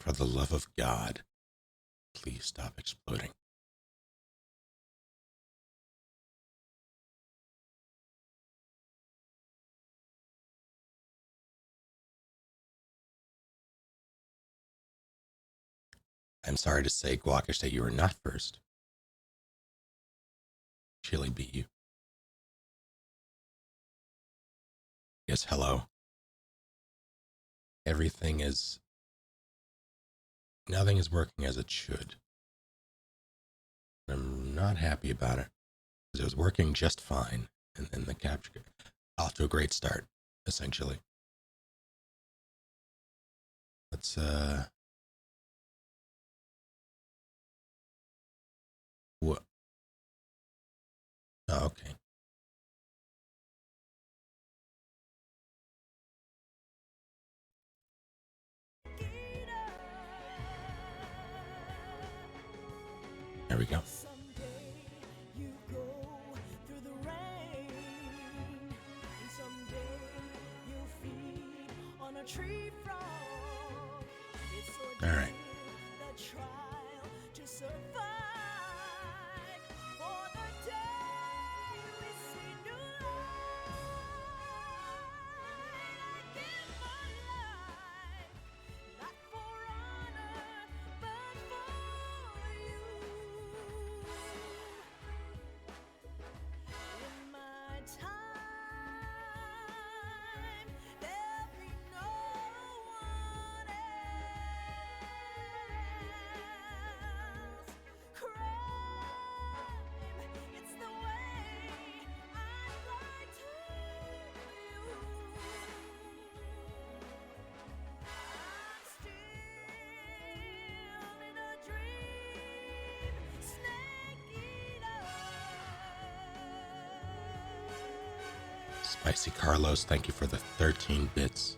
For the love of God, please stop exploding. I'm sorry to say, Guakish, that you were not first. Chili beat you. Yes, hello. Nothing is working as it should. I'm not happy about it, because it was working just fine, and then the capture off to a great start, essentially. Let's, what? Oh, okay. There we go. All right. Spicy Carlos, thank you for the 13 bits.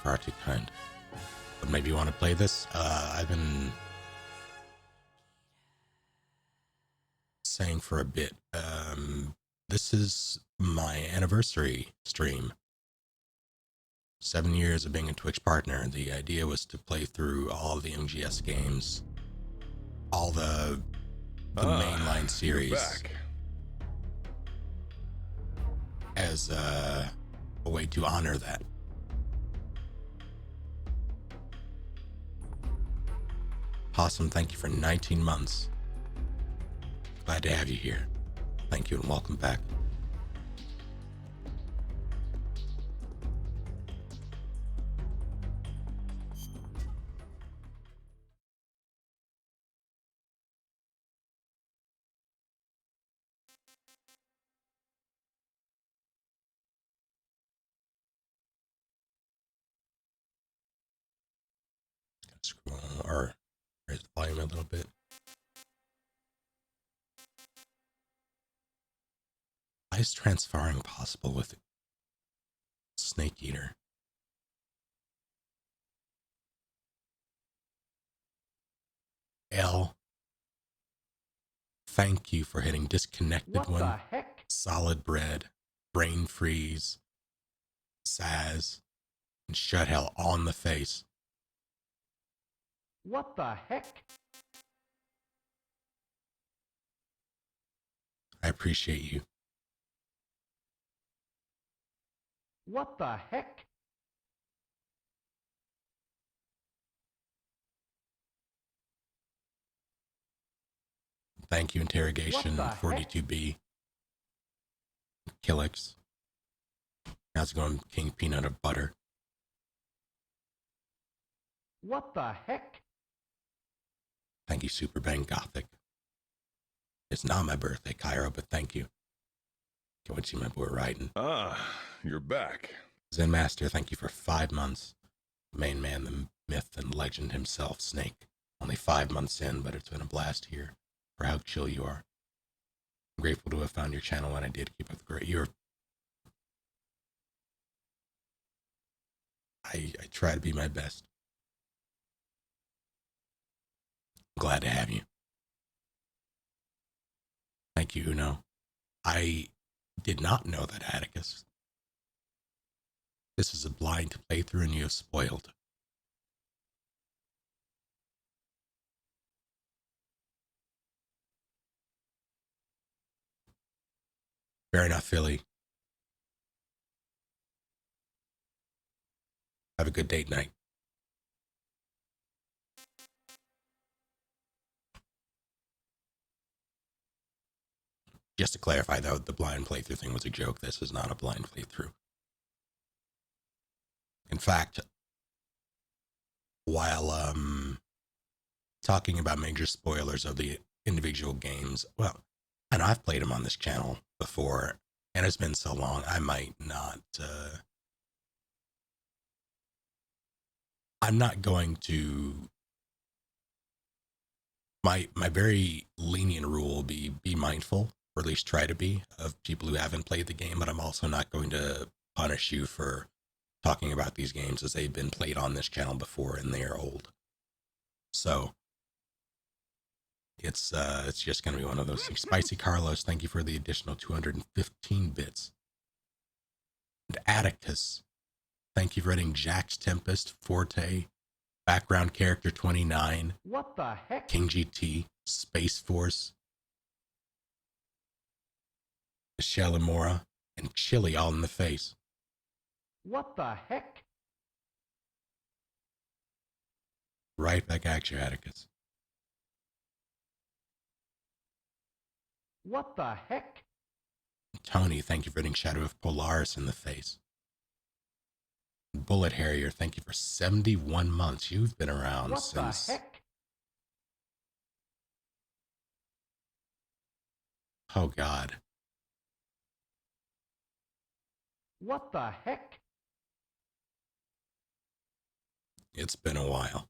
Far too kind. But maybe you want to play this? I've been saying for a bit. This is my anniversary stream. 7 years of being a Twitch partner. The idea was to play through all of the MGS games, all the mainline series, as a way to honor that. Possum, thank you for 19 months. Glad to have you here. Thank you and welcome back. Scroll or raise the volume a little bit. Why is transferring possible with Snake Eater? L, thank you for hitting disconnected what one. The heck? Solid bread, brain freeze, Saz, and shut hell all in the face. What the heck? I appreciate you. What the heck? Thank you, Interrogation What the 42B. Killix. How's it going, King Peanut of Butter? What the heck? Thank you, Super Bang Gothic. It's not my birthday, Cairo, but thank you. Can't wait to see my boy writing. Ah, you're back. Zen Master, thank you for 5 months. Main man, the myth and legend himself, Snake. Only 5 months in, but it's been a blast here for how chill you are. I'm grateful to have found your channel when I did. Keep up the great. I try to be my best. Glad to have you. Thank Thank you, Uno. I did not know that, Atticus. This is a blind playthrough and you have spoiled. Fair enough, Philly. Have a good date night. Just to clarify, though, the blind playthrough thing was a joke. This is not a blind playthrough. In fact, while talking about major spoilers of the individual games, well, and I've played them on this channel before, and it's been so long, I might not. I'm not going to. My very lenient rule will be mindful, or at least try to be, of people who haven't played the game. But I'm also not going to punish you for talking about these games as they've been played on this channel before and they are old. So it's just going to be one of those things. Spicy Carlos, thank you for the additional 215 bits. And Atticus, thank you for adding Jack's Tempest, Forte, background character 29, What the heck? King GT, Space Force, Michelle Amora, and Chili all in the face. What the heck? Right back at you, Atticus. What the heck? Tony, thank you for hitting Shadow of Polaris in the face. Bullet Harrier, thank you for 71 months. You've been around What since... the heck? Oh, God. What the heck? It's been a while.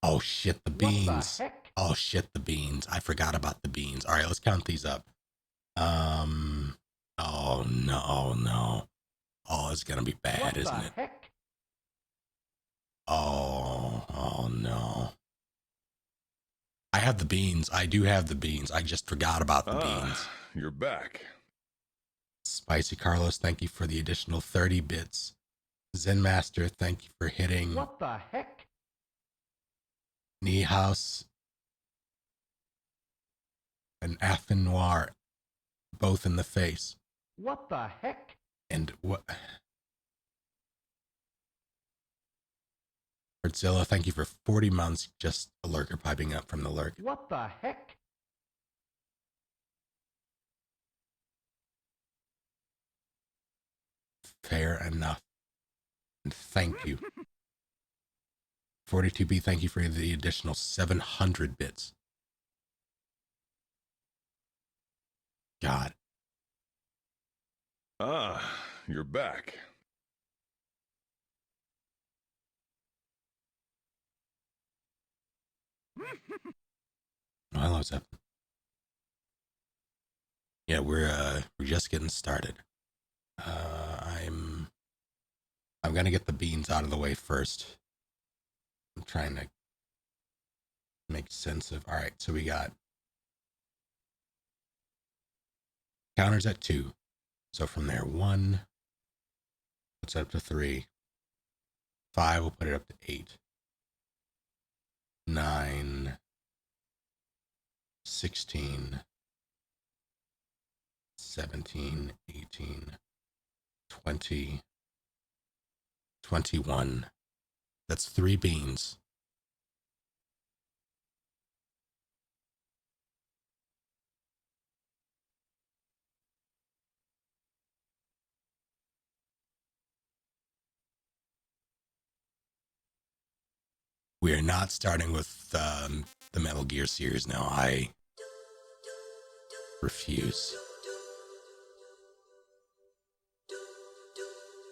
Oh, shit, the beans. What the heck? Oh, shit, the beans. I forgot about the beans. All right, let's count these up. Oh, no. Oh, it's going to be bad, What isn't the it? heck? Oh, no. I have the beans. I do have the beans. I just forgot about the beans. You're back. Spicy Carlos, thank you for the additional 30 bits. Zen Master, thank you for hitting What the heck? Knee House and Affin Noir, both in the face. What the heck? And what? Godzilla, thank you for 40 months. Just a lurker piping up from the lurk. What the heck? Fair enough. And thank you. 42B, thank you for the additional 700 bits. God. You're back. Oh, hello, Zep. Yeah, we're just getting started. I'm gonna get the beans out of the way first. I'm trying to make sense of. All right, so we got counters at 2. So from there, 1 puts it up to 3. 5 will put it up to 8. 9, 16, 17, 18, 20, 21. That's 3 beans. We are not starting with the Metal Gear series now. I refuse.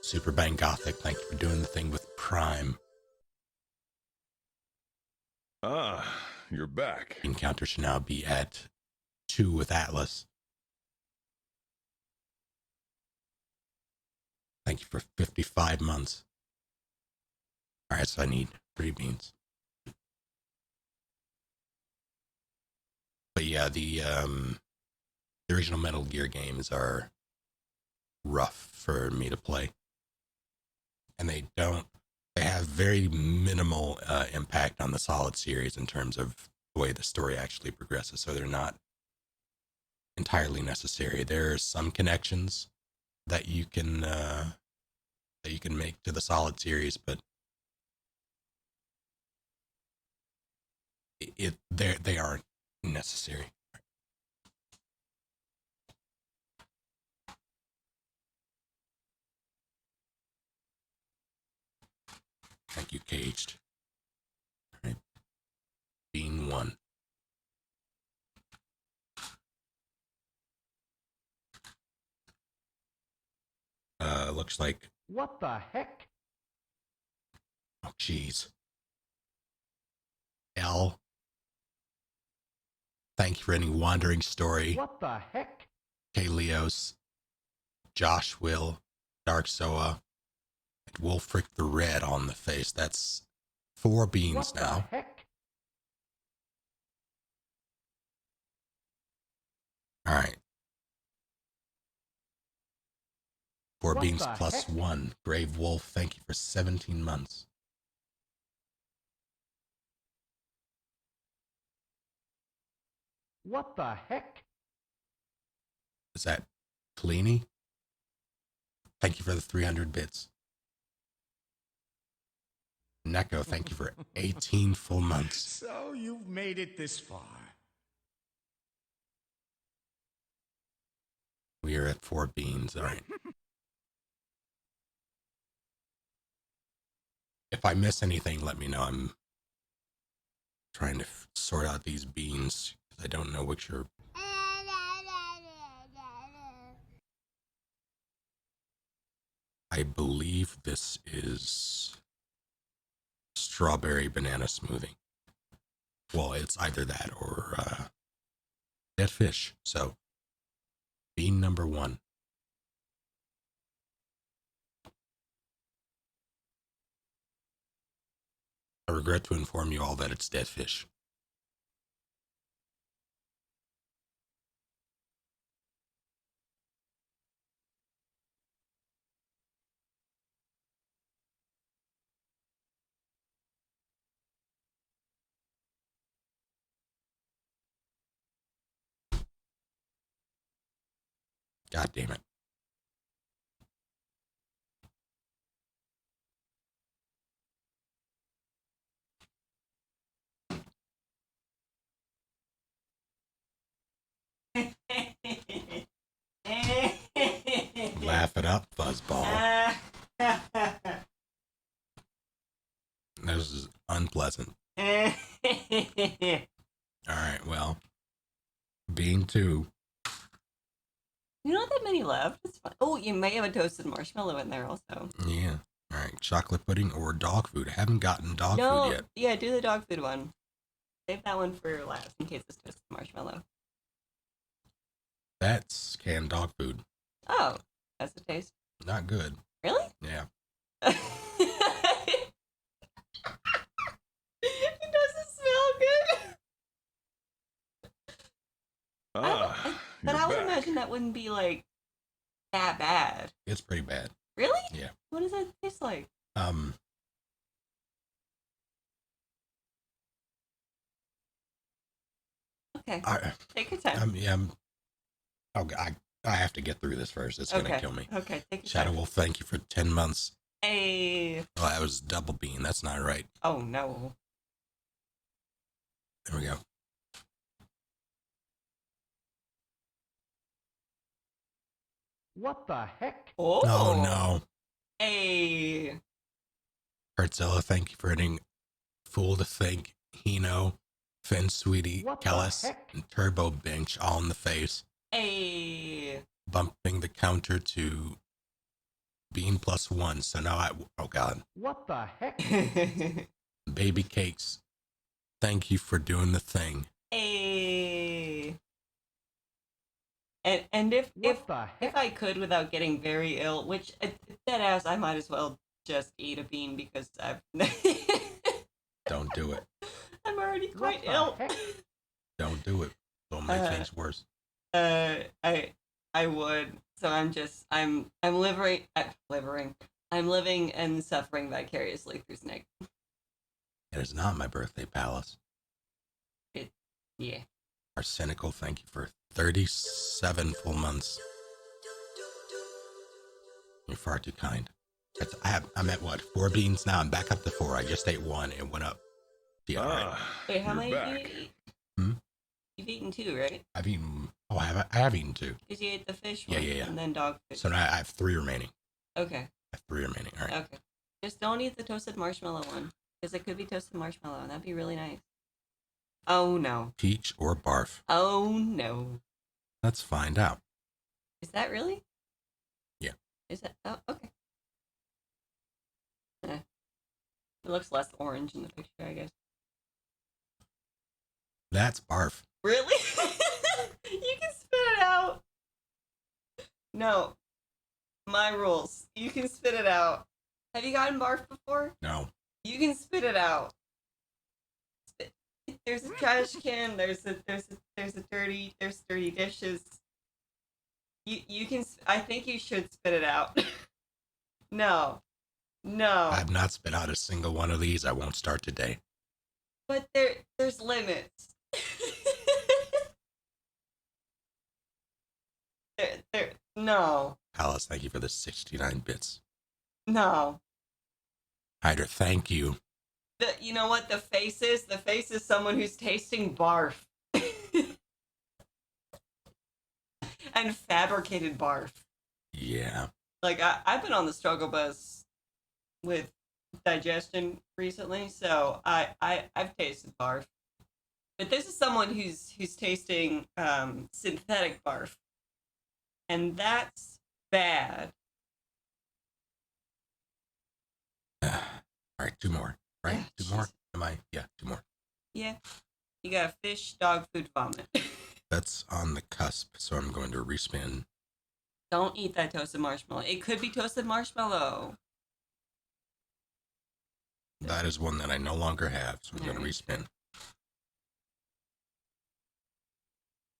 Super Bang Gothic, thank you for doing the thing with Prime. You're back. Encounter should now be at 2 with Atlas. Thank you for 55 months. All right, so I need 3 beans. yeah, the original Metal Gear games are rough for me to play, and they have very minimal impact on the Solid series in terms of the way the story actually progresses. So they're not entirely necessary. There are some connections that you can make to the Solid series, but they aren't necessary. Thank you, Caged. All right. Bean 1. Looks like, What the heck? oh jeez. L. Thank you for any wandering story. What the heck? K. Leos, Josh Will, Dark Soa, and Wolfric the Red on the face. That's 4 beans What now. the heck? All right. 4 What beans the plus heck? 1. Grave Wolf, thank you for 17 months. What the heck? Is that Kalini? Thank you for the 300 bits. Neko, thank you for 18 full months. So you've made it this far. We are at 4 beans. All right. If I miss anything, let me know. I'm trying to sort out these beans because I don't know which are. I believe this is strawberry banana smoothie. Well, it's either that or dead fish. So, bean number 1. I regret to inform you all that it's dead fish. God damn it. Laugh it up, fuzzball. This is unpleasant. All right, well, bean 2. Not that many left. It's fine. Oh, you may have a toasted marshmallow in there also. Yeah. All right, chocolate pudding or dog food. I haven't gotten dog food yet. Yeah, do the dog food one. Save that one for last in case it's toasted marshmallow. That's canned dog food. Oh, that's the taste. Not good. Really? Yeah. It doesn't smell good. But I would imagine that wouldn't be like that bad. It's pretty bad. Really? Yeah. What does that taste like? Okay. Take your time. I have to get through this first. It's gonna kill me. Okay, take your Shadow time. Wolf, thank you for 10 months. Hey. Oh, that was double bean. That's not right. Oh no. There we go. What the heck? Oh no. Hey. Hertzilla, thank you for hitting Fool to Think, Hino, Finn Sweetie, What the Kellis, heck? and Turbo Bench all in the face. Hey. Bumping the counter to bean plus 1. So now oh God. What the heck? Baby Cakes, thank you for doing the thing. Hey. And if I could without getting very ill, which dead ass, I might as well just eat a bean because I've Don't do it. I'm already quite ill. Heck? Don't do it. Don't make things worse. I would. So I'm living I'm living and suffering vicariously through Snake. It is not my birthday, Palace. Yeah. Our cynical thank you for 37 full months. You're far too kind. I'm at what, 4 beans now? I'm back up to 4. I just ate 1 and went up. Yeah, all right. Wait, how you're many back. do you eat? Hmm? You've eaten 2, right? I've eaten. Oh, I have eaten 2. Because you ate the fish Yeah, one, yeah. and then dog fish. So now I have 3 remaining. Okay. I have 3 remaining. All right. Okay. Just don't eat the toasted marshmallow one, because it could be toasted marshmallow, and that'd be really nice. Oh no. Peach or barf? Oh no. Let's find out. Is that really? Yeah. Is that? Oh, okay. It looks less orange in the picture, I guess. That's barf. Really? You can spit it out. No. My rules. You can spit it out. Have you gotten barf before? No. You can spit it out. There's a trash can. There's dirty dishes. You can. I think you should spit it out. No. I have not spit out a single one of these. I won't start today. But there's limits. No. Alice, thank you for the 69 bits. No. Hydra, thank you. You know what the face is? The face is someone who's tasting barf. And fabricated barf. Yeah. Like, I've been on the struggle bus with digestion recently, so I've tasted barf. But this is someone who's tasting synthetic barf. And that's bad. All right, 2 more. Right? Yeah, 2 more? jeez. Am I? Yeah, 2 more. Yeah. You got fish, dog food, vomit. That's on the cusp, so I'm going to respin. Don't eat that toasted marshmallow. It could be toasted marshmallow. That is one that I no longer have, so I'm going to Alright. respin.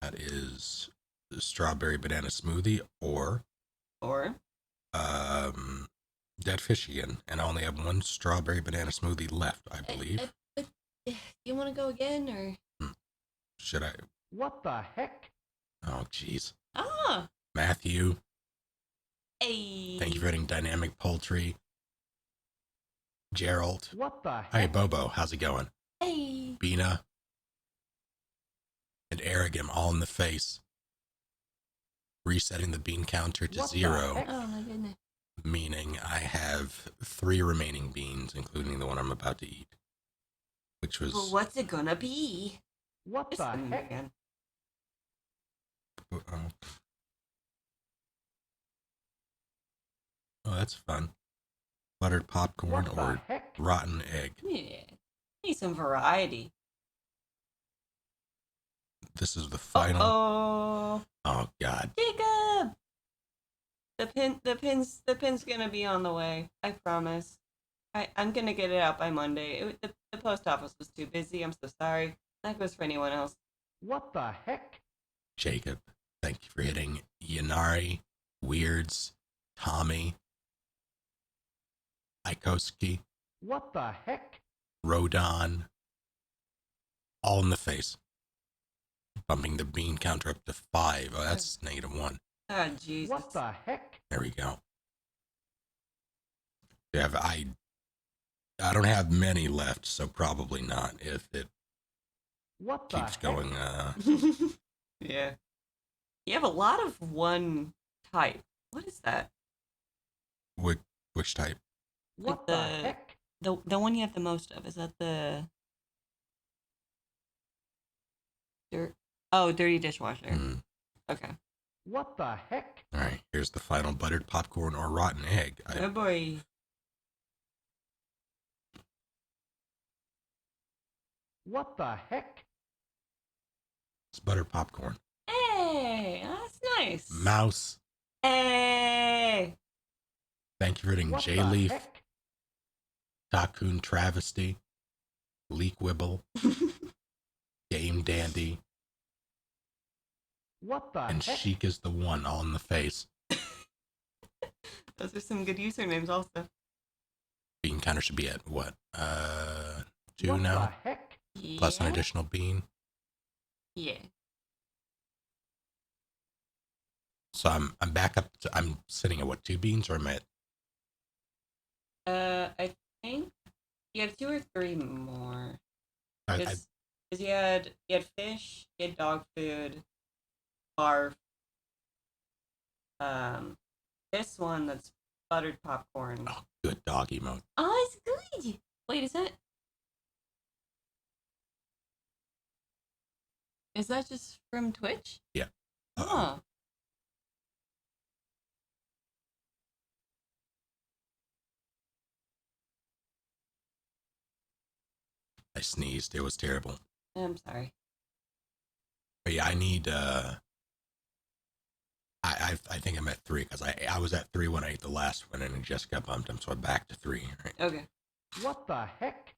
That is the strawberry banana smoothie or Or dead fish again, and I only have 1 strawberry banana smoothie left, I believe. you want to go again, or? Should I? What the heck? Oh, jeez. Ah. Matthew, Hey. thank you for hitting Dynamic Poultry. Gerald. What the heck? Hey, Bobo, how's it going? Hey. Bina. And Arrogant all in the face. Resetting the bean counter to What the 0, heck? Oh my goodness. meaning I have 3 remaining beans, including the one I'm about to eat. Which was... Well, what's it gonna be? What the Listen heck? again. Oh, that's fun. Buttered popcorn What the or heck? rotten egg. Yeah. Need some variety. This is the final. Oh, Oh, God. Jacob. The pin's gonna be on the way. I promise. I'm gonna get it out by Monday. The post office was too busy. I'm so sorry. That goes for anyone else. What the heck? Jacob, thank you for hitting Yanari, Weirds, Tommy, Ikoski, What the heck? Rodon, all in the face. Bumping the bean counter up to 5. Oh, that's -1. Oh, Jesus. What the heck? There we go. I don't have many left, so probably not if it What the keeps heck? going. Yeah. You have a lot of one type. What is that? Which type? What the- the heck? The one you have the most of, is that the dirty dishwasher. Mm. Okay. What the heck? All right, here's the final buttered popcorn or rotten egg. Oh boy. What the heck? It's buttered popcorn. Hey, that's nice. Mouse. Hey. Thank you for hitting What the J-Leaf, heck? Takun Travesty, Leak Wibble, Game Dandy, What the And heck? chic is the one, all in the face. Those are some good usernames, also. Bean counter should be at what? 2 What now? the heck? Plus an additional bean. Yeah. So I'm back up to, I'm sitting at what, 2 beans, or am I at, I think you have 2 or 3 more. I Because you had fish, you had dog food, barf. This one that's buttered popcorn. oh, good dog emote. Oh, it's good. Wait, is that just from Twitch? Yeah. Oh. I sneezed. It was terrible. I'm sorry. But yeah, I need I think I'm at 3 because I was at 3 when I ate the last one and it just got bumped up, so I'm back to 3. Right? Okay. What the heck?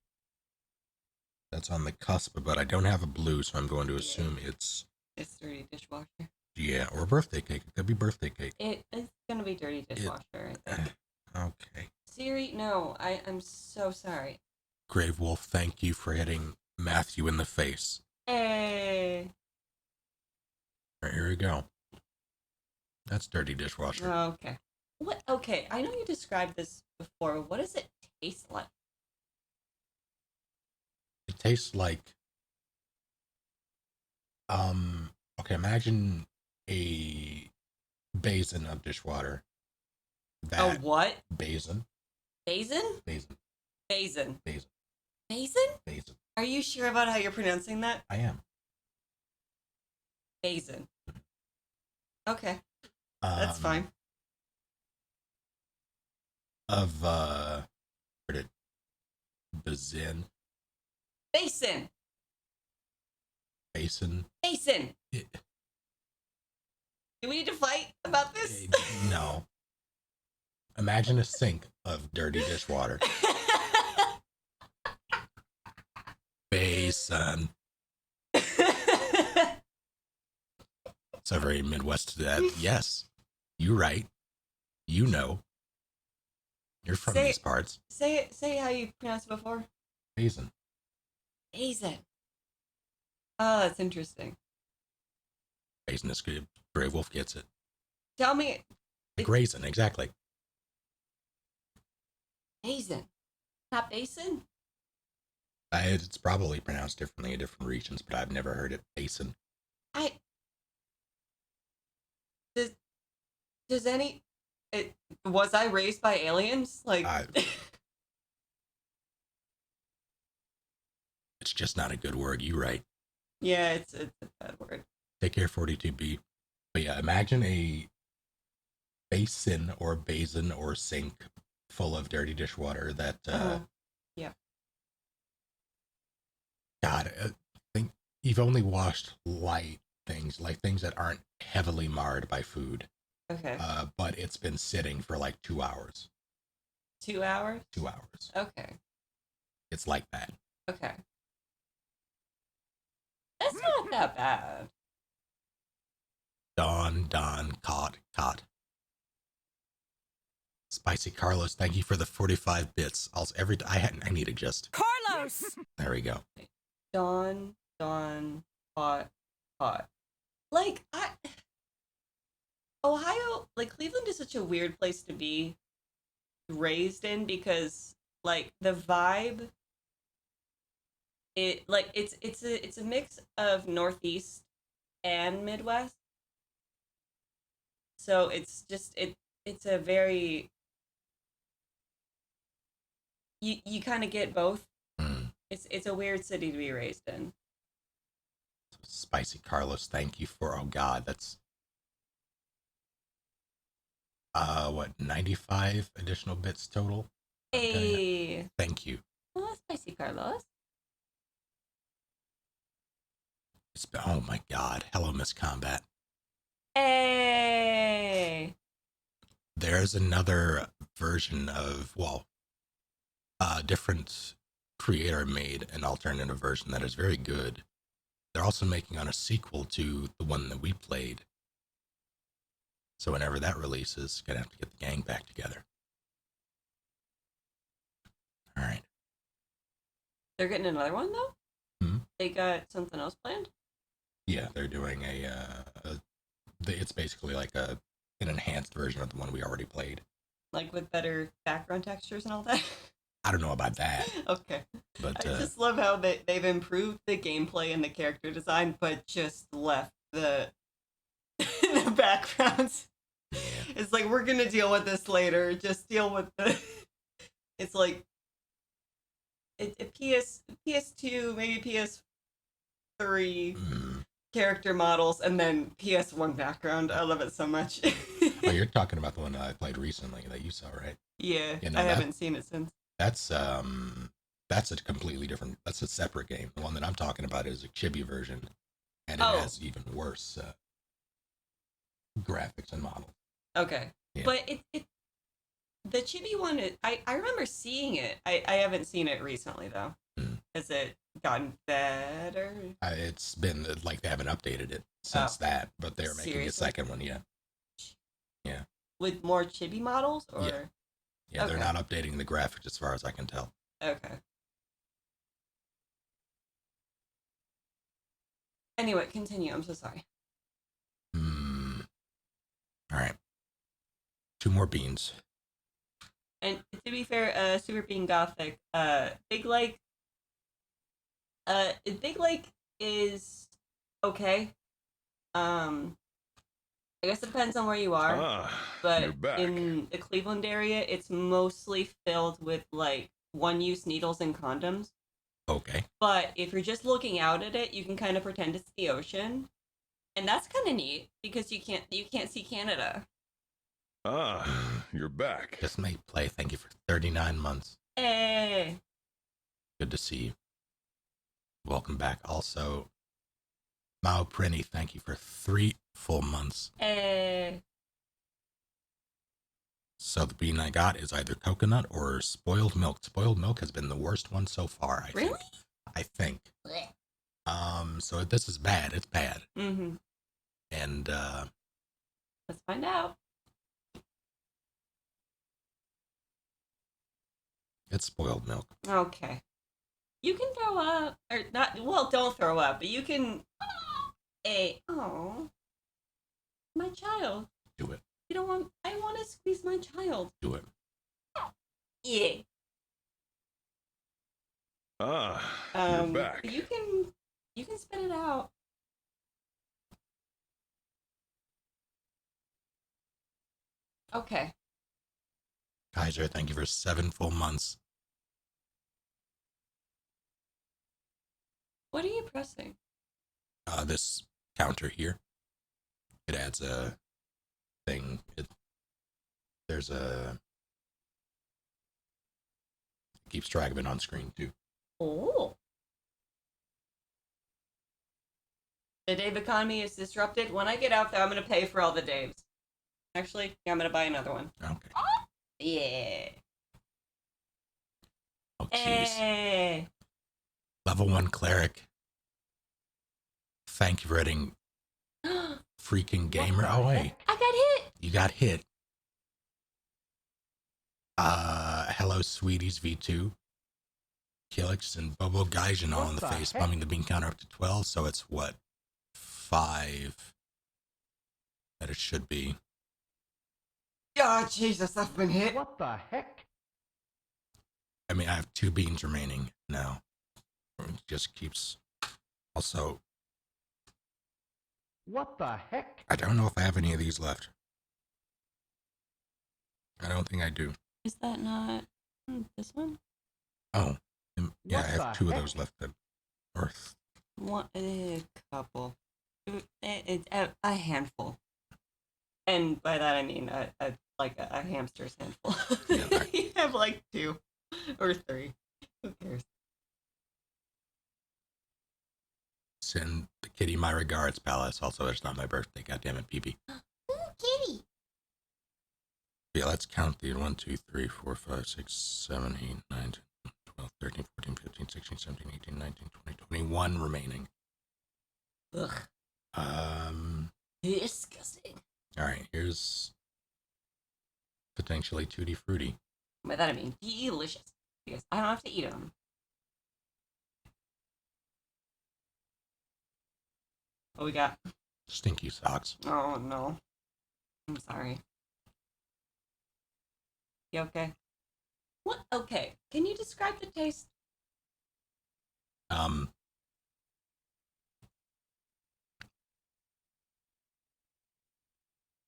That's on the cusp, but I don't have a blue, so I'm going to assume it's It's dirty dishwasher. yeah, or birthday cake. It could be birthday cake. It's gonna be dirty dishwasher, I think. Okay. Siri, no, I'm so sorry. Grave Wolf, thank you for hitting Matthew in the face. Hey. All right, here we go. That's dirty dishwasher. Oh, okay. What? Okay, I know you described this before. What does it taste like? It tastes like okay, imagine a basin of dishwater. A That what? basin. Basin? Basin. Basin. Basin. Basin? Basin. Are you sure about how you're pronouncing that? I am. Basin. Okay, that's fine. Of where did Bazin Basin. Basin? Basin. It, Do we need to fight about this? no. Imagine a sink of dirty dishwater. Basin. So very Midwest to that. Yes, you right. You know. You're from Say- these parts. Say how you pronounced it before. Basin. Basin. Oh, that's interesting. Basin is good. Grey Wolf gets it. Tell me, Like raisin, exactly. basin, not basin. It's probably pronounced differently in different regions, but I've never heard it basin. Does was I raised by aliens? Like, It's just not a good word. You right. yeah, it's a bad word. Take care, 42B. But yeah, imagine a basin or basin or sink full of dirty dishwater that, Yeah. God, I think you've only washed light things, like things that aren't heavily marred by food. Okay. But it's been sitting for like 2 hours. 2 hours. 2 hours. Okay. It's like that. Okay. That's not that bad. Don, caught. Spicy Carlos, thank you for the 45 bits. Also, I need to just. Carlos! There we go. Dawn, hot. Like, Ohio, like, Cleveland is such a weird place to be raised in because, like, the vibe, it's a mix of Northeast and Midwest. So it's just, it's a very, you kind of get both. Mm. It's a weird city to be raised in. Spicy Carlos, thank you for, oh God, that's, what, 95 additional bits total? Okay. Hey. Thank you. Oh, spicy Carlos. Oh my God. Hello, Miss Combat. Hey. There's another version of, well, a different creator made an alternative version that is very good. they're also making on a sequel to the one that we played. So whenever that releases, gonna have to get the gang back together. All right. They're getting another one though. Hmm? They got something else planned. Yeah, they're doing it's basically like an enhanced version of the one we already played. Like with better background textures and all that. I don't know about that, Okay. but I just love how they've improved the gameplay and the character design, but just left the the backgrounds. yeah. It's like we're gonna deal with this later. Just deal with the. It's like PS2, maybe PS3 character models, and then PS1 background. I love it so much. Oh, you're talking about the one that I played recently that you saw, right? Yeah, You know, I haven't seen it since. That's a completely different. That's a separate game. The one that I'm talking about is a chibi version, and it has even worse graphics and models. Okay, Yeah. but it the chibi one. I remember seeing it. I haven't seen it recently though. Has it gotten better? It's been like they haven't updated it since that, but they're making a second one. Yeah. Yeah. With more chibi models, or yeah, they're not updating the graphics as far as I can tell. Okay. Anyway, continue. I'm so sorry. All right. 2 more beans. And to be fair, Super Being Gothic, Big Lake is okay. I guess it depends on where you are. You're But back. in the Cleveland area, it's mostly filled with like one-use needles and condoms. Okay. But if you're just looking out at it, you can kind of pretend it's the ocean, and that's kind of neat because you can't see Canada. You're back. Just made play. Thank you for 39 months. Hey. Good to see you. Welcome back. Also, Mao Prinny, thank you for 3 full months. Hey. So the bean I got is either coconut or spoiled milk. Spoiled milk has been the worst one so far, I think. So this is bad. It's bad. Mm-hmm. And Let's find out. it's spoiled milk. Okay. You can throw up. Or not, well, don't throw up, but you can... Oh. My child. Do it. You don't want... I want to squeeze my child. Do it. Yeah. You're back. You can spit it out. Okay. Kaiser, thank you for 7 full months. What are you pressing? This counter here. It adds a thing. It keeps track of it on screen too. Oh. The Dave economy is disrupted. When I get out there, I'm going to pay for all the Daves. Actually, yeah, I'm going to buy another one. Okay. Yeah. Oh, jeez. Hey. Level 1 cleric. Thank you for adding freaking gamer. Oh, wait. I got hit. You got hit. Hello, Sweeties V2. Kilix and Bobo Gaijin all in the face, bumming the bean counter up to 12, so it's what? 5 that it should be. Oh, Jesus, I've been hit. What the heck? I mean, I have 2 beans remaining now. It just keeps. Also, What the heck? I don't know if I have any of these left. I don't think I do. Is that not this one? Oh, yeah, What I have the 2 of heck? those left then. Or One, a couple. A handful. And by that I mean like a hamster's handful. Yeah, You have like 2 or 3. Who cares? send the kitty my regards, Palace. Also, it's not my birthday. God damn it, PB. Ooh, kitty. Yeah, let's count the 1, 2, 3, 4, 5, 6, 7, 8, 9, 10, 12, 13, 14, 15, 16, 17, 18, 19, 20, 21 remaining. Ugh. Disgusting. All right, here's potentially Tutti Frutti. By that I mean delicious. Because I don't have to eat them. What we got? Stinky socks. Oh no. I'm sorry. You okay? What? Okay. Can you describe the taste? Um,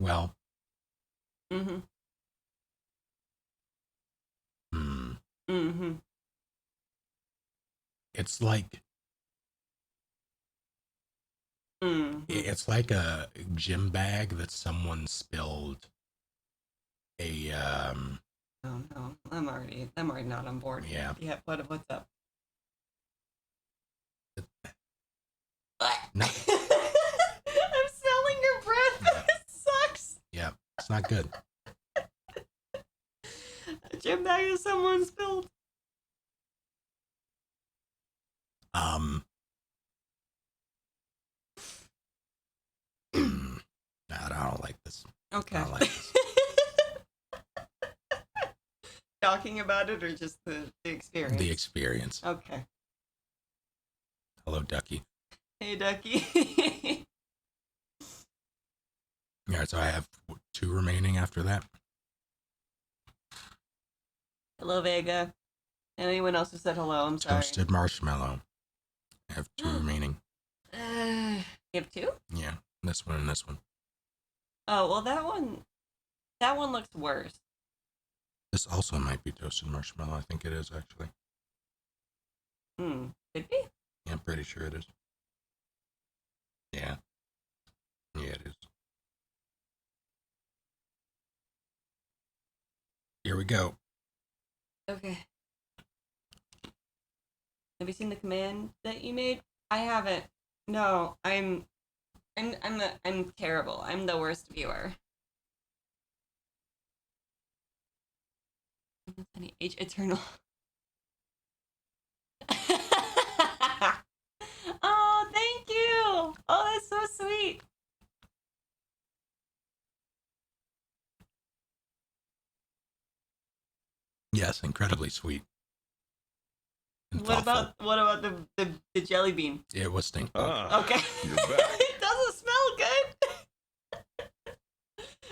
well, Mm-hmm. hmm, Mm-hmm. it's like Mm-hmm. it's like a gym bag that someone spilled a Oh no. I'm already not on board. Yeah. Yeah, what's up? No. I'm smelling your breath. Yeah. It sucks. Yeah, it's not good. A gym bag that someone spilled. I don't like this. Okay. I don't like this. Talking about it or just the experience? The experience. Okay. Hello, Ducky. Hey, Ducky. All right, so I have 2 remaining after that. Hello, Vega. And anyone else who said hello, I'm sorry. Toasted marshmallow. I have 2 remaining. You have 2? Yeah, this one and this one. Oh, well, that one looks worse. This also might be toasted marshmallow. I think it is, actually. Could be. Yeah, I'm pretty sure it is. Yeah. Yeah, it is. Here we go. Okay. Have you seen the command that you made? I haven't. No, I'm terrible. I'm the worst viewer. Any H Eternal. Oh, thank you. Oh, that's so sweet. Yes, incredibly sweet. And What thoughtful. about the jelly bean? It was stink bug. Ah, Okay. you're back. It doesn't smell good.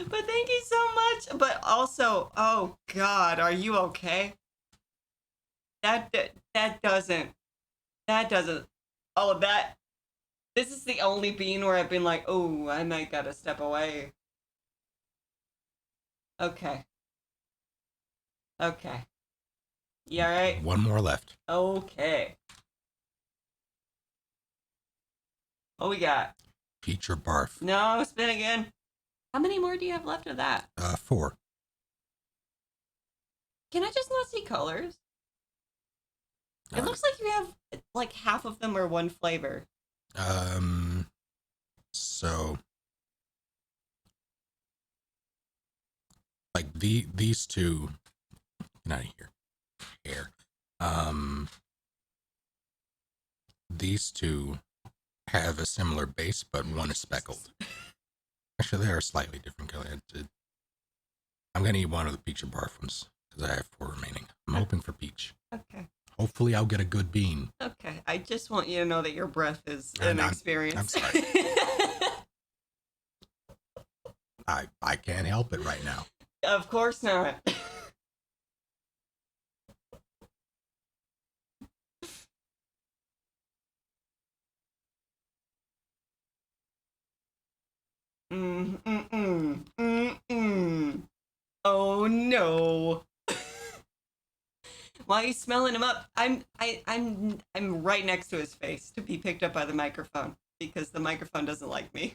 But thank you so much. But also, oh God, are you okay? That doesn't. Oh, that. This is the only bean where I've been like, oh, I might gotta step away. Okay. Okay. You alright? 1 more left. Okay. What we got? Peach or barf? No, spin again. How many more do you have left of that? 4. Can I just not see colors? It looks like you have like half of them are one flavor. So like these 2, get out of here. These 2 have a similar base, but one is speckled. Actually, they are slightly different color. I'm gonna eat one of the peach or barf ones because I have 4 remaining. I'm hoping for peach. Okay. Hopefully, I'll get a good bean. Okay. I just want you to know that your breath is And an I'm experience. sorry. I can't help it right now. Of course not. Oh no. Why are you smelling him up? I'm right next to his face to be picked up by the microphone because the microphone doesn't like me.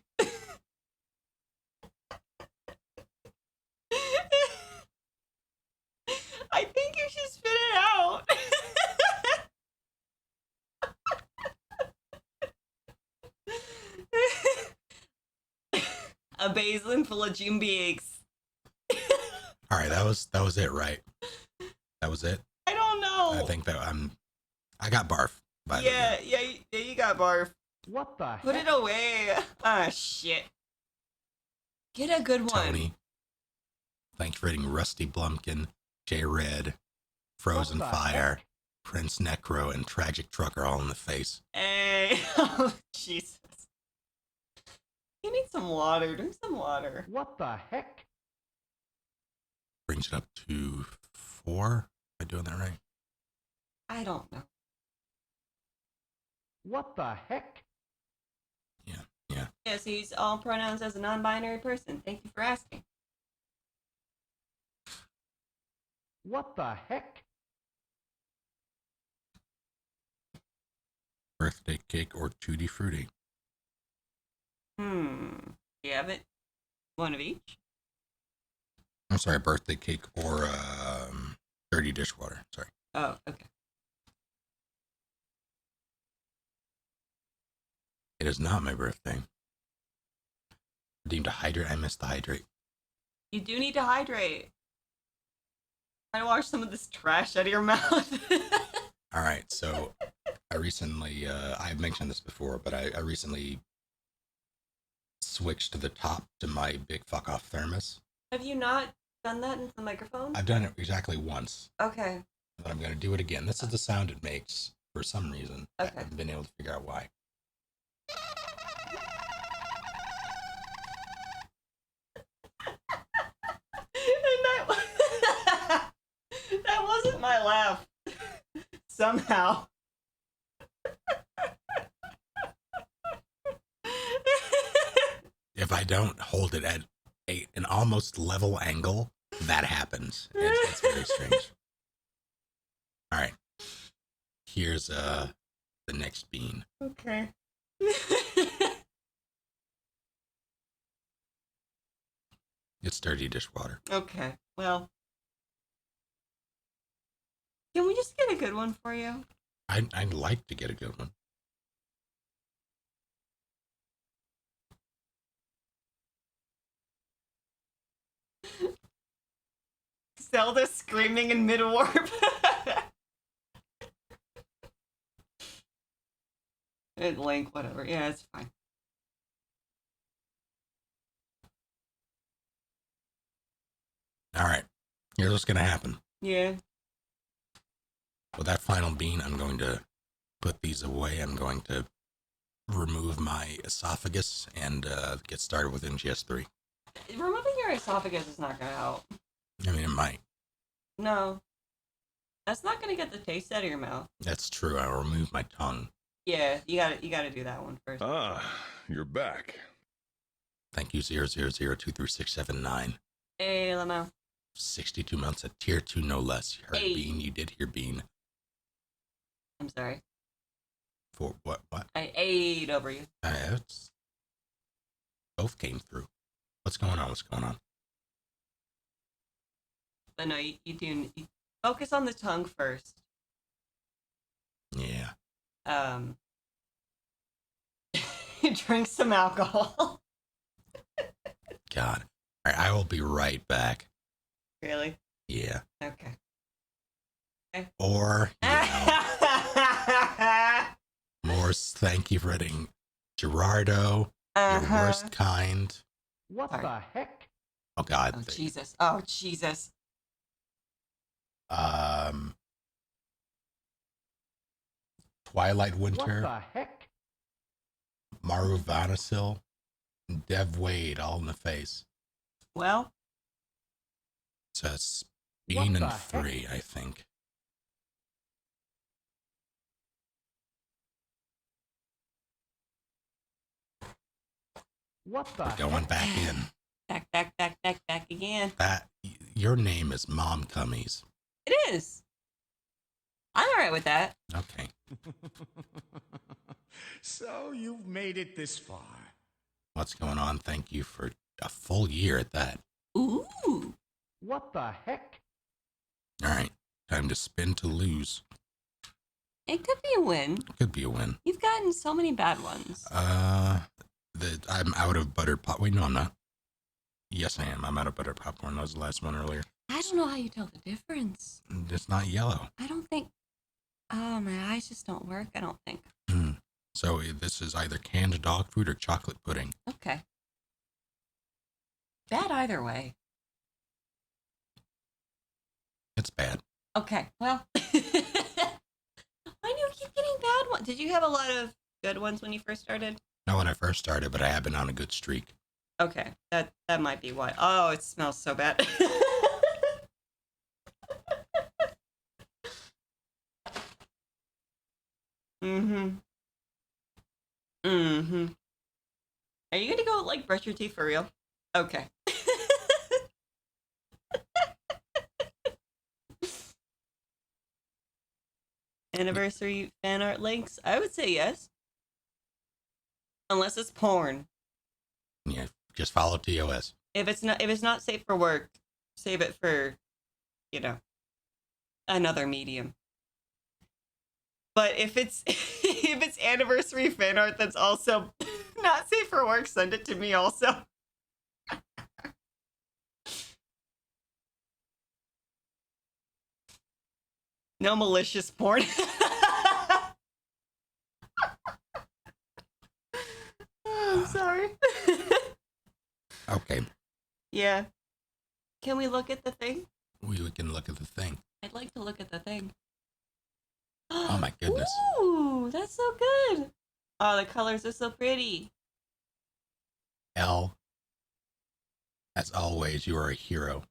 I think you should spit it out. A basin full of Jimby eggs. All right, that was it, right? That was it. I don't know. I think that I got barf. By the way. Yeah, you got barf. What the heck? Put it away. Ah, shit. Get a good one. Tony. Thank you for hitting Rusty Blumpkin, J Red, Frozen What the Fire, heck? Prince Necro, and Tragic Trucker all in the face. Hey. Oh, Jesus. You need some water. Drink some water. What the heck? Brings it up to 4. Am I doing that right? I don't know. What the heck? Yeah. Yes, he's all pronouns as a non-binary person. Thank you for asking. What the heck? Birthday cake or Tutti Frutti? You have it? One of each? I'm sorry, birthday cake or dirty dishwater. Sorry. Oh, okay. It is not my birthday. Redeemed a hydrate. I missed the hydrate. You do need to hydrate. Try to wash some of this trash out of your mouth. All right, so I recently, I've mentioned this before, but I recently switched to the top to my big fuck off thermos. Have you not done that into the microphone? I've done it exactly once, Okay. but I'm going to do it again. This is the sound it makes for some reason. Okay. I haven't been able to figure out why. And that wasn't my laugh. Somehow. If I don't hold it at an almost level angle, that happens. It's very strange. All right. Here's the next bean. Okay. It's dirty dishwater. Okay. Well. Can we just get a good one for you? I'd like to get a good one. Zelda screaming in mid-warp. Link, whatever. Yeah, it's fine. All right. Here's what's going to happen. Yeah. With that final bean, I'm going to put these away. I'm going to remove my esophagus and get started with NGS3. Removing your esophagus is not gonna help. I mean, it might. No. That's not gonna get the taste out of your mouth. That's true. I'll remove my tongue. Yeah, you gotta do that one first. You're back. Thank you, 000236779. Hey, Lamo. 62 months at tier 2, no less. You heard Hey. bean. You did hear bean. I'm sorry. For what? What? I ate over you. It's both came through. What's going on? What's going on? But no, you focus on the tongue first. Yeah. Drink some alcohol. God. All right, I will be right back. Really? Yeah. Okay. Or, you know, Morse, thank you for hitting Gerardo. Your worst kind. What Sorry. the heck? Oh, God. Oh, Jesus. Oh, Jesus. Twilight What Winter, the heck? Maru Vanasil, and Dev Wade all in the face. Well, So it's What Bean the and heck? 3, I think. What the Going heck? back in. back again. Your name is Mom Cummies. It is. I'm alright with that. Okay. So you've made it this far. What's going on? Thank you for a full year at that. Ooh. What the heck? All right. Time to spin to lose. It could be a win. Could be a win. You've gotten so many bad ones. I'm out of buttered pop. Wait, no, I'm not. Yes, I am. I'm out of buttered popcorn. That was the last one earlier. I don't know how you tell the difference. It's not yellow. I don't think. Oh, my eyes just don't work. I don't think. So this is either canned dog food or chocolate pudding. Okay. Bad either way. It's bad. Okay, well. Why do you keep getting bad ones? Did you have a lot of good ones when you first started? Not when I first started, but I have been on a good streak. Okay, that might be why. Oh, it smells so bad. mm-hmm. Mm-hmm. Are you gonna go like brush your teeth for real? Okay. Anniversary fan art links? I would say yes. Unless it's porn. Yeah, just follow TOS. If it's not safe for work, save it for, you know, another medium. But if it's if it's anniversary fan art that's also not safe for work, send it to me also. No malicious porn. I'm sorry. Okay, Yeah. Can we look at the thing? we can look at the thing. I'd like to look at the thing. Oh my goodness. Ooh, that's so good. Oh, the colors are so pretty. L, as always, you are a hero.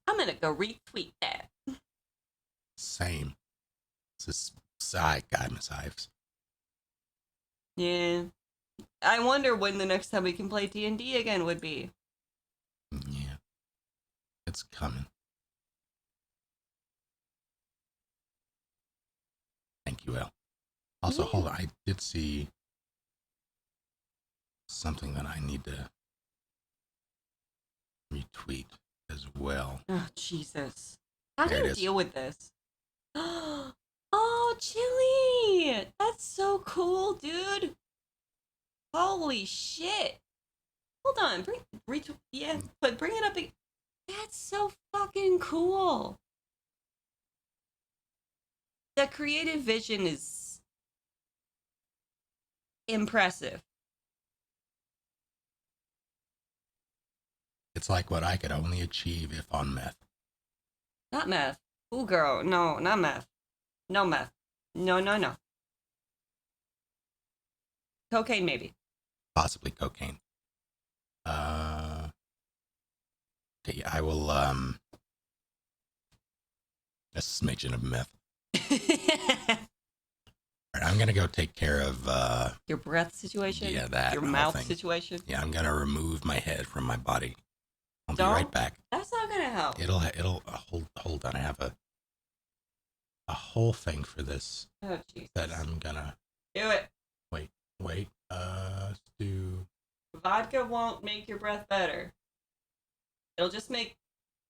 I'm gonna go retweet that. Same. This is side guy, Miss Ives. Yeah. I wonder when the next time we can play D&D again would be. Yeah, it's coming. Thank you, L. Also, Yeah. hold on. I did see something that I need to retweet as well. Oh, Jesus. How There do it you is. deal with this? Oh, Chili! That's so cool, dude. Holy shit. Hold on. Yeah, but bring it up again. That's so fucking cool. The creative vision is impressive. It's like what I could only achieve if on meth. Not meth. Ooh, girl. No, not meth. No meth. No, no, no. Cocaine, maybe. Possibly cocaine. Okay, I will, a smidgen of meth. All right, I'm gonna go take care of, Your breath situation? yeah, that Your whole mouth thing. situation? Yeah, I'm gonna remove my head from my body. I'll be Don't? right back. That's not gonna help. It'll hold on. I have a whole thing for this Oh, Jesus. that I'm gonna Do it. wait. Let's do. Vodka won't make your breath better. It'll just make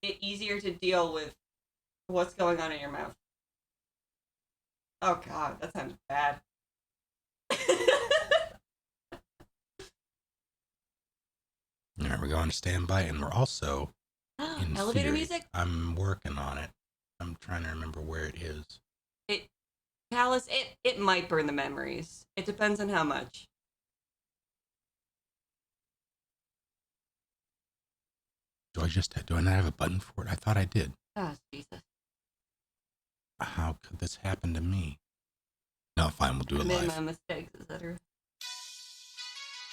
it easier to deal with what's going on in your mouth. Oh, God, that sounds bad. All right, we're going to standby, and we're also in Elevator theory. music? I'm working on it. I'm trying to remember where it is. Palace, it might burn the memories. It depends on how much. Do I not have a button for it? I thought I did. Oh, Jesus. How could this happen to me? No, fine, we'll do I it made live. my mistakes, etc.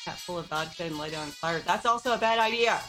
Cap full of vodka and light it on fire. That's also a bad idea.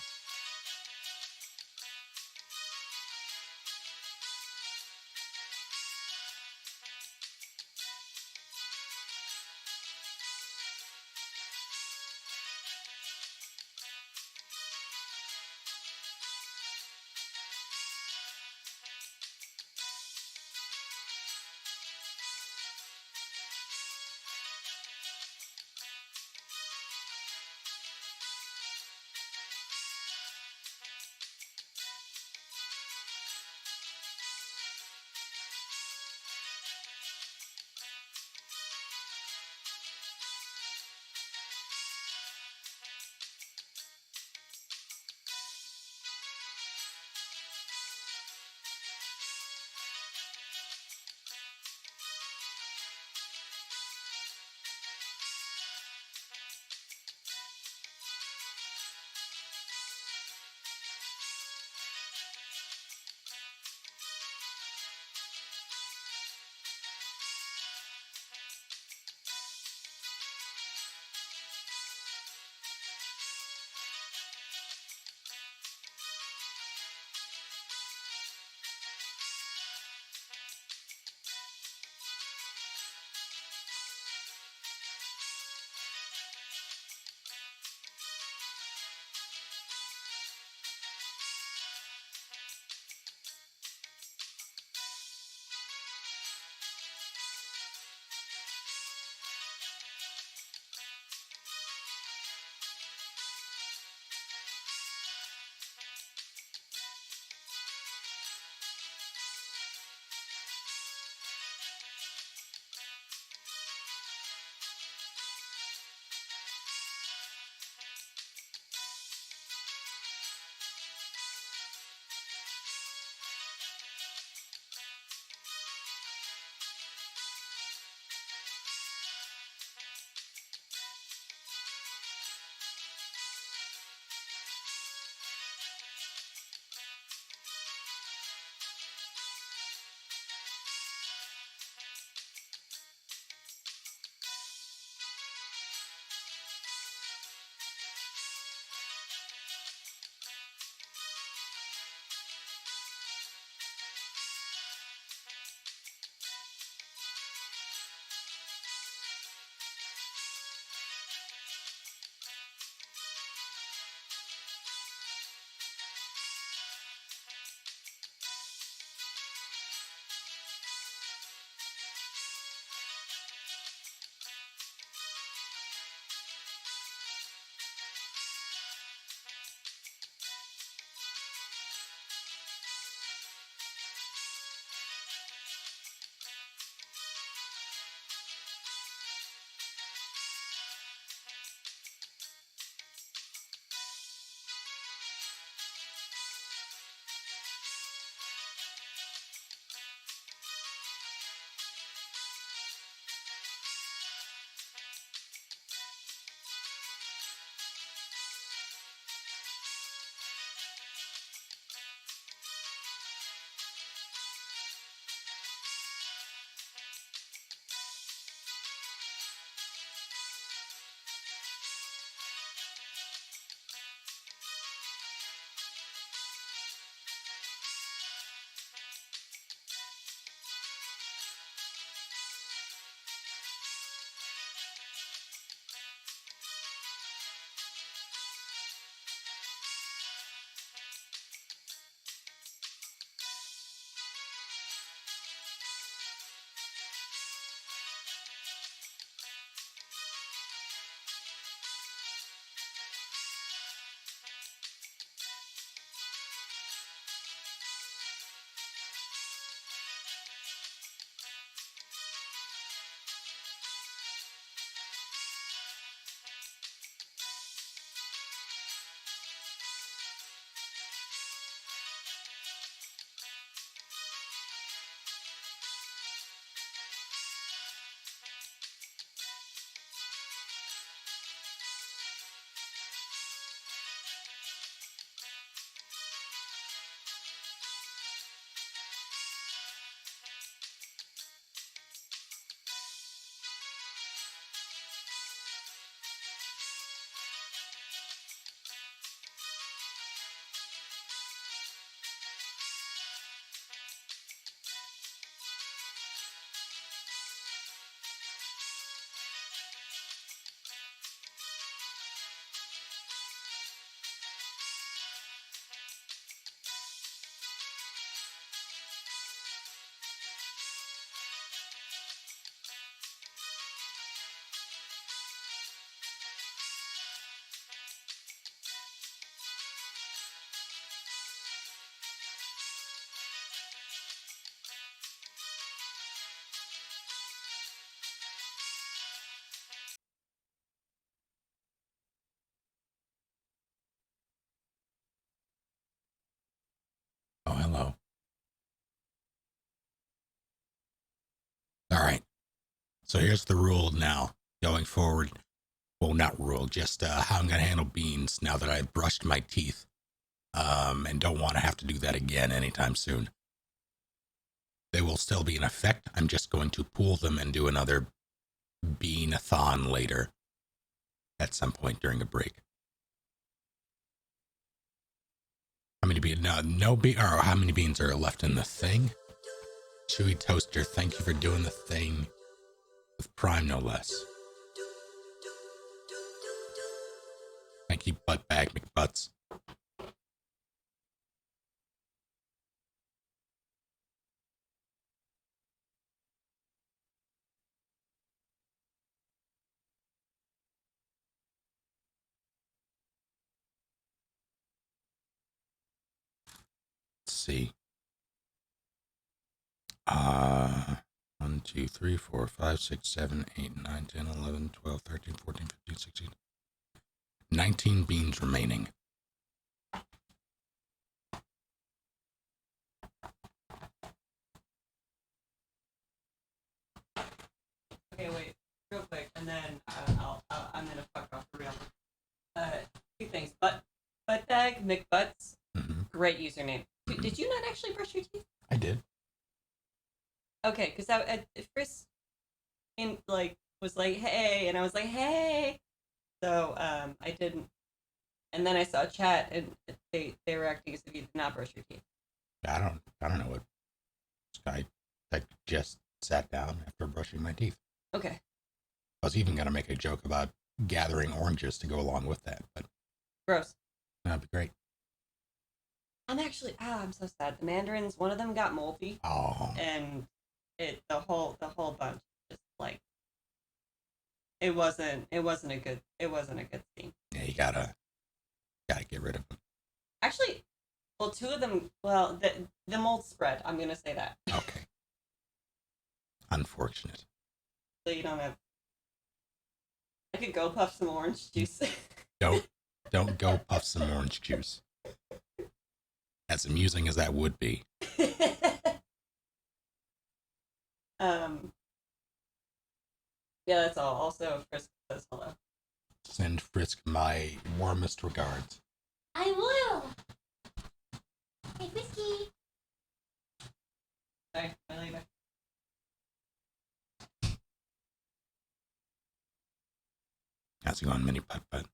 All right. So here's the rule now going forward. Well, not rule, just how I'm going to handle beans now that I've brushed my teeth and don't want to have to do that again anytime soon. They will still be in effect. I'm just going to pool them and do another bean-a-thon later at some point during a break. How many beans? No bean. Or how many beans are left in the thing? Chewy Toaster, thank you for doing the thing with Prime, no less. Thank you, Buttbag McButts. Let's see. 1, 2, 3, 4, 5, 6, 7, 8, 9, 10, 11, 12, 13, 14, 15, 16. 19 beans remaining. Okay, wait, real quick, and then I'm gonna fuck off for real. Two things. Buttbag McButts, great username. Did you not actually brush your teeth? I did. Okay, because I at first was like hey, and I was like hey, so I didn't, and then I saw chat and they were acting as if you did not brush your teeth. I don't know what. I just sat down after brushing my teeth. Okay. I was even gonna make a joke about gathering oranges to go along with that, but Gross. that'd be great. I'm so sad. The mandarins, one of them got moldy. Oh. And the whole bunch just like it wasn't a good scene. Yeah, you gotta get rid of them. Actually, well, two of them, well, the mold spread. I'm gonna say that. Okay. Unfortunate. So you don't have. I could go puff some orange juice. Don't go puff some orange juice. As amusing as that would be. Yeah, that's all. Also, Frisk says hello. Send Frisk my warmest regards. I will. Hey, Frisky. Sorry, I leave it. How's it going, Mini Putt Putt?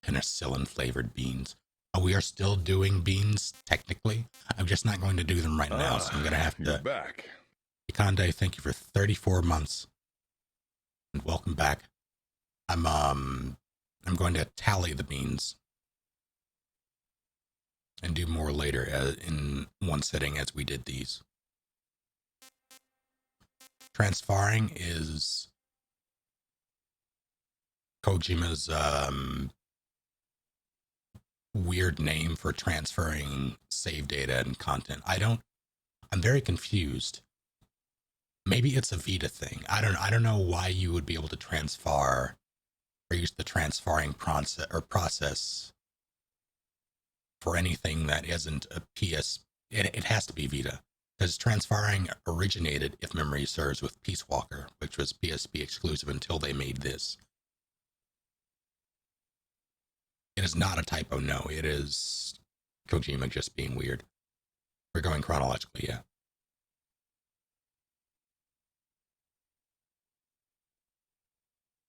Penicillin flavored beans. Oh, we are still doing beans, technically. I'm just not going to do them right now, so I'm going to have You're to. back. Ikande, thank you for 34 months. And welcome back. I'm going to tally the beans and do more later in one sitting as we did these. Transfarring is Kojima's weird name for transferring save data and content. I'm very confused. Maybe it's a Vita thing. I don't know why you would be able to transfer or use the transferring process for anything that isn't a PS. It has to be Vita because transferring originated, if memory serves, with Peace Walker, which was PSP exclusive until they made this. It is not a typo, no. It is Kojima just being weird. We're going chronologically, yeah.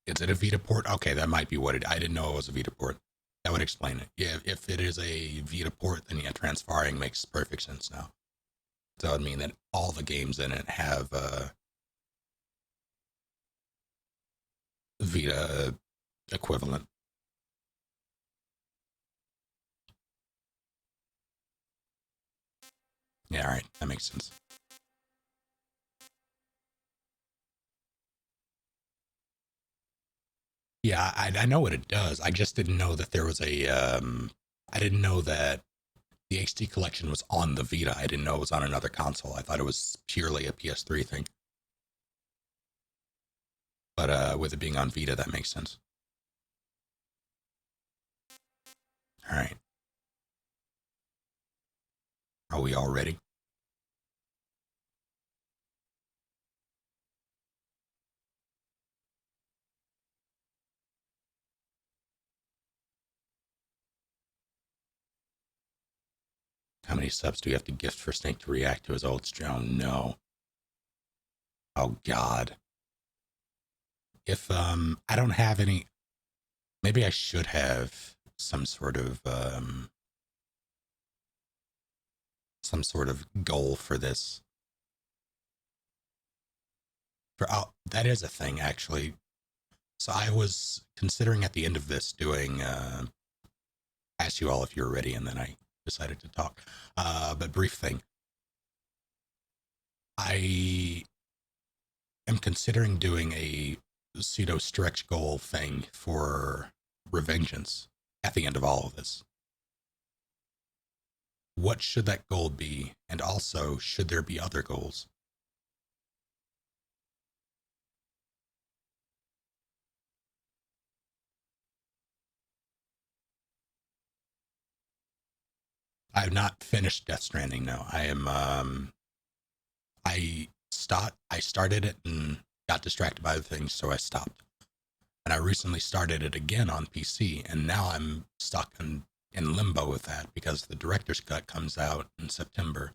Is it a Vita port? Okay, that might be what it. I didn't know it was a Vita port. That would explain it. Yeah, if it is a Vita port, then yeah, transferring makes perfect sense now. So that would mean that all the games in it have Vita equivalent. Yeah, all right, that makes sense. Yeah, I know what it does. I just didn't know that there was a. I didn't know that the HD collection was on the Vita. I didn't know it was on another console. I thought it was purely a PS3 thing. But with it being on Vita, that makes sense. All right. Are we all ready? How many subs do we have to gift for Snake to react to his old stream? Oh no. Oh god. If I don't have any, maybe I should have some sort of goal for this. For that is a thing actually. So I was considering at the end of this doing ask you all if you're ready, and then I decided to talk. But brief thing. I am considering doing a pseudo stretch goal thing for Revengeance at the end of all of this. What should that goal be? And also, should there be other goals? I have not finished Death Stranding. No, I am. I started it and got distracted by the things, so I stopped. And I recently started it again on PC, and now I'm stuck in limbo with that because the director's cut comes out in September.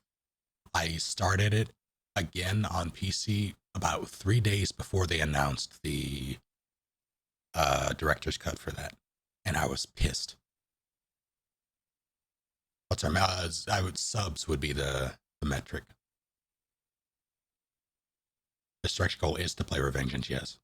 I started it again on PC about 3 days before they announced the director's cut for that, and I was pissed. What's our I would subs would be the metric. The stretch goal is to play Revengeance, yes.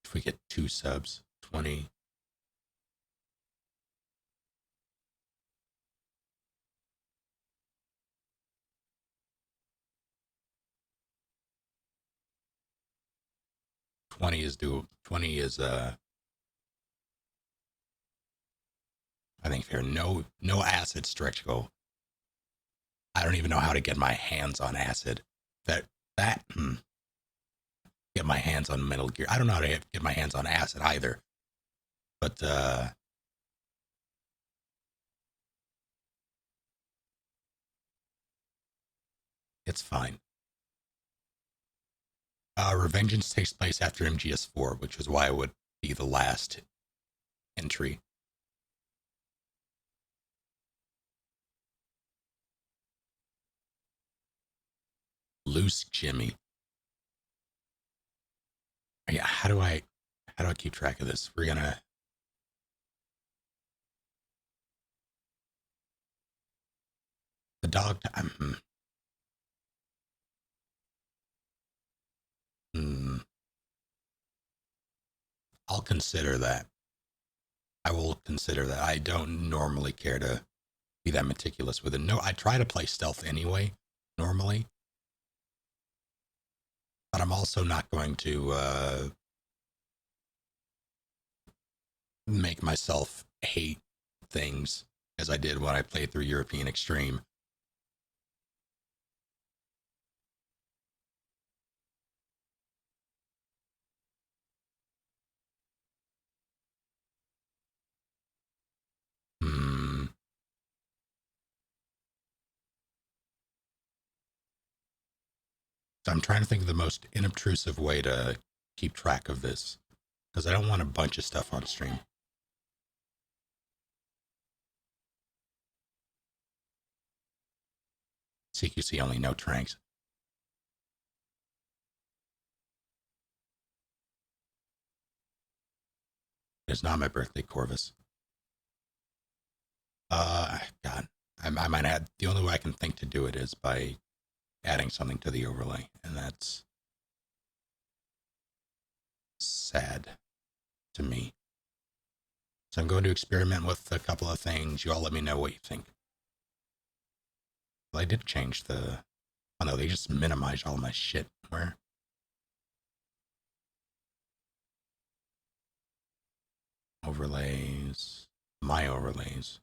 If we get 2 subs, 20. $20 is I think fair. No acid stretch goal. I don't even know how to get my hands on acid. That get my hands on Metal Gear. I don't know how to get my hands on acid either. But it's fine. Revengeance takes place after MGS4, which is why it would be the last entry. Loose Jimmy. Yeah, how do I keep track of this? We're gonna the dog. I'll consider that. I will consider that. I don't normally care to be that meticulous with it. No, I try to play stealth anyway, normally. But I'm also not going to make myself hate things as I did when I played through European Extreme. Hmm. So I'm trying to think of the most inobtrusive way to keep track of this because I don't want a bunch of stuff on stream. CQC only, no tranks. It's not my birthday, Corvus. God, I might add. The only way I can think to do it is by adding something to the overlay, and that's sad to me. So I'm going to experiment with a couple of things. You all let me know what you think. Well, I did change the. Oh no, they just minimized all my shit. Where? Overlays. My overlays.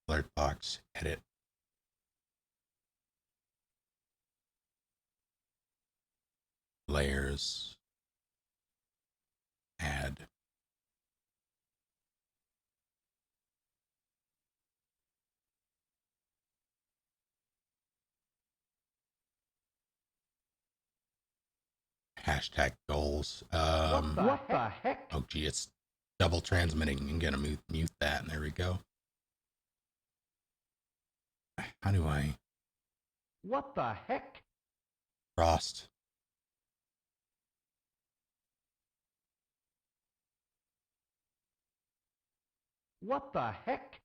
Alert box. Edit. Layers. Add. Hashtag goals. What the heck? Oh, gee, it's double transmitting. I'm gonna mute that, and there we go. How do I What the heck? Frost? What the heck?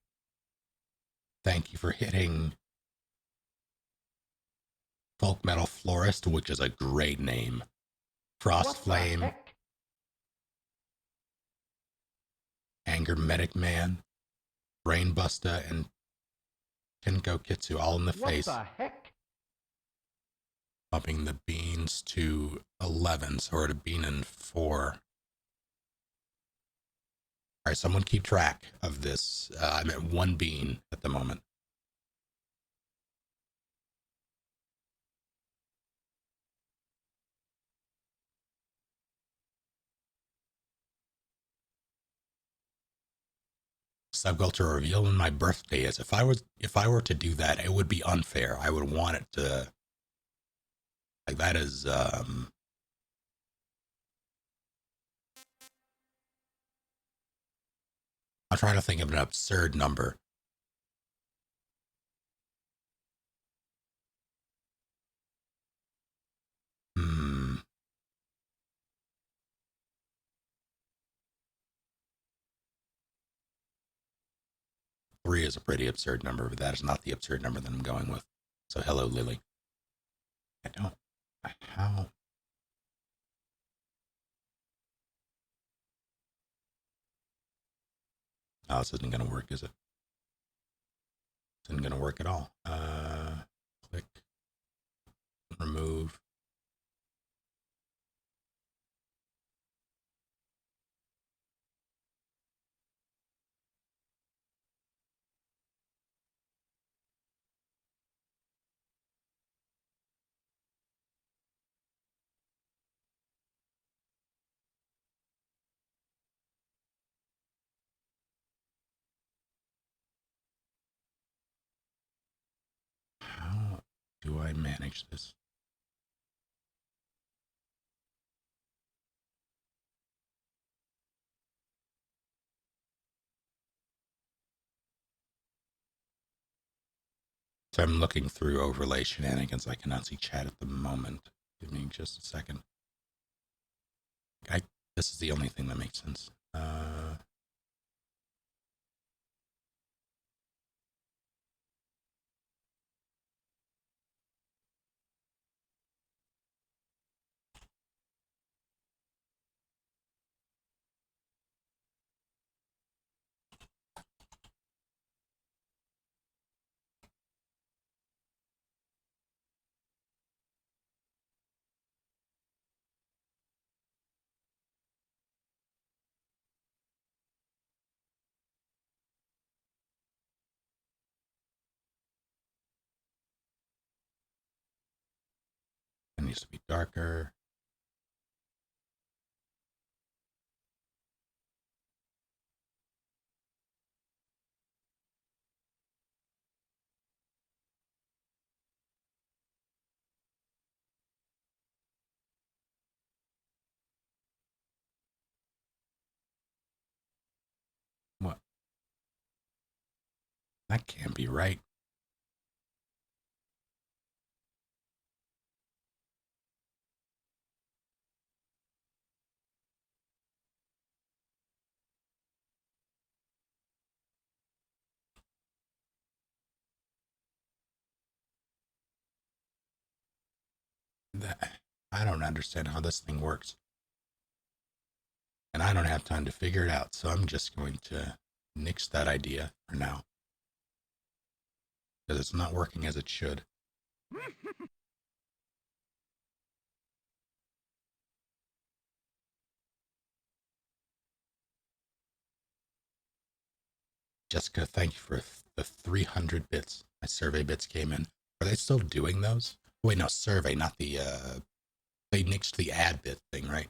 Thank you for hitting Folk Metal Florist, which is a great name. Frost What the Flame, heck? Anger Medic Man, Brainbuster, and Tenko Kitsu all in the What face, the heck? bumping the beans to 11, so we're at a bean and 4. All right, someone keep track of this. I'm at 1 bean at the moment. Subculture reveal when my birthday is. If I were to do that, it would be unfair. I would want it to, like, that is I'm trying to think of an absurd number. Hmm. 3 is a pretty absurd number, but that is not the absurd number that I'm going with. So hello, Lily. I don't. How? Oh, this isn't going to work, is it? This isn't going to work at all. Click. Remove. How do I manage this? So I'm looking through overlay shenanigans. I cannot see chat at the moment. Give me just a second. This is the only thing that makes sense. It needs to be darker. What? That can't be right. I don't understand how this thing works. And I don't have time to figure it out, so I'm just going to nix that idea for now. Because it's not working as it should. Jessica, thank you for the 300 bits. My survey bits came in. Are they still doing those? Wait, no, survey, not the, they nixed the ad bit thing, right?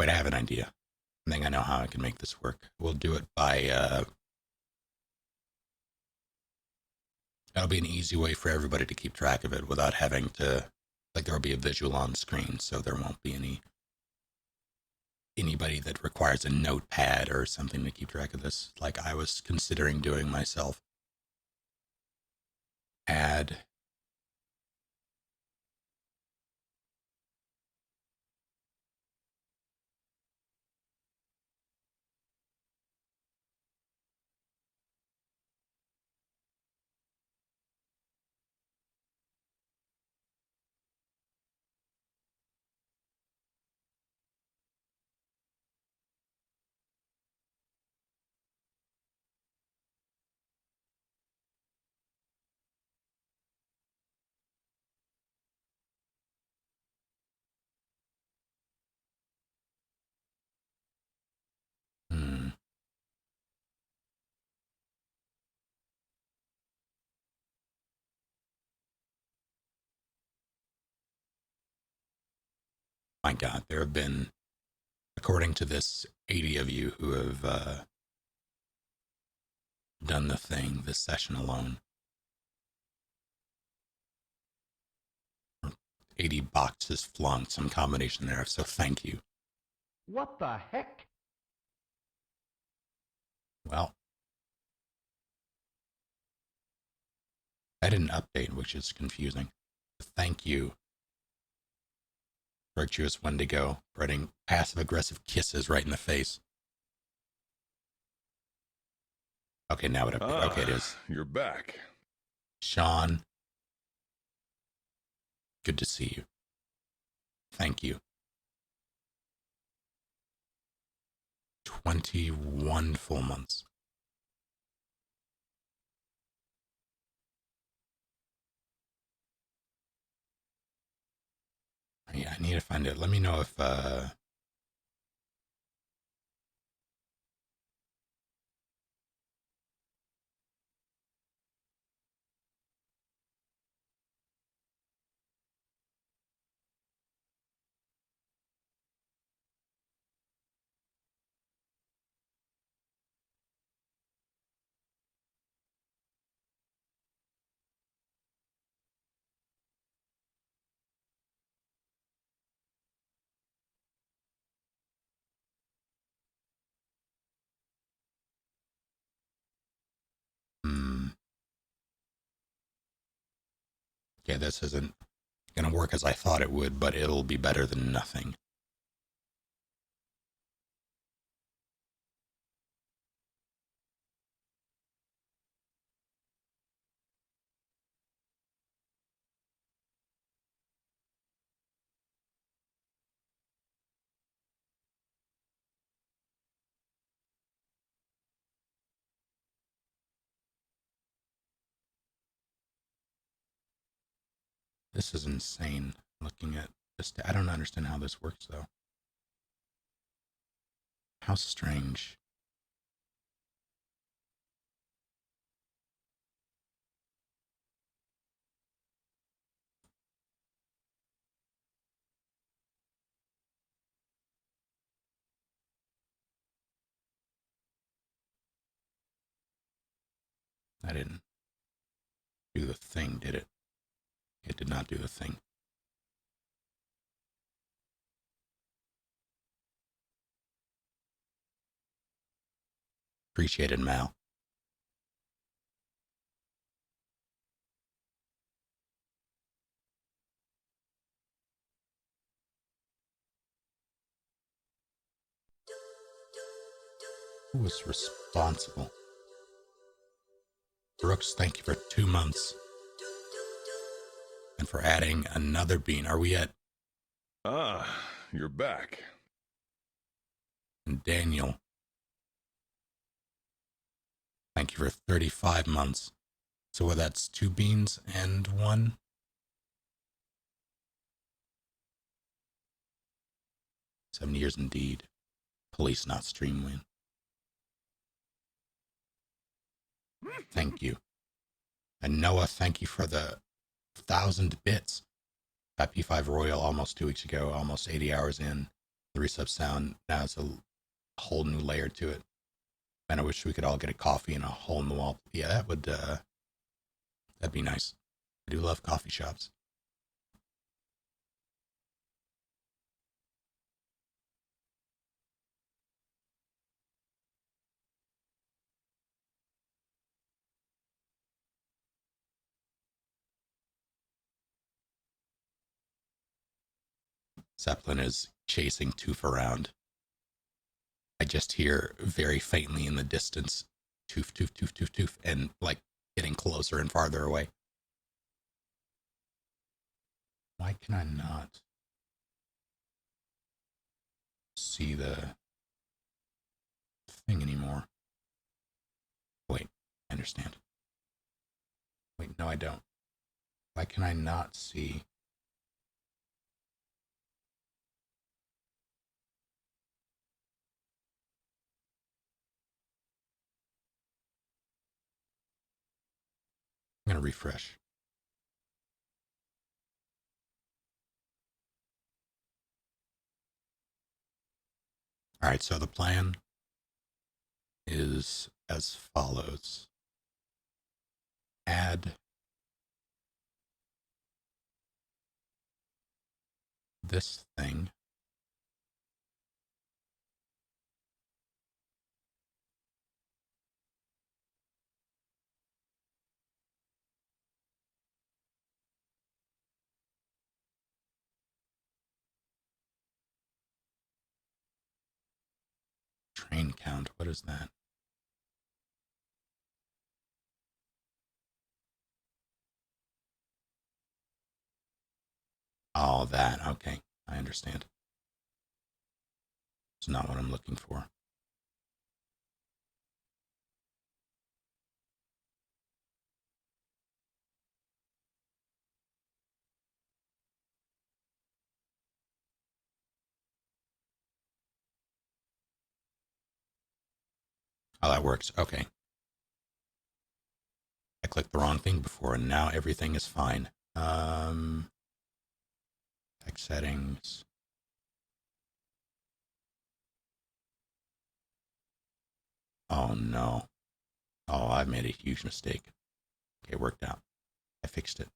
Wait, I have an idea. I think I know how I can make this work. We'll do it by, that'll be an easy way for everybody to keep track of it without having to, like, there'll be a visual on screen, so there won't be anybody that requires a notepad or something to keep track of this, like I was considering doing myself. Add hmm, my God, there have been, according to this, 80 of you who have done the thing this session alone. 80 boxes flung, some combination there, so thank you. What the heck? Well, I didn't update, which is confusing. Thank you, Virtuous Wendigo, for getting passive-aggressive kisses right in the face. Okay, now it updated. Okay, it is. You're back. Sean, good to see you. Thank you. 21 full months. Yeah, I need to find it. Let me know if yeah, this isn't gonna work as I thought it would, but it'll be better than nothing. This is insane. Looking at this, I don't understand how this works though. How strange. I didn't do the thing, did it? It did not do the thing. Appreciate it, Mal. Who was responsible? Brooks, thank you for 2 months. And for adding another bean. Are we at? You're back. And Daniel, thank you for 35 months. So that's 2 beans and 1. 7 years indeed. Police, not stream win. Thank you. And Noah, thank you for the 1,000 bits. Got P5 Royal almost 2 weeks ago, almost 80 hours in. The recep sound now has a whole new layer to it. And I wish we could all get a coffee and a hole in the wall. Yeah, that'd be nice. I do love coffee shops. Zeppelin is chasing Toof around. I just hear very faintly in the distance, Toof, Toof, Toof, Toof, Toof, and like getting closer and farther away. Why can I not see the thing anymore? Wait, I understand. Wait, no, I don't. Why can I not see? I'm going to refresh. All right, so the plan is as follows. Add this thing. Train count, what is that? Oh, that, okay, I understand. It's not what I'm looking for. Oh, that works, okay. I clicked the wrong thing before, and now everything is fine. Text settings. Oh, no. Oh, I made a huge mistake. Okay, it worked out. I fixed it.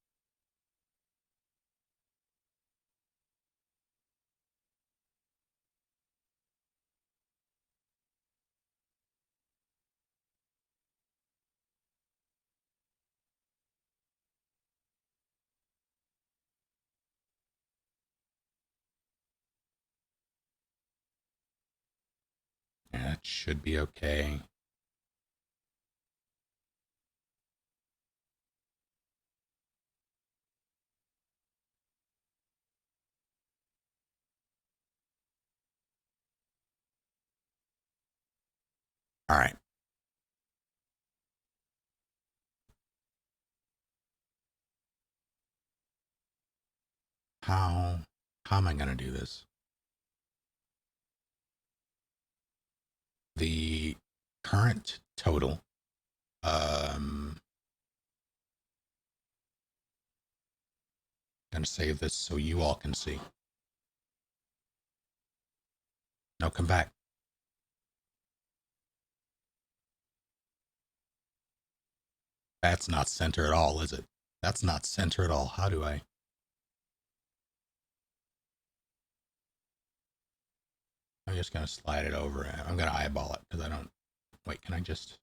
Yeah, that should be okay. All right. How am I going to do this? The current total, going to save this so you all can see. No, come back. That's not center at all, is it? That's not center at all. How do I? I'm just going to slide it over. I'm going to eyeball it because I don't. Wait, can I just?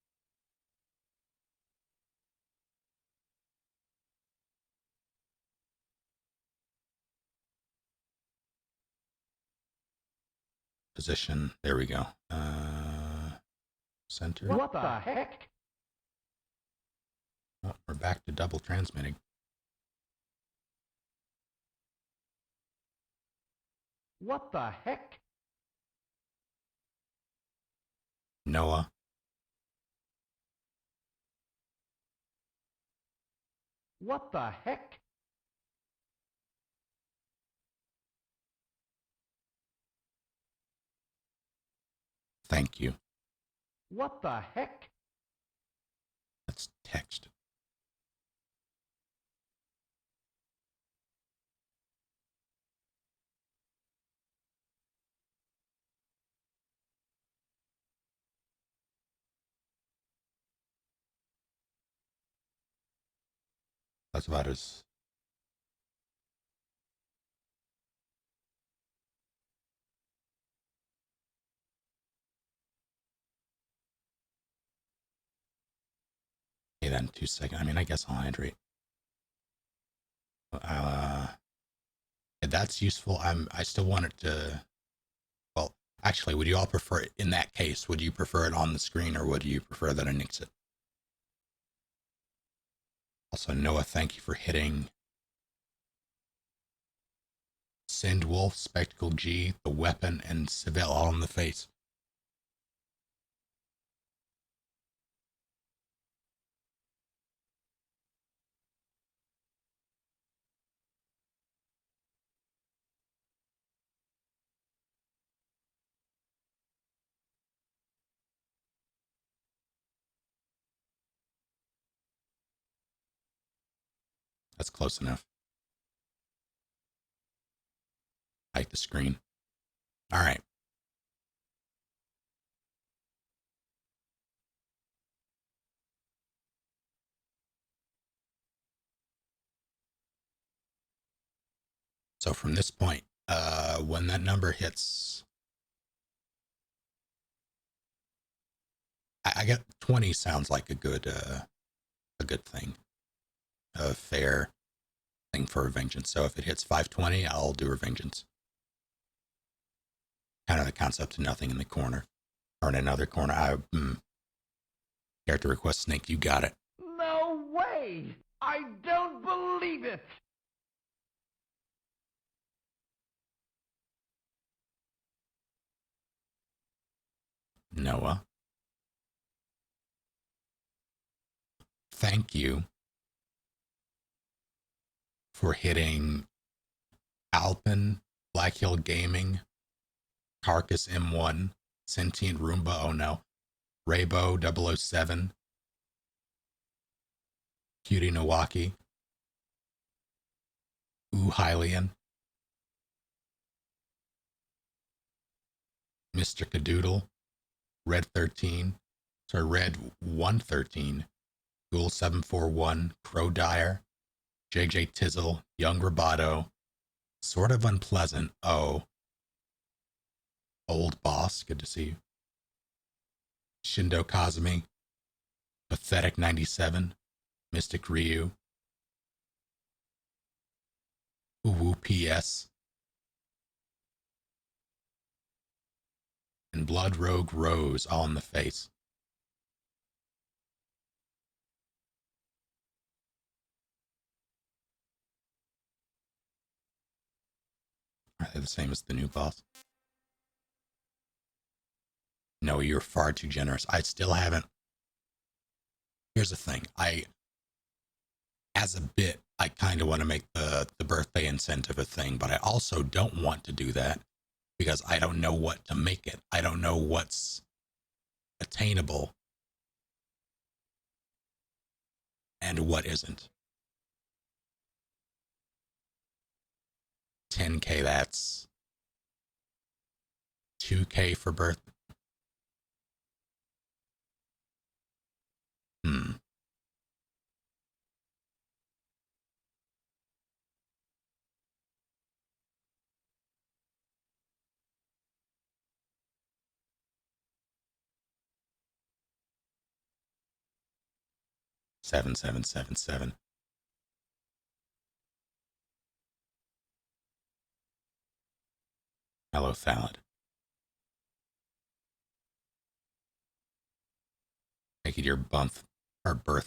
Position. There we go. Center. What the heck? Oh, we're back to double transmitting. What the heck? Noah. What the heck? Thank you. What the heck? That's text. What's about his? Okay, then 2 seconds. I mean, I guess I'll hydrate. That's useful. I still want it to. Well, actually, would you all prefer it in that case? Would you prefer it on the screen, or would you prefer that I nix it? Also, Noah, thank you for hitting Send Wolf, Spectacle G, The Weapon, and Seville all in the face. That's close enough. Hide the screen. All right. So from this point, when that number hits, I get 20 sounds like a good thing, a fair thing for a vengeance. So if it hits 520, I'll do a vengeance. Kind of the concept of nothing in the corner or in another corner. Character request Snake, you got it. No way! I don't believe it! Noah, thank you for hitting Alpin, Black Hill Gaming, Carcass M1, Sentient Roomba, oh no, Raybo 007, Cutie Nawaki, Hylian, Mr. Cadoodle, Red 13, sorry, Red 113, Ghoul 741, Crow Dyer, JJ Tizzle, Young Roboto, Sort of Unpleasant, oh, Old Boss, good to see you, Shindo Kazumi, Pathetic 97, Mystic Ryu, Uwu PS, and Blood Rogue Rose all in the face. Are they the same as the new boss? No, you're far too generous. I still haven't. Here's the thing. As a bit, I kind of want to make the birthday incentive a thing, but I also don't want to do that because I don't know what to make it. I don't know what's attainable and what isn't. 10K, that's 2K for birth. 7777. Hello, Thallid. Make it your birth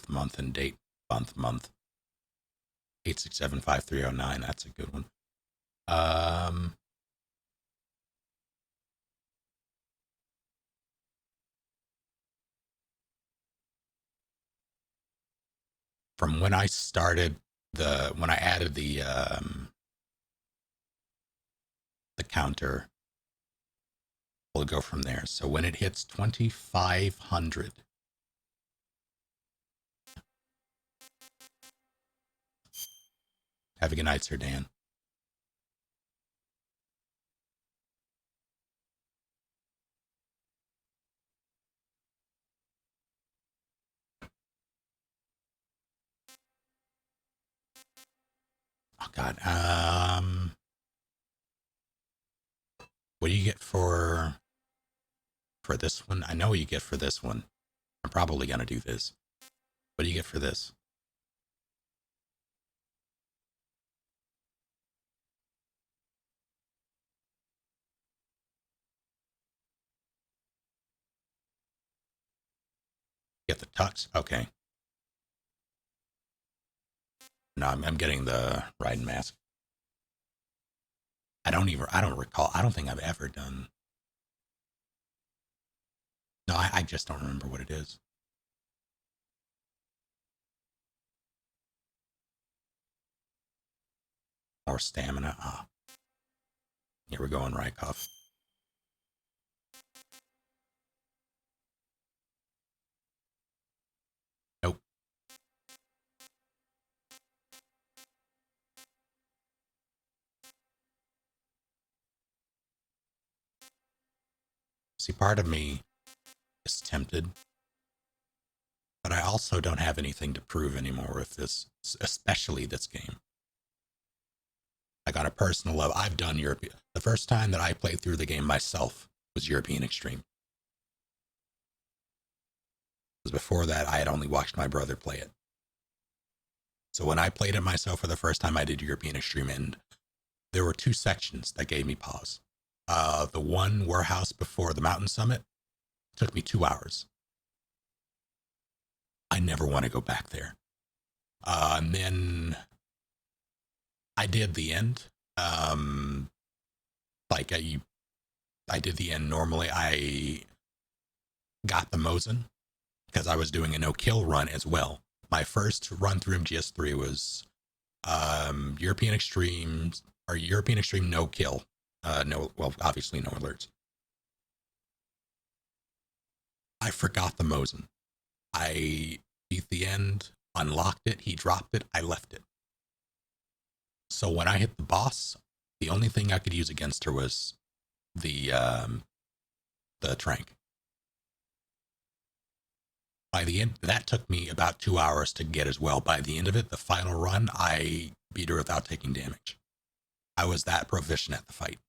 month and date. Month. 8675309. That's a good one. From when I started when I added the counter, we'll go from there. So when it hits 2,500, have a good night, Sir Dan. Oh God. What do you get for this one? I know what you get for this one. I'm probably gonna do this. What do you get for this? Get the tux? Okay. No, I'm getting the riding mask. I don't recall. I don't think I've ever done. No, I just don't remember what it is. More stamina. Ah, here we go in Rykov. Nope. See, part of me is tempted, but I also don't have anything to prove anymore with this, especially this game. Like on a personal level, I've done European. The first time that I played through the game myself was European Extreme. Because before that, I had only watched my brother play it. So when I played it myself for the first time, I did European Extreme, and there were two sections that gave me pause. The one warehouse before the mountain summit took me 2 hours. I never want to go back there. And then I did the end. Like I did the end normally. I got the Mosin because I was doing a no-kill run as well. My first run through MGS3 was European Extreme no kill. Obviously no alerts. I forgot the Mosin. I beat the end, unlocked it, he dropped it, I left it. So when I hit the boss, the only thing I could use against her was the trank. By the end, that took me about 2 hours to get as well. By the end of it, the final run, I beat her without taking damage. I was that proficient at the fight.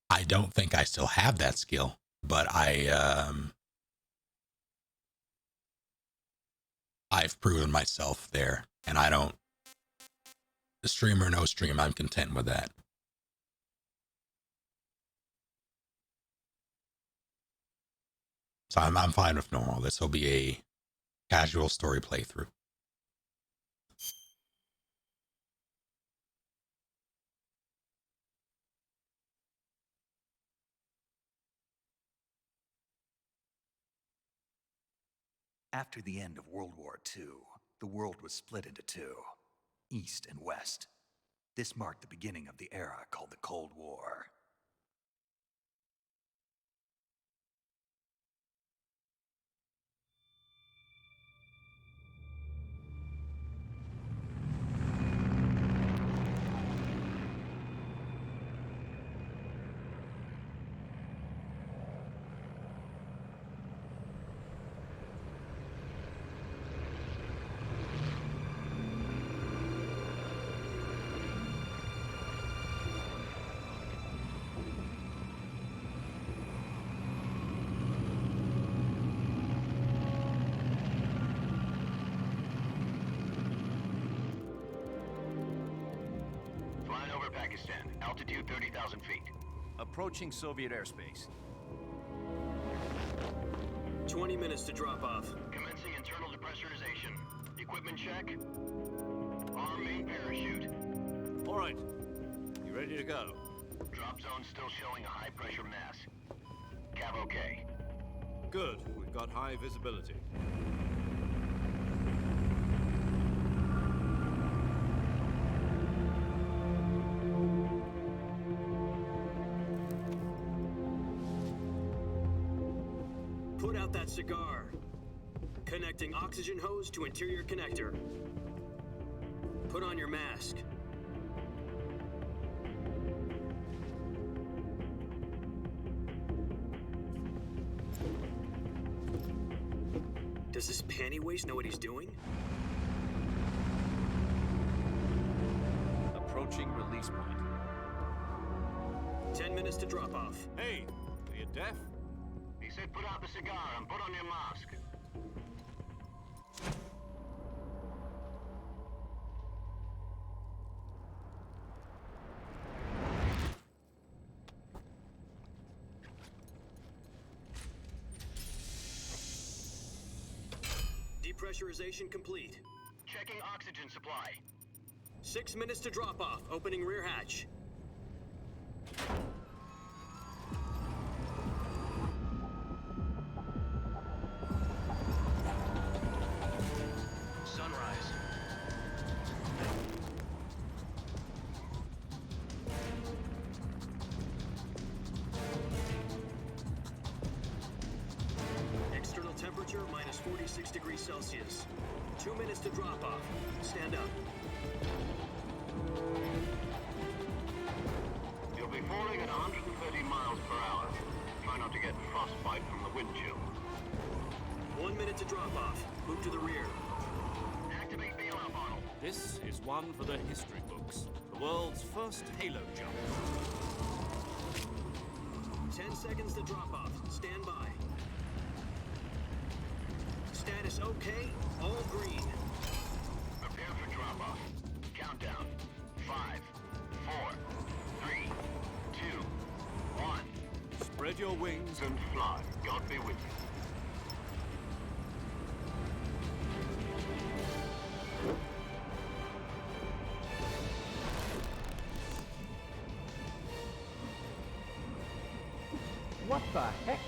I don't think I still have that skill, but I've proven myself there, and I don't. Stream or no stream, I'm content with that. So I'm fine with normal. This will be a casual story playthrough. After the end of World War II, the world was split into two, East and West. This marked the beginning of the era called the Cold War. Flying over Pakistan, altitude 30,000 feet. Approaching Soviet airspace. 20 minutes to drop off. Commencing internal depressurization. Equipment check. Arm main parachute. All right. You ready to go? Drop zone still showing a high pressure mass. Cav okay. Good. We've got high visibility. Put out that cigar. Connecting oxygen hose to interior connector. Put on your mask. Does this panty waste know what he's doing? release point. 10 minutes to drop off. Hey, are you deaf? He said put out the cigar and put on your mask. Depressurization complete. Checking oxygen supply. 6 minutes to drop off. Opening rear hatch. Sunrise. External temperature minus 46 degrees Celsius. 2 minutes to drop off. Stand up. You'll be falling at 130 miles per hour. Try not to get frostbite from the wind chill. 1 minute to drop off. Move to the rear. Activate bailout model. This is one for the history books. The world's first halo jump. 10 seconds to drop off. Stand by. Status okay. All green. Prepare for drop-off. Countdown. 5, 4, 3, 2, 1. Spread your wings And fly. God be with you. What the heck?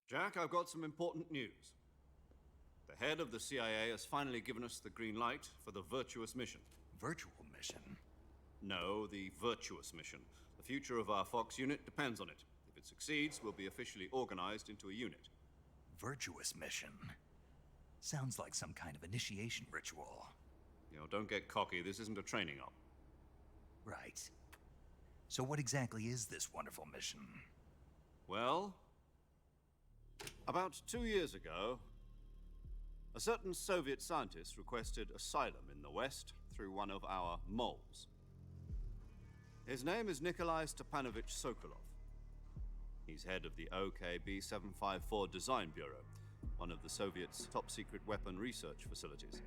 Jack, I've got some important news. The head of the CIA has finally given us the green light for the virtuous mission. Virtual mission? No, the virtuous mission. The future of our Fox unit depends on it. If it succeeds, we'll be officially organized into a unit. Virtuous mission? Sounds like some kind of initiation ritual. You know, don't get cocky. This isn't a training op. Right. So what exactly is this wonderful mission? Well, about 2 years ago, a certain Soviet scientist requested asylum in the West through one of our moles. His name is Nikolai Stepanovich Sokolov. He's head of the OKB-754 Design Bureau, one of the Soviets' top-secret weapon research facilities,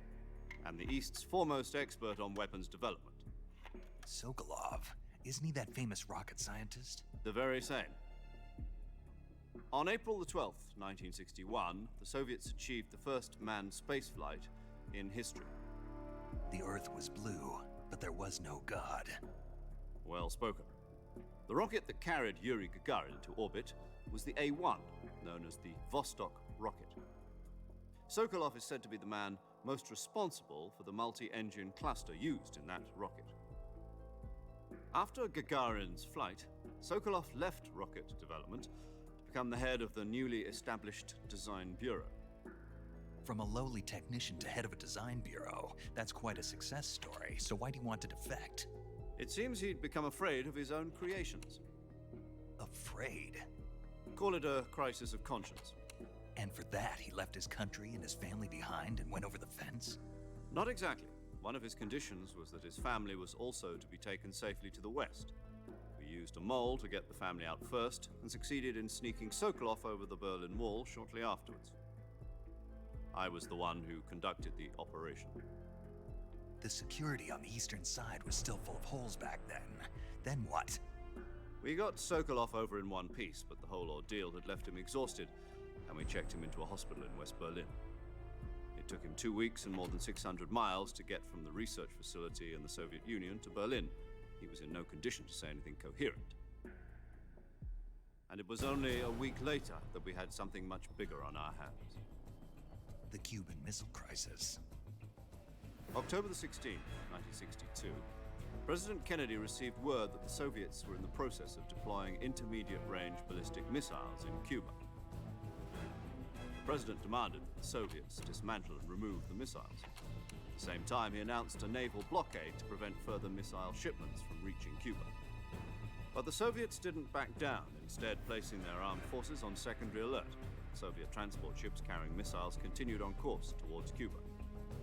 and the East's foremost expert on weapons development. Sokolov? Isn't he that famous rocket scientist? The very same. On April the 12th, 1961, the Soviets achieved the first manned spaceflight in history. The Earth was blue, but there was no God. Well spoken. The rocket that carried Yuri Gagarin to orbit was the A-1, known as the Vostok rocket. Sokolov is said to be the man most responsible for the multi-engine cluster used in that rocket. After Gagarin's flight, Sokolov left rocket development to become the head of the newly established Design Bureau. From a lowly technician to head of a design bureau, that's quite a success story. So why do you want to defect? It seems he'd become afraid of his own creations. Afraid? Call it a crisis of conscience. And for that, he left his country and his family behind and went over the fence? Not exactly. One of his conditions was that his family was also to be taken safely to the West. We used a mole to get the family out first and succeeded in sneaking Sokolov over the Berlin Wall shortly afterwards. I was the one who conducted the operation. The security on the eastern side was still full of holes back then. Then what? We got Sokolov over in one piece, but the whole ordeal had left him exhausted, and we checked him into a hospital in West Berlin. It took him 2 weeks and more than 600 miles to get from the research facility in the Soviet Union to Berlin. He was in no condition to say anything coherent. And it was only a week later that we had something much bigger on our hands. The Cuban Missile Crisis. October the 16th, 1962, President Kennedy received word that the Soviets were in the process of deploying intermediate-range ballistic missiles in Cuba. The President demanded that the Soviets dismantle and remove the missiles. At the same time, he announced a naval blockade to prevent further missile shipments from reaching Cuba. But the Soviets didn't back down, instead placing their armed forces on secondary alert. Soviet transport ships carrying missiles continued on course towards Cuba.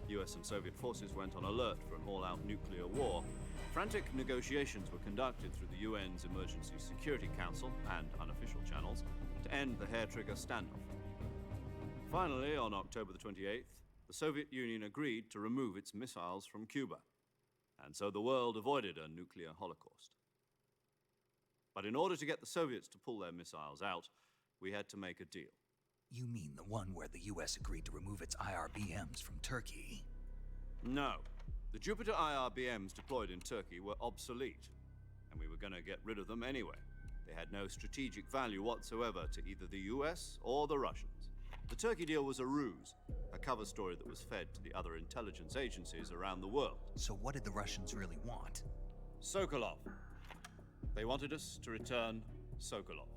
US and Soviet forces went on alert for an all-out nuclear war. Frantic negotiations were conducted through the UN's Emergency Security Council and unofficial channels to end the hair-trigger standoff. Finally, on October the 28th, the Soviet Union agreed to remove its missiles from Cuba, and so the world avoided a nuclear holocaust. But in order to get the Soviets to pull their missiles out, we had to make a deal. You mean the one where the US agreed to remove its IRBMs from Turkey? No. The Jupiter IRBMs deployed in Turkey were obsolete, and we were going to get rid of them anyway. They had no strategic value whatsoever to either the US or the Russians. The Turkey deal was a ruse, a cover story that was fed to the other intelligence agencies around the world. So what did the Russians really want? Sokolov. They wanted us to return Sokolov.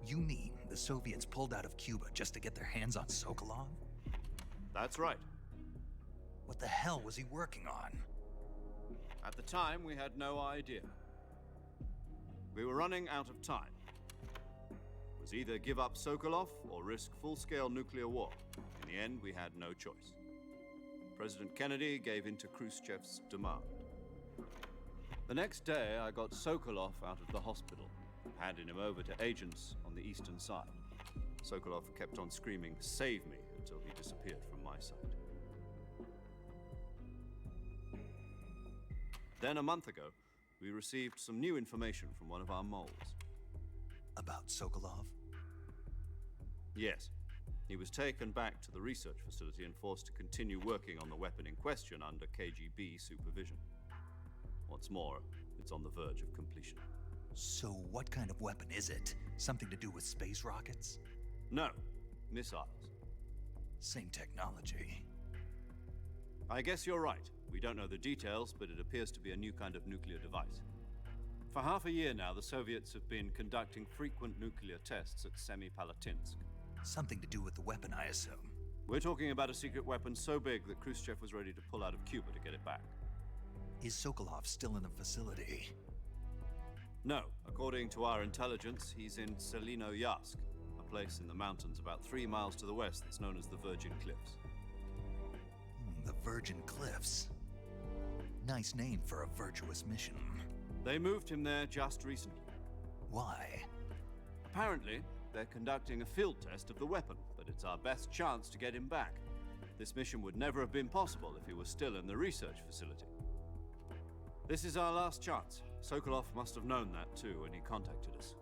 You mean the Soviets pulled out of Cuba just to get their hands on Sokolov? That's right. What the hell was he working on? At the time, we had no idea. We were running out of time. It was either give up Sokolov or risk full-scale nuclear war. In the end, we had no choice. President Kennedy gave in to Khrushchev's demand. The next day, I got Sokolov out of the hospital, handing him over to agents on the eastern side. Sokolov kept on screaming, "Save me," until he disappeared from my sight. Then, a month ago, we received some new information from one of our moles. About Sokolov? Yes. He was taken back to the research facility and forced to continue working on the weapon in question under KGB supervision. What's more, it's on the verge of completion. So what kind of weapon is it? Something to do with space rockets? No, missiles. Same technology. I guess you're right. We don't know the details, but it appears to be a new kind of nuclear device. For half a year now, the Soviets have been conducting frequent nuclear tests at Semipalatinsk. Something to do with the weapon, I assume. We're talking about a secret weapon so big that Khrushchev was ready to pull out of Cuba to get it back. Is Sokolov still in the facility? No. According to our intelligence, he's in Selino-Yarsk, a place in the mountains about 3 miles to the west that's known as the Virgin Cliffs. The Virgin Cliffs. Nice name for a virtuous mission. They moved him there just recently. Why? Apparently, they're conducting a field test of the weapon, but it's our best chance to get him back. This mission would never have been possible if he was still in the research facility. This is our last chance. Sokolov must have known that too when he contacted us.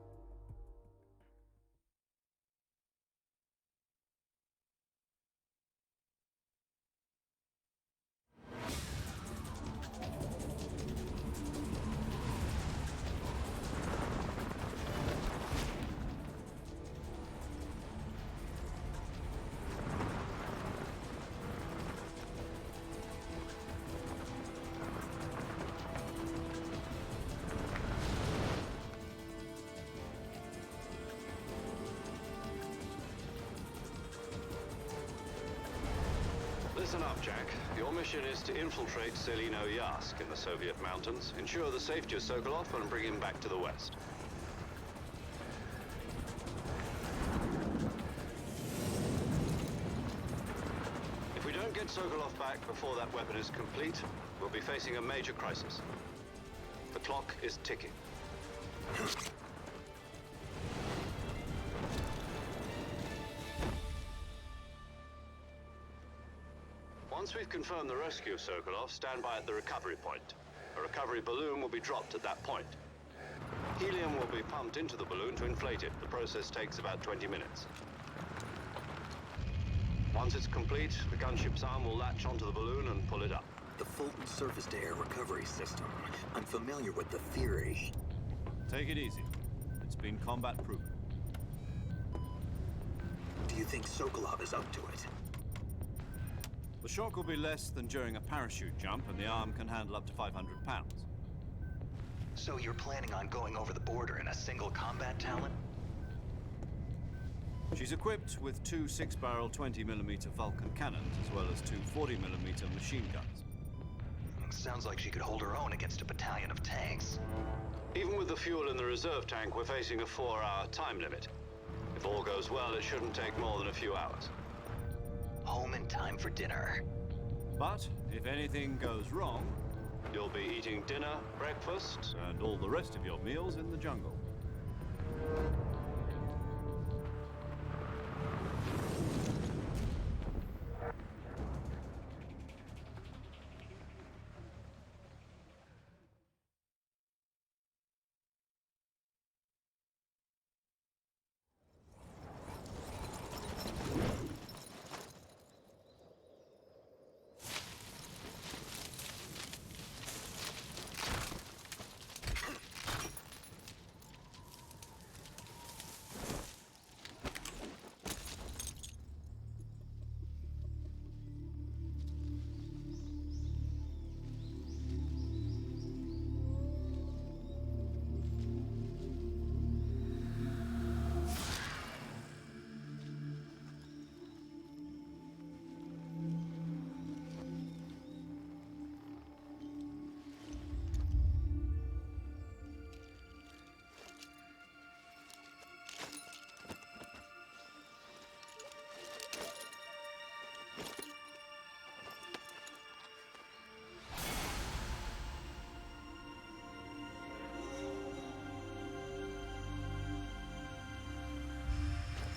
Listen up, Jack. Your mission is to infiltrate Selino-Yarsk in the Soviet mountains, ensure the safety of Sokolov, and bring him back to the West. If we don't get Sokolov back before that weapon is complete, we'll be facing a major crisis. The clock is ticking. Once we've confirmed the rescue of Sokolov, stand by at the recovery point. A recovery balloon will be dropped at that point. Helium will be pumped into the balloon to inflate it. The process takes about 20 minutes. Once it's complete, the gunship's arm will latch onto the balloon and pull it up. The Fulton surface-to-air recovery system. I'm familiar with the theory. Take it easy. It's been combat-proven. Do you think Sokolov is up to it? The shock will be less than during a parachute jump, and the arm can handle up to 500 pounds. So you're planning on going over the border in a single combat talon? She's equipped with 2 6-barrel 20mm Vulcan cannons, as well as 2 40mm machine guns. Sounds like she could hold her own against a battalion of tanks. Even with the fuel in the reserve tank, we're facing a 4-hour time limit. If all goes well, it shouldn't take more than a few hours. Home in time for dinner. But if anything goes wrong, you'll be eating dinner, breakfast, and all the rest of your meals in the jungle.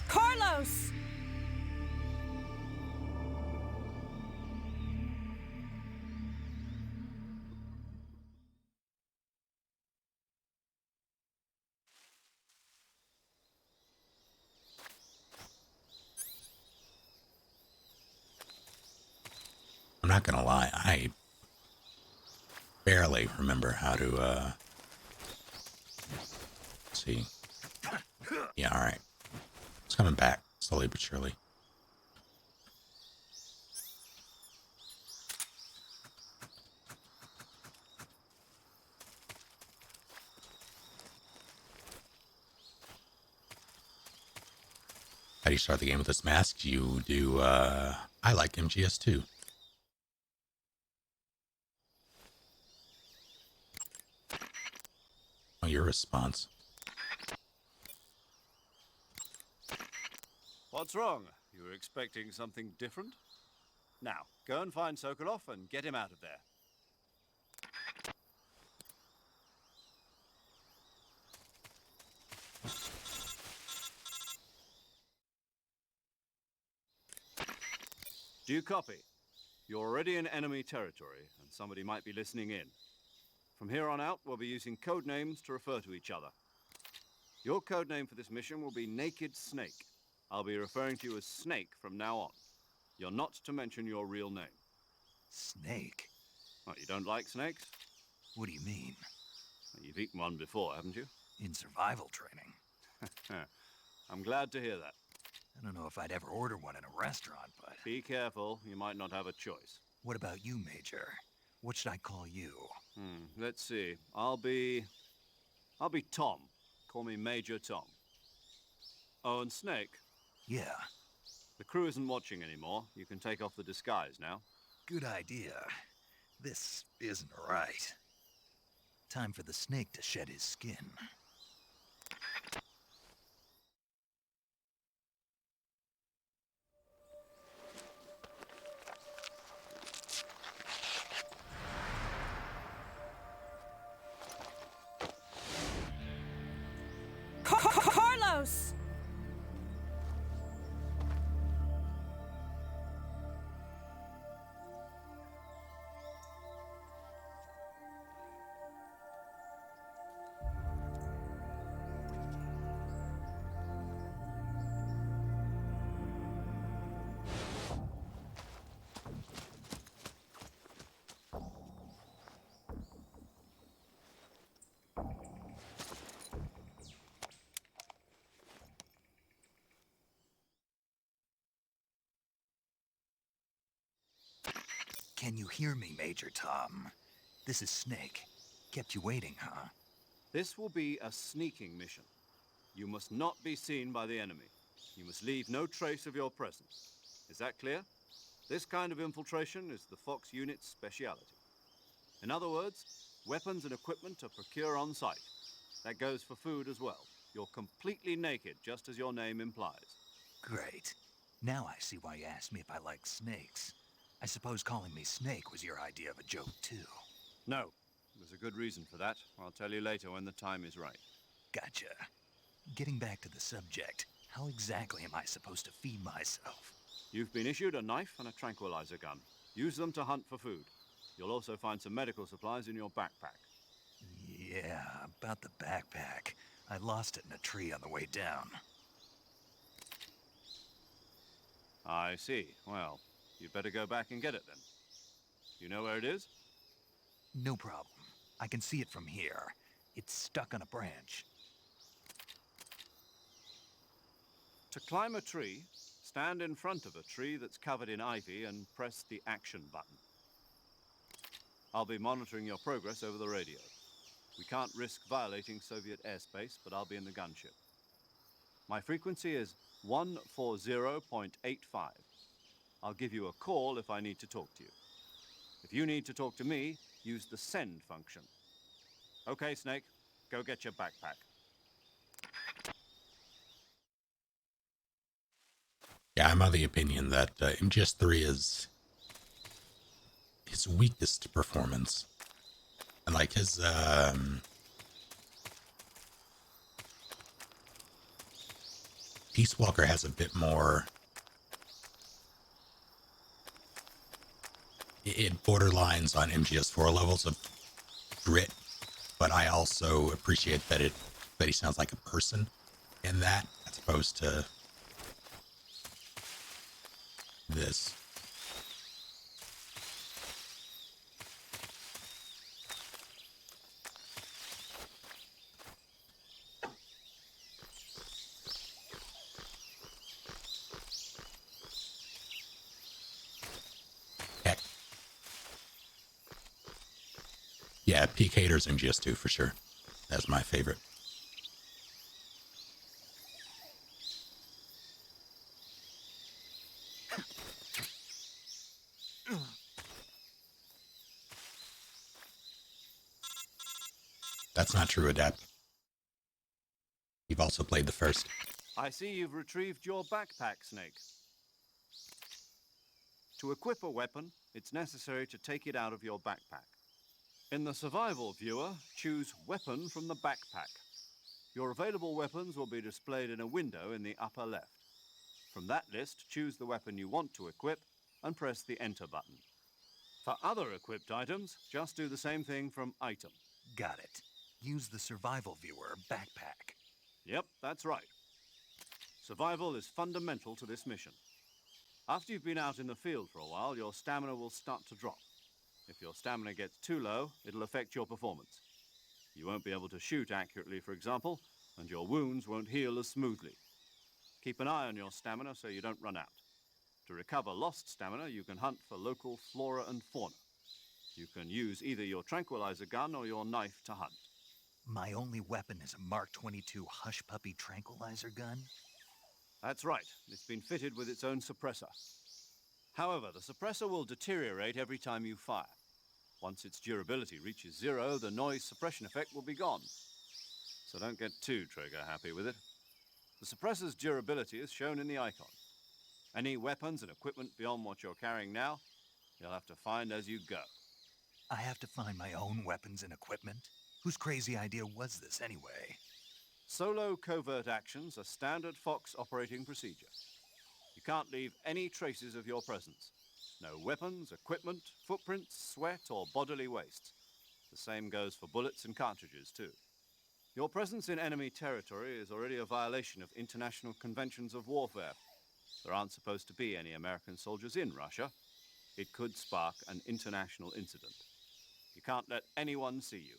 Carlos! I'm not gonna lie, I barely remember how to, see. Yeah, alright. It's coming back, slowly but surely. How do you start the game with this mask? You do, I like MGS2. Oh, your response. What's wrong? You were expecting something different? Now, go and find Sokolov and get him out of there. Do you copy? You're already in enemy territory, and somebody might be listening in. From here on out, we'll be using code names to refer to each other. Your code name for this mission will be Naked Snake. I'll be referring to you as Snake from now on. You're not to mention your real name. Snake? What, you don't like snakes? What do you mean? Well, you've eaten one before, haven't you? In survival training. I'm glad to hear that. I don't know if I'd ever order one in a restaurant, but... Be careful, you might not have a choice. What about you, Major? What should I call you? Let's see. I'll be Tom. Call me Major Tom. Oh, and Snake? Yeah, The crew isn't watching anymore. You can take off the disguise now. good idea. This isn't right. Time for the snake to shed his skin. Carlos! Can you hear me, Major Tom? This is Snake. Kept you waiting, huh? This will be a sneaking mission. You must not be seen by the enemy. You must leave no trace of your presence. Is that clear? This kind of infiltration is the Fox unit's speciality. In other words, weapons and equipment are procured on site. That goes for food as well. You're completely naked, just as your name implies. Great. Now I see why you asked me if I like snakes. I suppose calling me Snake was your idea of a joke, too. No, there's a good reason for that. I'll tell you later when the time is right. Gotcha. Getting back to the subject, how exactly am I supposed to feed myself? You've been issued a knife and a tranquilizer gun. Use them to hunt for food. You'll also find some medical supplies in your backpack. Yeah, about the backpack. I lost it in a tree on the way down. I see. Well, you'd better go back and get it then. You know where it is? No problem. I can see it from here. It's stuck on a branch. To climb a tree, stand in front of a tree that's covered in ivy and press the action button. I'll be monitoring your progress over the radio. We can't risk violating Soviet airspace, but I'll be in the gunship. My frequency is 140.85. I'll give you a call if I need to talk to you. If you need to talk to me, use the send function. Okay, Snake, go get your backpack. Yeah, I'm of the opinion that MGS3 is his weakest performance. And like his Peace Walker has a bit more. It borderlines on MGS4 levels of grit, but I also appreciate that he sounds like a person in that, as opposed to this. Heck. Yeah, Peak Haters MGS2 for sure. That's my favorite. That's not true, Adapt. You've also played the first. I see you've retrieved your backpack, Snake. To equip a weapon, it's necessary to take it out of your backpack. In the survival viewer, choose Weapon from the backpack. Your available weapons will be displayed in a window in the upper left. From that list, choose the weapon you want to equip and press the Enter button. For other equipped items, just do the same thing from Item. Got it. Use the survival viewer backpack. Yep, that's right. Survival is fundamental to this mission. After you've been out in the field for a while, your stamina will start to drop. If your stamina gets too low, it'll affect your performance. You won't be able to shoot accurately, for example, and your wounds won't heal as smoothly. Keep an eye on your stamina so you don't run out. To recover lost stamina, you can hunt for local flora and fauna. You can use either your tranquilizer gun or your knife to hunt. My only weapon is a Mark 22 Hush Puppy tranquilizer gun? That's right. It's been fitted with its own suppressor. However, the suppressor will deteriorate every time you fire. Once its durability reaches 0, the noise suppression effect will be gone. So don't get too trigger happy with it. The suppressor's durability is shown in the icon. Any weapons and equipment beyond what you're carrying now, you'll have to find as you go. I have to find my own weapons and equipment? Whose crazy idea was this anyway? Solo covert actions are standard Fox operating procedure. You can't leave any traces of your presence. No weapons, equipment, footprints, sweat, or bodily waste. The same goes for bullets and cartridges, too. Your presence in enemy territory is already a violation of international conventions of warfare. There aren't supposed to be any American soldiers in Russia. It could spark an international incident. You can't let anyone see you.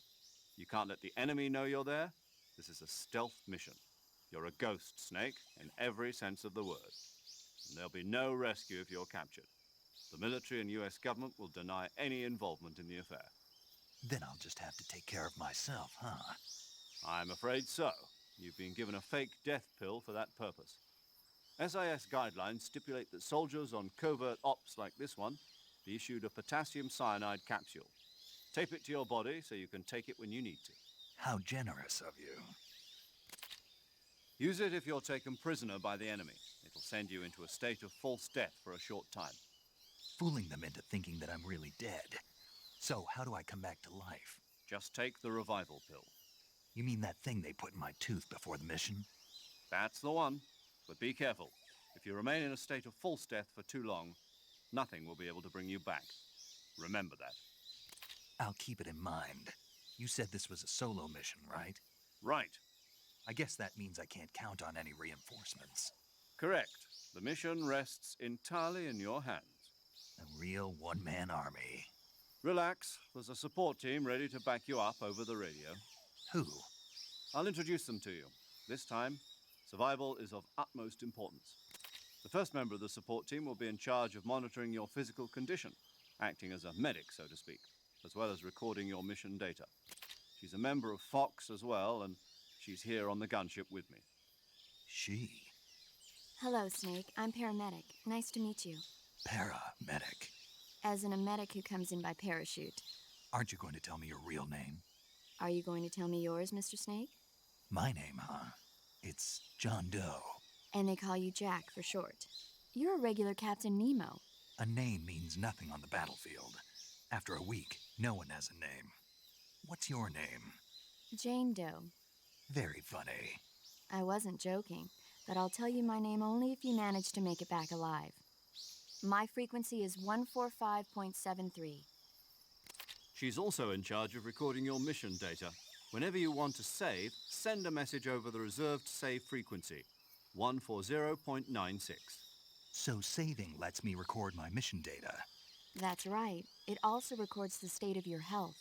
You can't let the enemy know you're there. This is a stealth mission. You're a ghost, Snake, in every sense of the word. And there'll be no rescue if you're captured. The military and US government will deny any involvement in the affair. Then I'll just have to take care of myself, huh? I'm afraid so. You've been given a fake death pill for that purpose. SIS guidelines stipulate that soldiers on covert ops like this one be issued a potassium cyanide capsule. Tape it to your body so you can take it when you need to. How generous of you. Use it if you're taken prisoner by the enemy. It'll send you into a state of false death for a short time. Fooling them into thinking that I'm really dead. So, how do I come back to life? Just take the revival pill. You mean that thing they put in my tooth before the mission? That's the one. But be careful. If you remain in a state of false death for too long, nothing will be able to bring you back. Remember that. I'll keep it in mind. You said this was a solo mission, right? Right. I guess that means I can't count on any reinforcements. Correct. The mission rests entirely in your hands. A real one-man army. Relax. There's a support team ready to back you up over the radio. Who? I'll introduce them to you. This time, survival is of utmost importance. The first member of the support team will be in charge of monitoring your physical condition, acting as a medic, so to speak, as well as recording your mission data. She's a member of Fox as well, and she's here on the gunship with me. She? Hello, Snake. I'm paramedic. Nice to meet you. Paramedic. As in a medic who comes in by parachute. Aren't you going to tell me your real name? Are you going to tell me yours, Mr. Snake? My name, huh? It's John Doe. And they call you Jack for short. You're a regular Captain Nemo. A name means nothing on the battlefield. After a week, no one has a name. What's your name? Jane Doe. Very funny. I wasn't joking, but I'll tell you my name only if you manage to make it back alive. My frequency is 145.73. She's also in charge of recording your mission data. Whenever you want to save, send a message over the reserved save frequency, 140.96. So saving lets me record my mission data. That's right. It also records the state of your health.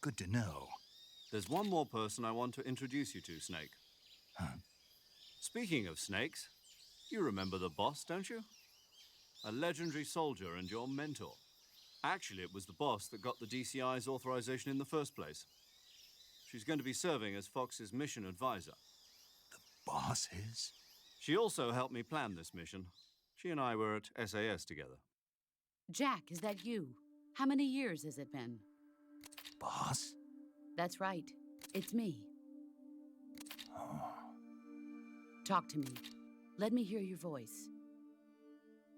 Good to know. There's one more person I want to introduce you to, Snake. Huh? Speaking of snakes, you remember the boss, don't you? A legendary soldier and your mentor. Actually, it was the boss that got the DCI's authorization in the first place. She's going to be serving as Fox's mission advisor. The boss is? She also helped me plan this mission. She and I were at SAS together. Jack, is that you? How many years has it been? Boss? That's right. It's me. Oh. Talk to me. Let me hear your voice.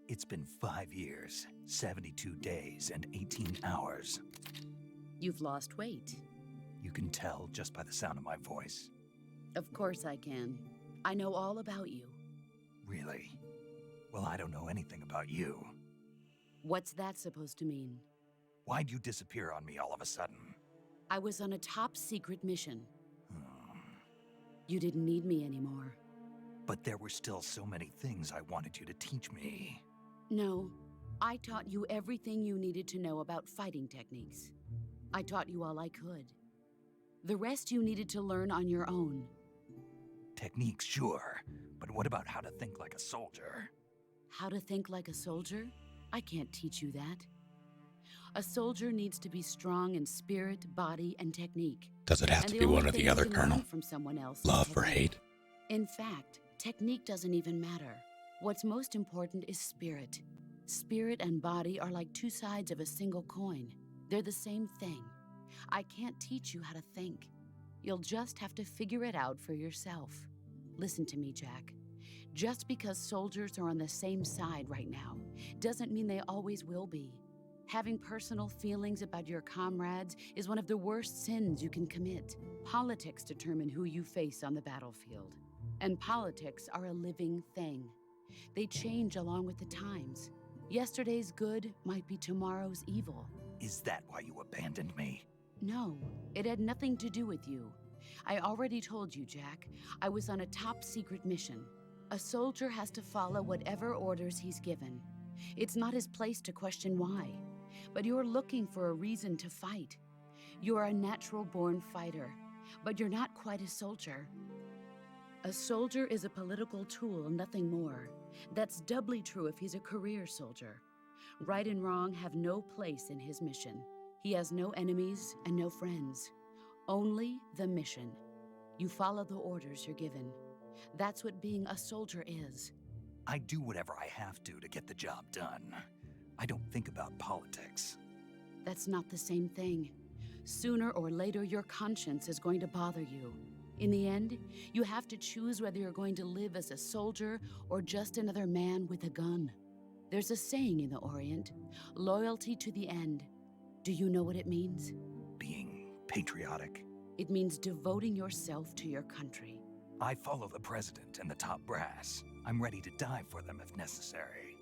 It's been 5 years, 72 days, and 18 hours. You've lost weight. You can tell just by the sound of my voice. Of course I can. I know all about you. Really? Well, I don't know anything about you. What's that supposed to mean? Why'd you disappear on me all of a sudden? I was on a top-secret mission. Hmm. You didn't need me anymore. But there were still so many things I wanted you to teach me. No, I taught you everything you needed to know about fighting techniques. I taught you all I could. The rest you needed to learn on your own. Techniques, sure. But what about how to think like a soldier? How to think like a soldier? I can't teach you that. A soldier needs to be strong in spirit, body, and technique. Does it have to be one or the other, Colonel? From someone else Love or hate? In fact, technique doesn't even matter. What's most important is spirit. Spirit and body are like two sides of a single coin. They're the same thing. I can't teach you how to think. You'll just have to figure it out for yourself. Listen to me, Jack. Just because soldiers are on the same side right now doesn't mean they always will be. Having personal feelings about your comrades is one of the worst sins you can commit. Politics determine who you face on the battlefield. And politics are a living thing. They change along with the times. Yesterday's good might be tomorrow's evil. Is that why you abandoned me? No, it had nothing to do with you. I already told you, Jack. I was on a top-secret mission. A soldier has to follow whatever orders he's given. It's not his place to question why. But you're looking for a reason to fight. You're a natural-born fighter, but you're not quite a soldier. A soldier is a political tool, nothing more. That's doubly true if he's a career soldier. Right and wrong have no place in his mission. He has no enemies and no friends. Only the mission. You follow the orders you're given. That's what being a soldier is. I do whatever I have to get the job done. I don't think about politics. That's not the same thing. Sooner or later, your conscience is going to bother you. In the end, you have to choose whether you're going to live as a soldier or just another man with a gun. There's a saying in the Orient, loyalty to the end. Do you know what it means? Being patriotic. It means devoting yourself to your country. I follow the president and the top brass. I'm ready to die for them if necessary.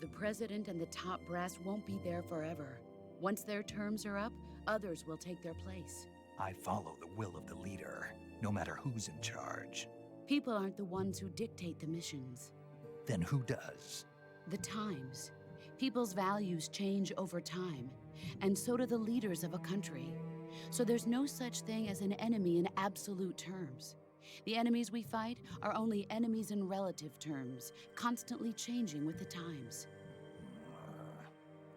The president and the top brass won't be there forever. Once their terms are up, others will take their place. I follow the will of the leader, no matter who's in charge. People aren't the ones who dictate the missions. Then who does? The times. People's values change over time, and so do the leaders of a country. So there's no such thing as an enemy in absolute terms. The enemies we fight are only enemies in relative terms, constantly changing with the times.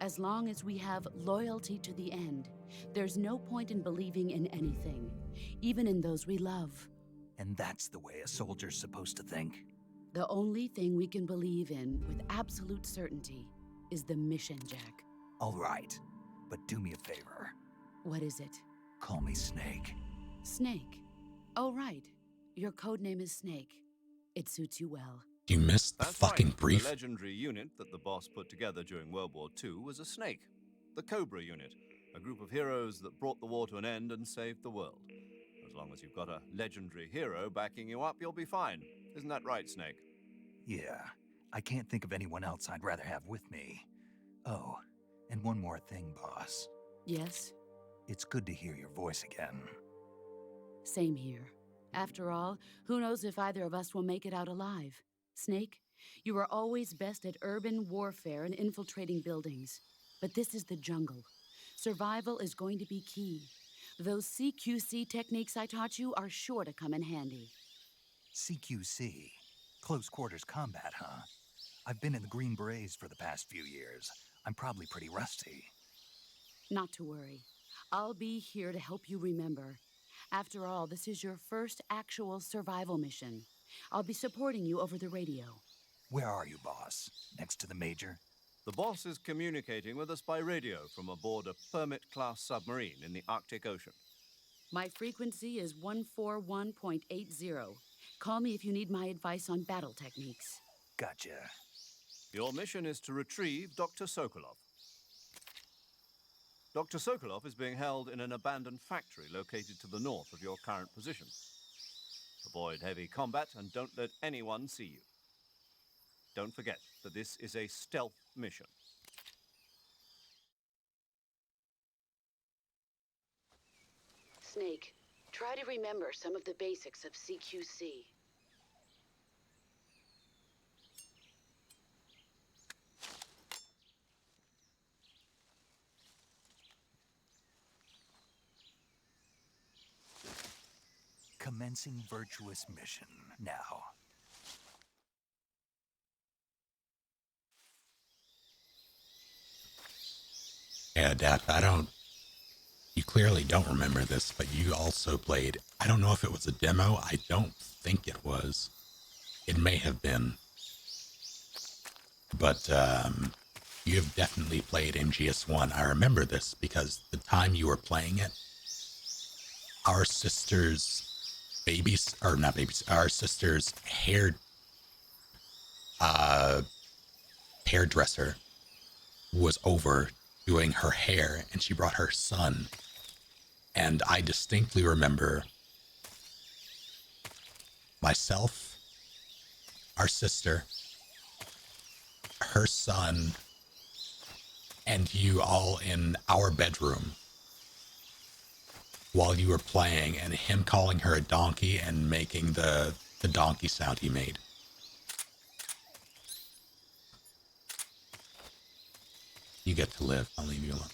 As long as we have loyalty to the end, there's no point in believing in anything, even in those we love. And that's the way a soldier's supposed to think? The only thing we can believe in with absolute certainty is the mission, Jack. All right, but do me a favor. What is it? Call me Snake. Snake. Oh, right. Your code name is Snake. It suits you well. You missed the fucking right. brief. The legendary unit that the boss put together during World War II was a snake. The Cobra unit, a group of heroes that brought the war to an end and saved the world. As long as you've got a legendary hero backing you up, you'll be fine. Isn't that right, Snake? Yeah, I can't think of anyone else I'd rather have with me. Oh, and one more thing, boss. Yes? It's good to hear your voice again. Same here. After all, who knows if either of us will make it out alive? Snake, you are always best at urban warfare and infiltrating buildings. But this is the jungle. Survival is going to be key. Those CQC techniques I taught you are sure to come in handy. CQC? Close quarters combat, huh? I've been in the Green Berets for the past few years. I'm probably pretty rusty. Not to worry. I'll be here to help you remember. After all, this is your first actual survival mission. I'll be supporting you over the radio. Where are you, boss? Next to the Major? The boss is communicating with us by radio from aboard a Permit-class submarine in the Arctic Ocean. My frequency is 141.80. Call me if you need my advice on battle techniques. Gotcha. Your mission is to retrieve Dr. Sokolov. Dr. Sokolov is being held in an abandoned factory located to the north of your current position. Avoid heavy combat and don't let anyone see you. Don't forget that this is a stealth mission. Snake, try to remember some of the basics of CQC. Commencing virtuous mission now. Yeah, Dad, you clearly don't remember this, but you also played, I don't know if it was a demo, I don't think it was. It may have been. But you have definitely played MGS1. I remember this because the time you were playing it, our sister's our sister's hairdresser was over doing her hair, and she brought her son. And I distinctly remember myself, our sister, her son, and you all in our bedroom while you were playing, and him calling her a donkey and making the donkey sound he made. You get to live. I'll leave you alone.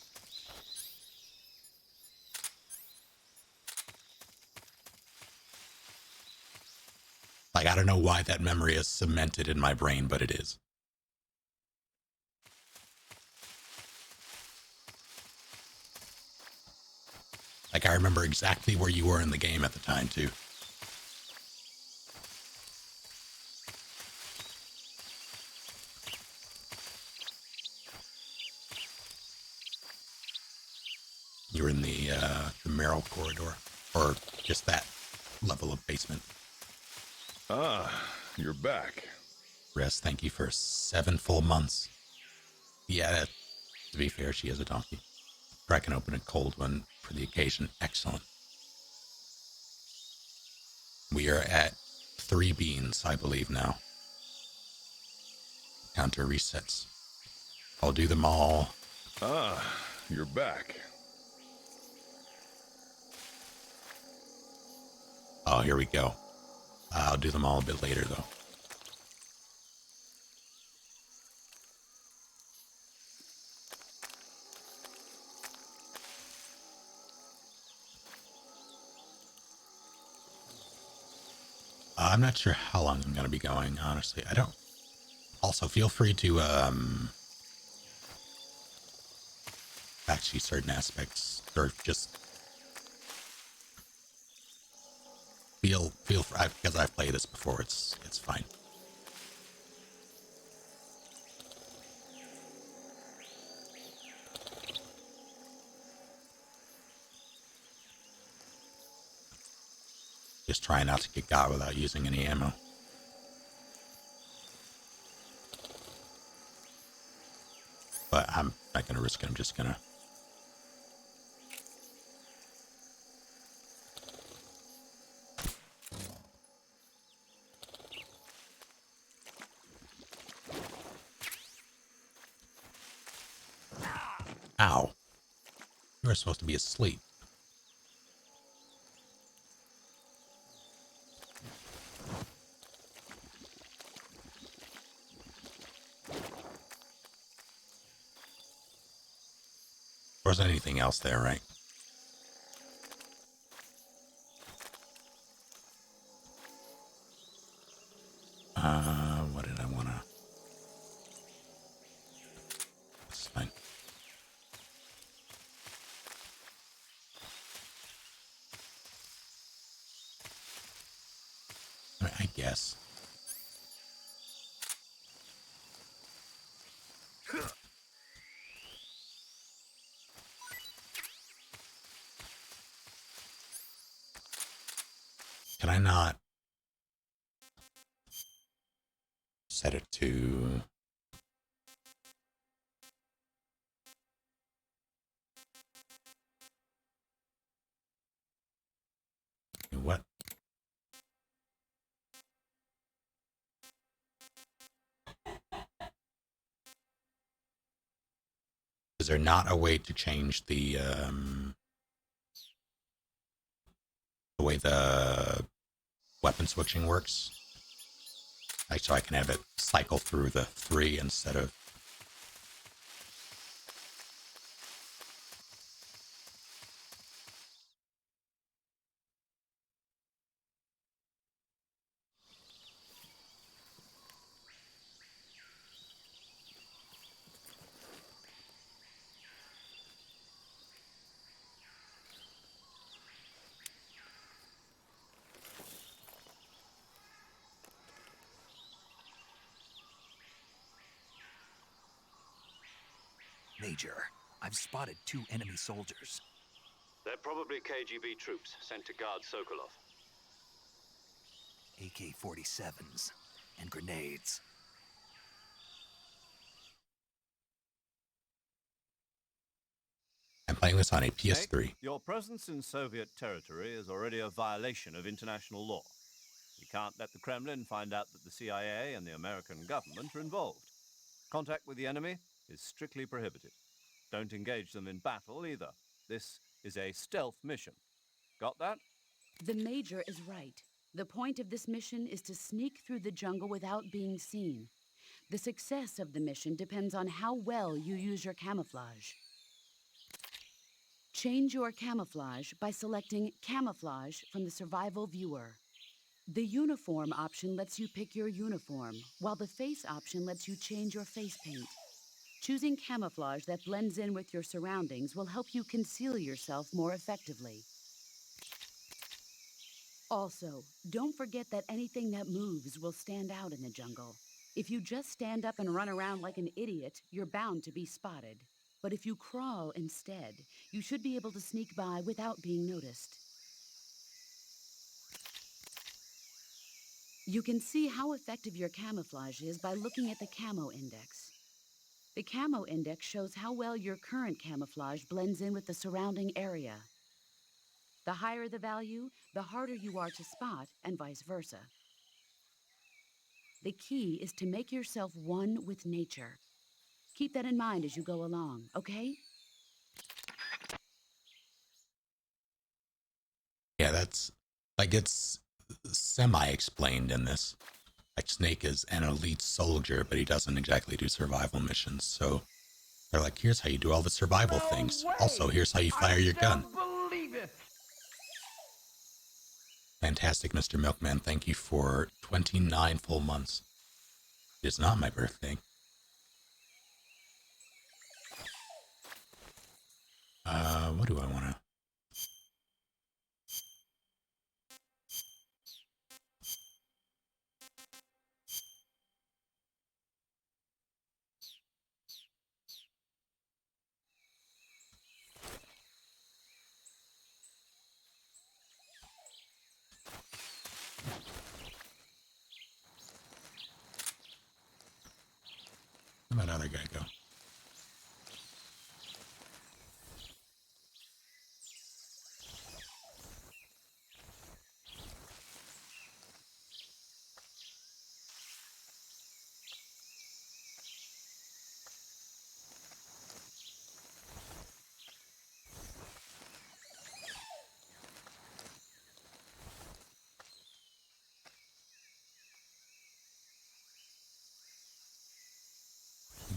Like, I don't know why that memory is cemented in my brain, but it is. Like, I remember exactly where you were in the game at the time, too. You're in the Merrill corridor, or just that level of basement. Ah, you're back. Rest, thank you for 7 full months. Yeah, to be fair, she is a donkey. Cracking open a cold one for the occasion. Excellent. We are at 3 beans, I believe, now. Counter resets. I'll do them all. Ah, you're back. Oh, here we go. I'll do them all a bit later, though. I'm not sure how long I'm going to be going, honestly. I don't. Also, feel free to backsheet certain aspects, or just feel because I've played this before. It's fine. Just trying not to get got without using any ammo. But I'm not going to risk it. I'm just going to... Ow. You were supposed to be asleep. There wasn't anything else there, right? What did I want to... It's fine. I guess. Can I not set it to... What? Is there not a way to change the way the weapon switching works? Like, so I can have it cycle through the 3 instead of... Major, I've spotted 2 enemy soldiers. They're probably KGB troops sent to guard Sokolov. AK-47s and grenades. I'm playing this on a PS3. Hey, your presence in Soviet territory is already a violation of international law. You can't let the Kremlin find out that the CIA and the American government are involved. Contact with the enemy is strictly prohibited. Don't engage them in battle either. This is a stealth mission. Got that? The Major is right. The point of this mission is to sneak through the jungle without being seen. The success of the mission depends on how well you use your camouflage. Change your camouflage by selecting Camouflage from the Survival Viewer. The Uniform option lets you pick your uniform, while the Face option lets you change your face paint. Choosing camouflage that blends in with your surroundings will help you conceal yourself more effectively. Also, don't forget that anything that moves will stand out in the jungle. If you just stand up and run around like an idiot, you're bound to be spotted. But if you crawl instead, you should be able to sneak by without being noticed. You can see how effective your camouflage is by looking at the camo index. The camo index shows how well your current camouflage blends in with the surrounding area. The higher the value, the harder you are to spot, and vice versa. The key is to make yourself one with nature. Keep that in mind as you go along, okay? Yeah, that's like it's semi-explained in this. Like Snake is an elite soldier, but he doesn't exactly do survival missions. So they're like, here's how you do all the survival things. Also, here's how you fire your gun. Believe it. Fantastic, Mr. Milkman. Thank you for 29 full months. It's not my birthday. What do I want to... Where'd that other guy go?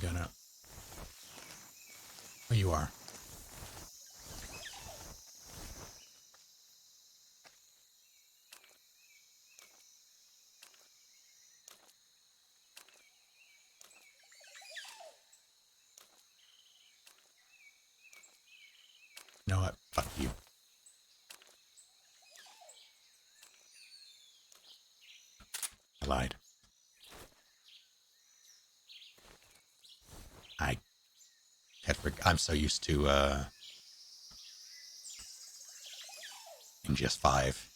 You gonna... Oh, you are. You know what? Fuck you. I lied. I'm so used to in just 5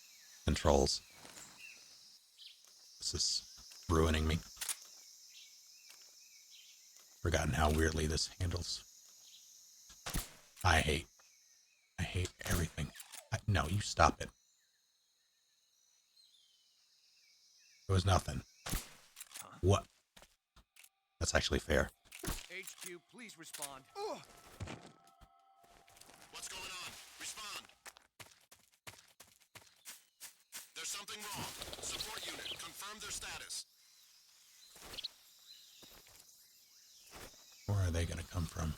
controls. This is ruining me. Forgotten how weirdly this handles. I hate everything. No, you stop it. It was nothing. What? That's actually fair. HQ, please respond. What's going on? Respond. There's something wrong. Support unit, confirm their status. Where are they gonna come from?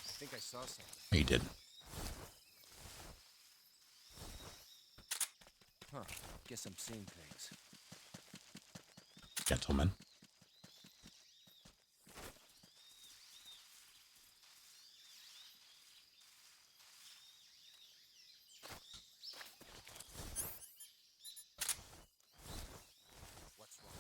I think I saw something. No, you didn't. Huh. Guess I'm seeing things. Gentlemen. What's wrong?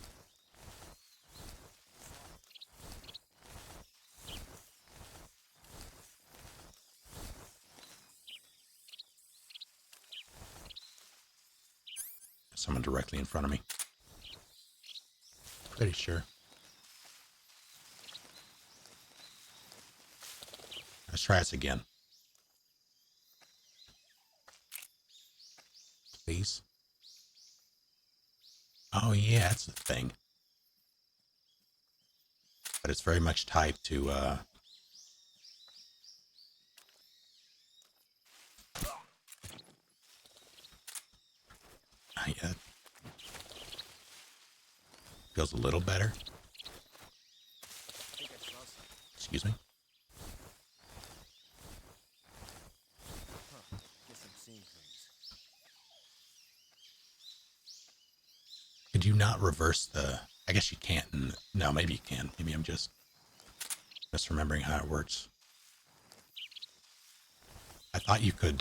Someone directly in front of me. Pretty sure. Let's try this again. Please. Oh yeah, that's the thing. But it's very much tied to yeah. Feels a little better. I think I saw something. Excuse me. Huh. Guess I'm seeing things. Could you not reverse the... I guess you can't. No, maybe you can. Maybe I'm just misremembering how it works. I thought you could,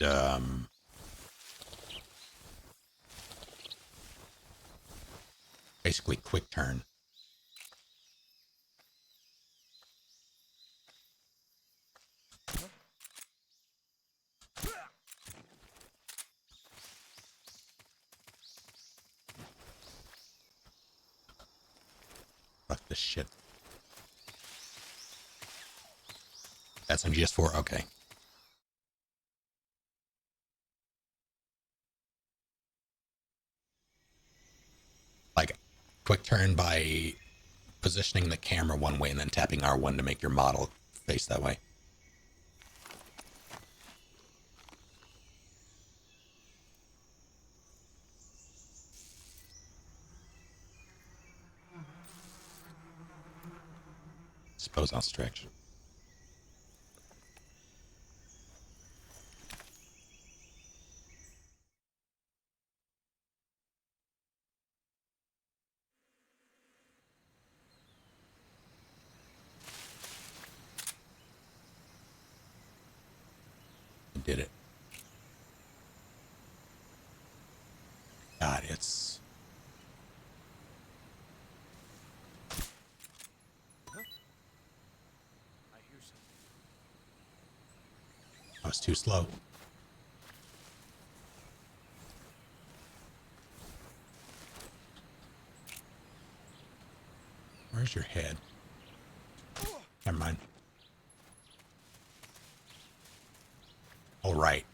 basically quick turn. Fuck this shit. That's MGS4? Okay. Like, quick turn by positioning the camera one way and then tapping R1 to make your model face that way. Suppose I'll stretch. I did it. God, it's... I hear something. I was too slow. Where's your head? Never mind. All right.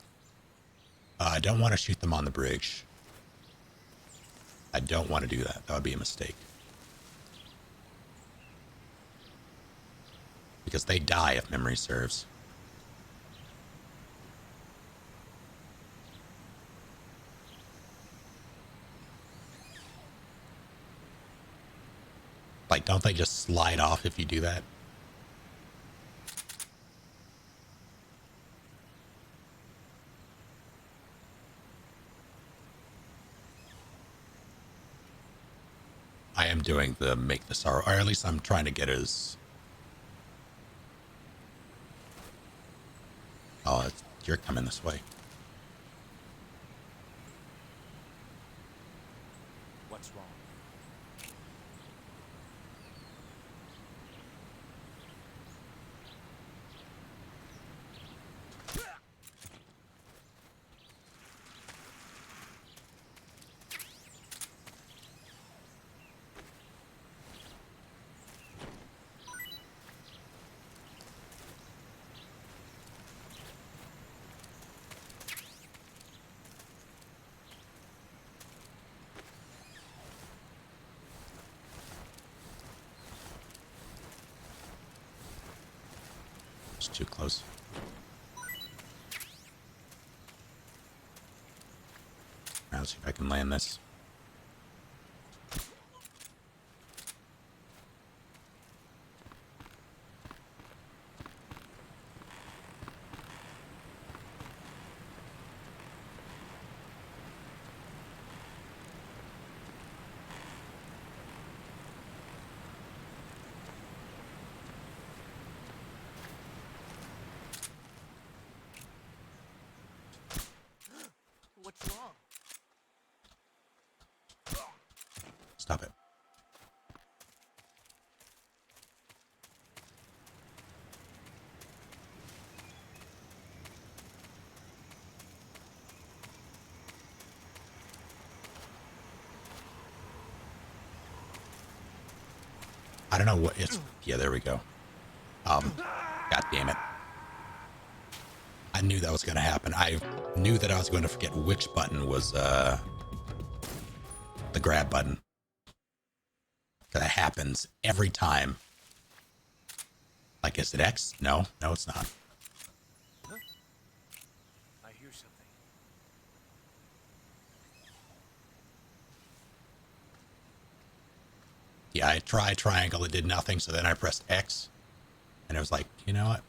I don't want to shoot them on the bridge. I don't want to do that. That would be a mistake. Because they die if memory serves. Like, don't they just slide off if you do that? I am doing the make the sorrow, or at least I'm trying to get as... Oh, you're coming this way. What's wrong? It's too close. Now let's see if I can land this. What's wrong? Stop it. I don't know what it's... Yeah, there we go. God damn it. I knew that was going to happen. I knew that I was going to forget which button was the grab button. That happens every time. Like, is it X? No, it's not. Huh? I hear something. Yeah, I tried triangle, it did nothing, so then I pressed X, and it was like, you know what?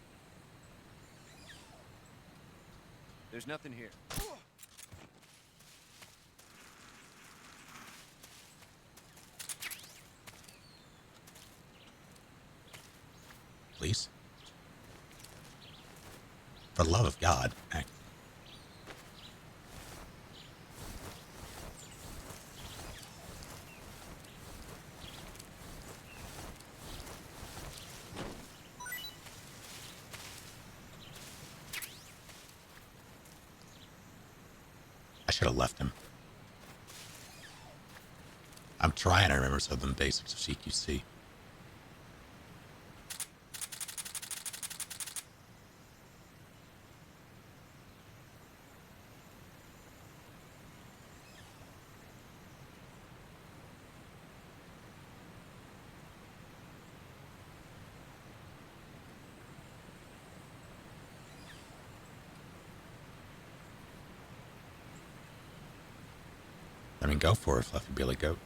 There's nothing here. Please. For the love of God. I should have left him. I'm trying to remember some of the basics of CQC. I mean, go for it, Fluffy Billy Goat.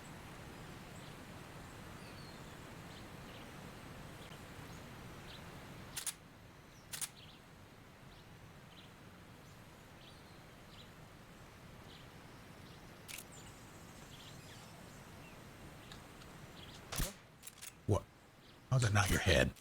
What? How's that not your head?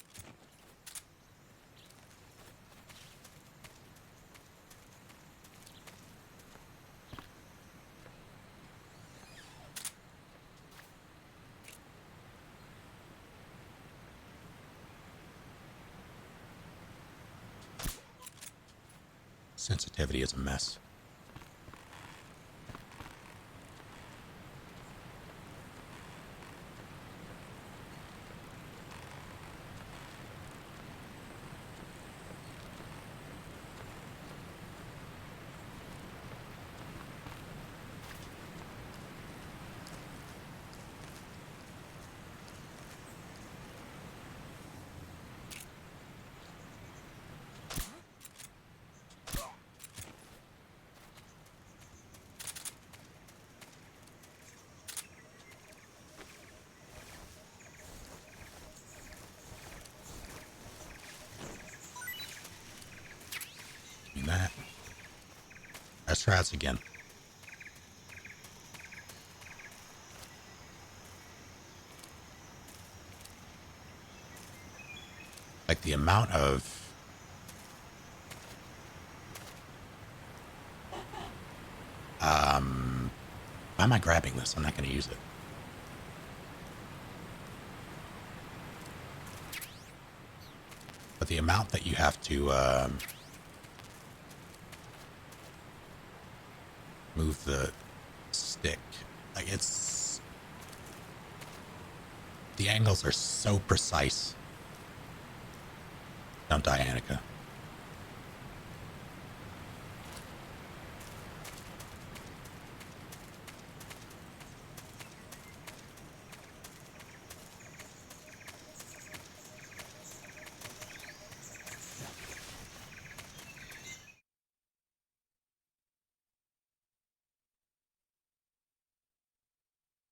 Sensitivity is a mess. That. Let's try this again. Like the amount of why am I grabbing this? I'm not going to use it. But the amount that you have to move the stick, like it's, the angles are so precise. Don't die, Annika.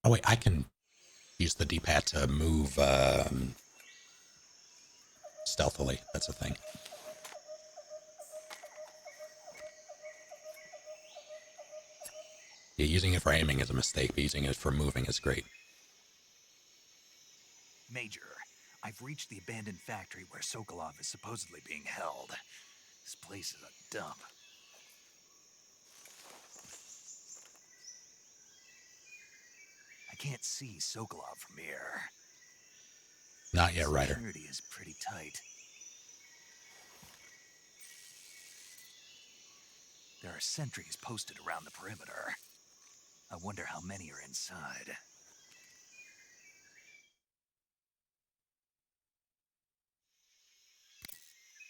Oh wait, I can use the D-pad to move stealthily. That's a thing. Yeah, using it for aiming is a mistake, but using it for moving is great. Major, I've reached the abandoned factory where Sokolov is supposedly being held. This place is a dump. I can't see Sokolov from here. Not yet, Ryder. Security is pretty tight. There are sentries posted around the perimeter. I wonder how many are inside.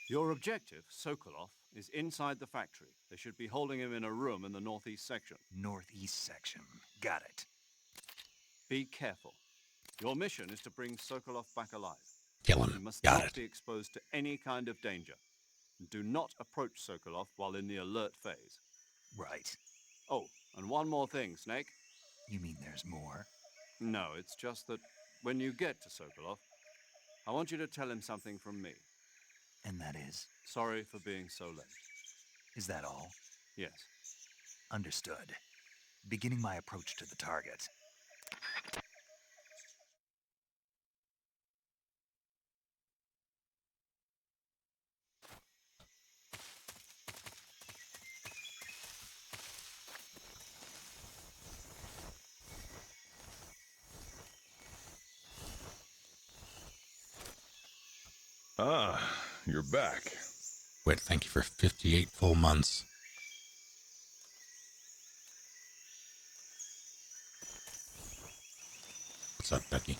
Your objective, Sokolov, is inside the factory. They should be holding him in a room in the northeast section. Northeast section. Got it. Be careful. Your mission is to bring Sokolov back alive. Kill him. He must Got not it. be exposed to any kind of danger. And do not approach Sokolov while in the alert phase. Right. Oh, and one more thing, Snake. You mean there's more? No, it's just that when you get to Sokolov, I want you to tell him something from me. And that is? Sorry for being so late. Is that all? Yes. Understood. Beginning my approach to the target. Ah, you're back. Wait, thank you for 58 full months. What's up, Becky?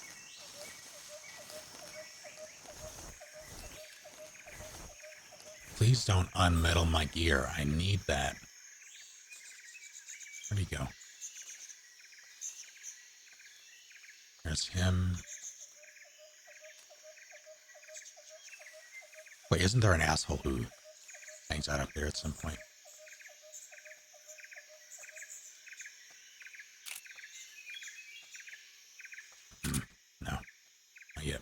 Please don't unmetal my gear. I need that. Where'd he go? There's him. Wait, isn't there an asshole who hangs out up there at some point? No, not yet.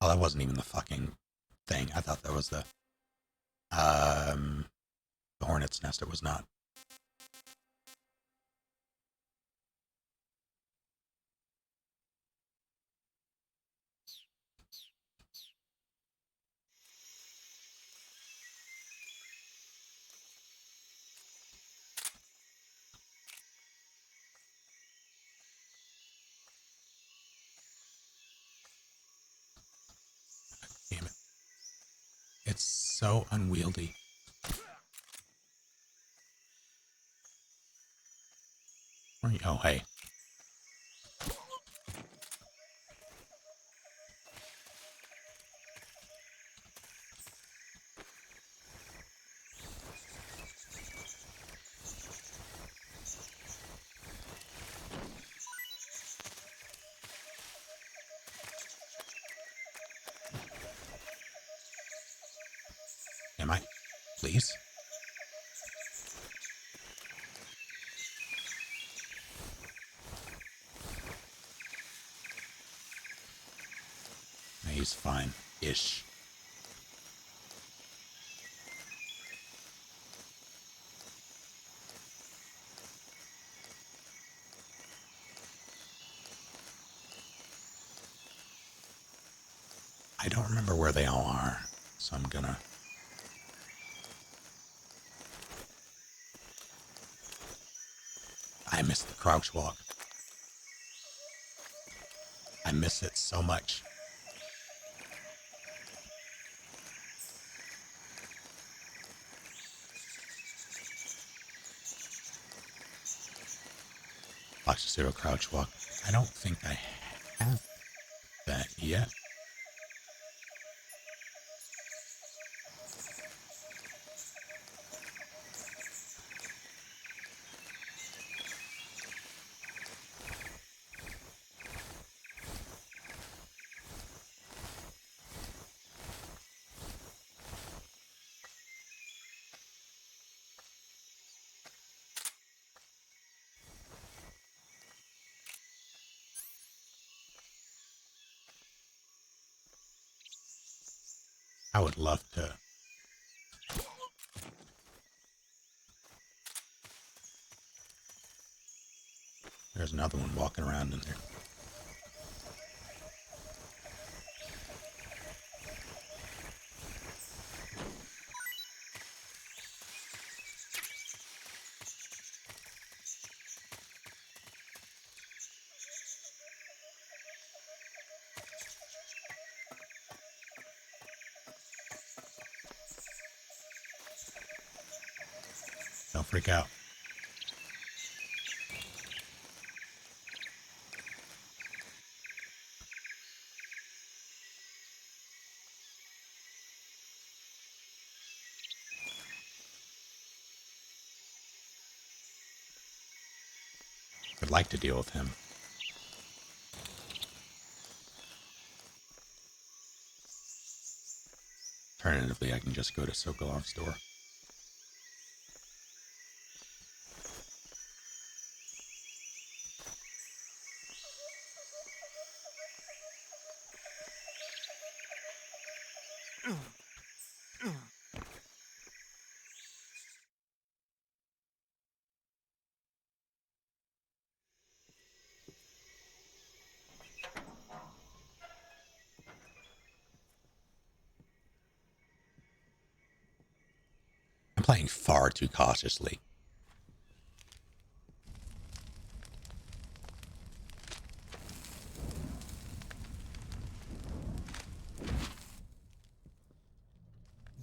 Oh, that wasn't even the fucking thing. I thought that was the hornet's nest. It was not. Damn it. It's so unwieldy. Where are you? Oh, hey. Am I? Please? He's fine-ish. I don't remember where they all are, so I'm gonna... I miss the crouch walk. I miss it so much. Watch the zero crouch walk. I don't think I have that yet. I would love to. There's another one walking around in there. Don't freak out. I'd like to deal with him. Alternatively, I can just go to Sokolov's door. I'm playing far too cautiously.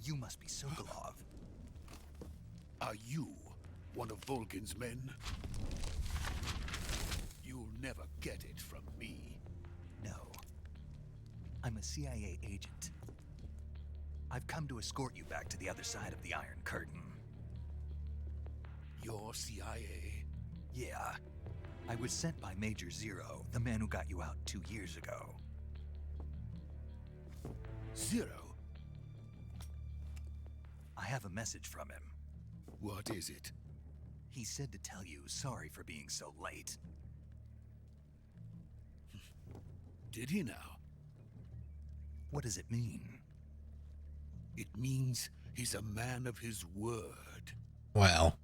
You must be Sokolov. Are you one of Volgin's men? You'll never get it from me. No. I'm a CIA agent. I've come to escort you back to the other side of the Iron Curtain. You're CIA? Yeah. I was sent by Major Zero, the man who got you out 2 years ago. Zero? I have a message from him. What is it? He said to tell you sorry for being so late. Did he now? What does it mean? It means he's a man of his word. Well.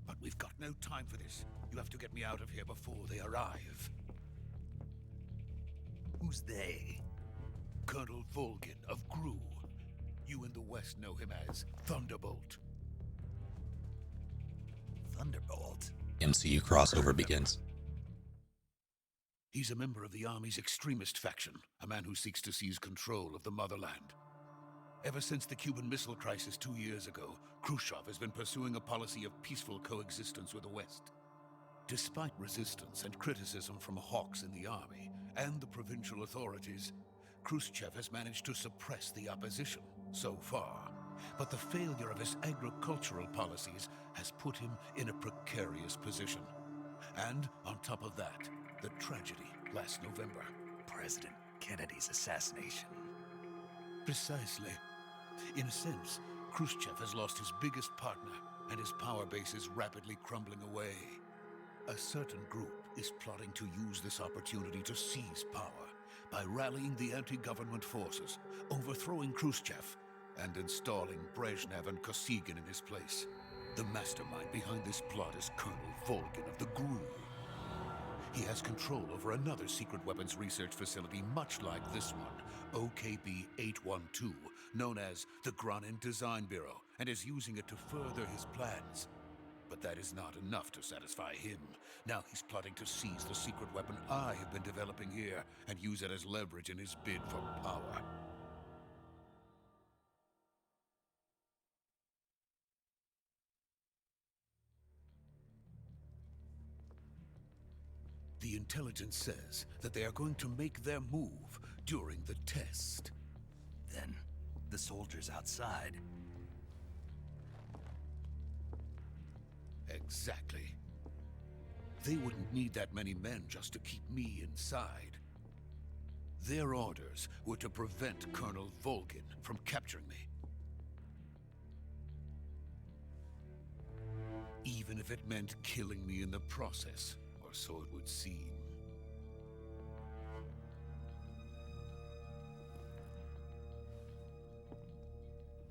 But we've got no time for this. You have to get me out of here before they arrive. Who's they? Colonel Volgin of Gru. You in the West know him as Thunderbolt. Thunderbolt? MCU crossover begins. He's a member of the Army's extremist faction, a man who seeks to seize control of the motherland. Ever since the Cuban Missile Crisis 2 years ago, Khrushchev has been pursuing a policy of peaceful coexistence with the West. Despite resistance and criticism from hawks in the army and the provincial authorities, Khrushchev has managed to suppress the opposition so far. But the failure of his agricultural policies has put him in a precarious position. And on top of that, the tragedy last November. President Kennedy's assassination. Precisely. In a sense, Khrushchev has lost his biggest partner, and his power base is rapidly crumbling away. A certain group is plotting to use this opportunity to seize power by rallying the anti-government forces, overthrowing Khrushchev, and installing Brezhnev and Kosygin in his place. The mastermind behind this plot is Colonel Volgin of the GRU. He has control over another secret weapons research facility much like this one, OKB-812, known as the Granin Design Bureau, and is using it to further his plans. But that is not enough to satisfy him. Now he's plotting to seize the secret weapon I have been developing here and use it as leverage in his bid for power. The intelligence says that they are going to make their move during the test. Then, the soldiers outside. Exactly. They wouldn't need that many men just to keep me inside. Their orders were to prevent Colonel Volgin from capturing me. Even if it meant killing me in the process, or so it would seem.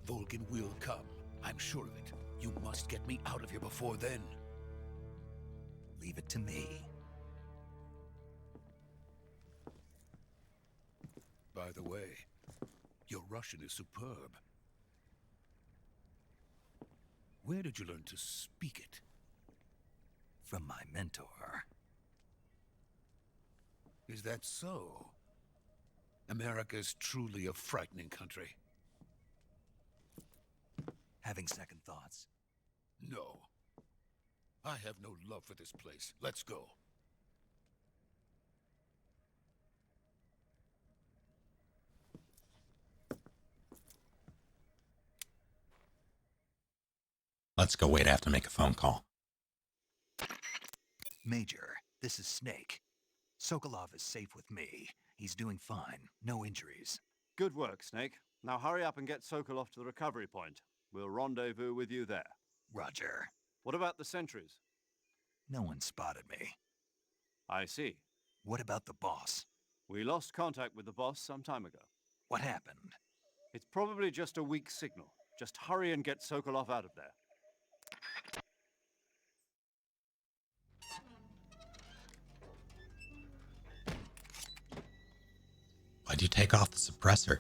Volgin will come. I'm sure of it. You must get me out of here before then. Leave it to me. By the way, your Russian is superb. Where did you learn to speak it? From my mentor. Is that so? America is truly a frightening country. Having second thoughts? No. I have no love for this place. Let's go. Let's go. Wait, I have to make a phone call. Major, this is Snake. Sokolov is safe with me. He's doing fine. No injuries. Good work, Snake. Now hurry up and get Sokolov to the recovery point. We'll rendezvous with you there. Roger. What about the sentries? No one spotted me. I see. What about the boss? We lost contact with the boss some time ago. What happened? It's probably just a weak signal. Just hurry and get Sokolov out of there. Why'd you take off the suppressor?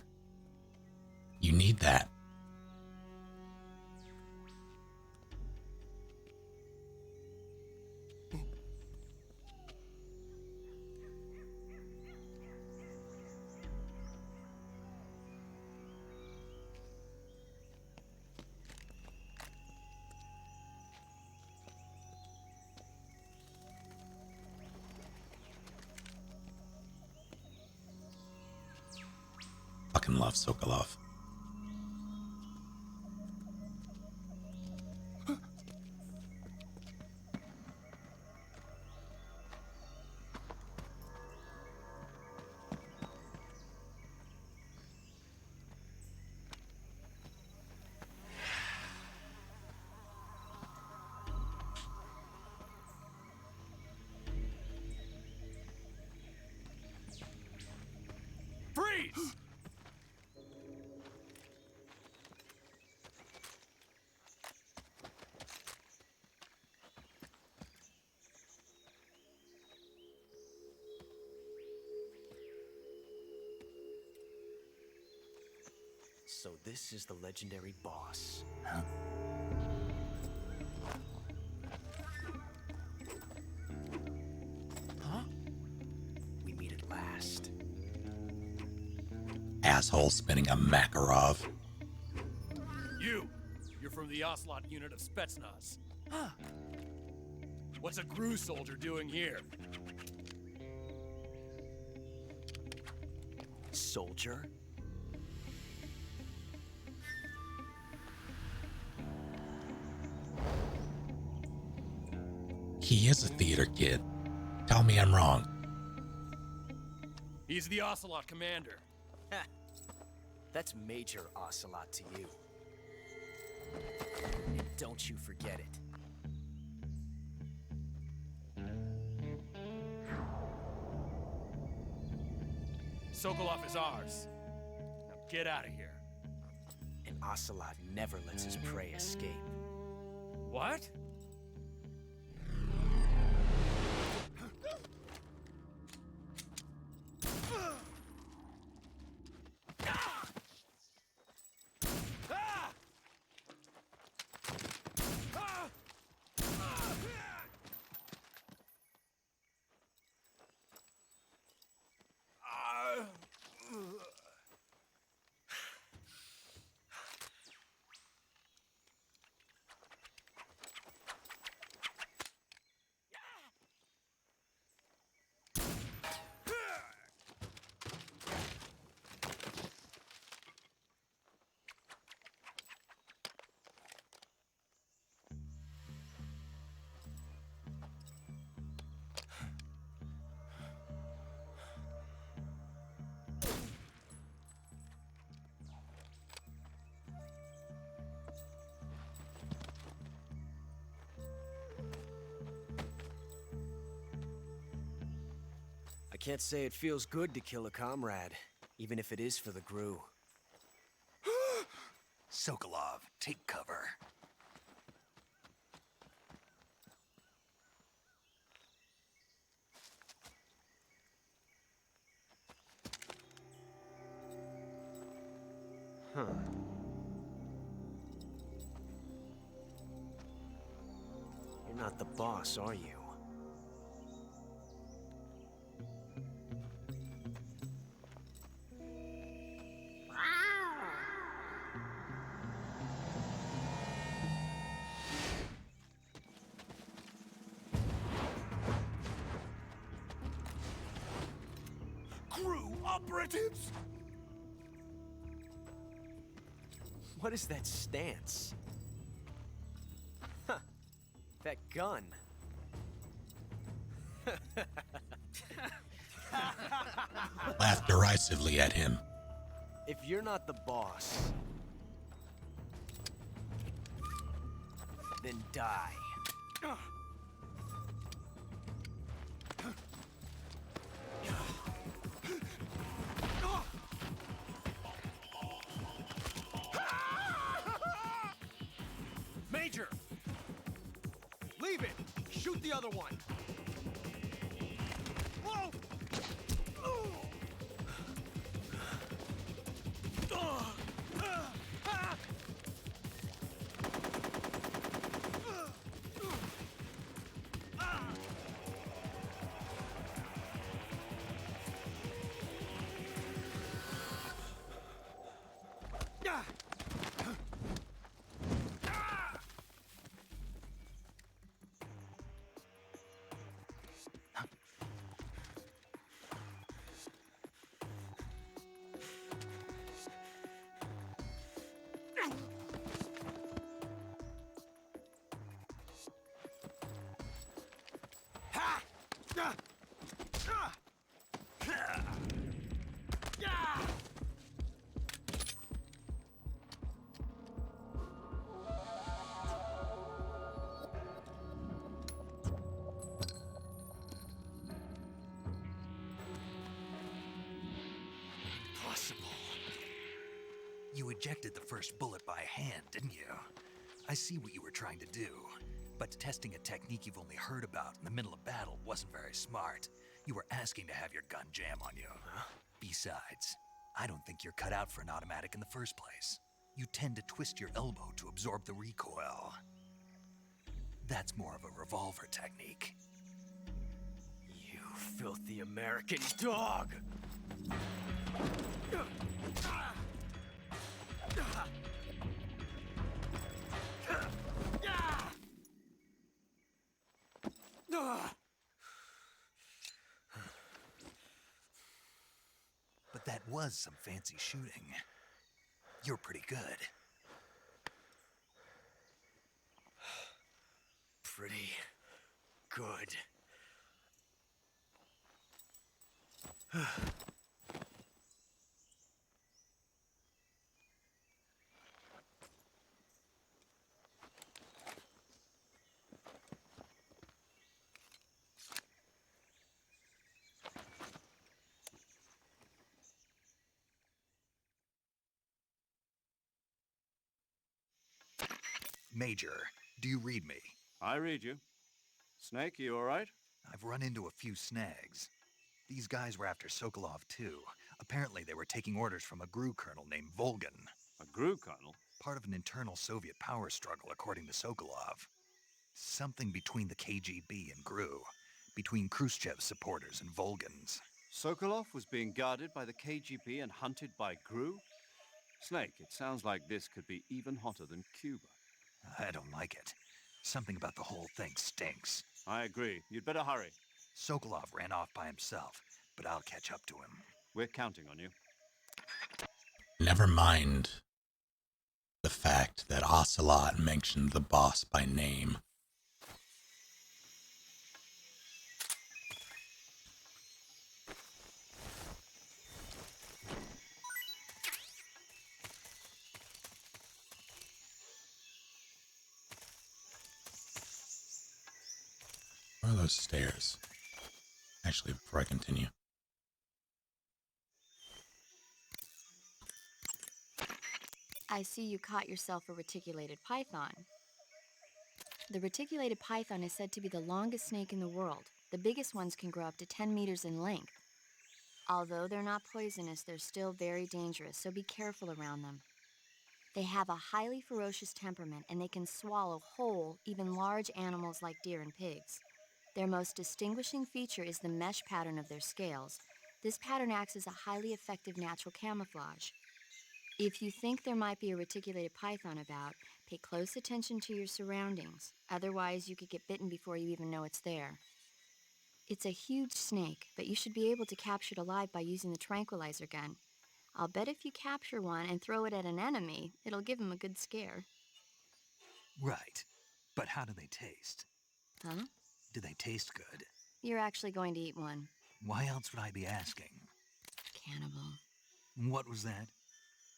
You need that. fucking love Sokolov. Freeze! So this is the legendary boss. Huh? Huh? We meet at last. Asshole spinning a Makarov. You're from the Ocelot unit of Spetsnaz. Huh. What's a Gru soldier doing here? Soldier? He is a theater kid. Tell me I'm wrong. He's the Ocelot commander. Ha! That's Major Ocelot to you. And don't you forget it. Sokolov is ours. Now get out of here. And Ocelot never lets his prey escape. What? I can't say it feels good to kill a comrade, even if it is for the Gru. Sokolov, take cover. Huh. You're not the boss, are you? Crew operatives! What is that stance? Huh. That gun. Laughed derisively at him. If you're not the boss, then die. Major! Leave it! Shoot the other one! Whoa! possible? You ejected the first bullet by hand, didn't you? I see what you were trying to do, but testing a technique you've only heard about in the middle of battle wasn't very smart. You were asking to have your gun jam on you. Huh? Besides, I don't think you're cut out for an automatic in the first place. You tend to twist your elbow to absorb the recoil. That's more of a revolver technique. You filthy American dog! But that was some fancy shooting. You're pretty good. Pretty good. Major, do you read me? I read you. Snake, you all right? I've run into a few snags. These guys were after Sokolov too. Apparently they were taking orders from a GRU colonel named Volgan. A GRU colonel? Part of an internal Soviet power struggle, according to Sokolov. Something between the KGB and GRU. Between Khrushchev's supporters and Volgan's. Sokolov was being guarded by the KGB and hunted by GRU? Snake, it sounds like this could be even hotter than Cuba. I don't like it. Something about the whole thing stinks. I agree. You'd better hurry. Sokolov ran off by himself, but I'll catch up to him. We're counting on you. Never mind the fact that Ocelot mentioned the boss by name. Where are those stairs? Actually, before I continue. I see you caught yourself a reticulated python. The reticulated python is said to be the longest snake in the world. The biggest ones can grow up to 10 meters in length. Although they're not poisonous, they're still very dangerous, so be careful around them. They have a highly ferocious temperament, and they can swallow whole, even large animals like deer and pigs. Their most distinguishing feature is the mesh pattern of their scales. This pattern acts as a highly effective natural camouflage. If you think there might be a reticulated python about, pay close attention to your surroundings. Otherwise, you could get bitten before you even know it's there. It's a huge snake, but you should be able to capture it alive by using the tranquilizer gun. I'll bet if you capture one and throw it at an enemy, it'll give him a good scare. Right. But how do they taste? Huh? Do they taste good? You're actually going to eat one. Why else would I be asking? Cannibal. What was that?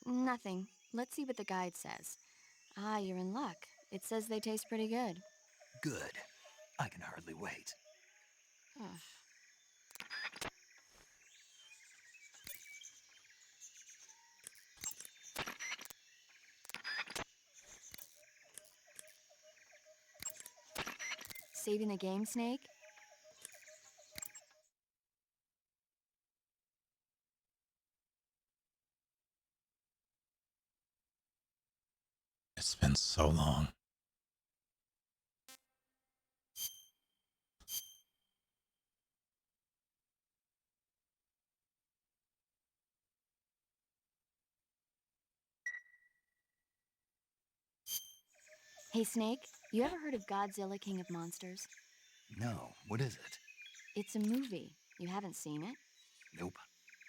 Nothing. Let's see what the guide says. Ah, you're in luck. It says they taste pretty good. Good. I can hardly wait. Ugh. Saving the game, Snake? It's been so long. Hey, Snake, you ever heard of Godzilla, King of Monsters? No, what is it? It's a movie. You haven't seen it? Nope.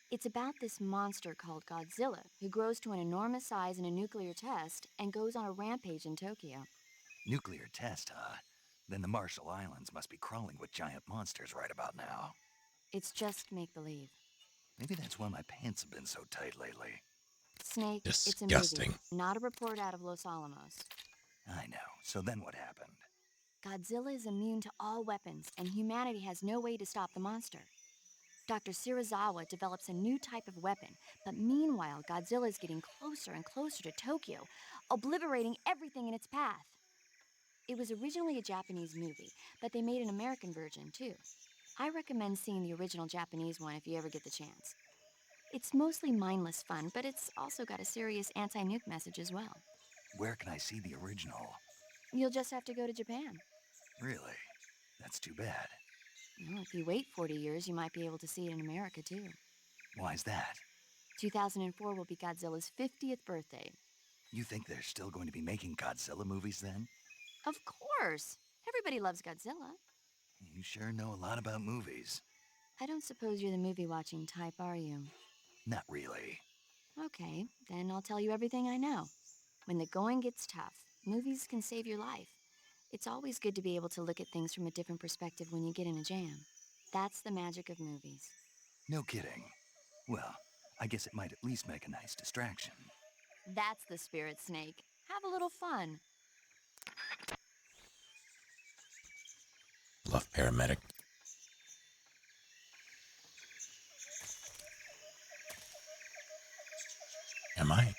It's about this monster called Godzilla, who grows to an enormous size in a nuclear test and goes on a rampage in Tokyo. Nuclear test, huh? Then the Marshall Islands must be crawling with giant monsters right about now. It's just make-believe. Maybe that's why my pants have been so tight lately. Snake, Disgusting. it's a movie, not a report out of Los Alamos. I know. So then what happened? Godzilla is immune to all weapons, and humanity has no way to stop the monster. Dr. Shirazawa develops a new type of weapon, but meanwhile, Godzilla is getting closer and closer to Tokyo, obliterating everything in its path. It was originally a Japanese movie, but they made an American version too. I recommend seeing the original Japanese one if you ever get the chance. It's mostly mindless fun, but it's also got a serious anti-nuke message as well. Where can I see the original? You'll just have to go to Japan. Really? That's too bad. Well, if you wait 40 years, you might be able to see it in America too. Why's that? 2004 will be Godzilla's 50th birthday. You think they're still going to be making Godzilla movies then? Of course! Everybody loves Godzilla. You sure know a lot about movies. I don't suppose you're the movie-watching type, are you? Not really. Okay, then I'll tell you everything I know. When the going gets tough, movies can save your life. It's always good to be able to look at things from a different perspective when you get in a jam. That's the magic of movies. No kidding. Well, I guess it might at least make a nice distraction. That's the spirit, Snake. Have a little fun. Bluff paramedic. Am I?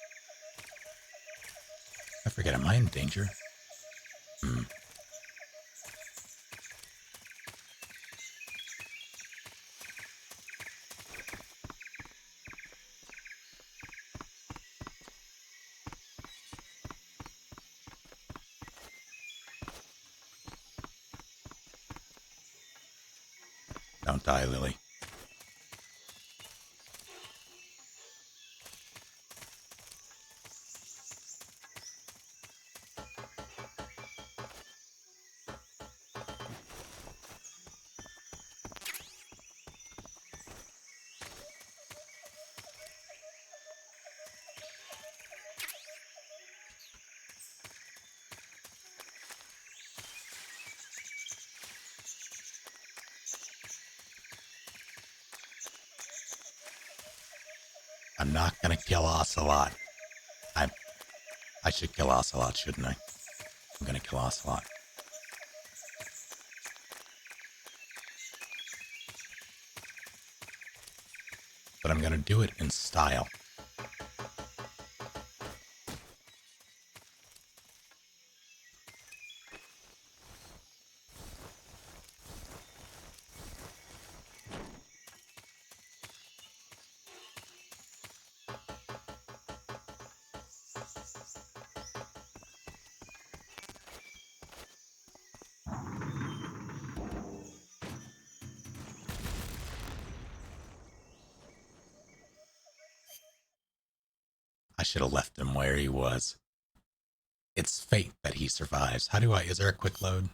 I forget, am I in danger? Don't die, Lily. I'm not gonna kill Ocelot. I should kill Ocelot, shouldn't I? I'm gonna kill Ocelot. But I'm gonna do it in style. I should have left him where he was. It's fate that he survives. Is there a quick load?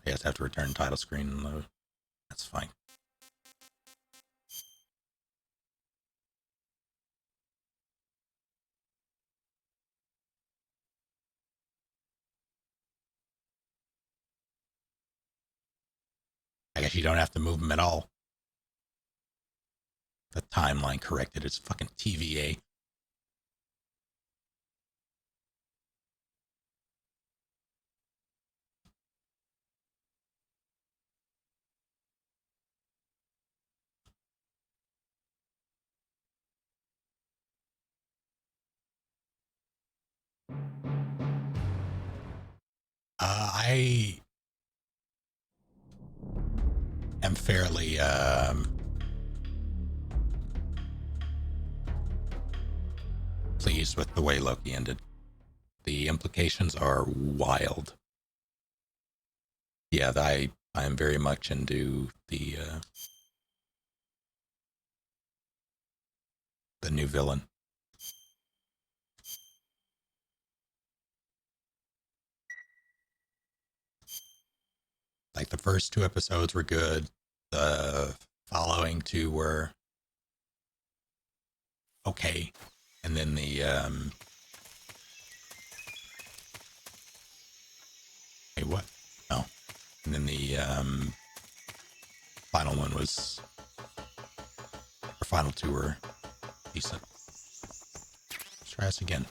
I guess I have to return title screen and load. That's fine. I guess you don't have to move him at all. The timeline corrected. It's fucking TVA. I am fairly pleased with the way Loki ended. The implications are wild. Yeah, I am very much into the new villain. Like the first two episodes were good. The following two were okay. And then the hey, what? Oh. And then the final one was our final two were decent. Let's try this again.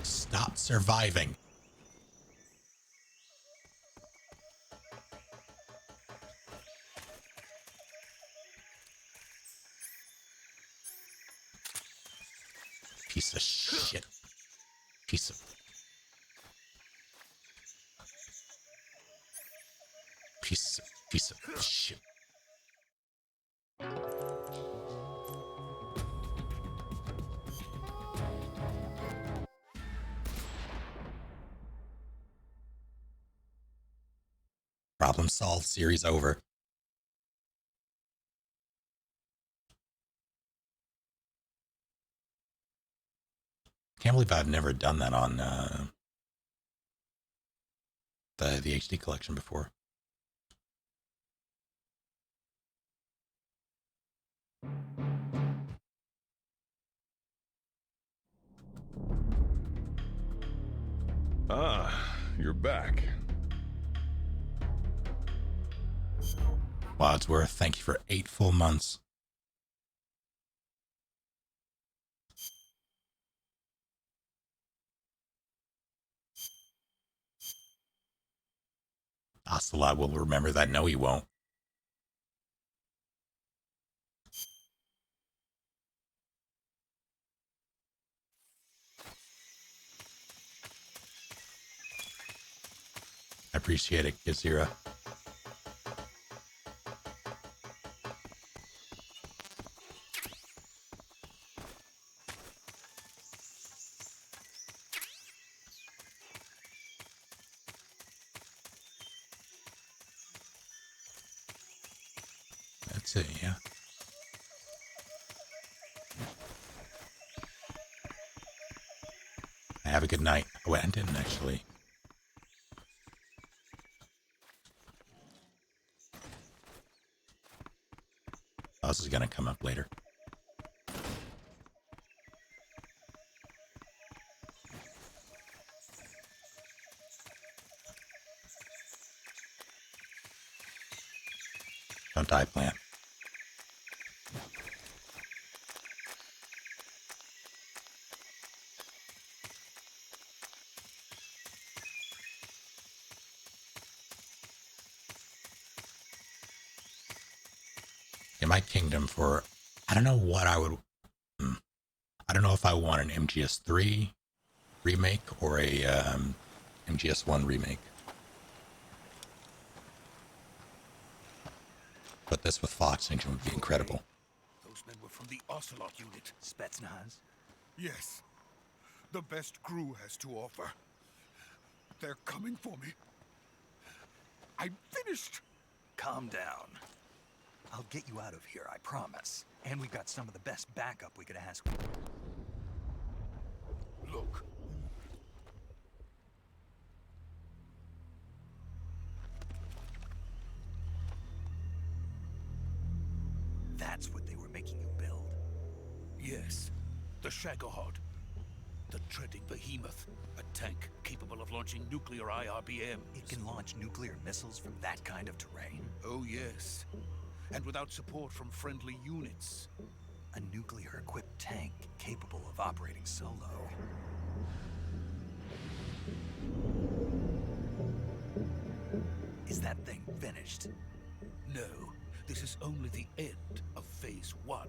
Stop surviving. Piece of shit. Piece of shit. Problem solved. Series over. Can't believe I've never done that on the HD collection before. Ah, you're back. Wadsworth, thank you for 8 full months. Ocelot will remember that. No, he won't. I appreciate it, Kizira. That's it, yeah. Have a good night. Oh, I didn't actually. Oh, this is gonna come up later. Don't die, plant. In my kingdom for, I don't know what I would, I don't know if I want an MGS3 remake or a MGS1 remake. But this with Fox Engine would be incredible. Those men were from the Ocelot unit. Spetsnaz? Yes. The best crew has to offer. They're coming for me. I'm finished. Calm down. I'll get you out of here, I promise. And we've got some of the best backup we could ask for. Look. That's what they were making you build? Yes. The Shagohod. The treading behemoth. A tank capable of launching nuclear IRBMs. It can launch nuclear missiles from that kind of terrain? Oh, yes. And without support from friendly units. A nuclear-equipped tank capable of operating solo. Is that thing finished? No. This is only the end of Phase 1.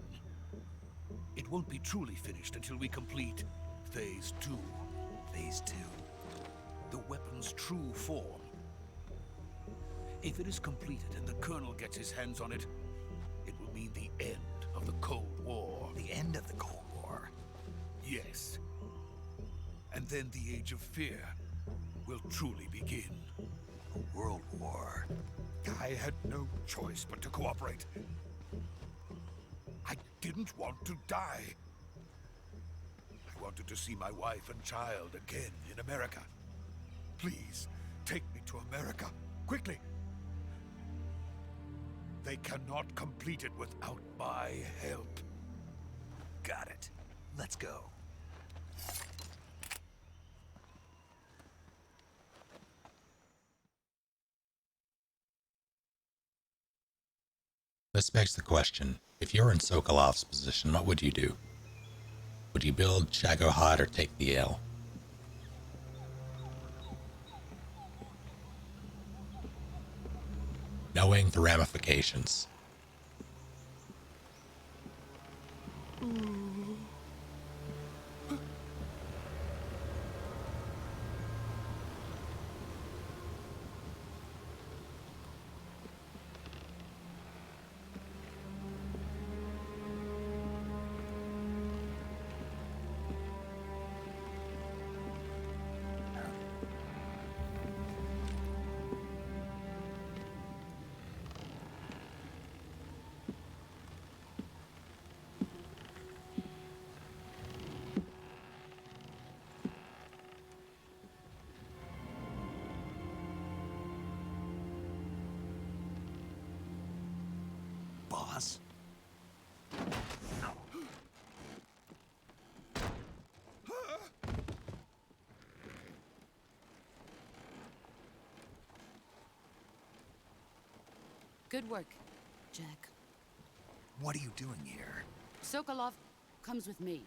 It won't be truly finished until we complete Phase 2. Phase 2? The weapon's true form. If it is completed and the Colonel gets his hands on it, it will mean the end of the Cold War. The end of the Cold War? Yes. And then the Age of Fear will truly begin. A world war. I had no choice but to cooperate. I didn't want to die. I wanted to see my wife and child again in America. Please, take me to America, quickly. They cannot complete it without my help. Got it. Let's go. This begs the question, if you're in Sokolov's position, what would you do? Would you build Shagohod or take the L? Knowing the ramifications. boss. Good work, Jack. What are you doing here? Sokolov comes with me.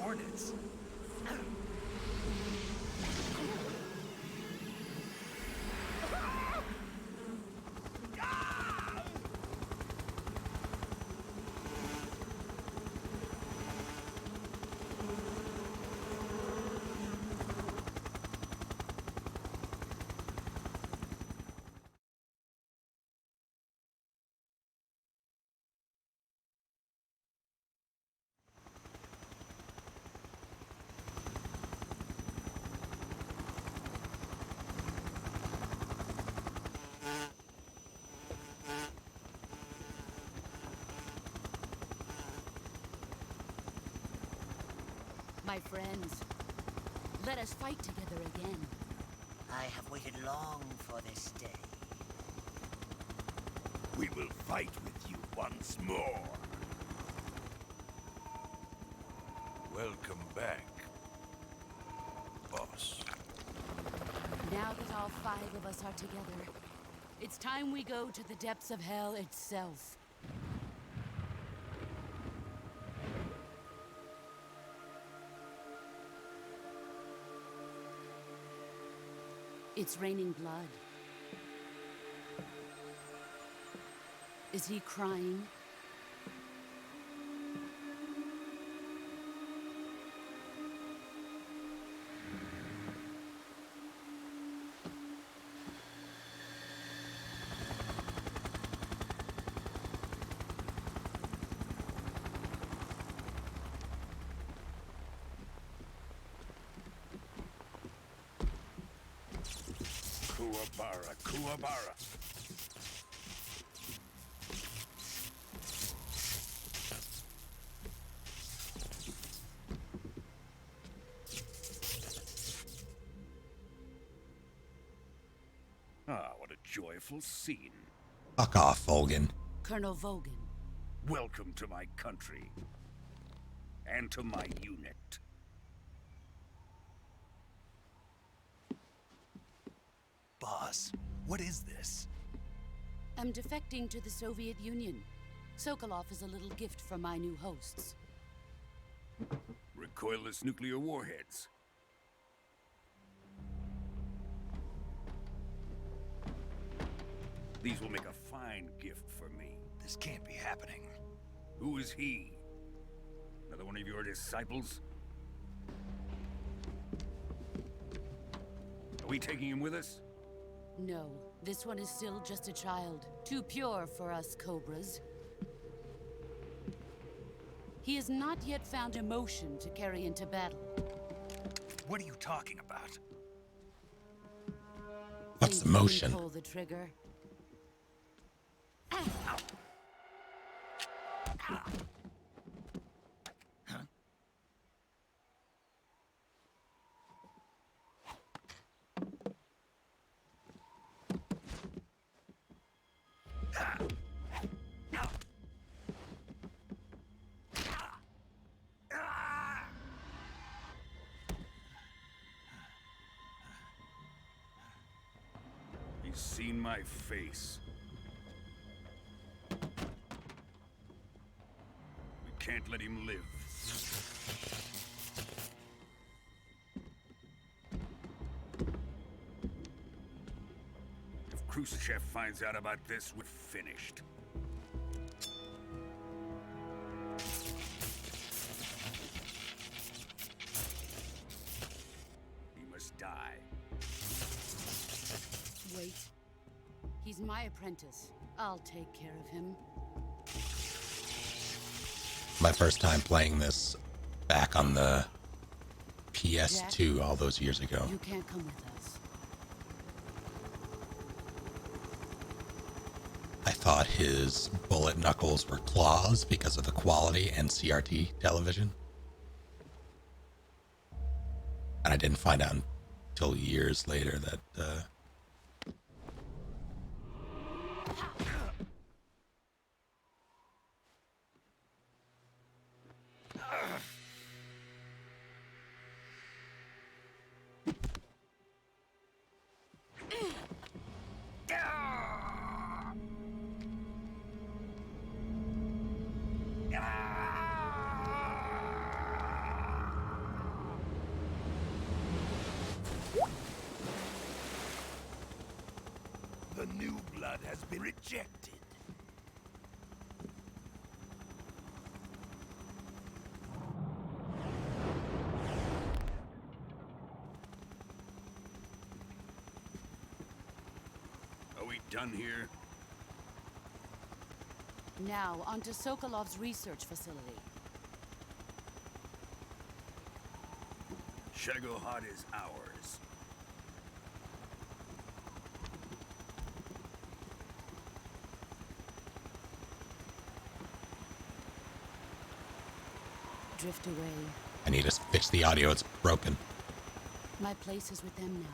Hornets. My friends, let us fight together again. I have waited long for this day. We will fight with you once more. Welcome back, boss. Now that all 5 of us are together, it's time we go to the depths of hell itself. It's raining blood. Is he crying? Kuwabara, Kuwabara. Ah, what a joyful scene. Fuck off, Volgan. Colonel Vogan. Welcome to my country. And to my unit. Boss, what is this? I'm defecting to the Soviet Union. Sokolov is a little gift from my new hosts. Recoilless nuclear warheads. These will make a fine gift for me. This can't be happening. Who is he? Another one of your disciples? Are we taking him with us? No, this one is still just a child. Too pure for us Cobras. He has not yet found emotion to carry into battle. What are you talking about? What's Think you can emotion? pull the trigger. He's seen my face. We can't let him live. If Khrushchev finds out about this, we're finished. He must die. Wait. He's my apprentice. I'll take care of him. My first time playing this back on the PS2 all those years ago. You can't come with us. I thought his bullet knuckles were claws because of the quality and CRT television. And I didn't find out until years later that The new blood has been rejected. Are we done here? Now, onto Sokolov's research facility. Shagohod is ours. Drift away. I need to fix the audio. It's broken. My place is with them now.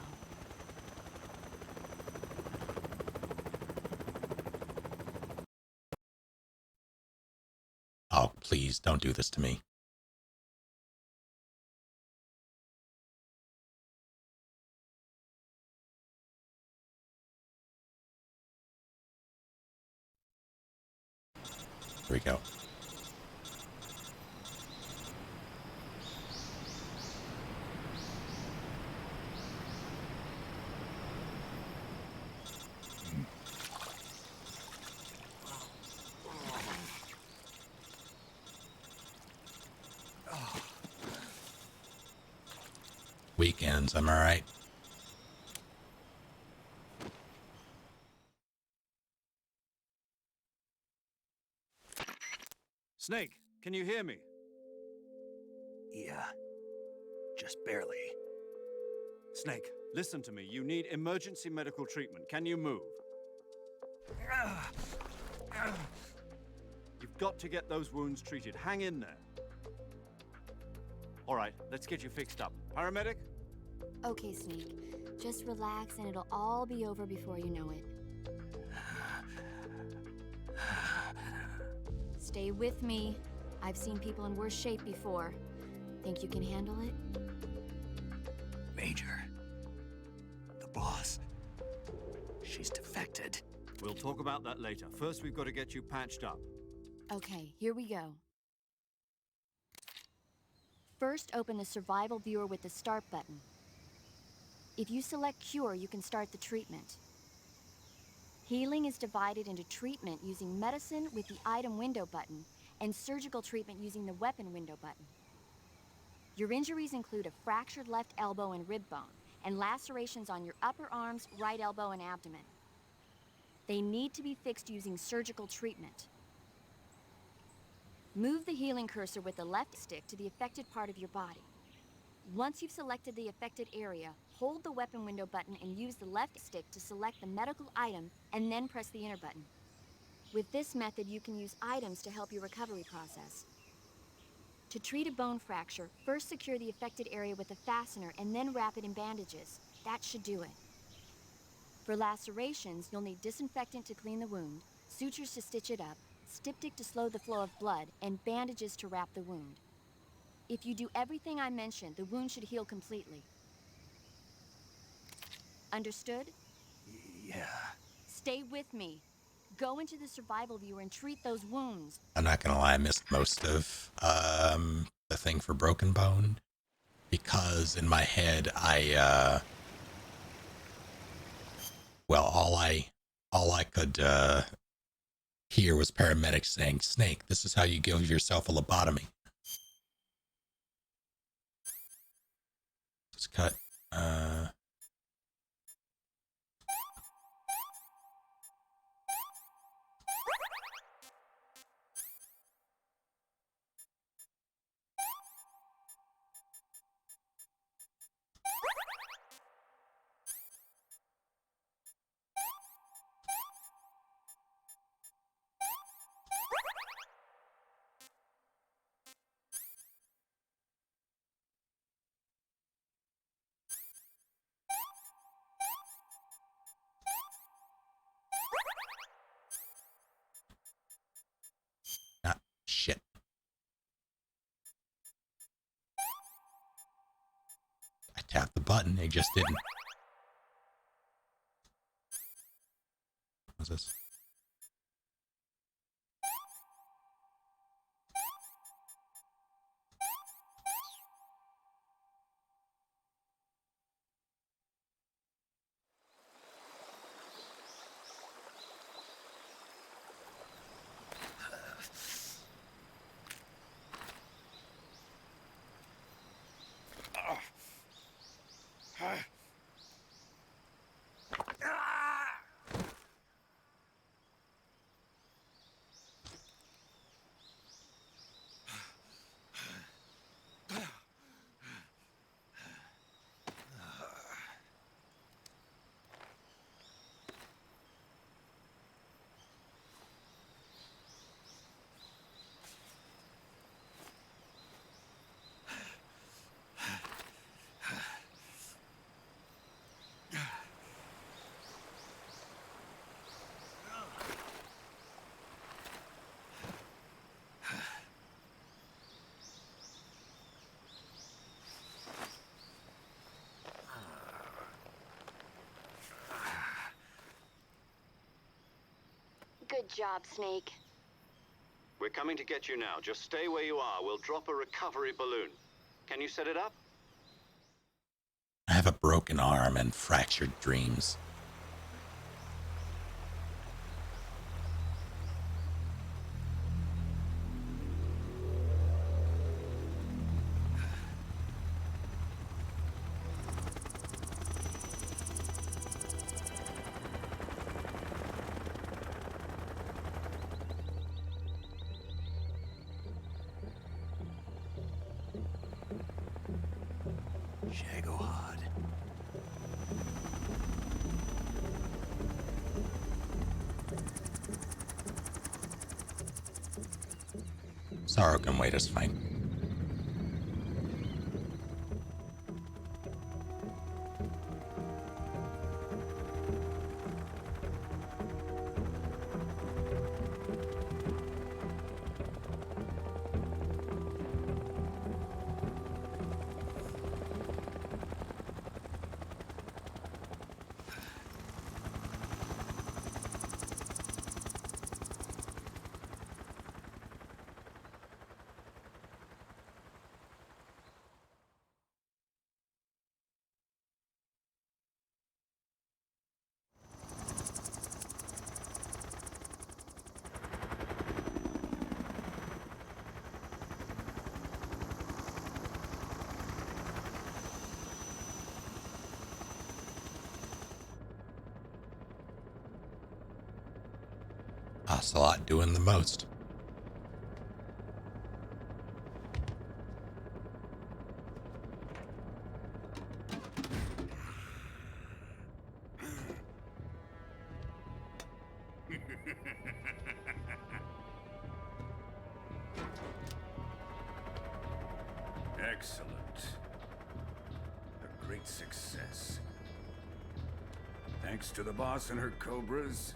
Oh, please don't do this to me. Here we go. Weekends, am I right? Snake, can you hear me? Yeah. Just barely. Snake, listen to me. You need emergency medical treatment. Can you move? You've got to get those wounds treated. Hang in there. All right, let's get you fixed up. Paramedic? Okay, Snake. Just relax and it'll all be over before you know it. Stay with me. I've seen people in worse shape before. Think you can handle it? Major. The boss. She's defected. We'll talk about that later. First, we've got to get you patched up. Okay, here we go. First, open the survival viewer with the start button. If you select cure, you can start the treatment. Healing is divided into treatment using medicine with the item window button and surgical treatment using the weapon window button. Your injuries include a fractured left elbow and rib bone and lacerations on your upper arms, right elbow, and abdomen. They need to be fixed using surgical treatment. Move the healing cursor with the left stick to the affected part of your body. Once you've selected the affected area, hold the weapon window button and use the left stick to select the medical item and then press the enter button. With this method, you can use items to help your recovery process. To treat a bone fracture, first secure the affected area with a fastener and then wrap it in bandages. That should do it. For lacerations, you'll need disinfectant to clean the wound, sutures to stitch it up, styptic to slow the flow of blood, and bandages to wrap the wound. If you do everything I mentioned, the wound should heal completely. Understood? Yeah. Stay with me. Go into the survival viewer and treat those wounds. I'm not gonna lie, I missed most of the thing for Broken Bone because in my head all I could hear was paramedics saying, "Snake, this is how you give yourself a lobotomy." Let's cut. button, it just didn't. What's this? Good job, Snake. We're coming to get you now. Just stay where you are. We'll drop a recovery balloon. Can you set it up? I have a broken arm and fractured dreams. Shagohod. Sorrow can wait, it's fine. Ocelot doing the most. Excellent. A great success. Thanks to the boss and her cobras,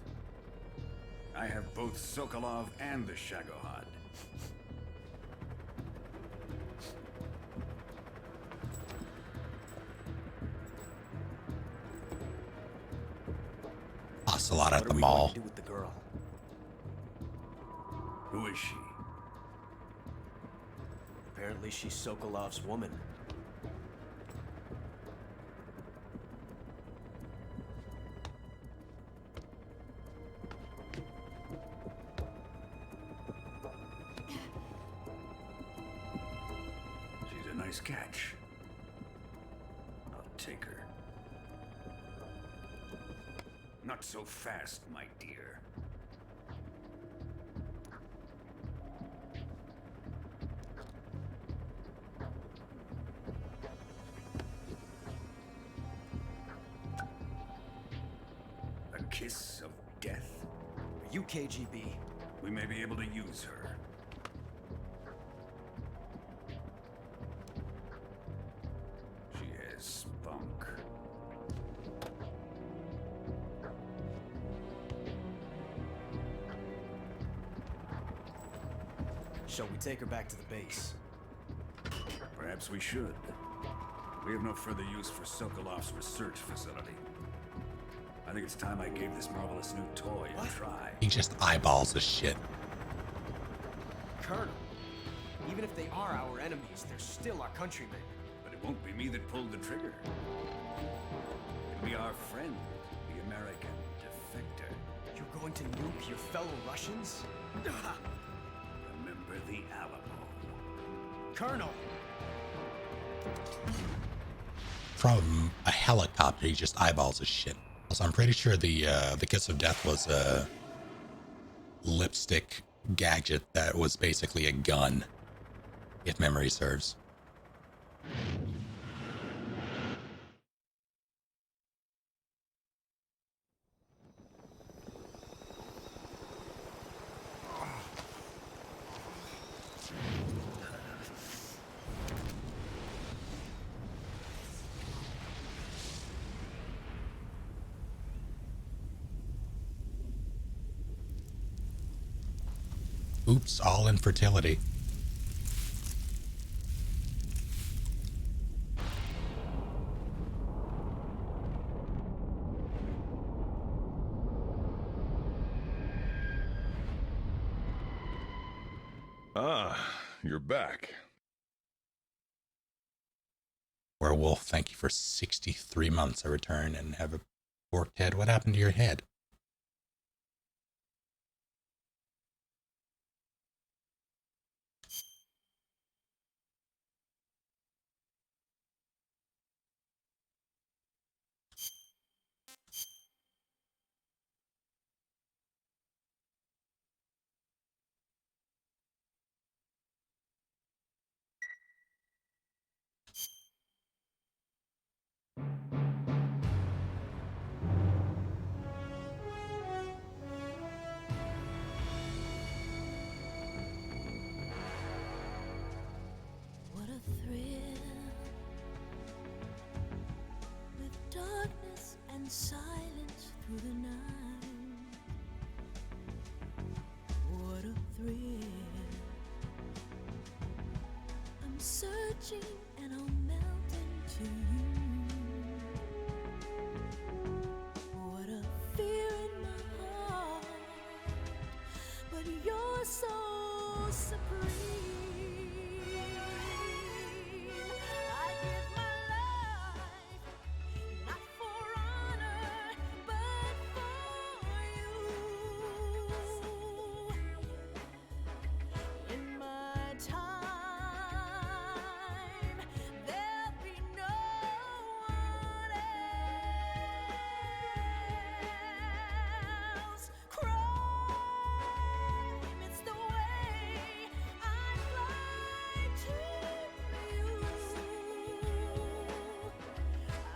I have both Sokolov and the Shagohod. Ocelot at What the are we mall. going to do with the girl? Who is she? Apparently she's Sokolov's woman. She's a nice catch. I'll take her. Not so fast, my dear. A kiss of death. Are you KGB? We may be able to use her. She has spunk. Shall we take her back to the base? Perhaps we should. We have no further use for Sokolov's research facility. I think it's time I gave this marvelous new toy a try. He just eyeballs the shit. Colonel, even if they are our enemies, they're still our countrymen. But it won't be me that pulled the trigger. It'll be our friend, the American defector. You're going to nuke your fellow Russians? Remember the Alamo. Colonel! From a helicopter, he just eyeballs his shit. Also, I'm pretty sure the Kiss of Death was a lipstick gadget that was basically a gun, if memory serves. Oops, all infertility. Ah, you're back. Werewolf, thank you for 63 months. I return and have a forked head. What happened to your head? What a thrill, with darkness and silence through the night. What a thrill, I'm searching and I'll melt into you. What a fear in my heart, but you're so supreme. I give my life, not for honor, but for you. In my time, there'll be no one else. Crime, it's the way I fly to you.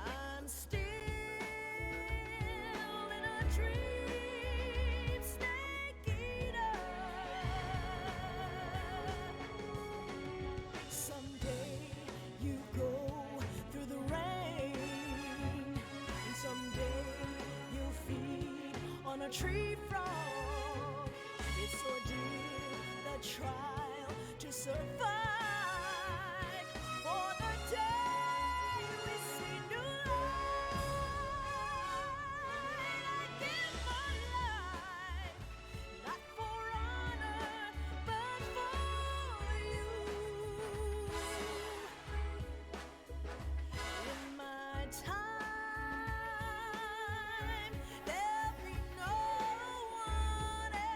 I'm still in a dream, snake eater. Someday you go through the rain, and someday you'll feed on a tree frog. It's ordeal, the trial to survive. For the day we see new light, I give my life, not for honor, but for you. In my time, there'll be no one else.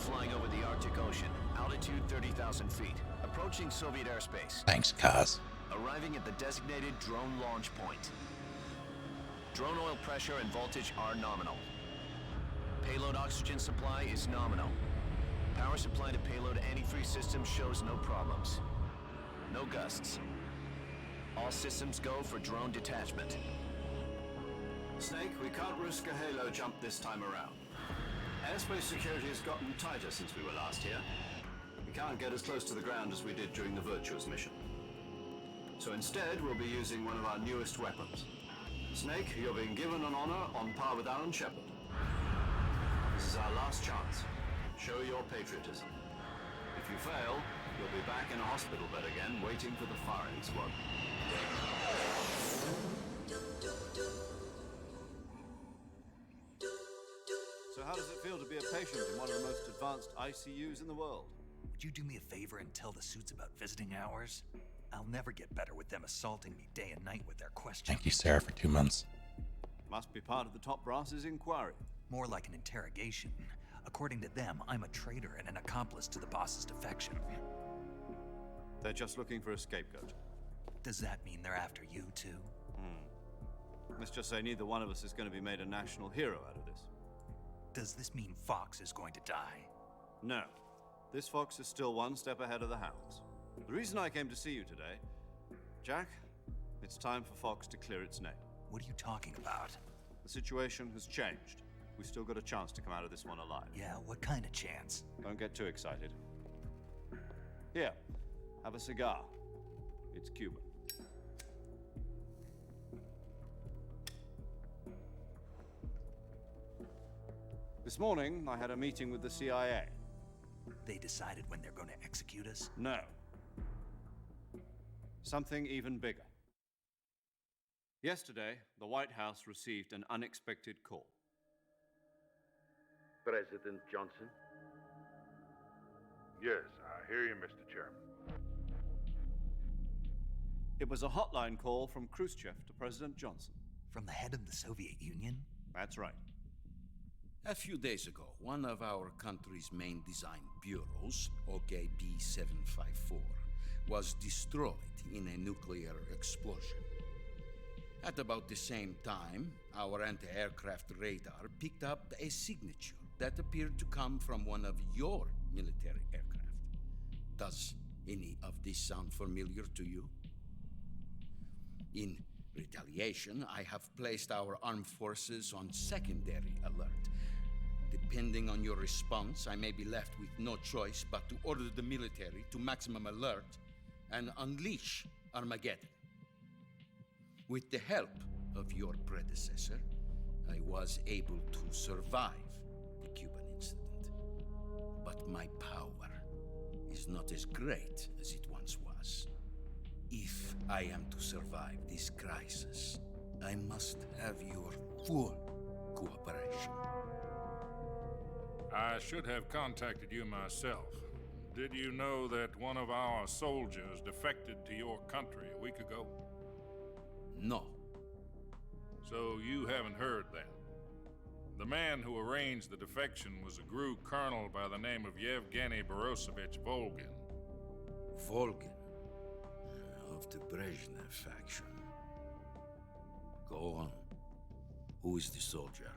flying over the Arctic Ocean. Altitude 30,000 feet. Approaching Soviet airspace. Thanks, Kaz. Arriving at the designated drone launch point. Drone oil pressure and voltage are nominal. Payload oxygen supply is nominal. Power supply to payload antifreeze system shows no problems. No gusts. All systems go for drone detachment. Snake, we can't risk a halo jump this time around. Airspace security has gotten tighter since we were last here. We can't get as close to the ground as we did during the Virtuous mission. So instead, we'll be using one of our newest weapons. Snake, you're being given an honor on par with Alan Shepard. This is our last chance. Show your patriotism. If you fail, you'll be back in a hospital bed again, waiting for the firing squad. So how does it feel to be a patient in one of the most advanced ICUs in the world? Would you do me a favor and tell the suits about visiting hours? I'll never get better with them assaulting me day and night with their questions. Thank you, Sarah, for 2 months. Must be part of the top brass's inquiry. More like an interrogation. According to them, I'm a traitor and an accomplice to the boss's defection. They're just looking for a scapegoat. Does that mean they're after you, too? Let's just say neither one of us is going to be made a national hero out of this. Does this mean Fox is going to die? No. This fox is still one step ahead of the hounds. The reason I came to see you today, Jack, it's time for Fox to clear its name. What are you talking about? The situation has changed. We've still got a chance to come out of this one alive. Yeah, what kind of chance? Don't get too excited. Here, have a cigar. It's Cuban. This morning, I had a meeting with the CIA. They decided when they're going to execute us? No. Something even bigger. Yesterday, the White House received an unexpected call. President Johnson? Yes, I hear you, Mr. Chairman. It was a hotline call from Khrushchev to President Johnson. From the head of the Soviet Union? That's right. A few days ago, one of our country's main design bureaus, OKB 754, was destroyed in a nuclear explosion. At about the same time, our anti-aircraft radar picked up a signature that appeared to come from one of your military aircraft. Does any of this sound familiar to you? In retaliation, I have placed our armed forces on secondary alert. Depending on your response, I may be left with no choice but to order the military to maximum alert and unleash Armageddon. With the help of your predecessor, I was able to survive the Cuban incident. But my power is not as great as it once was. If I am to survive this crisis, I must have your full cooperation. I should have contacted you myself. Did you know that one of our soldiers defected to your country a week ago? No. So you haven't heard then. The man who arranged the defection was a GRU colonel by the name of Yevgeny Borosovich Volgin. Volgin? Of the Brezhnev faction. Go on. Who is the soldier?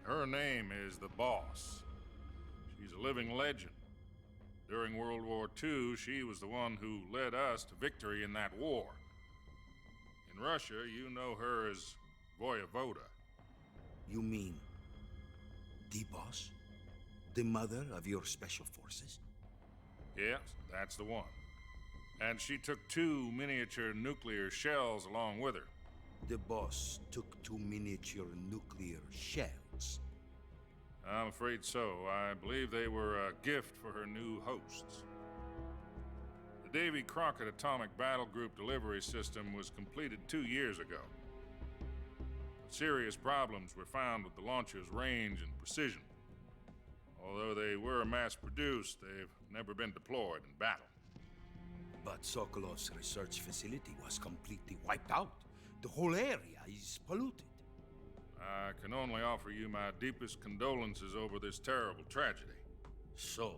Her name is the Boss. She's a living legend. During World War II, she was the one who led us to victory in that war. In Russia, you know her as Voyevoda. You mean the Boss? The mother of your special forces? Yes, that's the one. And she took 2 miniature nuclear shells along with her. The Boss took 2 miniature nuclear shells? I'm afraid so. I believe they were a gift for her new hosts. The Davy Crockett Atomic Battle Group delivery system was completed 2 years ago. Serious problems were found with the launcher's range and precision. Although they were mass-produced, they've never been deployed in battle. But Sokolov's research facility was completely wiped out. The whole area is polluted. I can only offer you my deepest condolences over this terrible tragedy. So,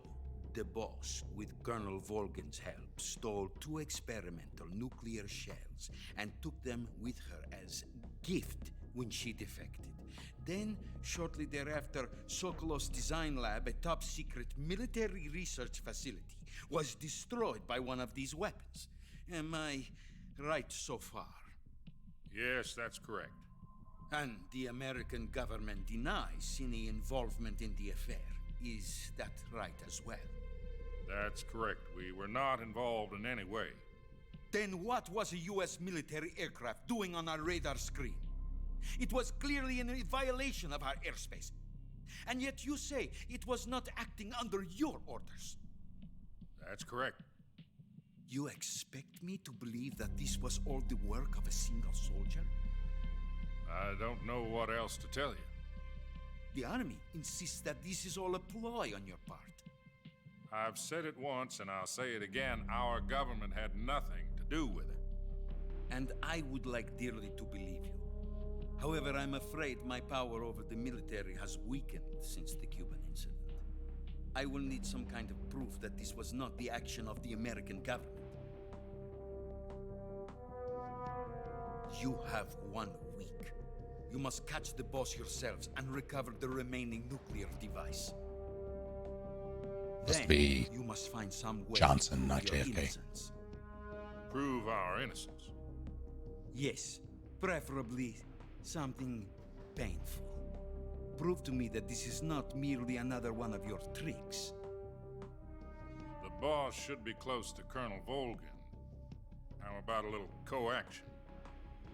the boss, with Colonel Volgan's help, stole 2 experimental nuclear shells and took them with her as gift when she defected. Then, shortly thereafter, Sokolov's design lab, a top-secret military research facility, was destroyed by one of these weapons. Am I right so far? Yes, that's correct. And the American government denies any involvement in the affair. Is that right as well? That's correct. We were not involved in any way. Then what was a U.S. military aircraft doing on our radar screen? It was clearly in violation of our airspace. And yet you say it was not acting under your orders. That's correct. You expect me to believe that this was all the work of a single soldier? I don't know what else to tell you. The Army insists that this is all a ploy on your part. I've said it once and I'll say it again. Our government had nothing to do with it. And I would like dearly to believe you. However, I'm afraid my power over the military has weakened since the Cuban incident. I will need some kind of proof that this was not the action of the American government. You have 1 week. You must catch the boss yourselves and recover the remaining nuclear device. Must Then, be you must find some way Johnson, to not prove your JFK. innocence. Prove our innocence. Yes, preferably something painful. Prove to me that this is not merely another one of your tricks. The boss should be close to Colonel Volgan. How about a little coaction?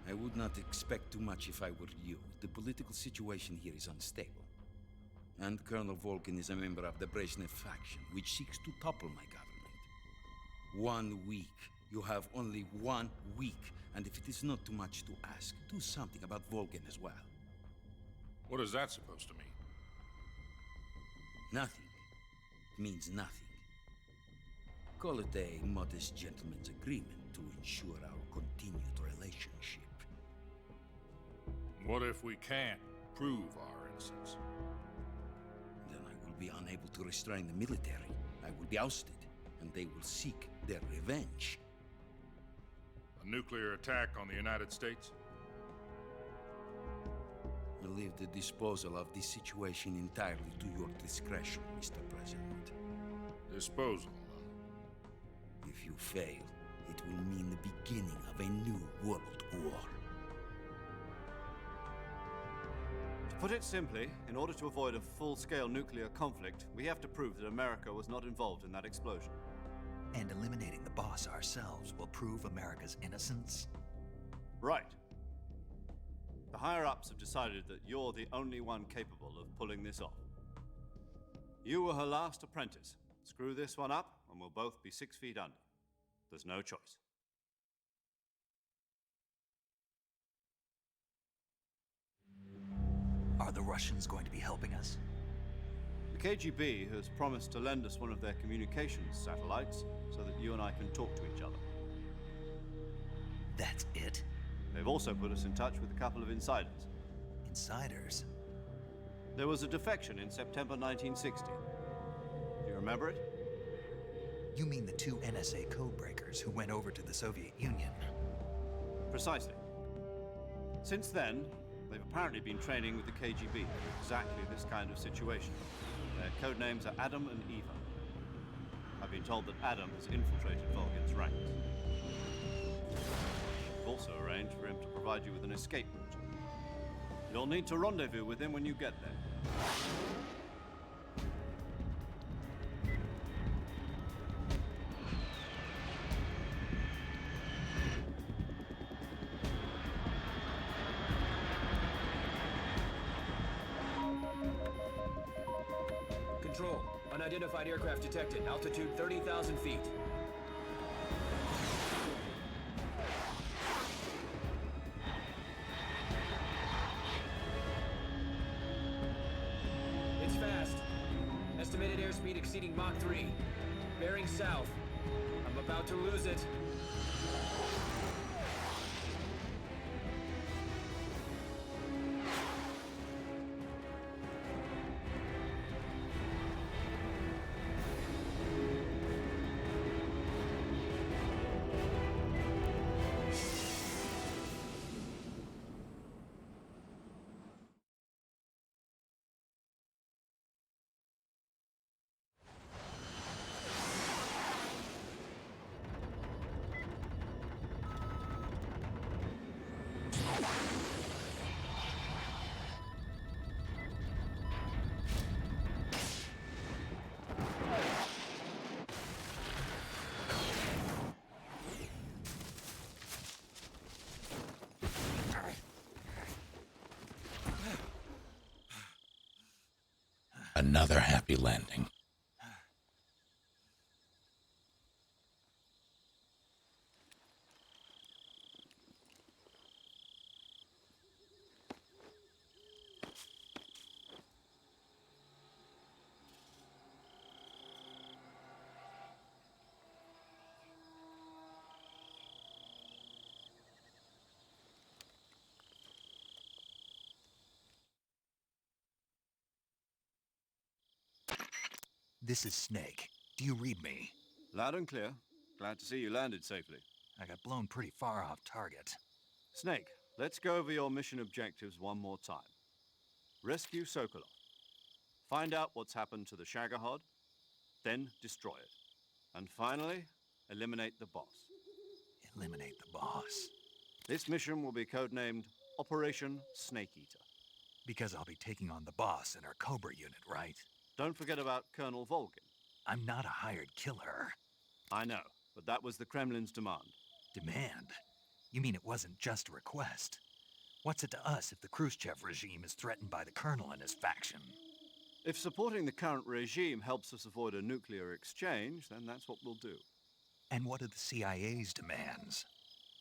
I would not expect too much if I were you. The political situation here is unstable. And Colonel Volgan is a member of the Brezhnev faction, which seeks to topple my government. 1 week. You have only 1 week. And if it is not too much to ask, do something about Volgan as well. What is that supposed to mean? Nothing. It means nothing. Call it a modest gentleman's agreement to ensure our continued relationship. What if we can't prove our innocence? Then I will be unable to restrain the military. I will be ousted, and they will seek their revenge. A nuclear attack on the United States? I leave the disposal of this situation entirely to your discretion, Mr. President. Disposal? If you fail, it will mean the beginning of a new world war. To put it simply, in order to avoid a full-scale nuclear conflict, we have to prove that America was not involved in that explosion. And eliminating the boss ourselves will prove America's innocence? Right. The higher-ups have decided that you're the only one capable of pulling this off. You were her last apprentice. Screw this one up, and we'll both be 6 feet under. There's no choice. Are the Russians going to be helping us? The KGB has promised to lend us one of their communications satellites so that you and I can talk to each other. That's it? They've also put us in touch with a couple of insiders. Insiders? There was a defection in September 1960. Do you remember it? You mean the 2 NSA codebreakers who went over to the Soviet Union? Precisely. Since then, they've apparently been training with the KGB for exactly this kind of situation. Their code names are Adam and Eva. I've been told that Adam has infiltrated Volgan's ranks. We've also arranged for him to provide you with an escape route. You'll need to rendezvous with him when you get there. Control. Unidentified aircraft detected. Altitude 30,000 feet. It's fast. Estimated airspeed exceeding Mach 3. Bearing south. I'm about to lose it. another happy landing. This is Snake. Do you read me? Loud and clear. Glad to see you landed safely. I got blown pretty far off target. Snake, let's go over your mission objectives one more time. Rescue Sokolov. Find out what's happened to the Shagohod, then destroy it. And finally, eliminate the boss. Eliminate the boss. This mission will be codenamed Operation Snake Eater. Because I'll be taking on the boss in our Cobra unit, right? Don't forget about Colonel Volgin. I'm not a hired killer. I know, but that was the Kremlin's demand. Demand? You mean it wasn't just a request? What's it to us if the Khrushchev regime is threatened by the Colonel and his faction? If supporting the current regime helps us avoid a nuclear exchange, then that's what we'll do. And what are the CIA's demands?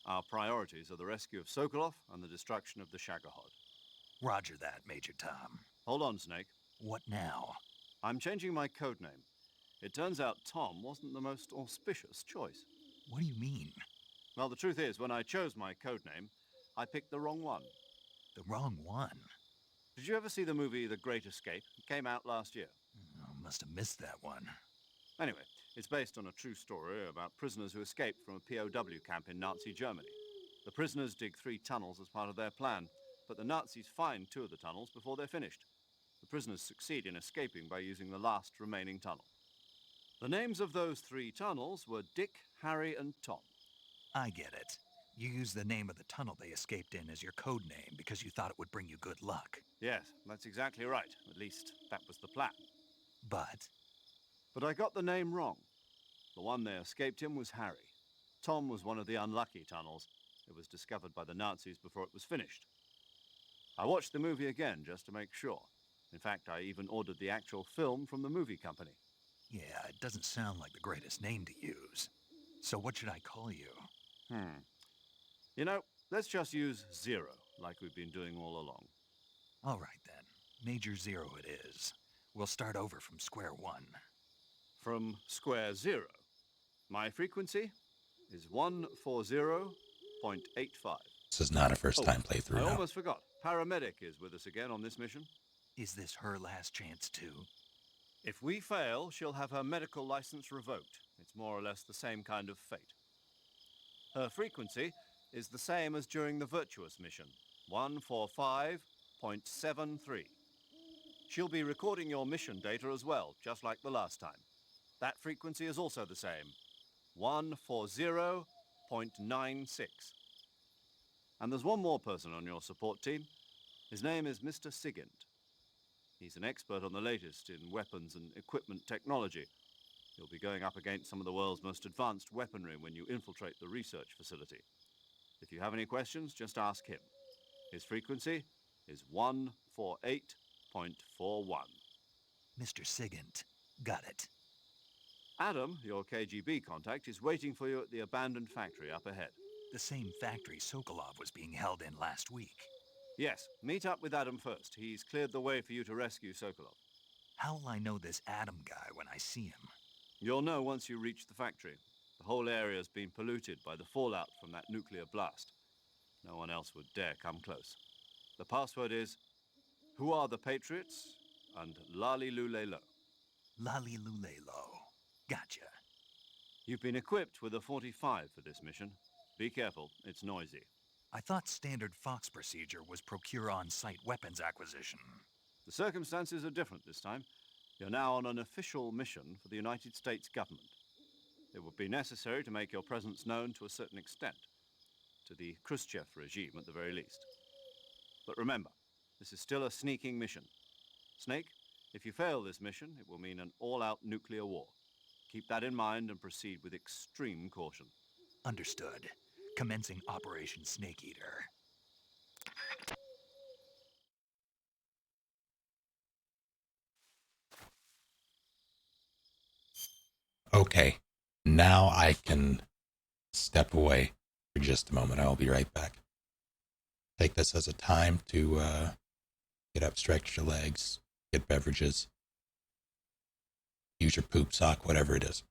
Our priorities are the rescue of Sokolov and the destruction of the Shagohod. Roger that, Major Tom. Hold on, Snake. What now? I'm changing my codename. It turns out Tom wasn't the most auspicious choice. What do you mean? Well, the truth is, when I chose my codename, I picked the wrong one. The wrong one? Did you ever see the movie The Great Escape? It came out last year. Oh, must have missed that one. Anyway, it's based on a true story about prisoners who escaped from a POW camp in Nazi Germany. The prisoners dig 3 tunnels as part of their plan, but the Nazis find 2 of the tunnels before they're finished. The prisoners succeed in escaping by using the last remaining tunnel. The names of those 3 tunnels were Dick, Harry, and Tom. I get it. You used the name of the tunnel they escaped in as your code name because you thought it would bring you good luck. Yes, that's exactly right. At least, that was the plan. But I got the name wrong. The one they escaped in was Harry. Tom was one of the unlucky tunnels. It was discovered by the Nazis before it was finished. I watched the movie again just to make sure. In fact, I even ordered the actual film from the movie company. yeah, it doesn't sound like the greatest name to use. So what should I call you? You know, let's just use Zero, like we've been doing all along. All right then. Major Zero it is. We'll start over from square one. From square zero. My frequency is 140.85. This is not a first-time playthrough, I no. almost forgot. Paramedic is with us again on this mission. Is this her last chance too? If we fail, she'll have her medical license revoked. It's more or less the same kind of fate. Her frequency is the same as during the Virtuous mission, 145.73. She'll be recording your mission data as well, just like the last time. That frequency is also the same, 140.96. And there's one more person on your support team. His name is Mr. Sigint. He's an expert on the latest in weapons and equipment technology. You'll be going up against some of the world's most advanced weaponry when you infiltrate the research facility. If you have any questions, just ask him. His frequency is 148.41. Mr. Sigint. Got it. Adam, your KGB contact, is waiting for you at the abandoned factory up ahead. The same factory Sokolov was being held in last week. Yes, meet up with Adam first. He's cleared the way for you to rescue Sokolov. How will I know this Adam guy when I see him? You'll know once you reach the factory. The whole area's been polluted by the fallout from that nuclear blast. No one else would dare come close. The password is, "Who are the Patriots?" and Lali Lule Lo. Lali Lule Lo. Gotcha. You've been equipped with a 45 for this mission. Be careful, it's noisy. I thought standard Fox procedure was procure on-site weapons acquisition. The circumstances are different this time. You're now on an official mission for the United States government. It would be necessary to make your presence known to a certain extent, to the Khrushchev regime at the very least. But remember, this is still a sneaking mission. Snake, if you fail this mission, it will mean an all-out nuclear war. Keep that in mind and proceed with extreme caution. Understood. Commencing Operation Snake Eater. Okay, now I can step away for just a moment. I'll be right back. Take this as a time to get up, stretch your legs, get beverages, use your poop sock, whatever it is.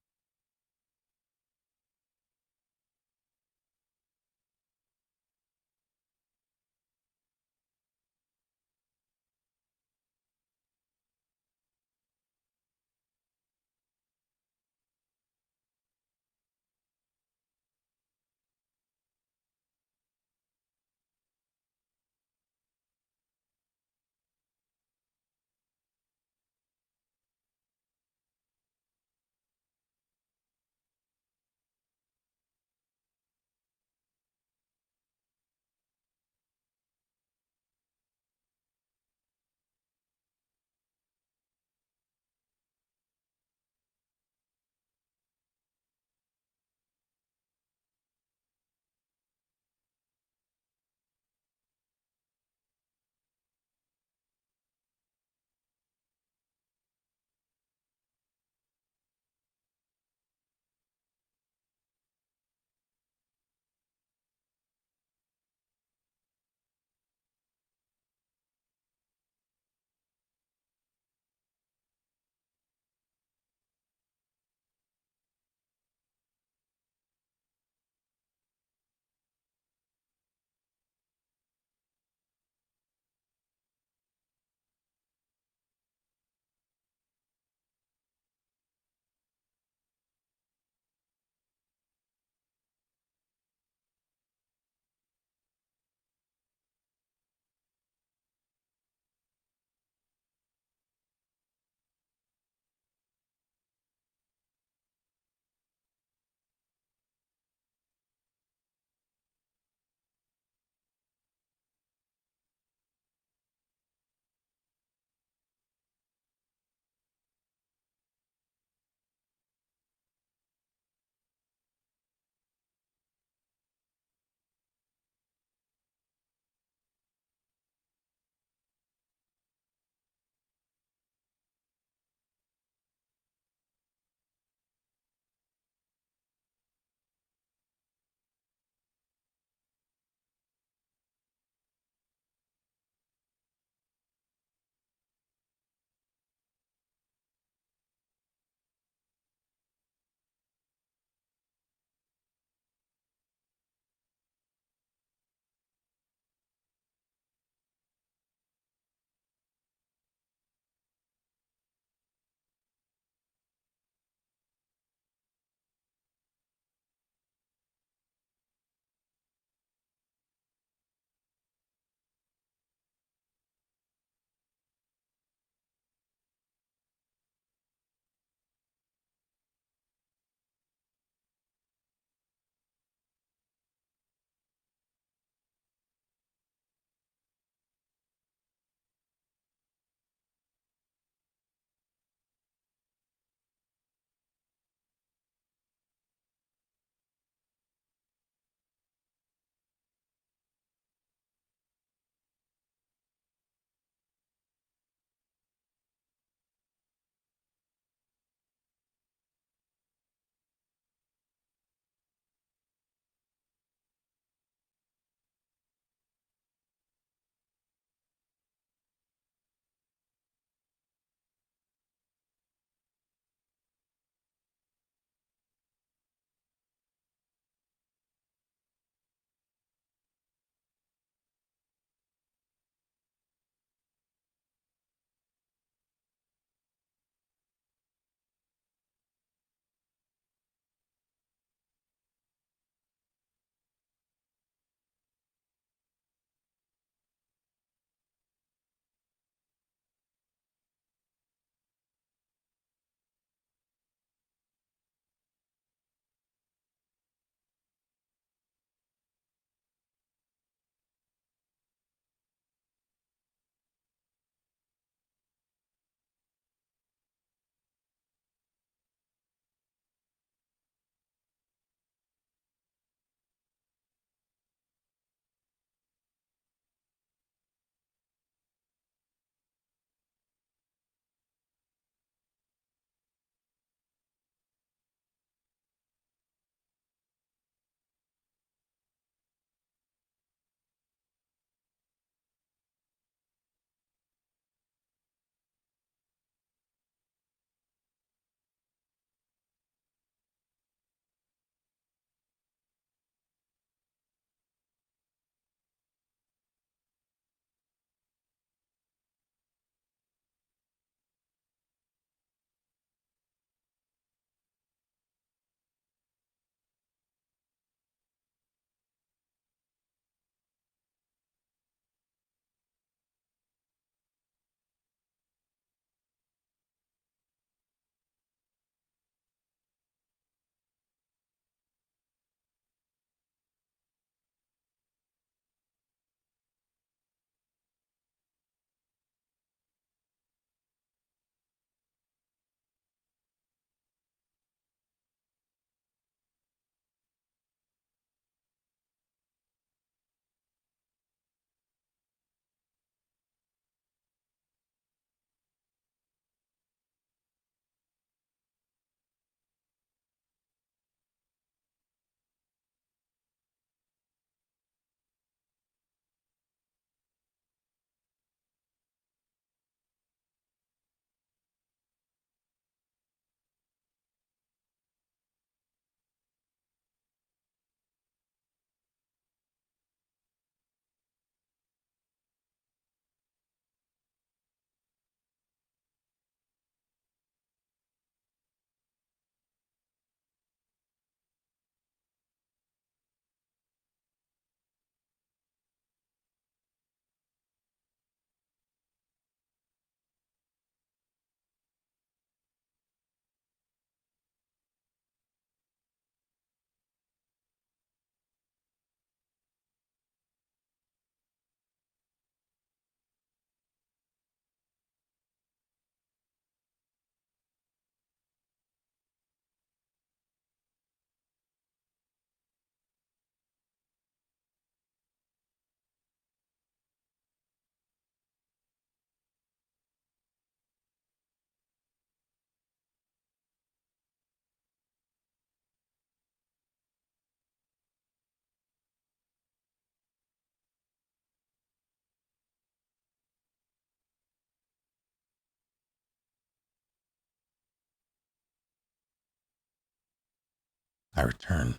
I return.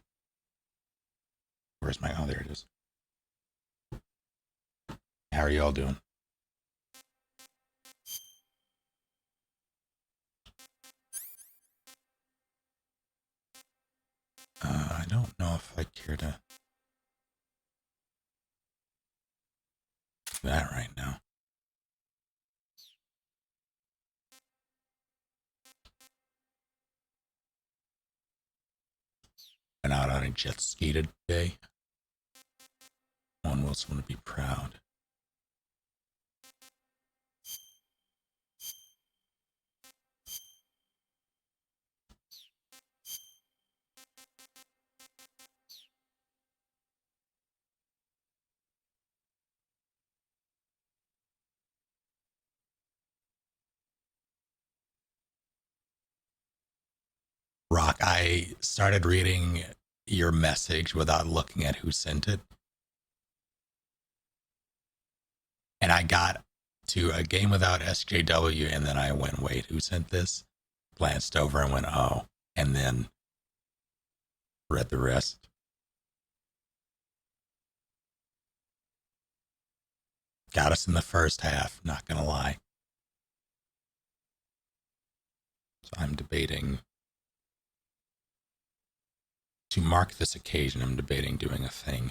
Where's my... Oh, there it is. How are you all doing? I don't know if I care to do that right now. Went out on a jet ski today. One will want to be proud. Rock, I started reading your message without looking at who sent it. And I got to a game without SJW, and then I went, wait, who sent this? Glanced over and went, oh. And then read the rest. Got us in the first half, not gonna lie. So I'm debating, to mark this occasion, I'm debating doing a thing.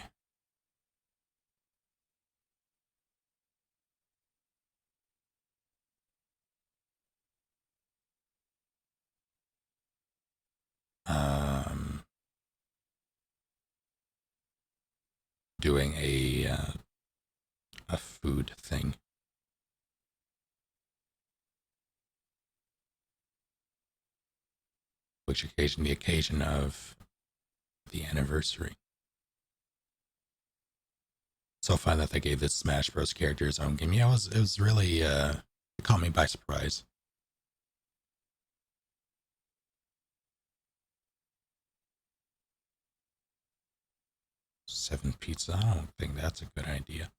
Doing a food thing. Which occasion? The occasion of the anniversary. So fun that they gave this Smash Bros. Character his own game. Yeah, it was really, it caught me by surprise. Seven pizza, I don't think that's a good idea.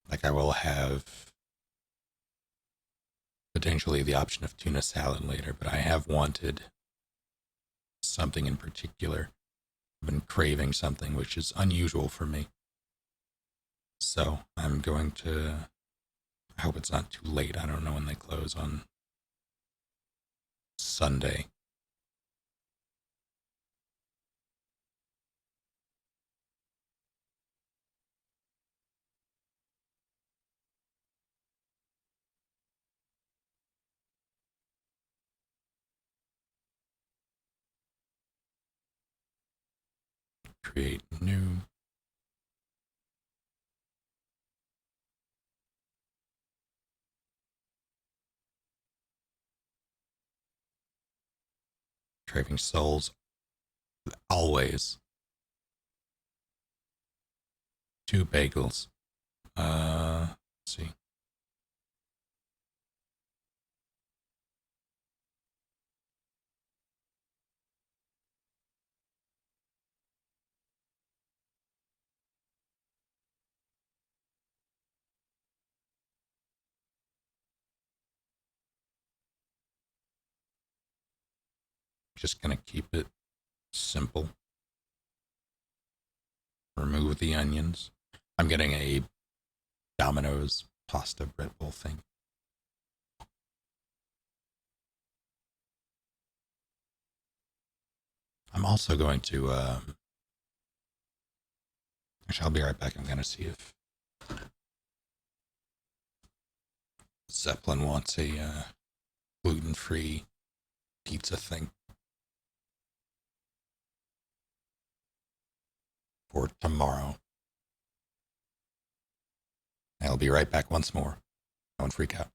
Like, I will have potentially the option of tuna salad later, but I have wanted something in particular. I've been craving something which is unusual for me. So I'm going to, I hope it's not too late. I don't know when they close on Sunday. Create new. Craving souls. Always. 2 bagels. Let's see. Just gonna keep it simple. Remove the onions. I'm getting a Domino's pasta bread bowl thing. I'm also going to, actually, I'll be right back. I'm going to see if Zeppelin wants a gluten-free pizza thing for tomorrow. I'll be right back once more. Don't freak out.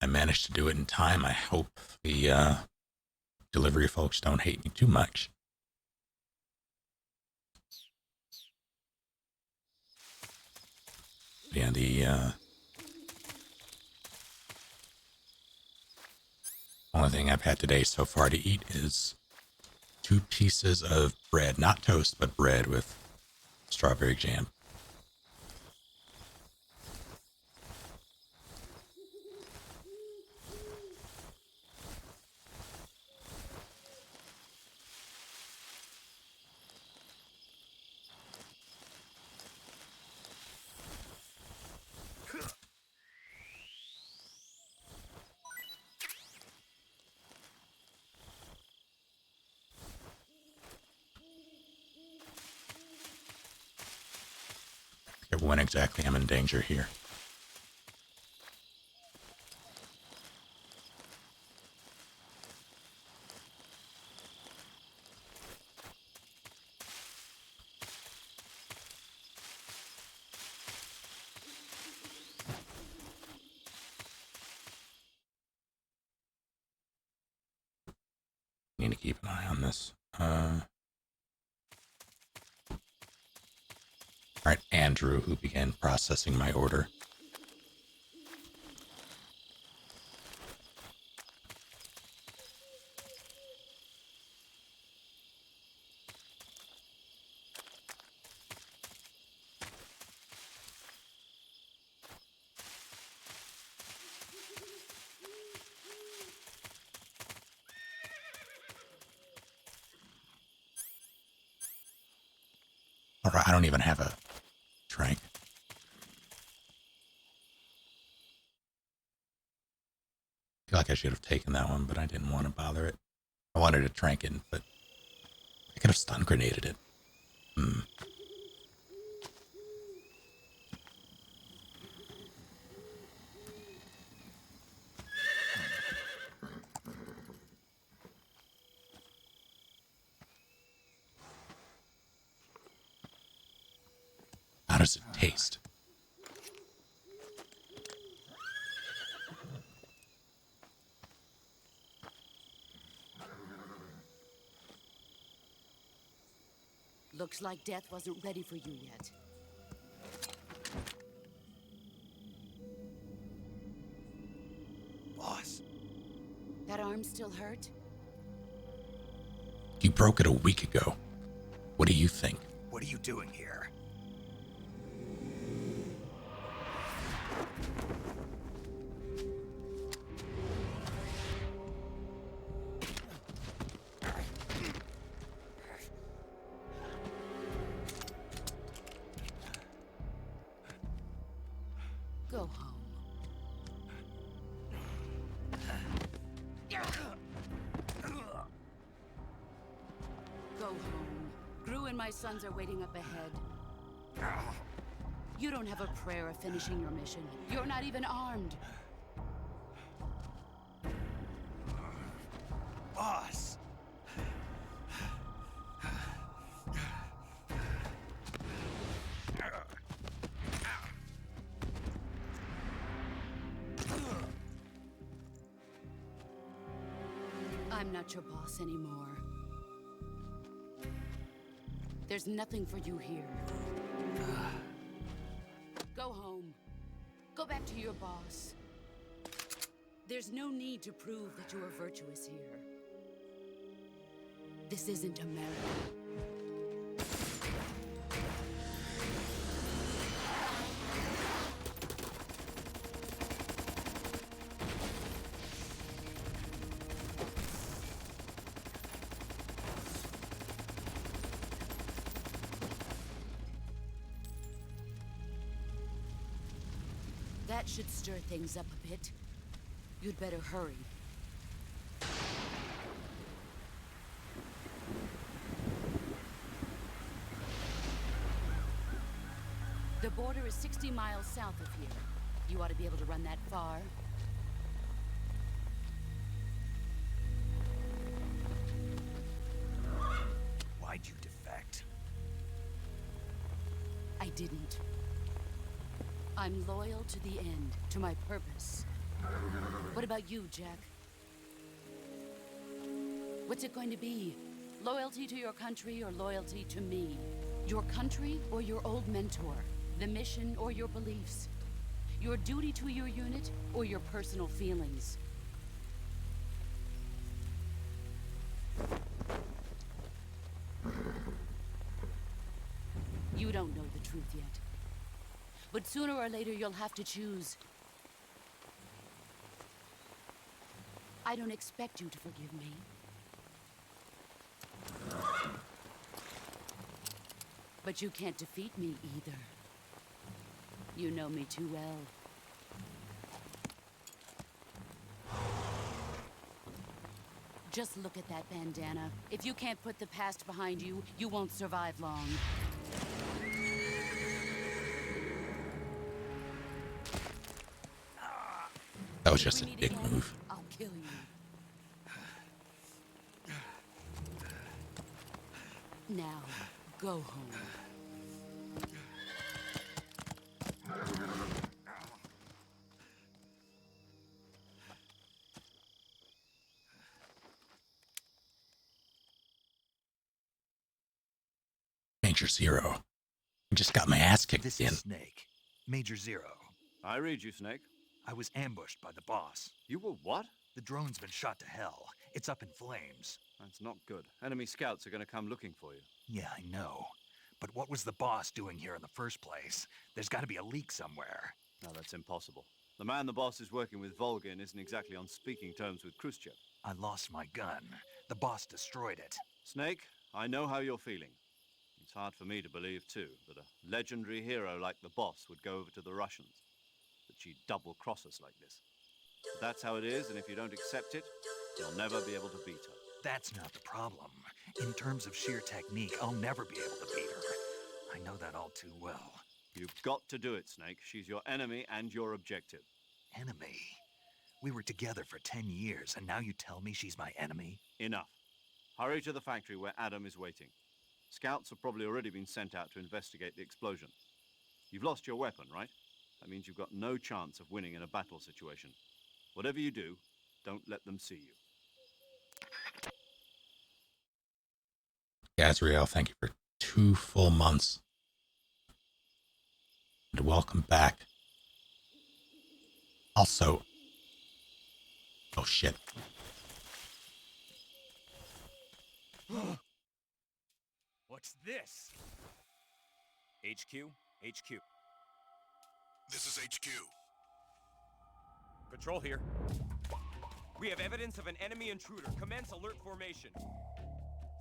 I managed to do it in time. I hope the delivery folks don't hate me too much. Yeah, the only thing I've had today so far to eat is 2 pieces of bread, not toast, but bread with strawberry jam. When exactly I'm in danger here. Need to keep an eye on this. Alright, Andrew, who began processing my order. Alright, I don't even have a trank. I feel like I should have taken that one, but I didn't want to bother it. I wanted to trank it, but I could have stun grenaded it. How does it taste? Looks like death wasn't ready for you yet. Boss. That arm still hurt? You broke it a week ago. What do you think? What are you doing here? Go home. Go home. Gru and my sons are waiting up ahead. You don't have a prayer of finishing your mission. You're not even armed. Boss. I'm not your boss anymore. There's nothing for you here. Go home. Go back to your boss. There's no need to prove that you are virtuous here. This isn't America. That should stir things up a bit. You'd better hurry. The border is 60 miles south of here. You ought to be able to run that far. Why'd you defect? I didn't. I'm loyal to the end, to my purpose. What about you, Jack? What's it going to be? Loyalty to your country or loyalty to me? Your country or your old mentor? The mission or your beliefs? Your duty to your unit or your personal feelings? You don't know the truth yet. But sooner or later you'll have to choose. I don't expect you to forgive me. But you can't defeat me either. You know me too well. Just look at that bandana. If you can't put the past behind you, you won't survive long. That was just a dick move. I'll kill you. Now, go home. Major Zero. I just got my ass kicked This in. is Snake. Major Zero. I read you, Snake. I was ambushed by the boss. You were what? The drone's been shot to hell. It's up in flames. That's not good. Enemy scouts are going to come looking for you. Yeah, I know. But what was the boss doing here in the first place? There's got to be a leak somewhere. No, that's impossible. The man the boss is working with, Volgin, isn't exactly on speaking terms with Khrushchev. I lost my gun. The boss destroyed it. Snake, I know how you're feeling. It's hard for me to believe, too, that a legendary hero like the boss would go over to the Russians. That she'd double-cross us like this. But that's how it is, and if you don't accept it, you'll never be able to beat her. That's not the problem. In terms of sheer technique, I'll never be able to beat her. I know that all too well. You've got to do it, Snake. She's your enemy and your objective. Enemy? We were together for 10 years, and now you tell me she's my enemy? Enough. Hurry to the factory where Adam is waiting. Scouts have probably already been sent out to investigate the explosion. You've lost your weapon, right? That means you've got no chance of winning in a battle situation. Whatever you do, don't let them see you. Gazriel, thank you for 2 full months. And welcome back. Also, oh shit. What's this? HQ? HQ. This is HQ. Patrol here. We have evidence of an enemy intruder. Commence alert formation.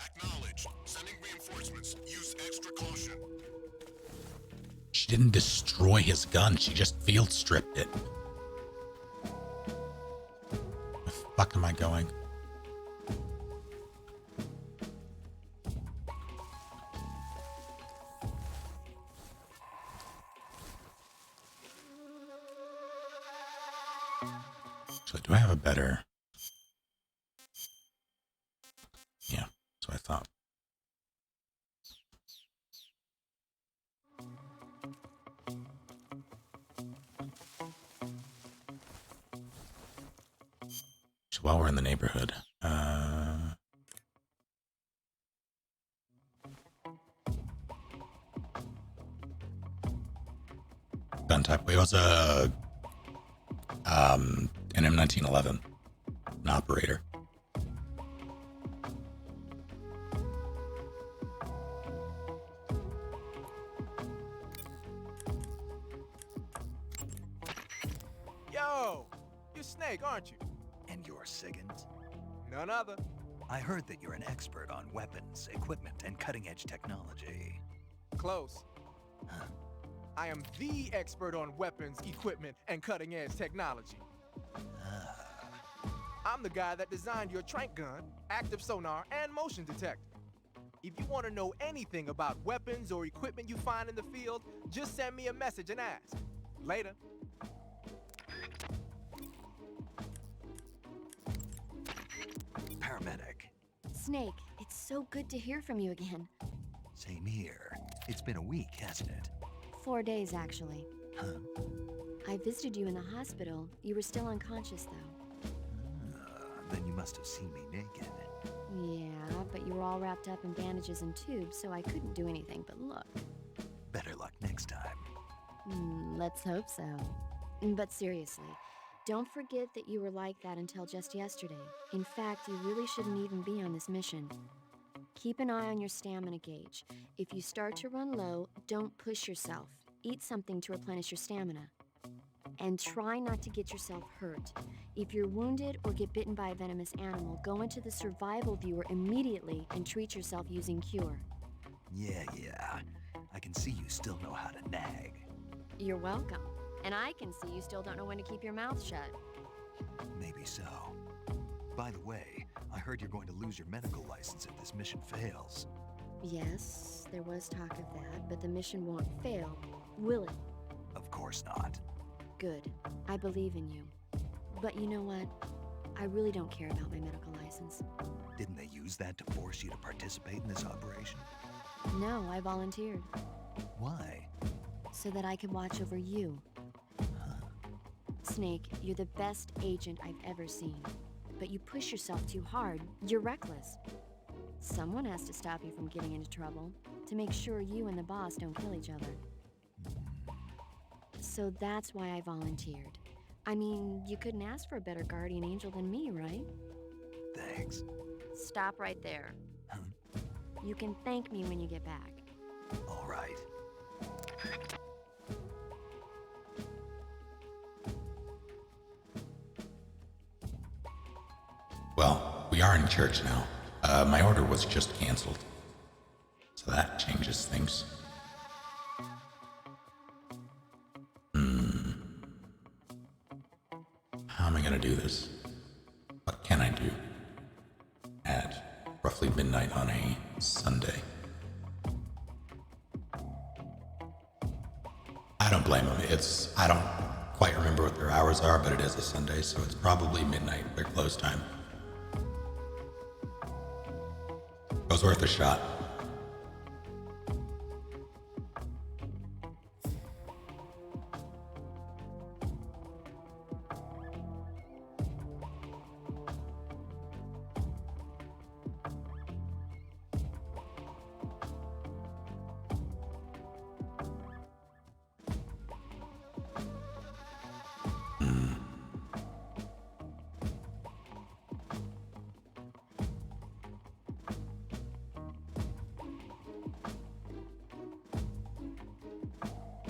Acknowledged. Sending reinforcements. Use extra caution. She didn't destroy his gun, she just field stripped it. Where the fuck am I going? So do I have a better... Yeah, that's what I thought. So while we're in the neighborhood, gun type. It was a an M1911, an operator. Yo, you're Snake, aren't you? And you're Siggins? None other. I heard that you're an expert on weapons, equipment, and cutting-edge technology. Close. Huh? I am the expert on weapons, equipment, and cutting-edge technology. I'm the guy that designed your trank gun, active sonar, and motion detector. If you want to know anything about weapons or equipment you find in the field, just send me a message and ask. Later. Paramedic. Snake, it's so good to hear from you again. Same here. It's been a week, hasn't it? 4 days, actually. Huh? I visited you in the hospital. You were still unconscious, though. Then you must have seen me naked. Yeah, but you were all wrapped up in bandages and tubes, so I couldn't do anything but look. Better luck next time. Let's hope so. But seriously, don't forget that you were like that until just yesterday. In fact, you really shouldn't even be on this mission. Keep an eye on your stamina gauge. If you start to run low, don't push yourself. Eat something to replenish your stamina. And try not to get yourself hurt. If you're wounded or get bitten by a venomous animal, go into the survival viewer immediately and treat yourself using cure. Yeah. I can see you still know how to nag. You're welcome. And I can see you still don't know when to keep your mouth shut. Maybe so. By the way, I heard you're going to lose your medical license if this mission fails. Yes, there was talk of that, but the mission won't fail, will it? Of course not. Good. I believe in you. But you know what? I really don't care about my medical license. Didn't they use that to force you to participate in this operation? No, I volunteered. Why? So that I could watch over you. Snake, you're the best agent I've ever seen. But you push yourself too hard. You're reckless. Someone has to stop you from getting into trouble, to make sure you and the boss don't kill each other. So that's why I volunteered. I mean, you couldn't ask for a better guardian angel than me, right? Thanks. Stop right there. You can thank me when you get back. All right. Well, we are in church now. My order was just canceled. So that changes things. How am I gonna do this? What can I do? At roughly midnight on a Sunday. I don't blame them. I don't quite remember what their hours are, but it is a Sunday, so it's probably midnight, their close time. It was worth a shot.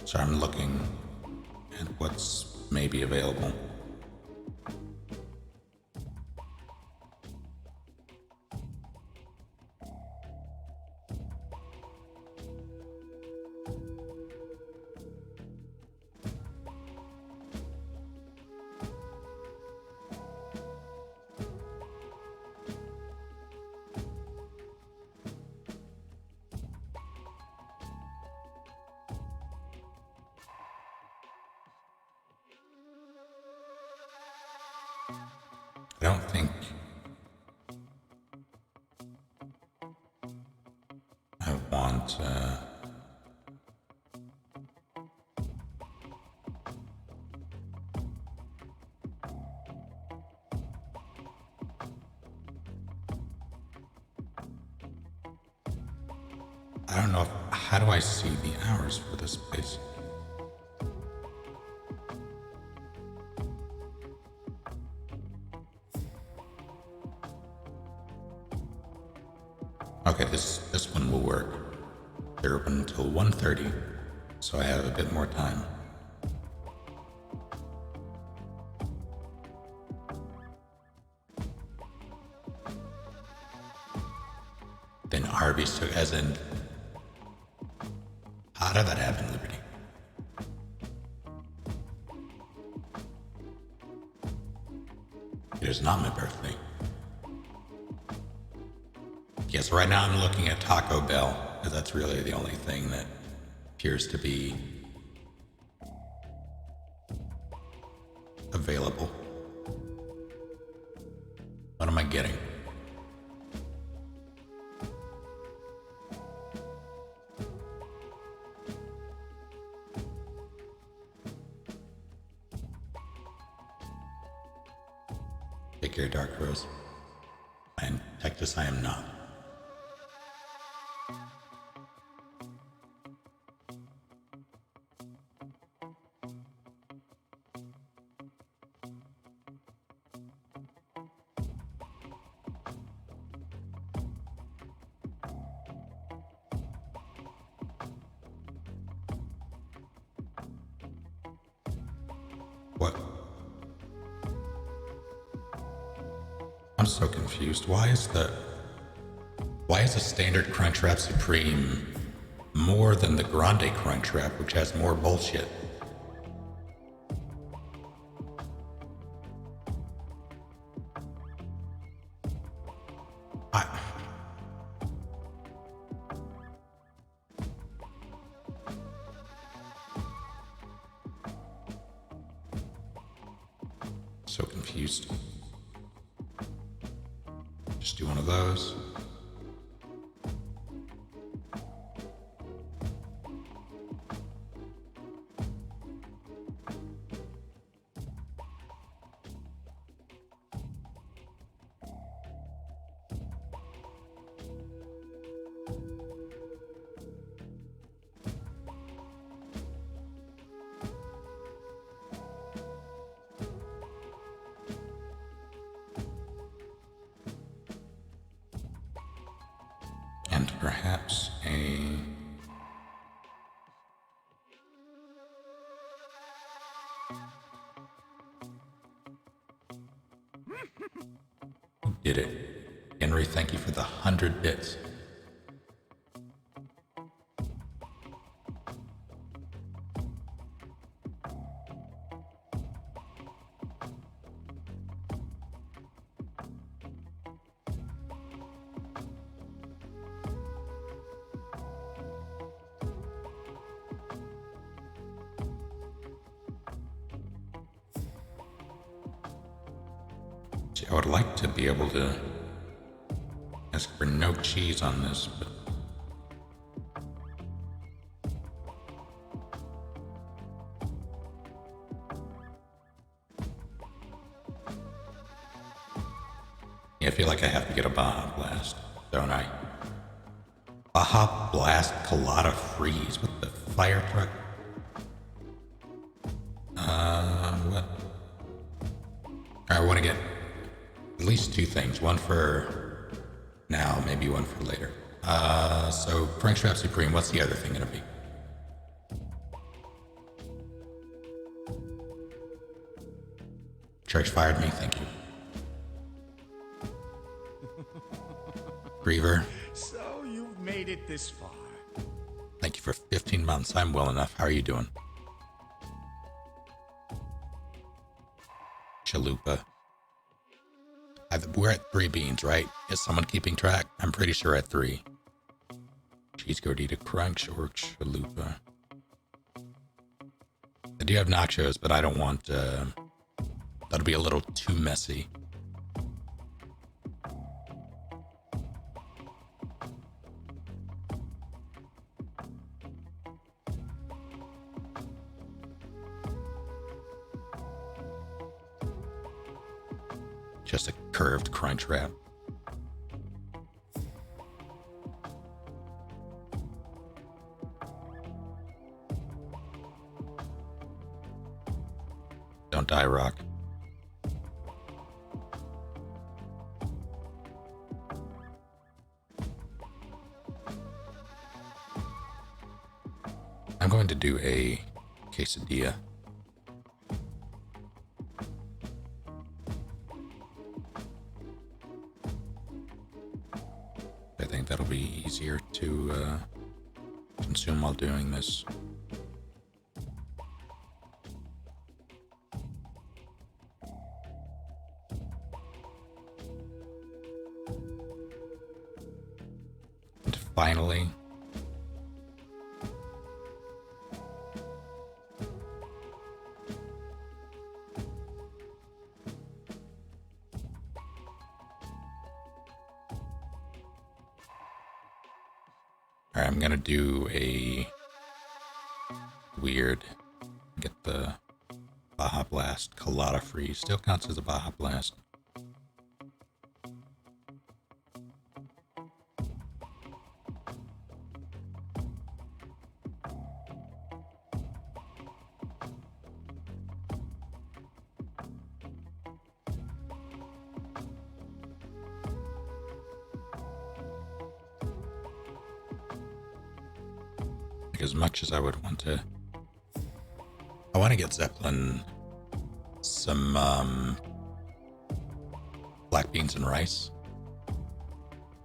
So I'm looking at what's maybe available. I don't think I want I don't know how do I see the hours for this place? Okay, this one will work. They're open until 1:30, so I have a bit more time. Then Arby's took as in how did that happen, Liberty? It is not my birthday. Yes, right now I'm looking at Taco Bell, because that's really the only thing that appears to be available. What am I getting? Take care, Dark Rose. And Tectus, I am not. What? I'm so confused. Why is a standard Crunchwrap Supreme more than the Grande Crunchwrap, which has more bullshit? So confused. Just do one of those. And perhaps a... Who did it? Henry, thank you for the 100 bits. I would like to be able to ask for no cheese on this, but yeah, I feel like I have to get a Baja Blast, don't I? Baja Blast Colada Freeze with the fire truck? What? I want to get at least two things. One for now, maybe one for later. So Crunchwrap Supreme, what's the other thing gonna be? Church fired me, thank you. Griever, So you've made it this far. thank you for 15 months. I'm well enough. How are you doing? Chalupa. We're at 3 beans, right? Is someone keeping track? I'm pretty sure at 3. Cheese Gordita Crunch or Chalupa. I do have nachos, but I don't want... that'll be a little too messy. Just a curved crunch wrap. Don't die, Rock. I'm going to do a quesadilla. I think that'll be easier to consume while doing this. And finally, I'm gonna do a weird, get the Baja Blast Colada Freeze. Still counts as a Baja Blast. Like, as much as I would want to... I want to get Zeppelin some black beans and rice.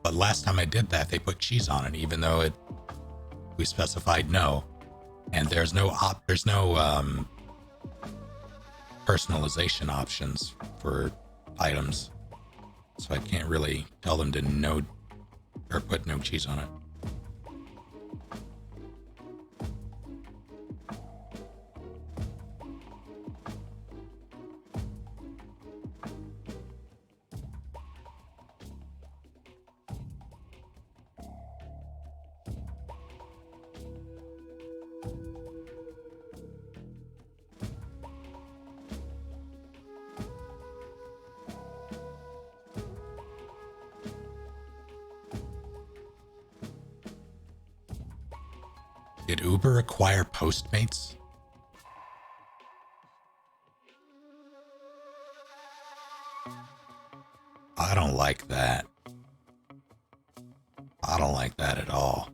But last time I did that, they put cheese on it, even though we specified no. And there's no personalization options for items. So I can't really tell them to no, or put no cheese on it. Did Uber acquire Postmates? I don't like that. I don't like that at all.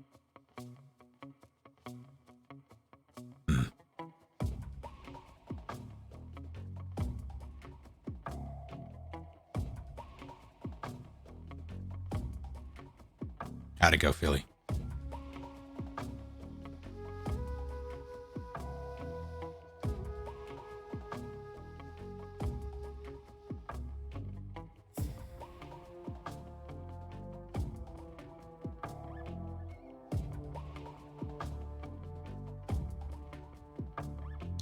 How'd it go, Philly?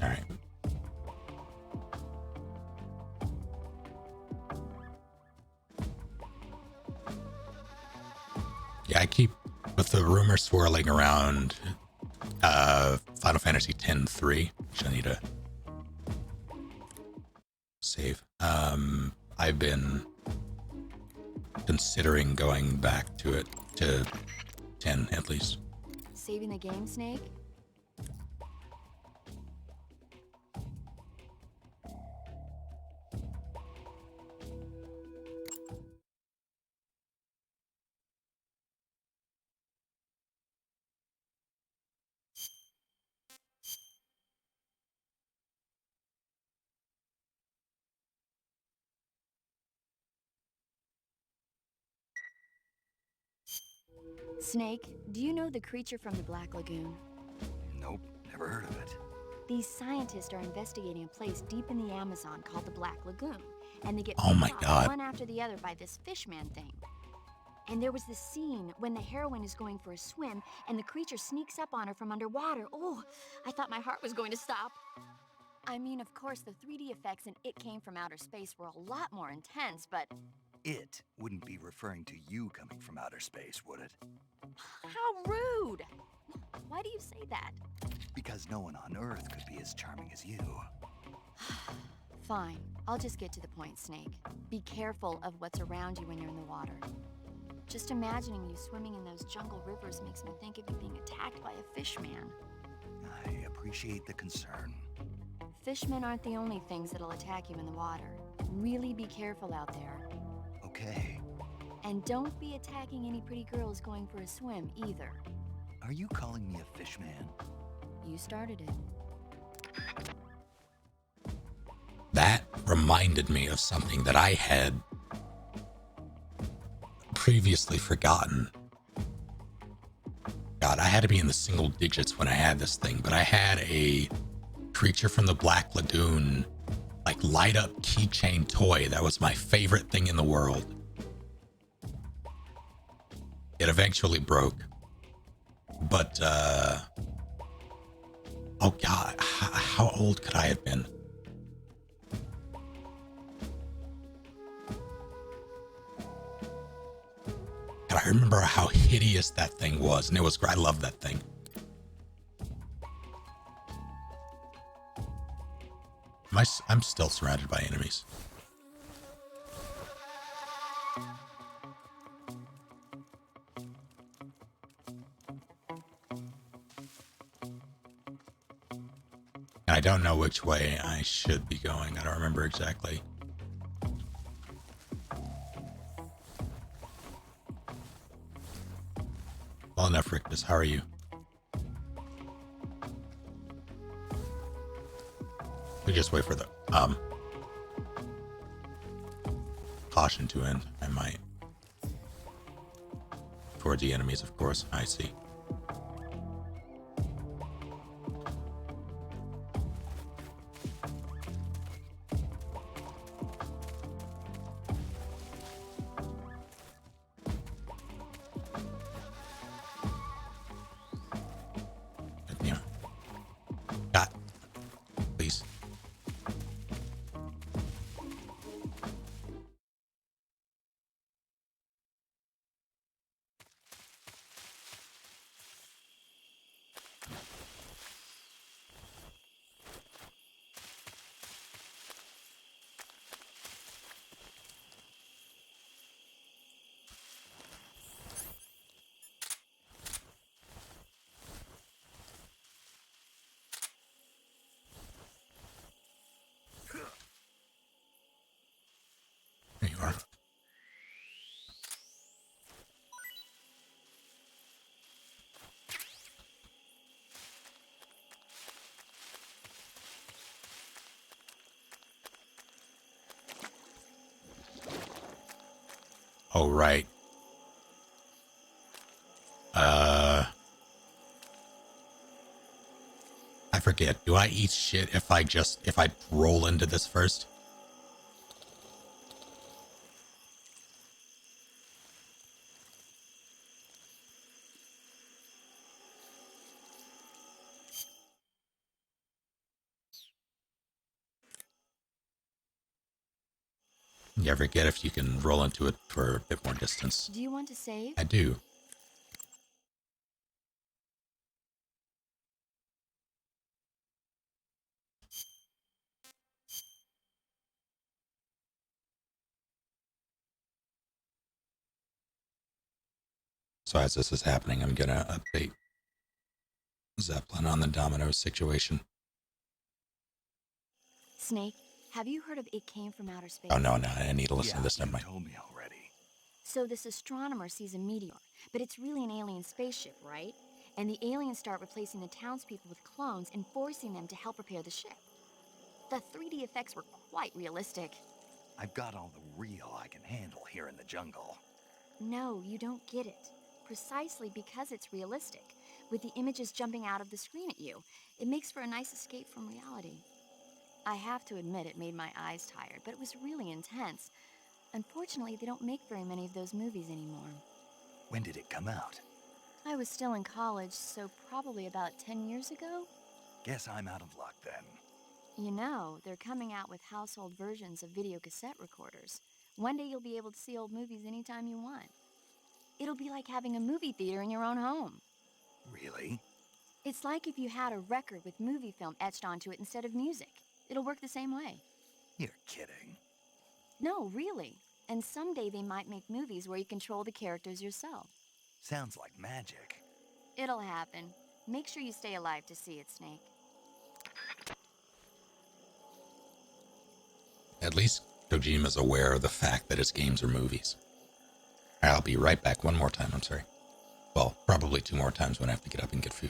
All right. Yeah, I keep with the rumor swirling around Final Fantasy X-3, which I need to save. I've been considering going back to it, to 10 at least. Saving the game, Snake? Snake, do you know the creature from the Black Lagoon? Nope, never heard of it. These scientists are investigating a place deep in the Amazon called the Black Lagoon, and they get Oh my picked off God. one after the other by this fishman thing. And there was this scene when the heroine is going for a swim, and the creature sneaks up on her from underwater. Oh, I thought my heart was going to stop. I mean, of course, the 3D effects in It Came from Outer Space were a lot more intense, but... It wouldn't be referring to you coming from outer space, would it? How rude! Why do you say that? Because no one on Earth could be as charming as you. Fine, I'll just get to the point, Snake. Be careful of what's around you when you're in the water. Just imagining you swimming in those jungle rivers makes me think of you being attacked by a fishman. I appreciate the concern. Fishmen aren't the only things that'll attack you in the water. Really be careful out there. Okay. And don't be attacking any pretty girls going for a swim, either. Are you calling me a fishman? You started it. That reminded me of something that I had previously forgotten. God, I had to be in the single digits when I had this thing, but I had a creature from the Black Lagoon, like, light up keychain toy that was my favorite thing in the world. It eventually broke, but oh God, how old could I have been? God, I remember how hideous that thing was, and it was great. I love that thing. I'm still surrounded by enemies. And I don't know which way I should be going. I don't remember exactly. Well enough, Rictus. How are you? We just wait for the caution to end. I might. Towards the enemies, of course. I see. Yeah. Got. Please. There you are. Oh, right. I forget. Do I eat shit if I roll into this first? You ever get if you can roll into it for a bit more distance? Do you want to save? I do. So as this is happening, I'm gonna update Zeppelin on the domino situation. Snake, have you heard of It Came from Outer Space? Oh no, I need to listen to this. You Never mind. told me already. So this astronomer sees a meteor, but it's really an alien spaceship, right? And the aliens start replacing the townspeople with clones and forcing them to help repair the ship. The 3D effects were quite realistic. I've got all the real I can handle here in the jungle. No, you don't get it. Precisely because it's realistic, with the images jumping out of the screen at you, it makes for a nice escape from reality. I have to admit it made my eyes tired, but it was really intense. Unfortunately, they don't make very many of those movies anymore. When did it come out? I was still in college, so probably about 10 years ago? Guess I'm out of luck then. You know, they're coming out with household versions of video cassette recorders. One day you'll be able to see old movies anytime you want. It'll be like having a movie theater in your own home. Really? It's like if you had a record with movie film etched onto it instead of music. It'll work the same way. You're kidding. No, really. And someday they might make movies where you control the characters yourself. Sounds like magic. It'll happen. Make sure you stay alive to see it, Snake. At least Kojima's aware of the fact that his games are movies. I'll be right back one more time, I'm sorry. Well, probably two more times when I have to get up and get food.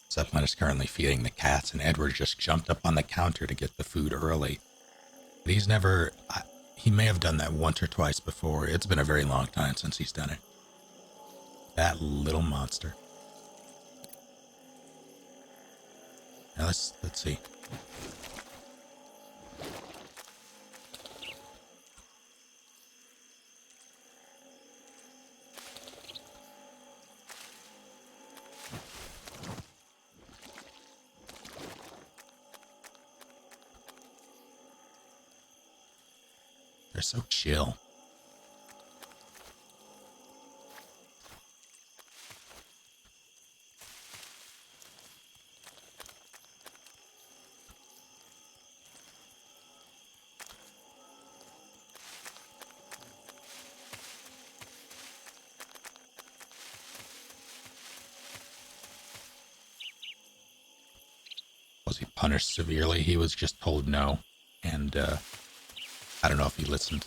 Zeppelin is currently feeding the cats, and Edward just jumped up on the counter to get the food early. But he's never... he may have done that once or twice before. It's been a very long time since he's done it. That little monster. Now let's see. They're so chill. Was he punished severely? He was just told no. And I don't know if he listened.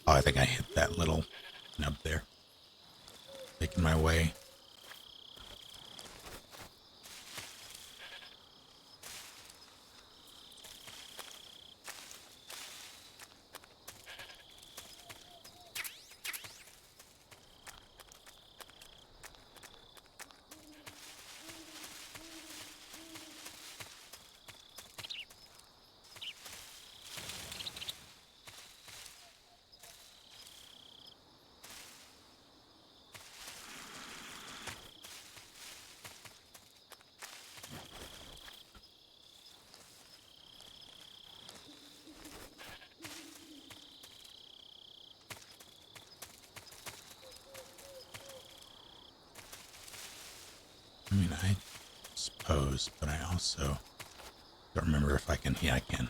Oh, I think I hit that little nub there. Making my way. I mean, I suppose, but I also don't remember if I can. Yeah, I can.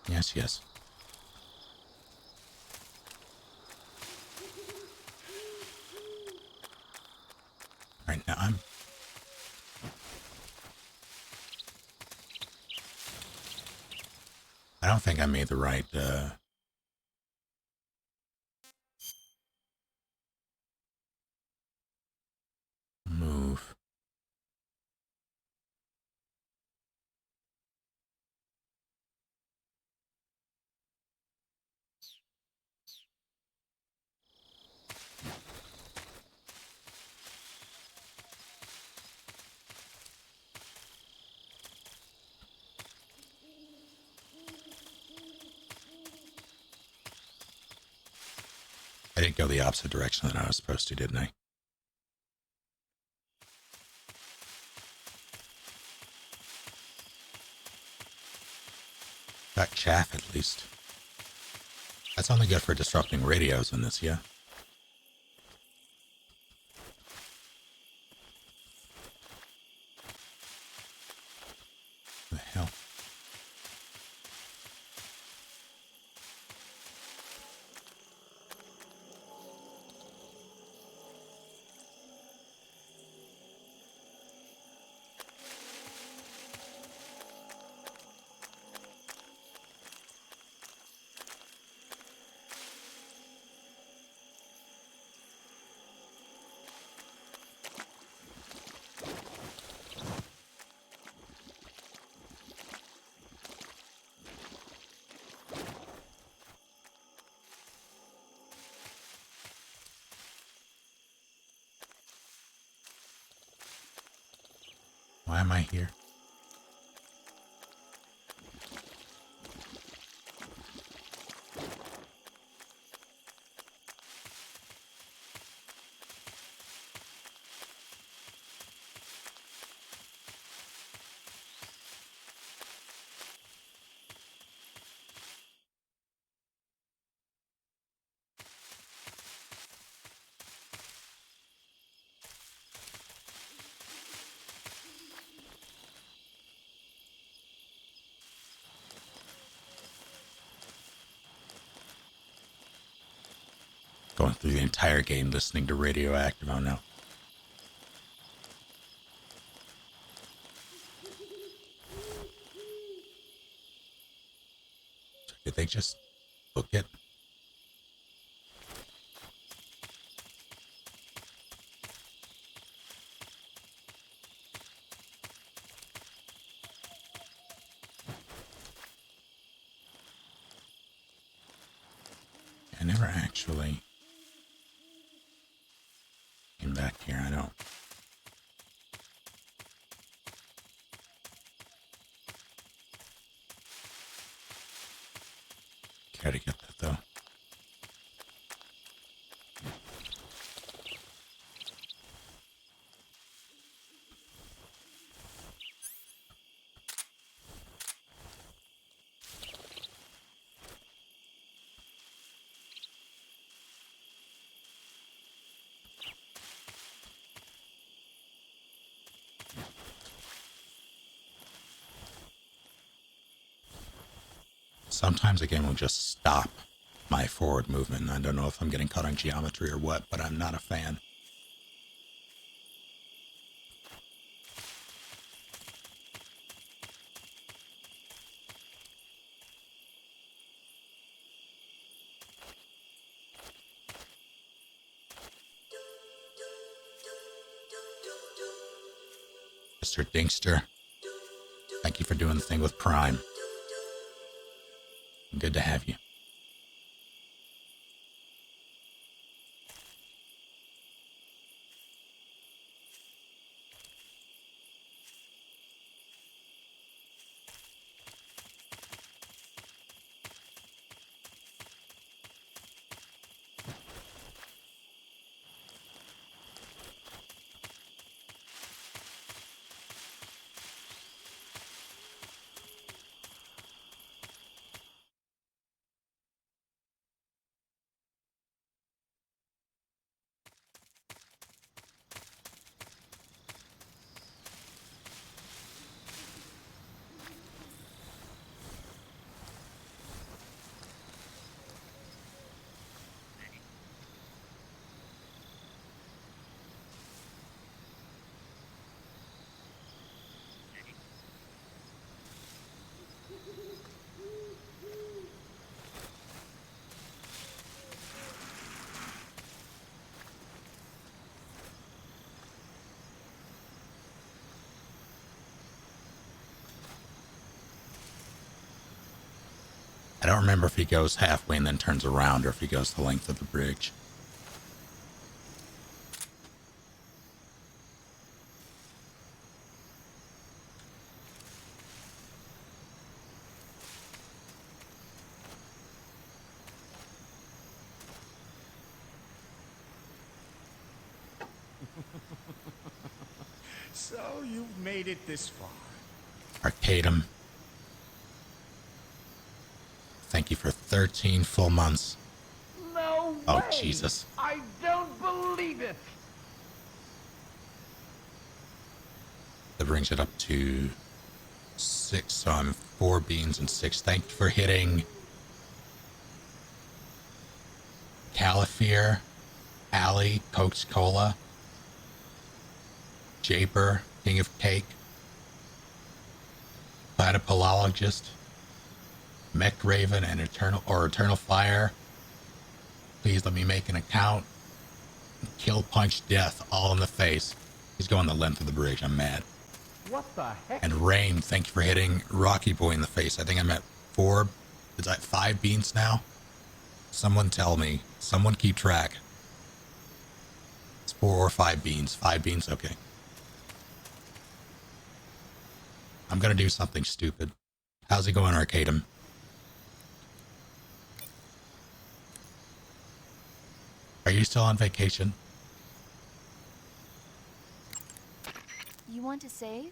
Yes, yes. All right, now I don't think I made the right move. I didn't go the opposite direction that I was supposed to, didn't I? Got chaff at least. That's only good for disrupting radios in this, yeah? What the hell? am I here? Going through the entire game listening to Radioactive. Oh no. Did they just book it? I never actually came back here. I don't. Care to get that though. Sometimes the game will just stop my forward movement. I don't know if I'm getting caught on geometry or what, but I'm not a fan. Mr. Dinkster, thank you for doing the thing with Prime. Good to have you. I don't remember if he goes halfway and then turns around or if he goes the length of the bridge. So you've made it this far. Arcadum. Thank you for 13 full months. No Oh, way! Jesus. I don't believe it! That brings it up to 6. So I'm 4 beans and 6. Thank you for hitting Caliphere, Alley, Coca-Cola, Japer, King of Cake, Platypolologist, Mech Raven, and Eternal Fire. Please let me make an account. Kill Punch Death all in the face. He's going the length of the bridge. I'm mad. What the heck? And Rain, thank you for hitting Rocky Boy in the face. I think I'm at 4. Is that 5 beans now? Someone tell me. Someone keep track. It's 4 or 5 beans. 5 beans, okay. I'm gonna do something stupid. How's it going, Arcadum? Are you still on vacation? You want to save?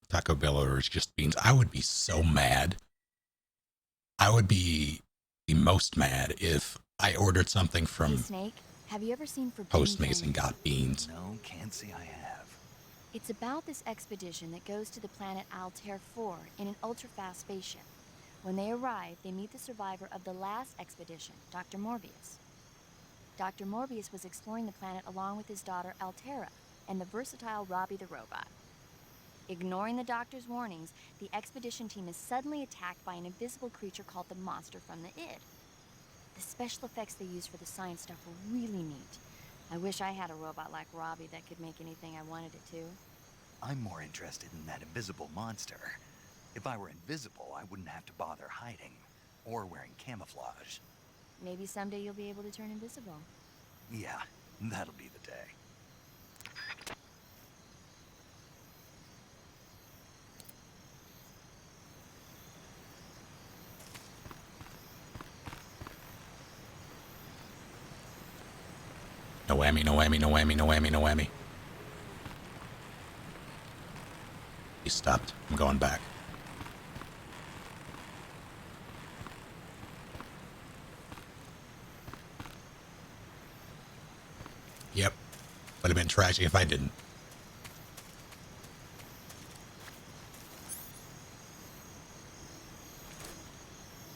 Taco Bell orders just beans. I would be so mad. I would be the most mad if I ordered something Hey, from Snake, have you ever seen Forbidden Postmates and Planet? got beans. No, can't say I have. It's about this expedition that goes to the planet Altair 4 in an ultra-fast spaceship. When they arrive, they meet the survivor of the last expedition, Dr. Morbius. Dr. Morbius was exploring the planet along with his daughter Altera and the versatile Robbie the robot. Ignoring the doctor's warnings, the expedition team is suddenly attacked by an invisible creature called the Monster from the Id. The special effects they use for the science stuff were really neat. I wish I had a robot like Robbie that could make anything I wanted it to. I'm more interested in that invisible monster. If I were invisible, I wouldn't have to bother hiding or wearing camouflage. Maybe someday you'll be able to turn invisible. Yeah, that'll be the day. No whammy, no whammy, no whammy, no whammy, no whammy. He stopped. I'm going back. Yep. Would have been tragic if I didn't.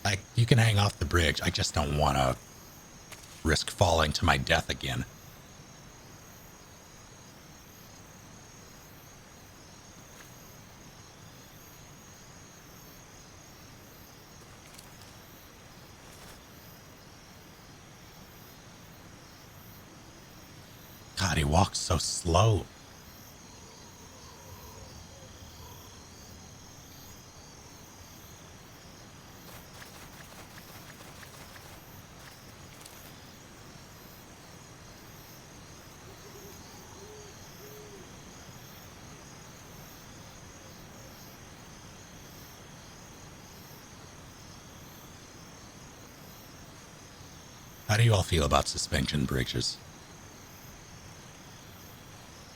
Like, you can hang off the bridge. I just don't want to risk falling to my death again. God, he walks so slow. How do you all feel about suspension bridges?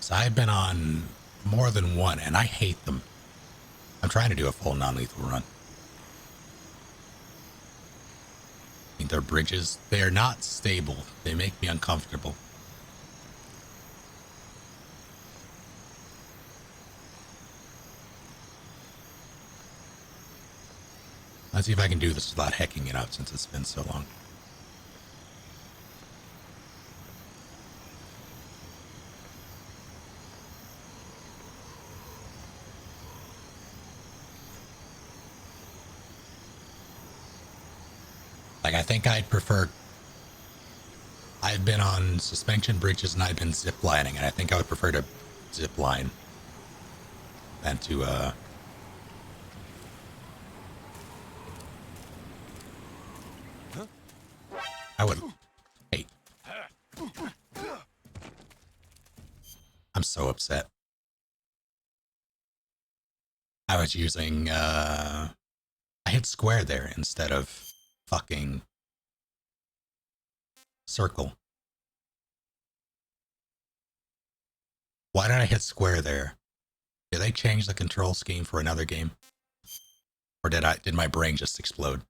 So I've been on more than one, and I hate them. I'm trying to do a full non-lethal run. I think they're bridges. They're not stable. They make me uncomfortable. Let's see if I can do this without hecking it out since it's been so long. Like, I think I'd prefer... I've been on suspension bridges and I've been ziplining, and I think I would prefer to zipline than to, I would... Hey. I'm so upset. I was using, I hit square there instead of fucking circle. Why did I hit square there? Did they change the control scheme for another game? Or did my brain just explode?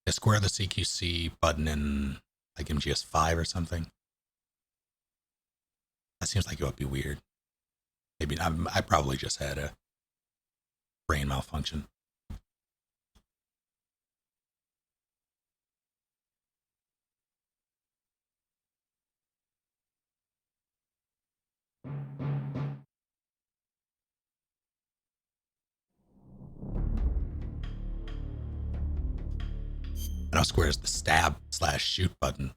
They square the CQC button in like MGS5 or something. That seems like it would be weird. Maybe I probably just had a brain malfunction. I know square is the stab/shoot button.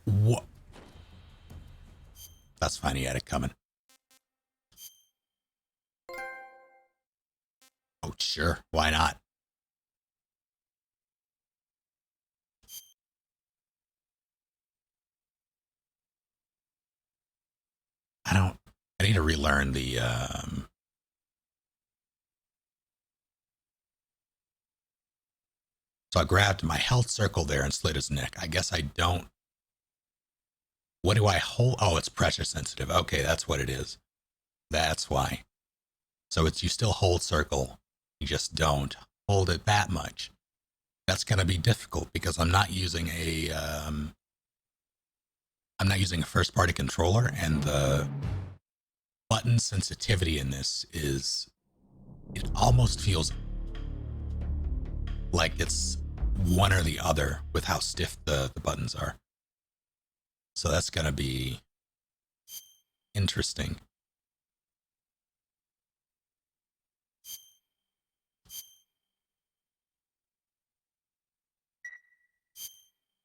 What? That's fine. He had it coming. Oh, sure. Why not? I need to relearn the, so I grabbed my health circle there and slit his neck. I guess I don't. What do I hold? Oh, it's pressure sensitive. Okay, that's what it is. That's why. So it's you still hold circle. You just don't hold it that much. That's going to be difficult because I'm not using a first party controller, and the button sensitivity in this is, it almost feels like it's one or the other with how stiff the buttons are. So that's going to be interesting.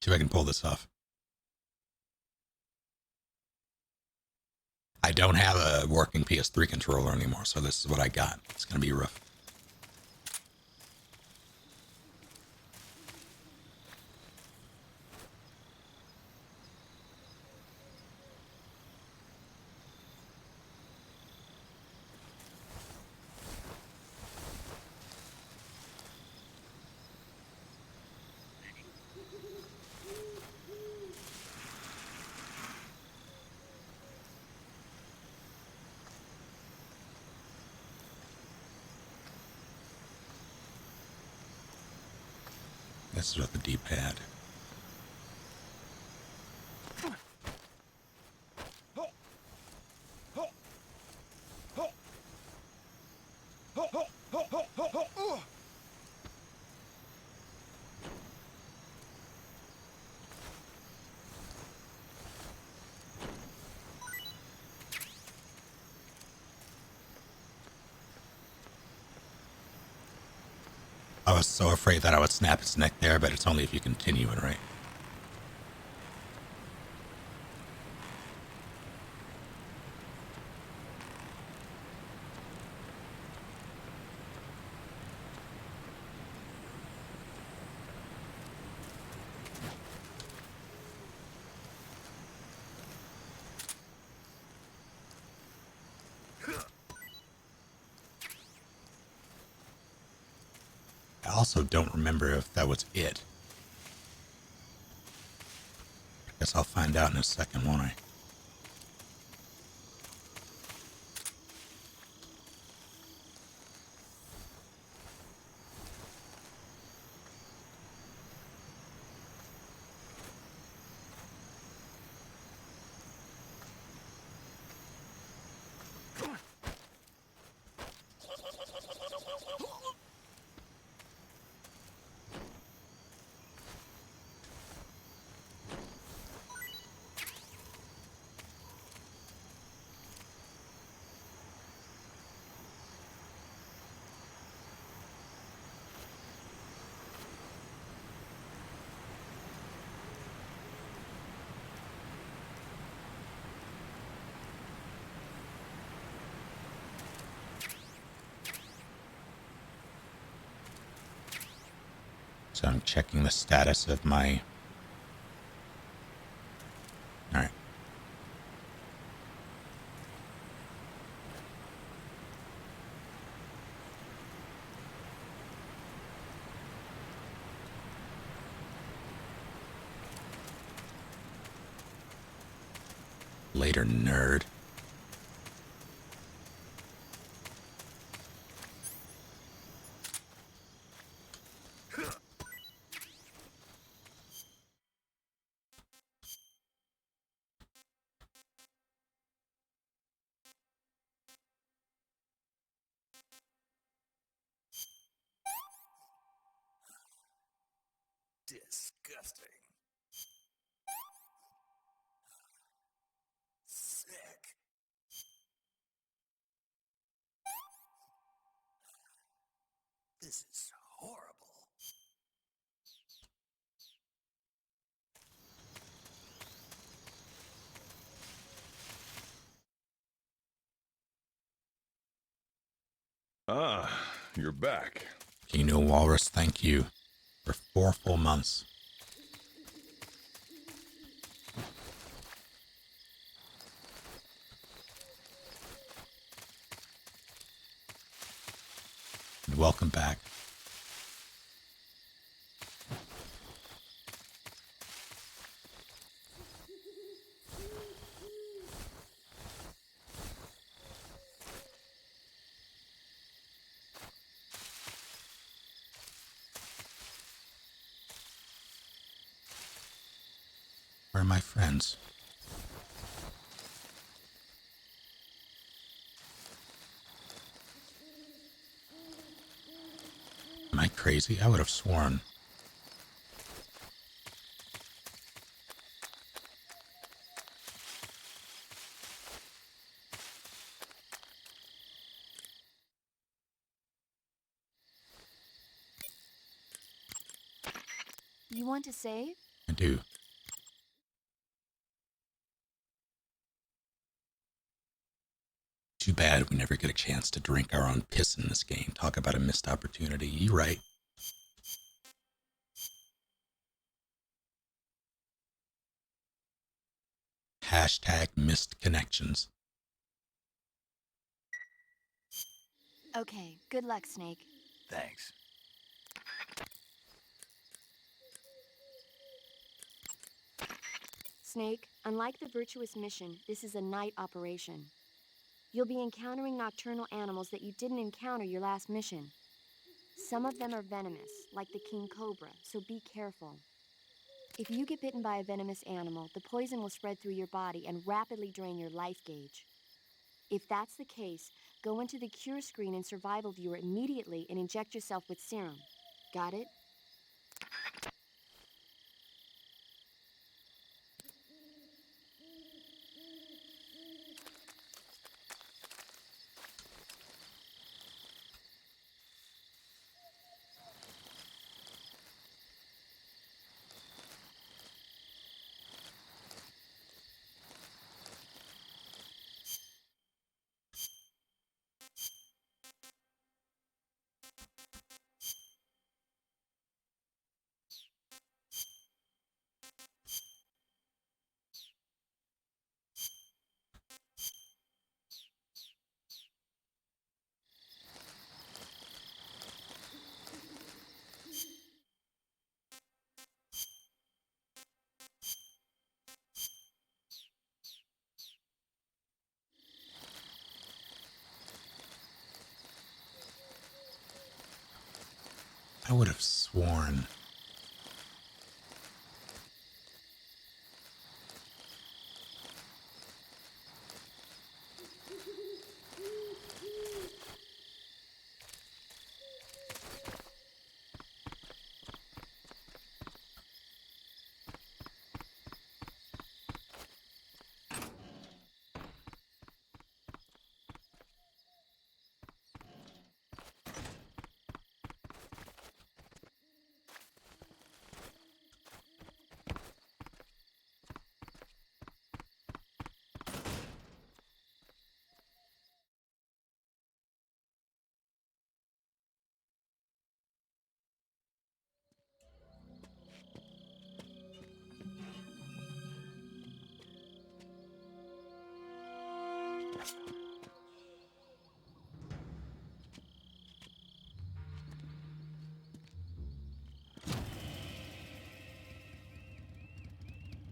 See if I can pull this off. I don't have a working PS3 controller anymore, so this is what I got. It's going to be rough. This is with the D-pad. I was so afraid that I would snap its neck there, but it's only if you continue it, right? I also don't remember if that was it. I guess I'll find out in a second, won't I? So I'm checking the status of my... Alright. later, nerd. Disgusting. Sick. This is horrible. Ah, you're back. Kino Walrus, thank you for 4 full months. And welcome back. Where are my friends? Am I crazy? I would have sworn. You want to save? I do. Too bad we never get a chance to drink our own piss in this game. Talk about a missed opportunity. You right. Hashtag missed connections. Okay, good luck, Snake. Thanks. Snake, unlike the Virtuous mission, this is a night operation. You'll be encountering nocturnal animals that you didn't encounter your last mission. Some of them are venomous, like the king cobra, so be careful. If you get bitten by a venomous animal, the poison will spread through your body and rapidly drain your life gauge. If that's the case, go into the cure screen and survival viewer immediately and inject yourself with serum. Got it? I would have sworn.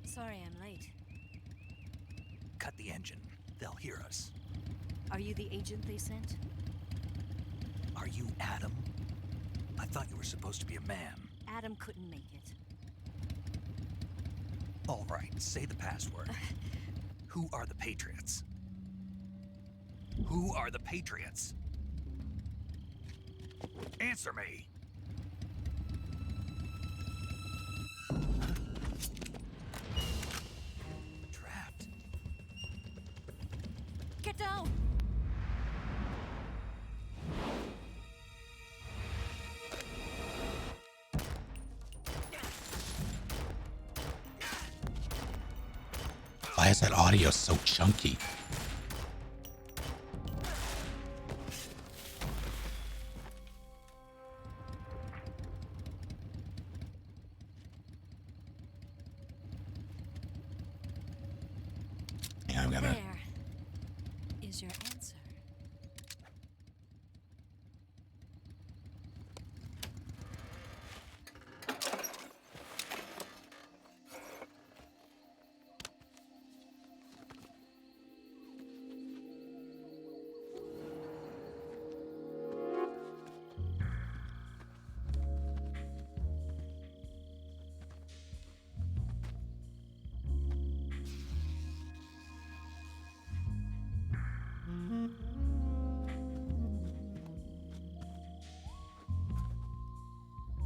Sorry I'm late. cut the engine. They'll hear us. Are you the agent they sent? Are you Adam? I thought you were supposed to be a man. Adam couldn't make it. All right, say the password. Who are the Patriots? Who are the Patriots? Answer me! Trapped. Get down! Why is that audio so chunky? Yeah, I'm gonna. There is your answer.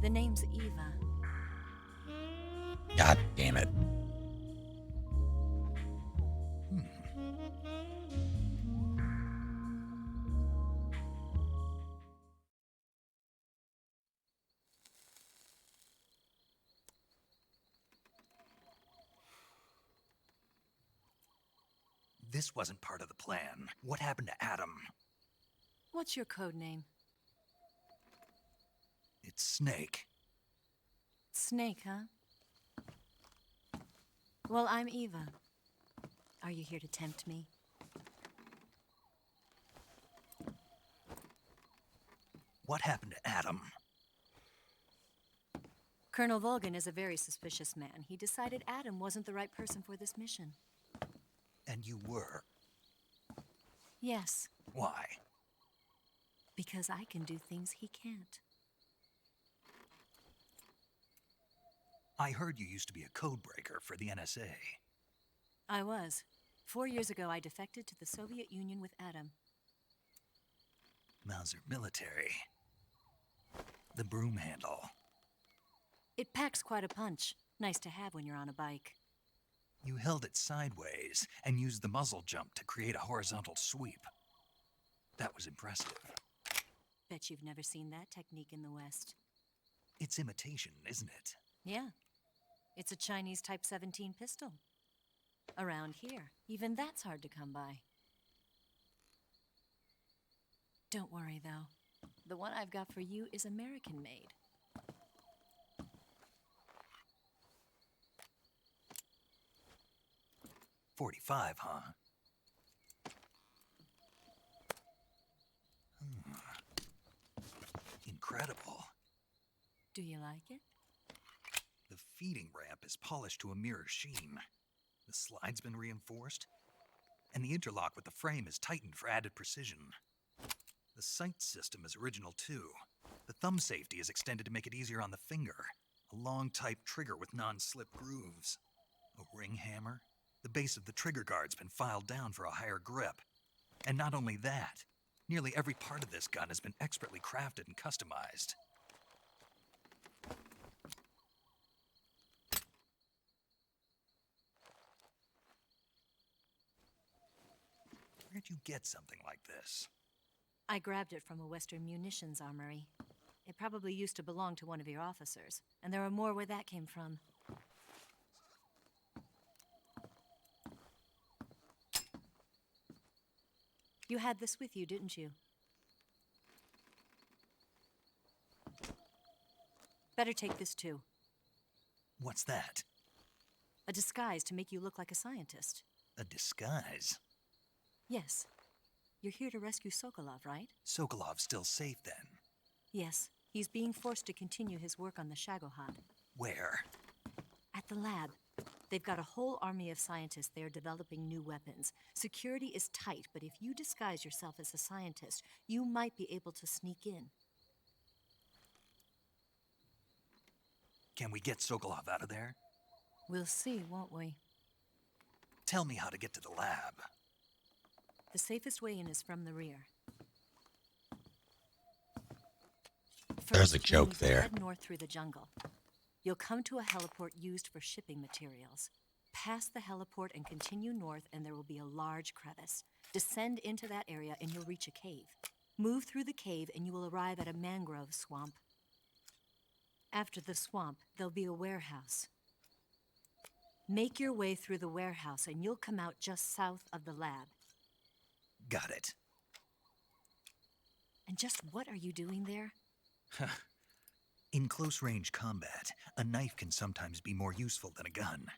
The name's Eva. God damn it. This wasn't part of the plan. What happened to Adam? What's your code name? It's Snake. Snake, huh? Well, I'm Eva. Are you here to tempt me? What happened to Adam? Colonel Volgan is a very suspicious man. He decided Adam wasn't the right person for this mission. And you were? Yes, Why? because I can do things he can't. I heard you used to be a codebreaker for the NSA. I was. 4 years ago, I defected to the Soviet Union with Adam. Mauser military. The broom handle. It packs quite a punch. Nice to have when you're on a bike. You held it sideways and used the muzzle jump to create a horizontal sweep. That was impressive. Bet you've never seen that technique in the West. It's imitation, isn't it? Yeah. It's a Chinese Type 17 pistol. Around here, even that's hard to come by. Don't worry, though. The one I've got for you is American-made. .45, huh? Incredible. Do you like it? The feeding ramp is polished to a mirror sheen. The slide's been reinforced, and the interlock with the frame is tightened for added precision. The sight system is original too. The thumb safety is extended to make it easier on the finger. A long type trigger with non-slip grooves. A ring hammer. The base of the trigger guard's been filed down for a higher grip. And not only that, nearly every part of this gun has been expertly crafted and customized. Where'd you get something like this? I grabbed it from a Western munitions armory. It probably used to belong to one of your officers, and there are more where that came from. You had this with you, didn't you? Better take this too. What's that? A disguise to make you look like a scientist. A disguise? Yes. You're here to rescue Sokolov, right? Sokolov's still safe then? Yes. He's being forced to continue his work on the Shagohod. Where? At the lab. They've got a whole army of scientists there developing new weapons. Security is tight, but if you disguise yourself as a scientist, you might be able to sneak in. Can we get Sokolov out of there? We'll see, won't we? Tell me how to get to the lab. The safest way in is from the rear. There's a First, you'll joke need to there. head north through the jungle. You'll come to a heliport used for shipping materials. Pass the heliport and continue north, and there will be a large crevice. Descend into that area, and you'll reach a cave. Move through the cave, and you will arrive at a mangrove swamp. After the swamp, there'll be a warehouse. Make your way through the warehouse, and you'll come out just south of the lab. Got it. And just what are you doing there? In close-range combat, a knife can sometimes be more useful than a gun.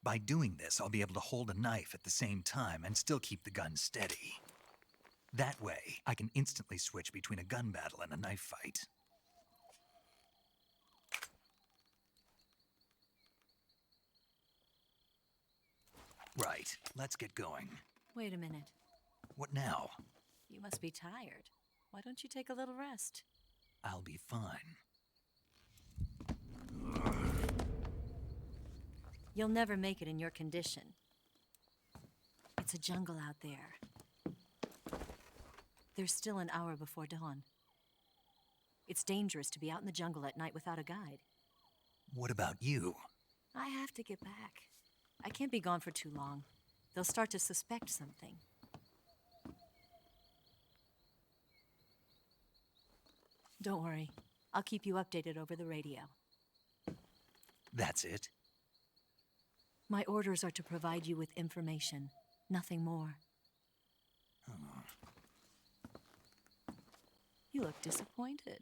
By doing this, I'll be able to hold a knife at the same time and still keep the gun steady. That way, I can instantly switch between a gun battle and a knife fight. Right, let's get going. Wait a minute. What now? You must be tired. Why don't you take a little rest? I'll be fine. You'll never make it in your condition. It's a jungle out there. There's still an hour before dawn. It's dangerous to be out in the jungle at night without a guide. What about you? I have to get back. I can't be gone for too long. They'll start to suspect something. Don't worry. I'll keep you updated over the radio. That's it? My orders are to provide you with information, nothing more. You look disappointed.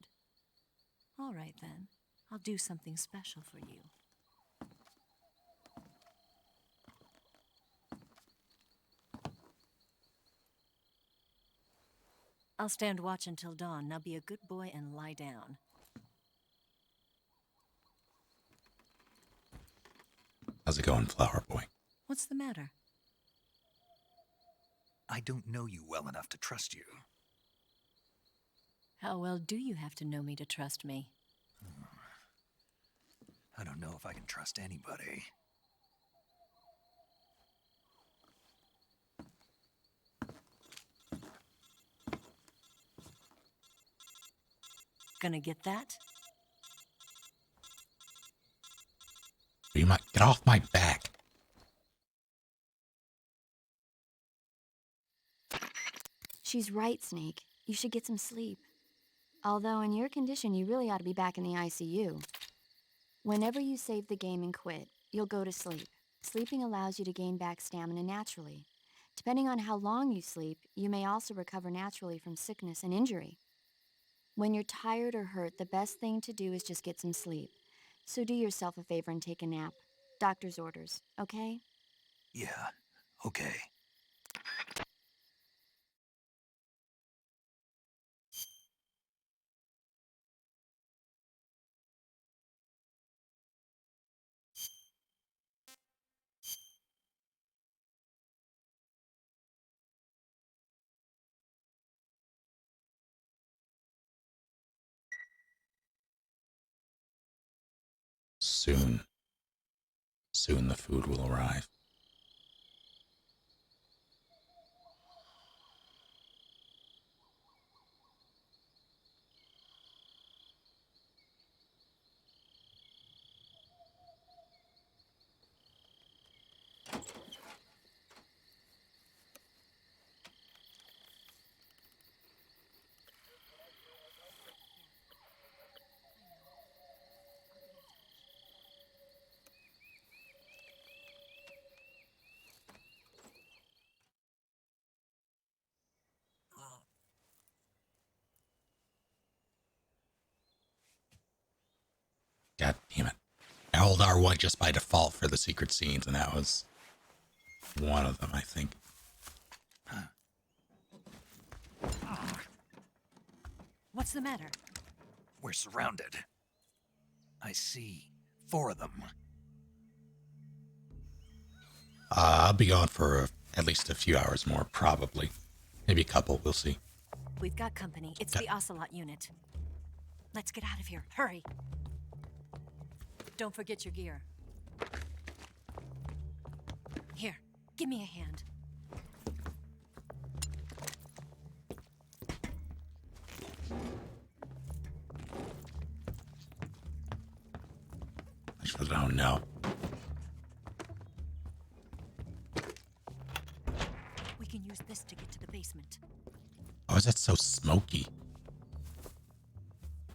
All right, then. I'll do something special for you. I'll stand watch until dawn. Now be a good boy and lie down. How's it going, Flower Boy? What's the matter? I don't know you well enough to trust you. How well do you have to know me to trust me? I don't know if I can trust anybody. Gonna get that? You might get off my back. She's right, Snake. You should get some sleep. Although in your condition, you really ought to be back in the ICU. Whenever you save the game and quit, you'll go to sleep. Sleeping allows you to gain back stamina naturally. Depending on how long you sleep, you may also recover naturally from sickness and injury. When you're tired or hurt, the best thing to do is just get some sleep. So do yourself a favor and take a nap. Doctor's orders, okay? Yeah, okay. Soon. Soon the food will arrive. God damn it. I hold R1 just by default for the secret scenes, and that was one of them, I think. What's the matter? We're surrounded. I see 4 of them. I'll be gone for at least a few hours more, probably. Maybe a couple, we'll see. We've got company. It's the Ocelot unit. Let's get out of here. Hurry. Don't forget your gear. Here, give me a hand. Oh no. We can use this to get to the basement. Oh, is that so smoky?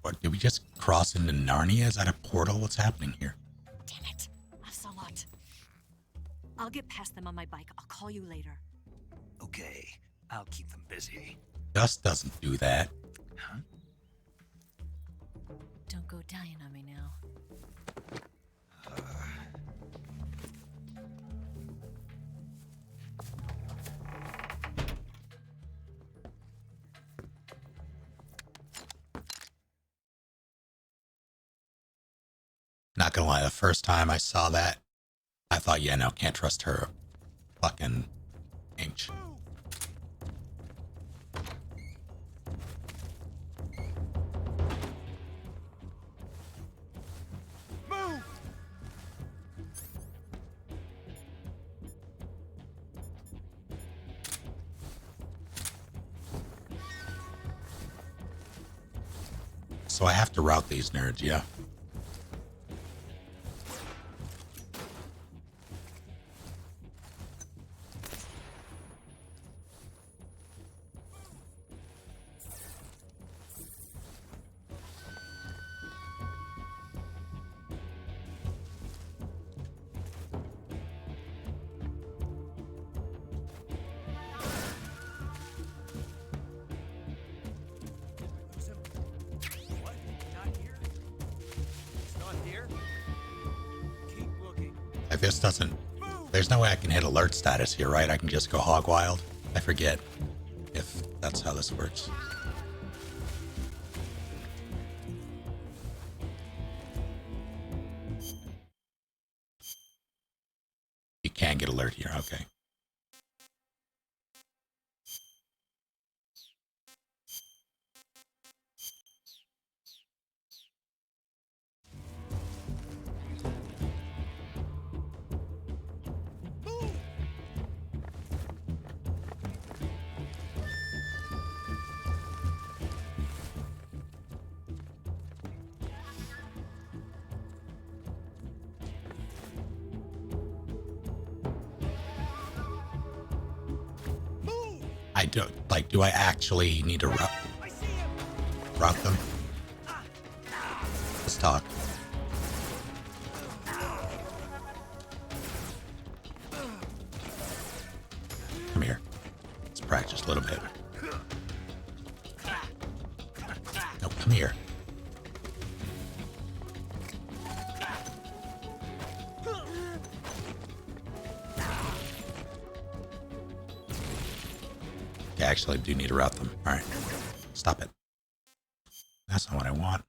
What, did we just cross into Narnia? Is that a portal? What's happening here? Damn it. Ocelot. I'll get past them on my bike. I'll call you later. Okay, I'll keep them busy. Dust doesn't do that. Huh? Don't go dying on me now. Not gonna lie, the first time I saw that, I thought, yeah, no, can't trust her. Fucking inch. Move! So I have to route these nerds, yeah. What? Not here? It's not here? Keep looking. If this doesn't... There's no way I can hit alert status here, right? I can just go hog wild. I forget if that's how this works. You can get alert here, okay. I don't, like, do I actually need to route them? Let's talk. Come here. Let's practice a little bit. No, come here. Okay, actually, I do need to route them. All right. Stop it. That's not what I want.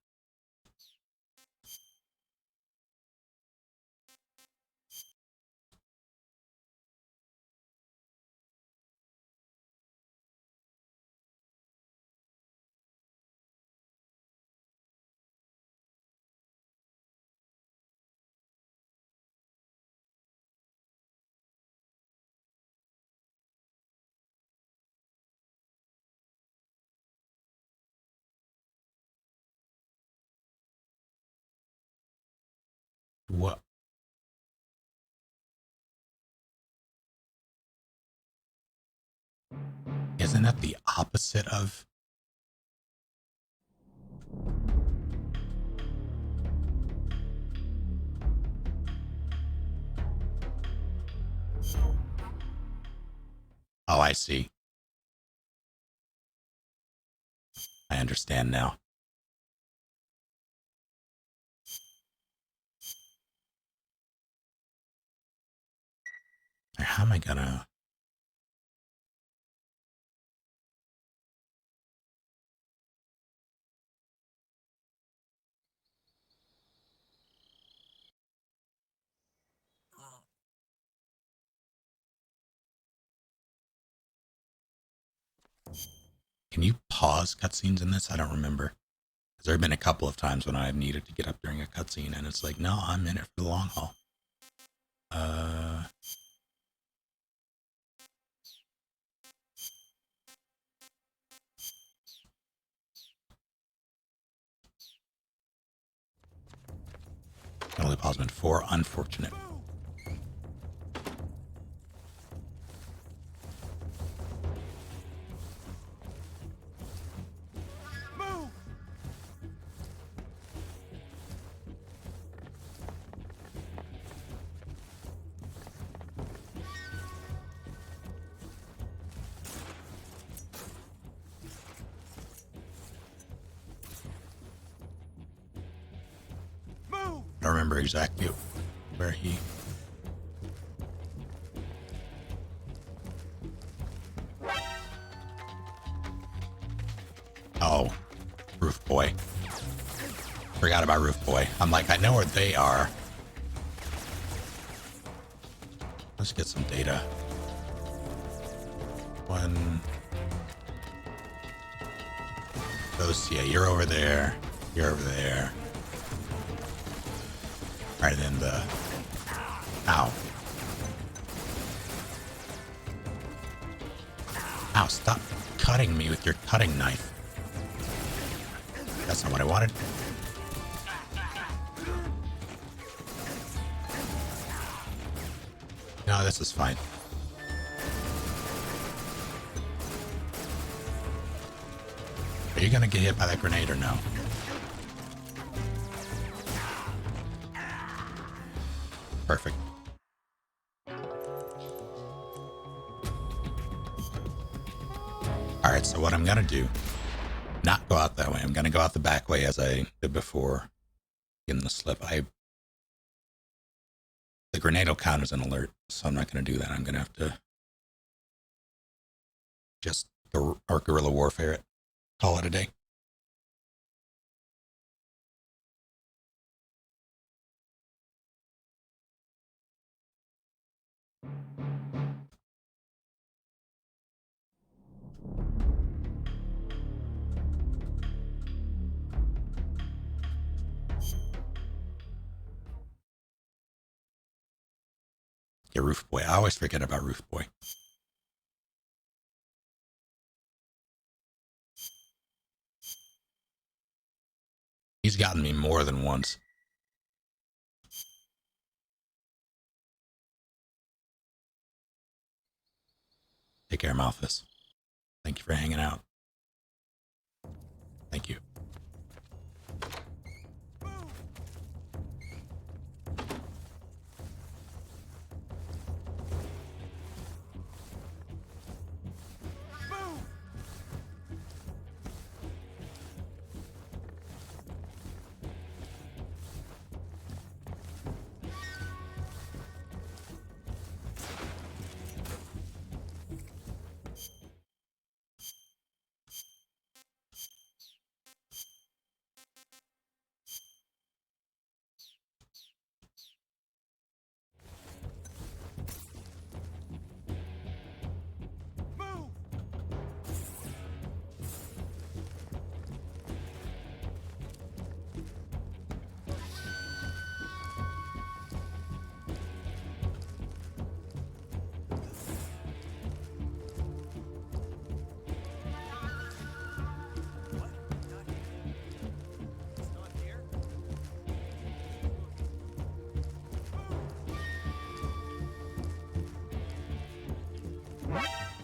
What? Isn't that the opposite of... Oh, I see. I understand now. How am I gonna... Can you pause cutscenes in this? I don't remember. Because there have been a couple of times when I've needed to get up during a cutscene, and it's like, no, I'm in it for the long haul. Only pause been 4. Unfortunate. I don't remember exactly where he... Oh, Roof Boy. Forgot about Roof Boy. I'm like, I know where they are. Let's get some data. One... Those, yeah, you're over there. You're over there. Alright, then the... Ow. Ow, stop cutting me with your cutting knife. That's not what I wanted. No, this is fine. Are you gonna get hit by that grenade or no? Perfect. Alright, so what I'm gonna do, not go out that way. I'm gonna go out the back way as I did before getting the slip. The grenade will count as an alert, so I'm not gonna do that. I'm gonna have to just go or guerrilla warfare it. Call it a day. Yeah, Roof Boy. I always forget about Roof Boy. He's gotten me more than once. Take care, Malthus. Thank you for hanging out. Thank you.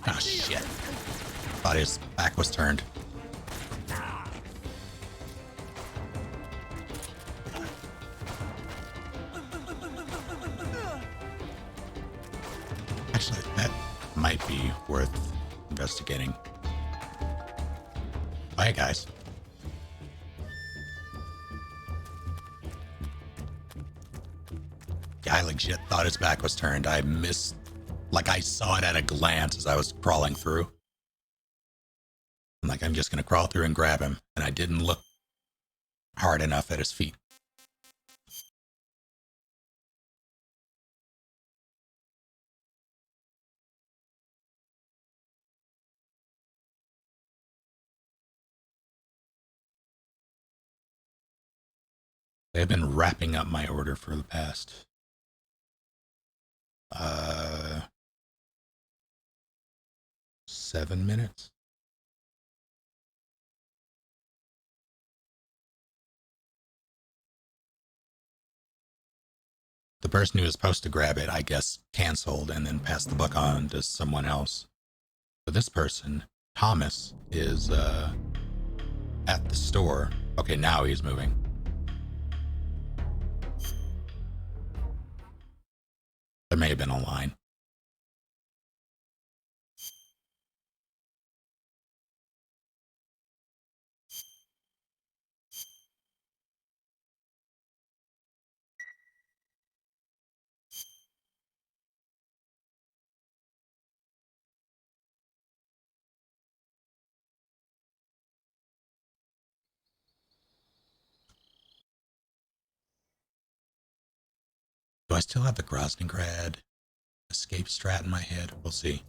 Oh, shit. Thought his back was turned. Actually, that might be worth investigating. Bye, guys. Guy legit thought his back was turned. I missed... Like, I saw it at a glance as I was crawling through. I'm like, I'm just going to crawl through and grab him. And I didn't look hard enough at his feet. They've been wrapping up my order for the past 7 minutes. The person who was supposed to grab it, I guess, canceled and then passed the buck on to someone else. But this person, Thomas, is at the store. Okay, now he's moving. There may have been a line. Do I still have the Groznygrad escape strat in my head? We'll see.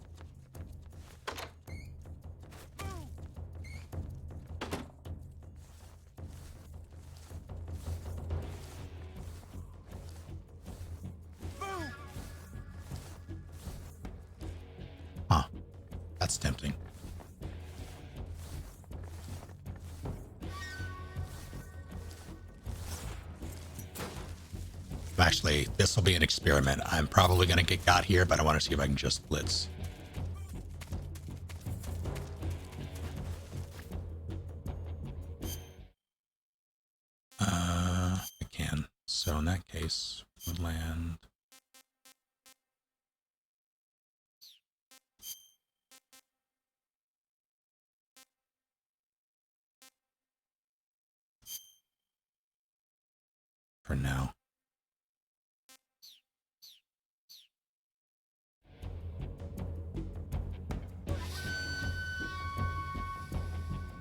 Huh. That's tempting. Actually, this will be an experiment. I'm probably going to get got here, but I want to see if I can just blitz. I can. So in that case, woodland. For now.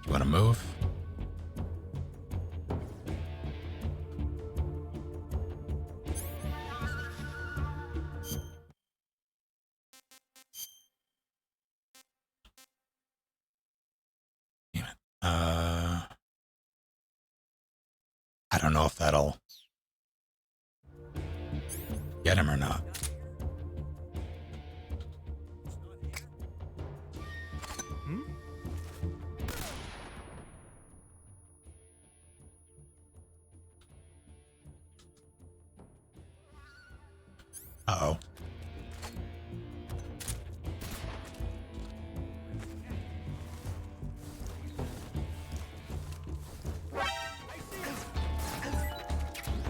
You want to move? Damn it. I don't know if that'll get him or not. Uh-oh.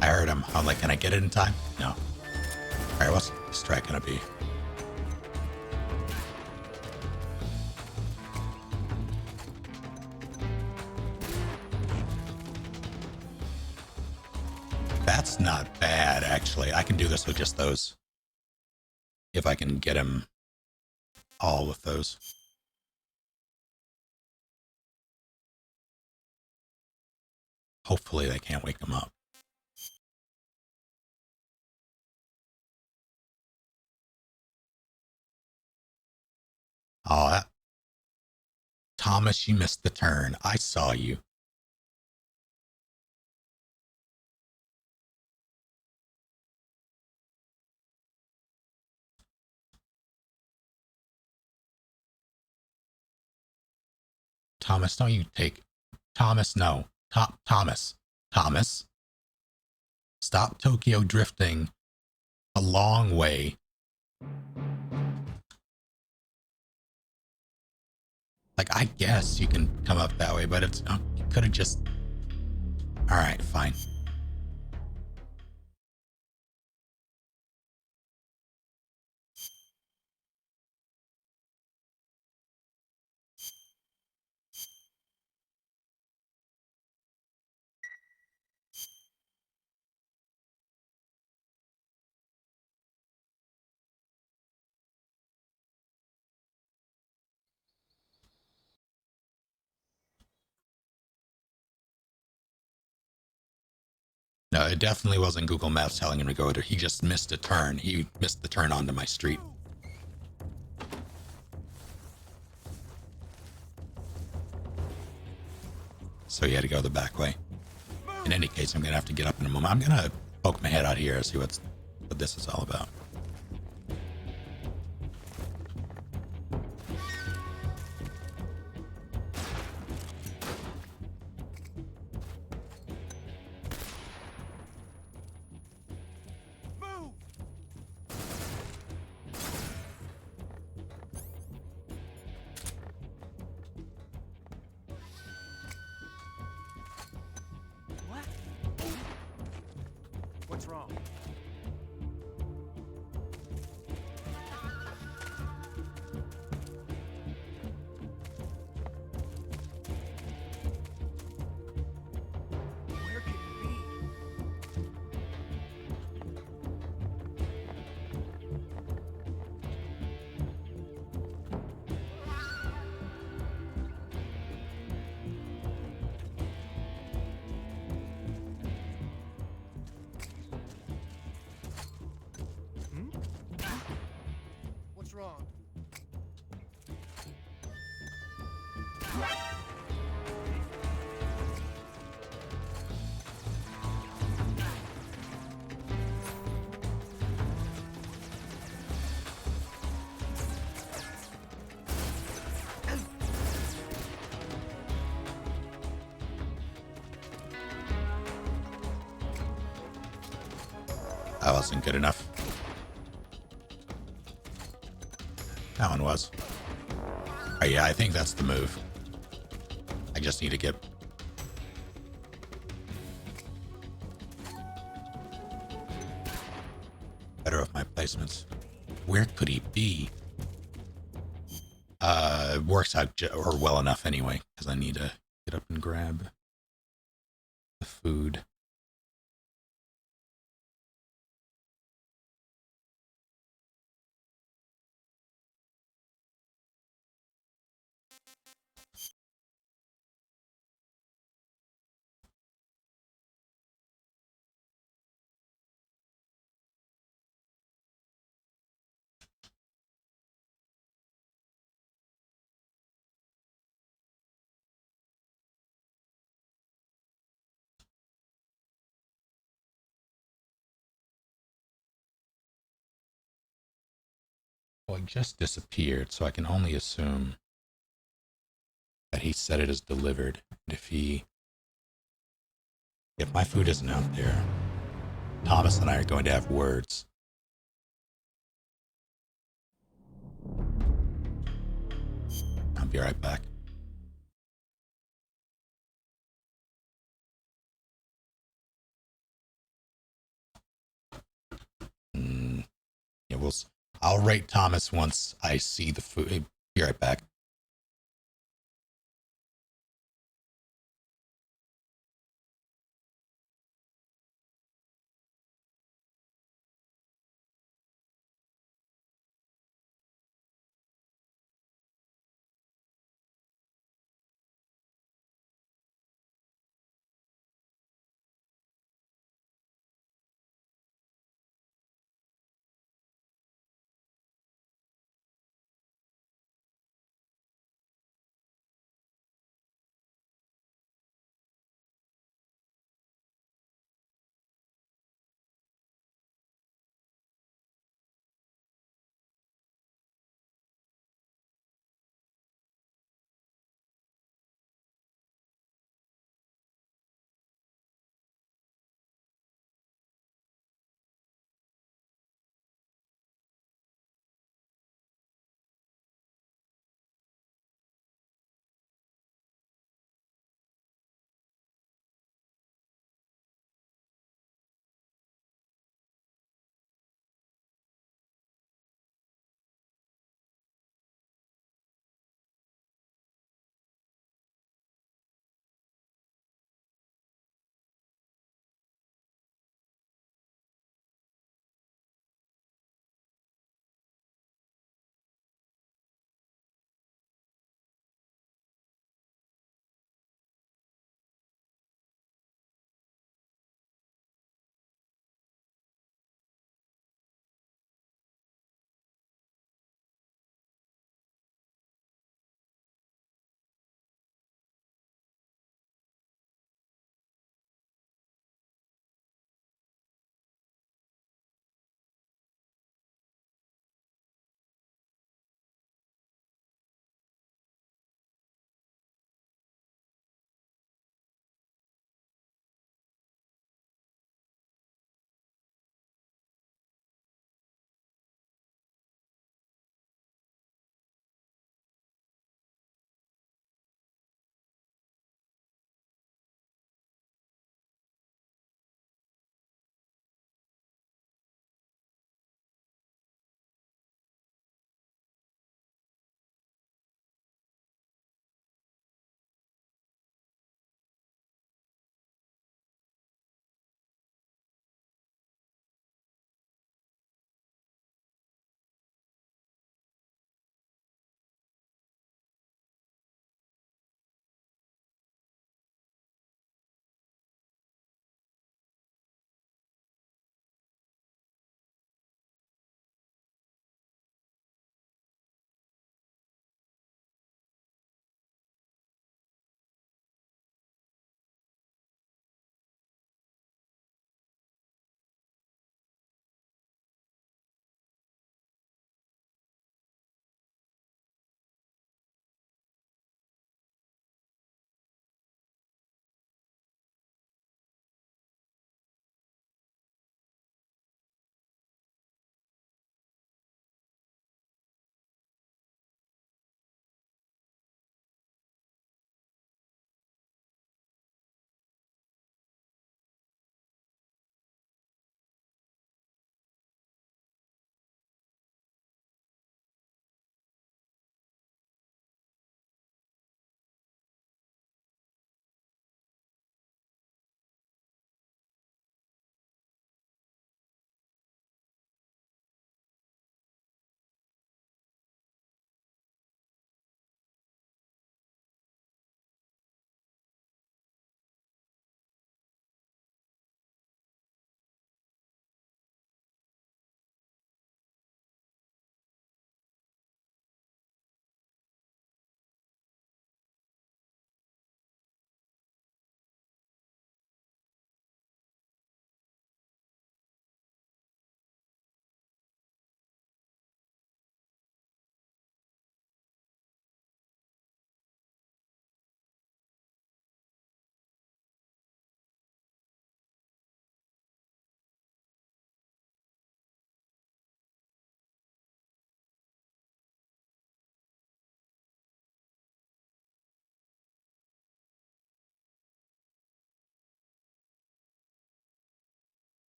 I heard him. I'm like, can I get it in time? No. Alright, what's the strike gonna be? That's not bad, actually. I can do this with just those. If I can get him all with those. Hopefully they can't wake him up. Oh, Thomas, you missed the turn. I saw you. Thomas, don't you take... Thomas, no. Thomas. Thomas. Stop Tokyo drifting a long way. Like, I guess you can come up that way, but it's... you could have just... Alright, fine. No, it definitely wasn't Google Maps telling him to go there. He just missed a turn. He missed the turn onto my street. So he had to go the back way. In any case, I'm going to have to get up in a moment. I'm going to poke my head out here and see what this is all about. What's wrong? Where could it be? What's wrong? That wasn't good enough. That one was. Oh yeah, I think that's the move. I just need to get... better with my placements. Where could he be? Works out or well enough anyway, because I need to get up and grab the food. Well, it just disappeared, so I can only assume that he said it as delivered. And if my food isn't out there, Thomas and I are going to have words. I'll be right back. Yeah, I'll rate Thomas once I see the food. Be right back.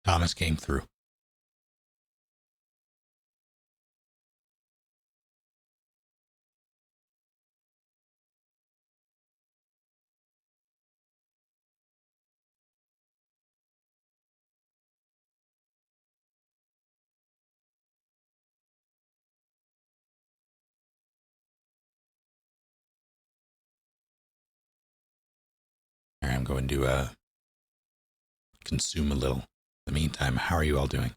Thomas came through. All right, I'm going to consume a little. In the meantime, how are you all doing?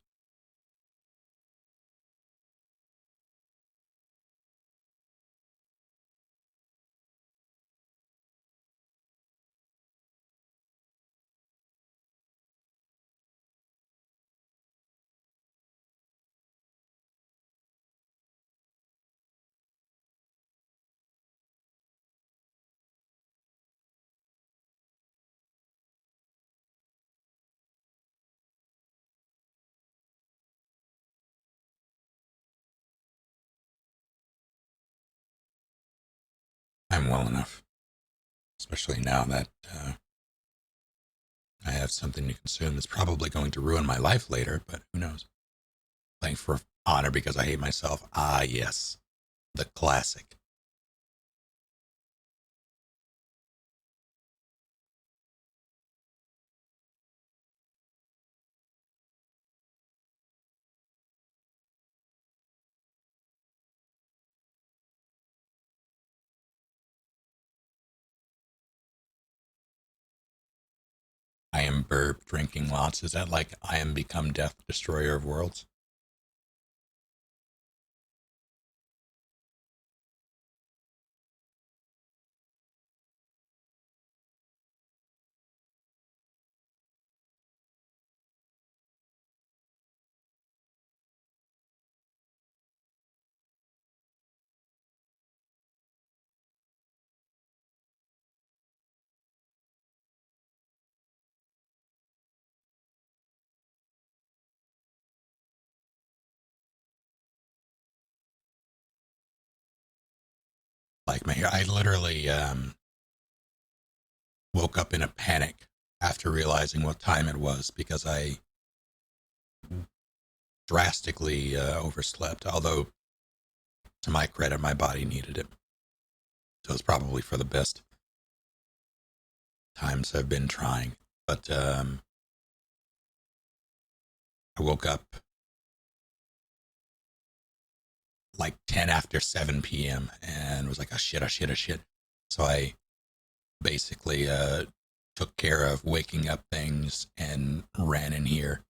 I'm well enough, especially now that I have something to consume that's probably going to ruin my life later, but who knows? Playing for honor because I hate myself. Ah, yes, the classic. I am burp drinking lots. Is that like I am become death destroyer of worlds? Like my hair, I literally woke up in a panic after realizing what time it was because I drastically overslept. Although, to my credit, my body needed it, so it's probably for the best. Times I've been trying, but I woke up like 10 after 7 p.m. and was like, oh shit, oh shit, oh shit. So I basically took care of waking up things and ran in here.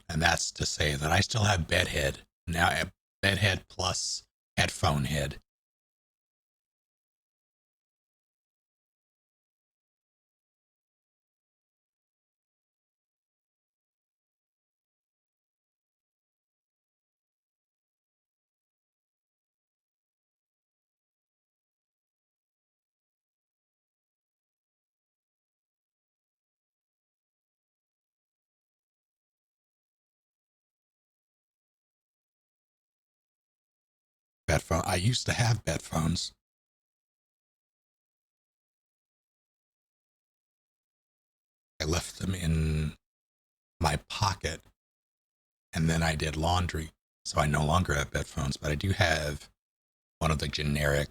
And that's to say that I still have bedhead. Now I have bedhead plus headphone head. Bed phone. I used to have bed phones. I left them in my pocket and then I did laundry. So I no longer have bed phones, but I do have one of the generic,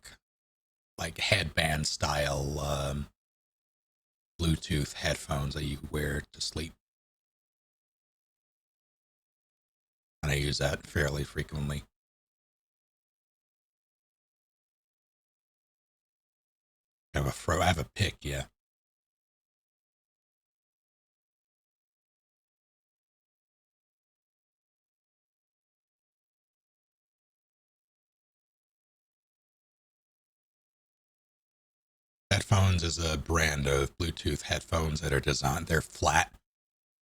like headband style Bluetooth headphones that you wear to sleep. And I use that fairly frequently. I have a pick, yeah. Headphones is a brand of Bluetooth headphones that are designed, they're flat,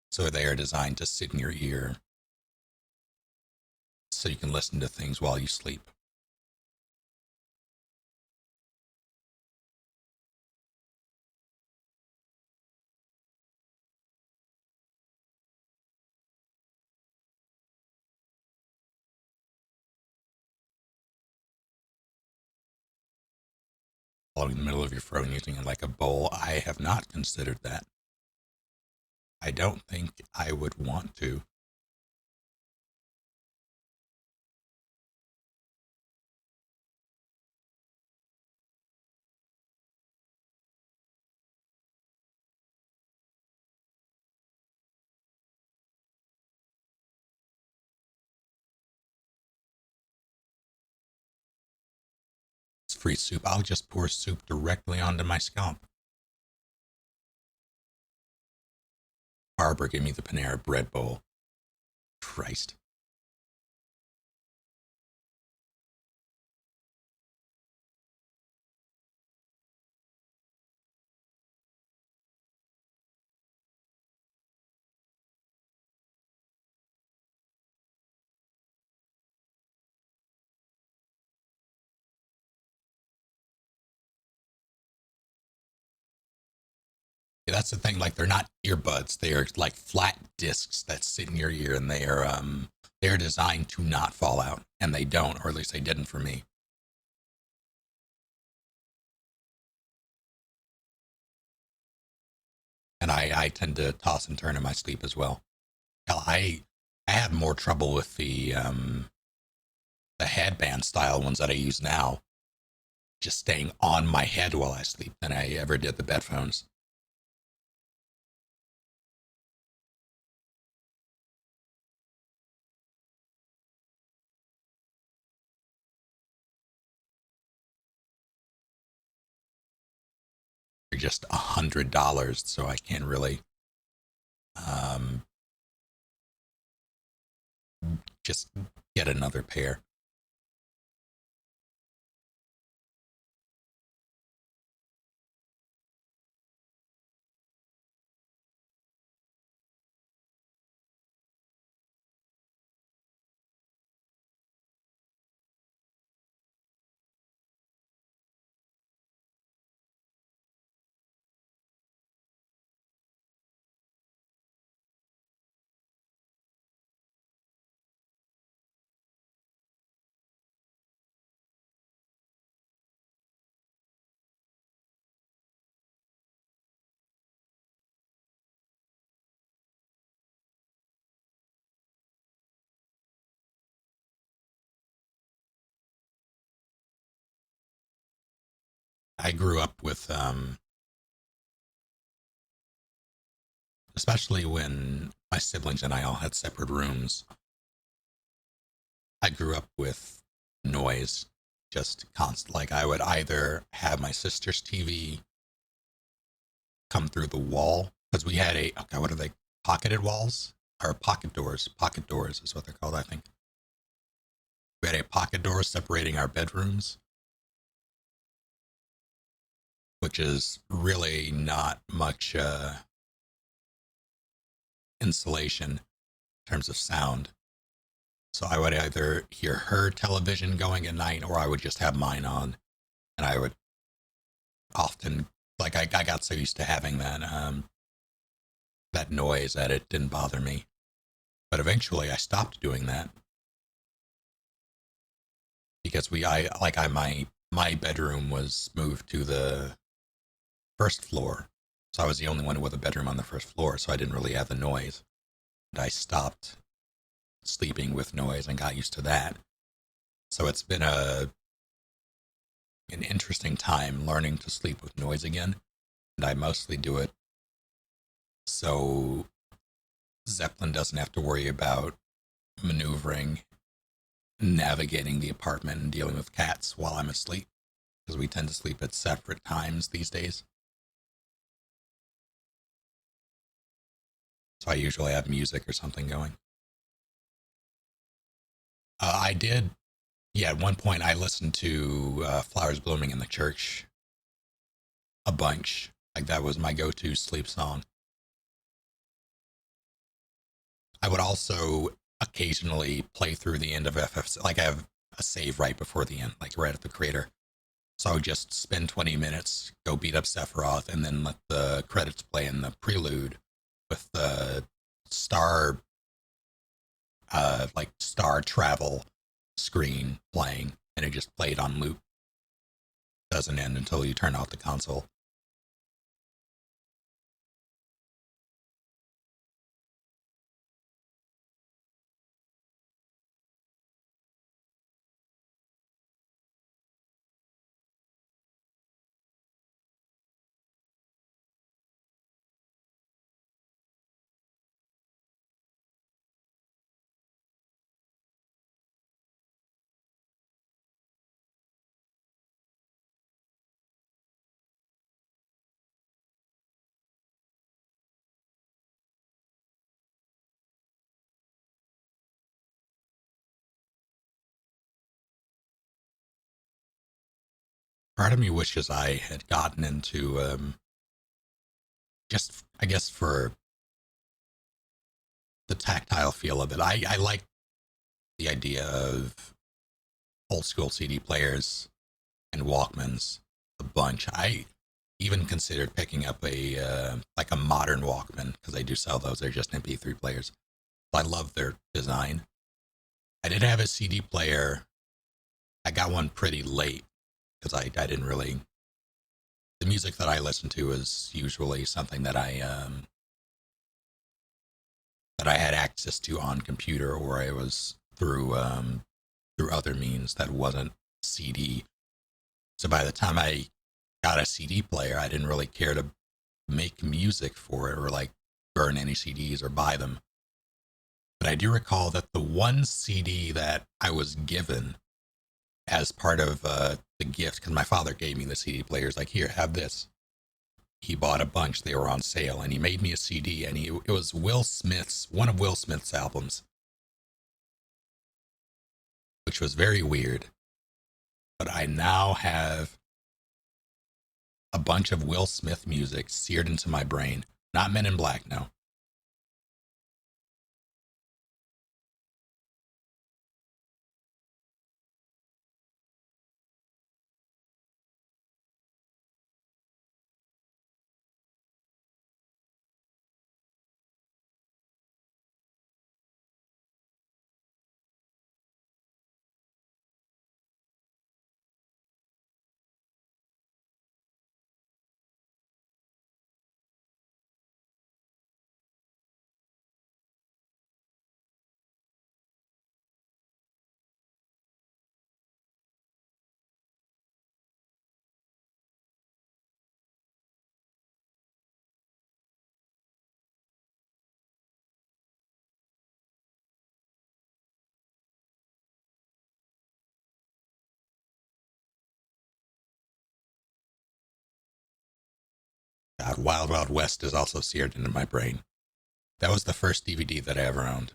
so they are designed to sit in your ear so you can listen to things while you sleep. swallowing the middle of your throat and using it like a bowl. I have not considered that. I don't think I would want to. It's free soup. I'll just pour soup directly onto my scalp. Barbara, give me the Panera bread bowl. Christ. Yeah, that's the thing. Like, they're not earbuds. They are like flat discs that sit in your ear, and they're designed to not fall out, and they don't, or at least they didn't for me. And I tend to toss and turn in my sleep as well. Hell, I have more trouble with the headband style ones that I use now, just staying on my head while I sleep, than I ever did the bedphones. They're just $100, so I can't really just get another pair. I grew up with, especially when my siblings and I all had separate rooms, I grew up with noise just constant. Like, I would either have my sister's TV come through the wall, because we had okay, what are they? Pocketed walls? Or pocket doors. Pocket doors is what they're called, I think. We had a pocket door separating our bedrooms, which is really not much insulation in terms of sound. So I would either hear her television going at night, or I would just have mine on. And I would often, like, I got so used to having that noise that it didn't bother me. But eventually I stopped doing that, because my bedroom was moved to the first floor. So I was the only one with a bedroom on the first floor, so I didn't really have the noise. And I stopped sleeping with noise and got used to that. So it's been an interesting time learning to sleep with noise again. And I mostly do it so Zeppelin doesn't have to worry about maneuvering, navigating the apartment, and dealing with cats while I'm asleep, because we tend to sleep at separate times these days. So I usually have music or something going. I did, yeah, at one point I listened to Flowers Blooming in the Church a bunch. Like, that was my go-to sleep song. I would also occasionally play through the end of FF. Like, I have a save right before the end, like right at the crater. So I would just spend 20 minutes, go beat up Sephiroth, and then let the credits play in the prelude with the star travel screen playing, and it just played on loop. doesn't end until you turn off the console. Part of me wishes I had gotten into just, I guess, for the tactile feel of it. I like the idea of old school CD players and Walkmans a bunch. I even considered picking up a like a modern Walkman because they do sell those. They're just MP3 players. I love their design. I did have a CD player. I got one pretty late because I didn't really. The music that I listen to is usually something that I had access to on computer, or I was through other means that wasn't CD. So by the time I got a CD player, I didn't really care to make music for it or like burn any CDs or buy them. But I do recall that the one CD that I was given as part of the gift, because my father gave me the CD players, like, here, have this. He bought a bunch, they were on sale, and he made me a CD, and it was one of Will Smith's albums, which was very weird. But I now have a bunch of Will Smith music seared into my brain. Not Men in Black, no. God, Wild Wild West is also seared into my brain. That was the first DVD that I ever owned.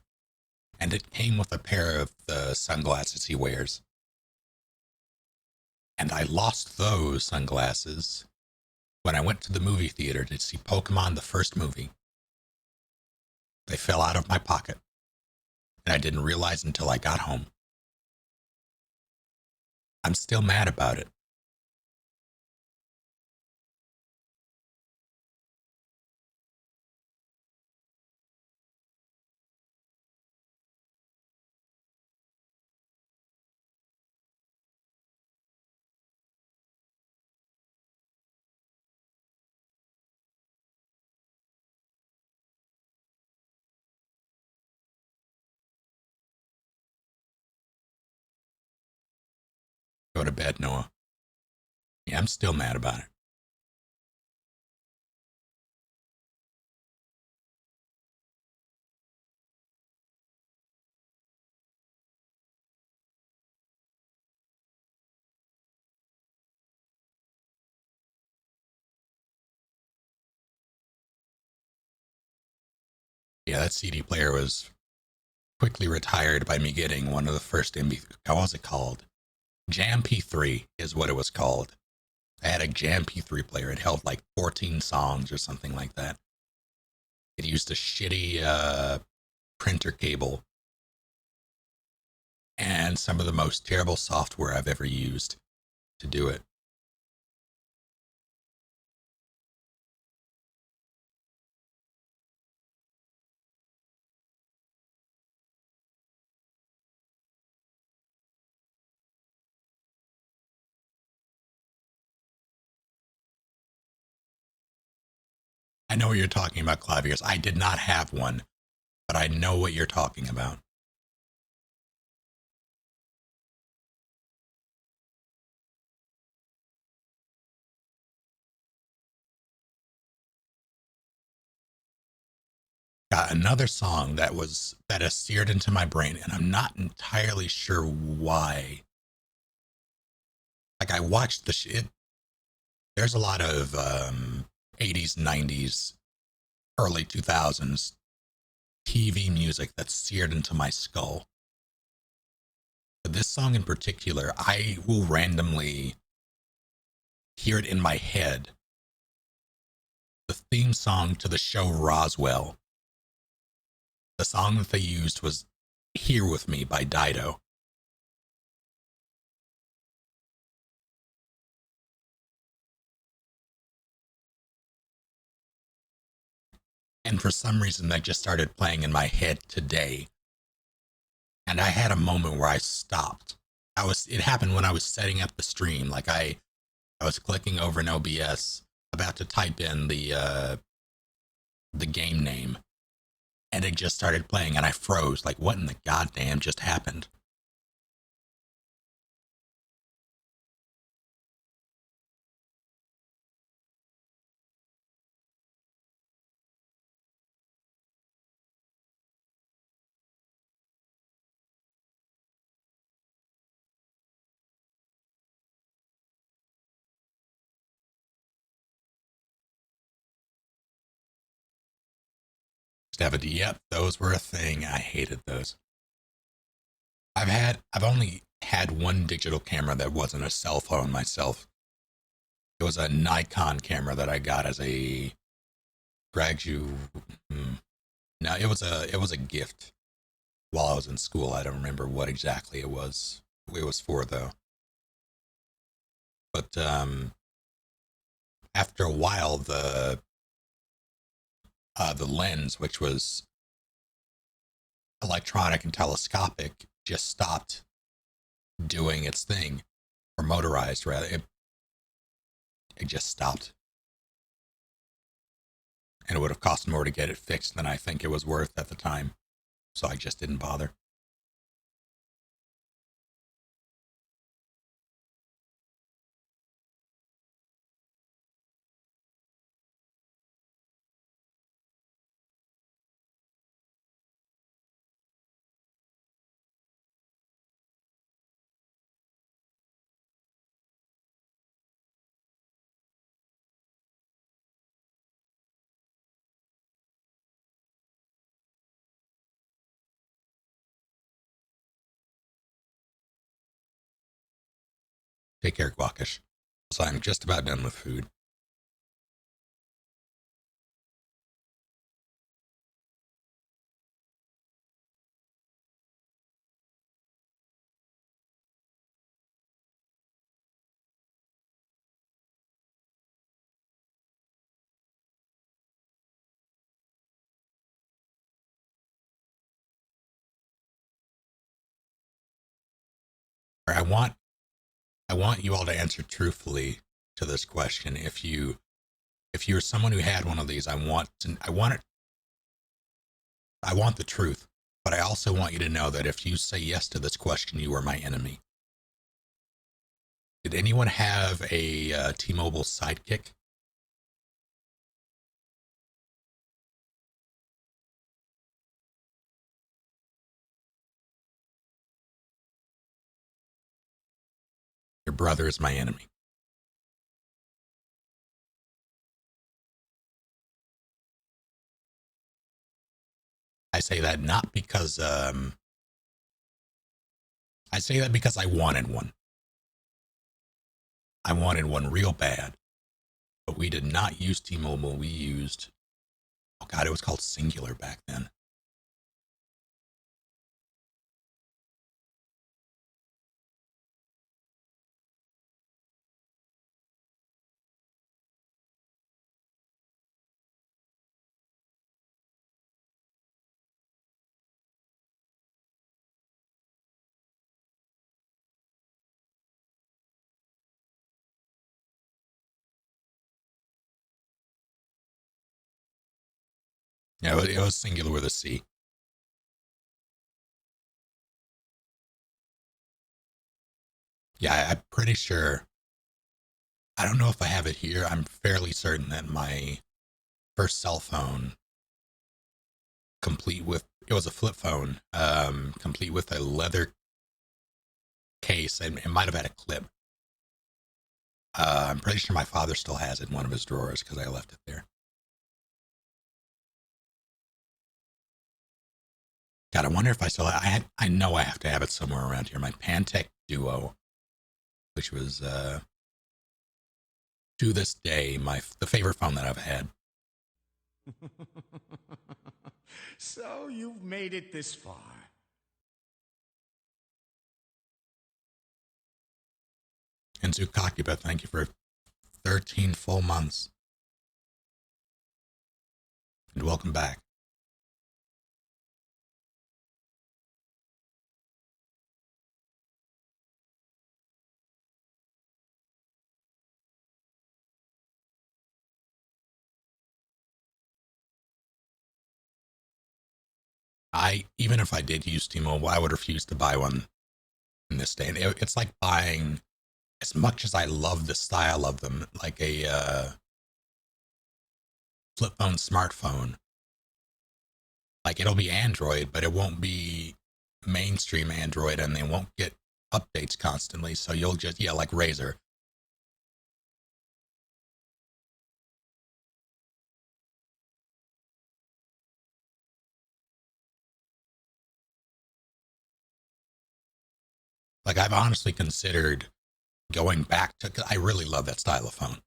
And it came with a pair of the sunglasses he wears. And I lost those sunglasses when I went to the movie theater to see Pokemon, the first movie. They fell out of my pocket. And I didn't realize until I got home. I'm still mad about it. Go to bed, Noah. Yeah, I'm still mad about it. Yeah, that CD player was quickly retired by me getting one of the first how was it called? Jam P3 is what it was called. I had a Jam P3 player. It held like 14 songs or something like that. It used a shitty printer cable and some of the most terrible software I've ever used to do it. I know what you're talking about, Clavius. I did not have one, but I know what you're talking about. Got another song that has seared into my brain, and I'm not entirely sure why. Like I watched it. There's a lot of 80s, 90s, early 2000s TV music that's seared into my skull. But this song in particular, I will randomly hear it in my head. The theme song to the show Roswell. The song that they used was Here With Me by Dido. And for some reason, that just started playing in my head today. And I had a moment where I stopped. It happened when I was setting up the stream. Like I was clicking over in OBS, about to type in the game name, and it just started playing, and I froze. Like, what in the goddamn just happened? Yep, those were a thing. I hated those. I've only had one digital camera that wasn't a cell phone myself. It was a Nikon camera that I got as a graduate. No, it was a gift while I was in school. I don't remember what exactly it was. It was for though. But after a while, the lens, which was electronic and telescopic, just stopped doing its thing, or motorized rather. It just stopped, and it would have cost more to get it fixed than I think it was worth at the time. So I just didn't bother. Take care, Guakish. So I'm just about done with food. I want you all to answer truthfully to this question. If you're someone who had one of these, I want the truth, but I also want you to know that if you say yes to this question, you are my enemy. Did anyone have a T-Mobile Sidekick? Your brother is my enemy. I say that not because I say that because I wanted one. I wanted one real bad, but we did not use T-Mobile. We used, oh God, it was called Singular back then. Yeah, it was singular with a C. Yeah, I'm pretty sure. I don't know if I have it here. I'm fairly certain that my first cell phone, complete with it was a flip phone, complete with a leather case, and it might have had a clip. I'm pretty sure my father still has it in one of his drawers because I left it there. God, I wonder if I still. I know I have to have it somewhere around here. My Pantech Duo, which was to this day the favorite phone that I've had. So you've made it this far. And Zukakuba, thank you for 13 full months. And welcome back. Even if I did use T-Mobile, I would refuse to buy one in this day. And it's like buying, as much as I love the style of them, like a flip phone smartphone. Like it'll be Android, but it won't be mainstream Android, and they won't get updates constantly. So you'll just like Razer. Like I've honestly considered going back to. 'Cause I really love that style of phone.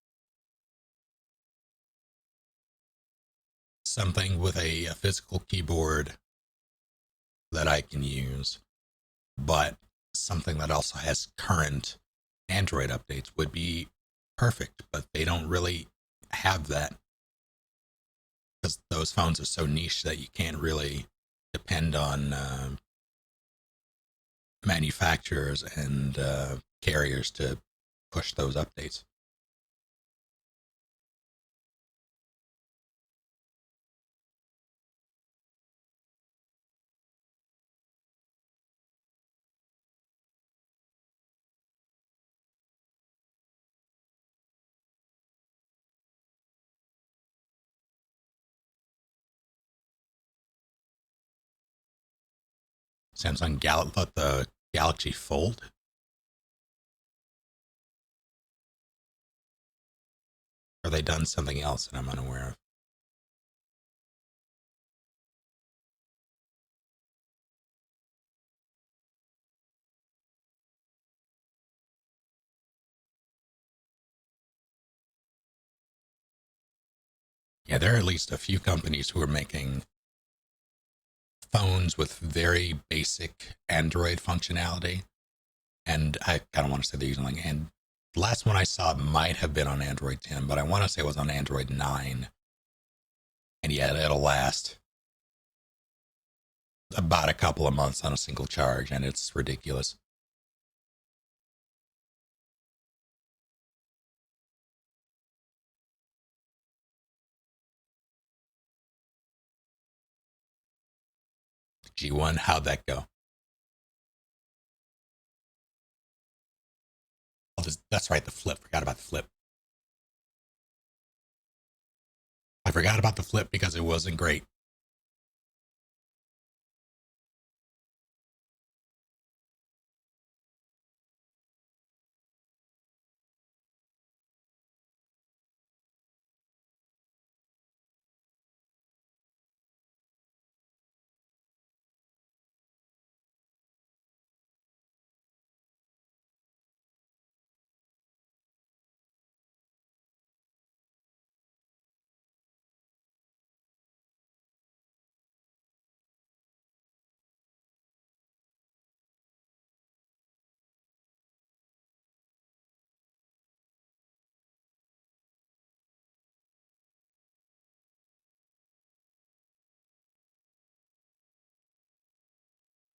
Something with a physical keyboard that I can use, but something that also has current Android updates would be perfect. But they don't really have that because those phones are so niche that you can't really depend on manufacturers and carriers to push those updates. Samsung the Galaxy Fold. Or they done something else that I'm unaware of? Yeah, there are at least a few companies who are making phones with very basic Android functionality. And I kind of want to say they're using like, and the last one I saw might have been on Android 10, but I want to say it was on Android 9. And yeah, it'll last about a couple of months on a single charge, and it's ridiculous. G1, how'd that go? That's right, the flip. Forgot about the flip. I forgot about the flip because it wasn't great.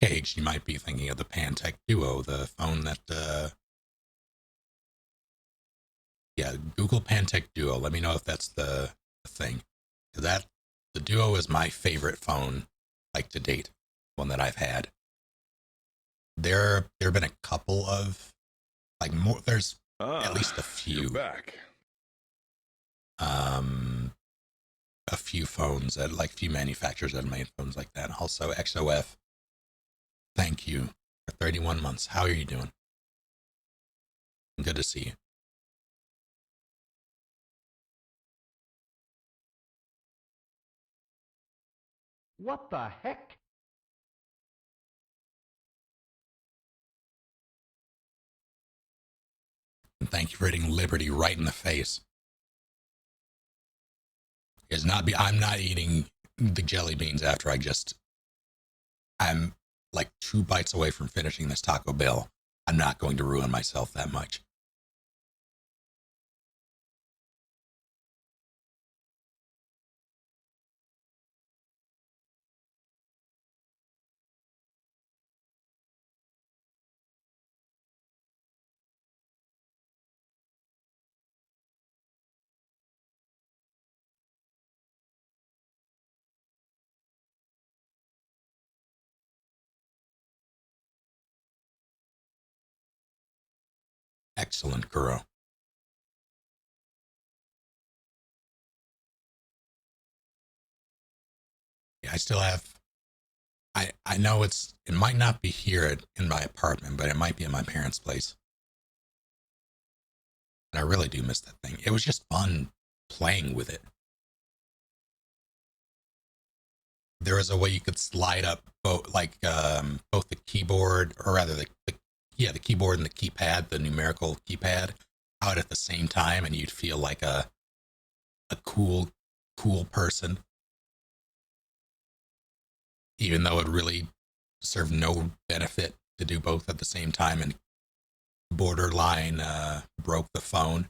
Cage, you might be thinking of the Pantech Duo, the phone that, yeah, Google Pantech Duo. Let me know if that's the thing. That The Duo is my favorite phone, like to date, one that I've had. There have been a couple of like more. There's at least a few. You're back. A few phones that like few manufacturers that have made phones like that. Also, XOF. Thank you for 31 months. How are you doing? Good to see you. What the heck? And thank you for hitting Liberty right in the face. I'm not eating the jelly beans after I'm like 2 bites away from finishing this Taco Bell. I'm not going to ruin myself that much. Excellent, Kuro. I still have. I know it might not be here in my apartment, but it might be in my parents' place. And I really do miss that thing. It was just fun playing with it. There was a way you could slide up both the keyboard, or rather the keyboard and the keypad, the numerical keypad, out at the same time, and you'd feel like a cool person, even though it really served no benefit to do both at the same time, and borderline broke the phone.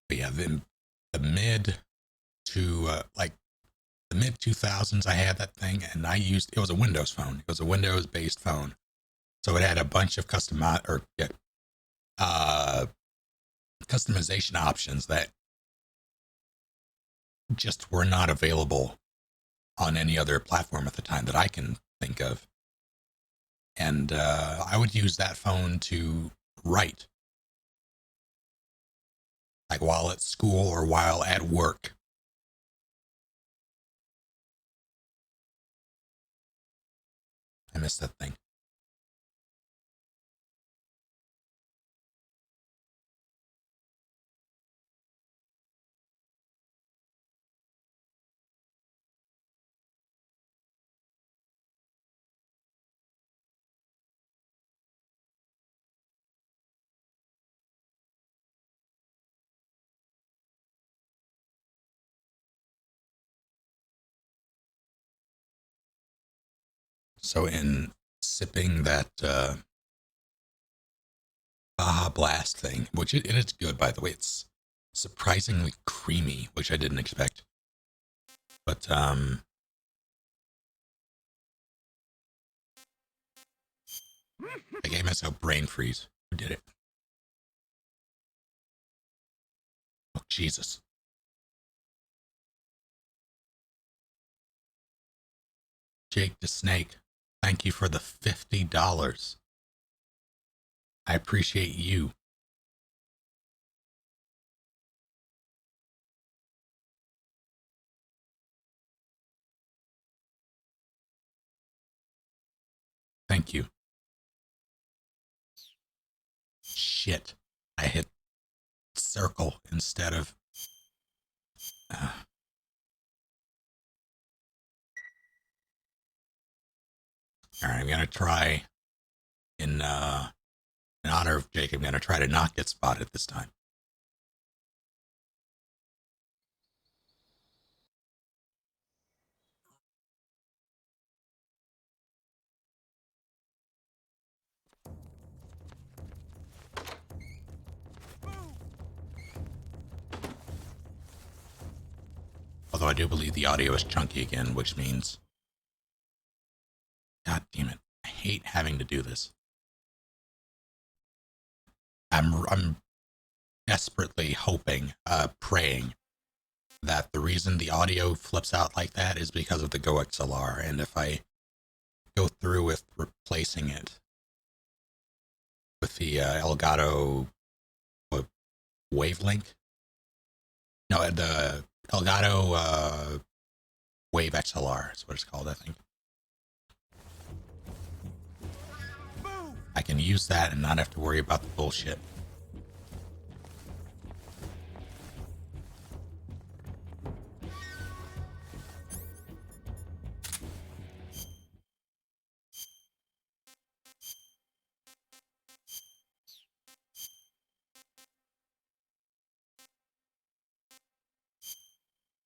But yeah, then the mid to the mid 2000s, I had that thing, and it was a Windows phone. It was a Windows based phone, so it had a bunch of customization options that just were not available on any other platform at the time that I can think of. And I would use that phone to write, like while at school or while at work. I miss that thing. So in sipping that Baja Blast thing, which it is good, by the way, it's surprisingly creamy, which I didn't expect. But I gave myself brain freeze. Who did it? Oh, Jesus. Jake the Snake, thank you for the $50. I appreciate you. Thank you. Shit. I hit circle instead of... Alright, I'm going to try, in honor of Jake, I'm going to try to not get spotted this time. Although I do believe the audio is chunky again, which means... God damn it. I hate having to do this. I'm desperately hoping, praying, that the reason the audio flips out like that is because of the Go XLR, and if I go through with replacing it with the Elgato Wavelink, no, the Elgato Wave XLR is what it's called, I think. I can use that and not have to worry about the bullshit.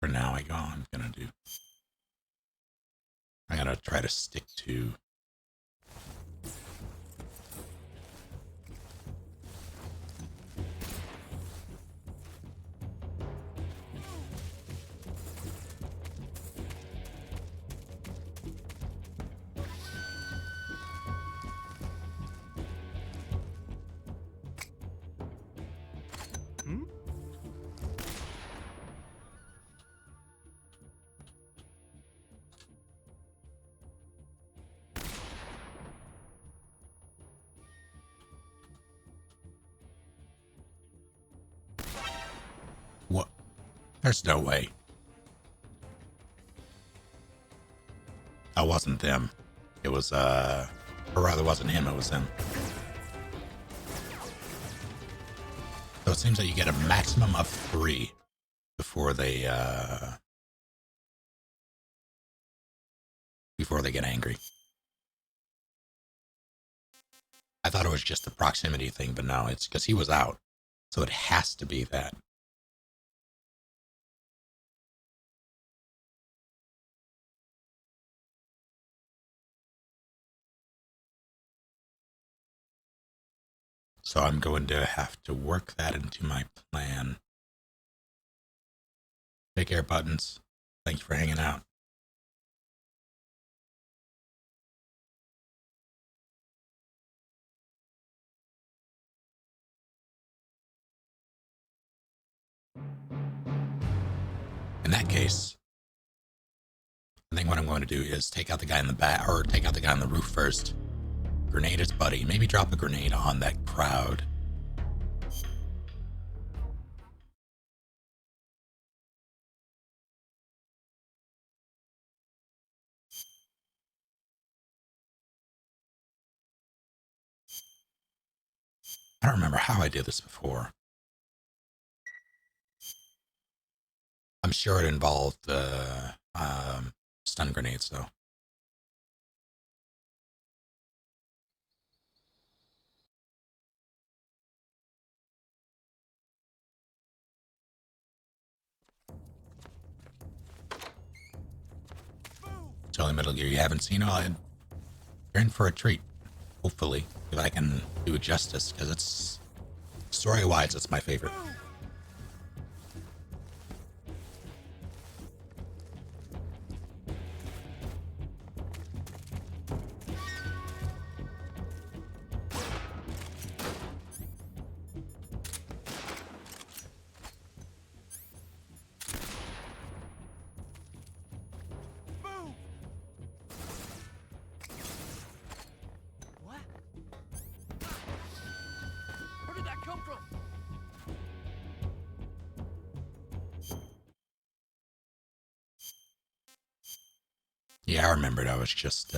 For now, I'm gonna try to stick to what? There's no way. That wasn't them. It was, or rather, wasn't him, it was them. So it seems that you get a maximum of 3 before they get angry. I thought it was just the proximity thing, but no, it's because he was out. So it has to be that. So I'm going to have to work that into my plan. Take care, Buttons. Thank you for hanging out. In that case, I think what I'm going to do is take out the guy in the back, or take out the guy on the roof first. Grenade his buddy. Maybe drop a grenade on that crowd. I don't remember how I did this before. I'm sure it involved stun grenades, though. Totally Metal Gear you haven't seen, well, you're in for a treat. Hopefully, if I can do it justice, because it's story-wise, it's my favorite. Where did that come from? Yeah, I remembered. I was just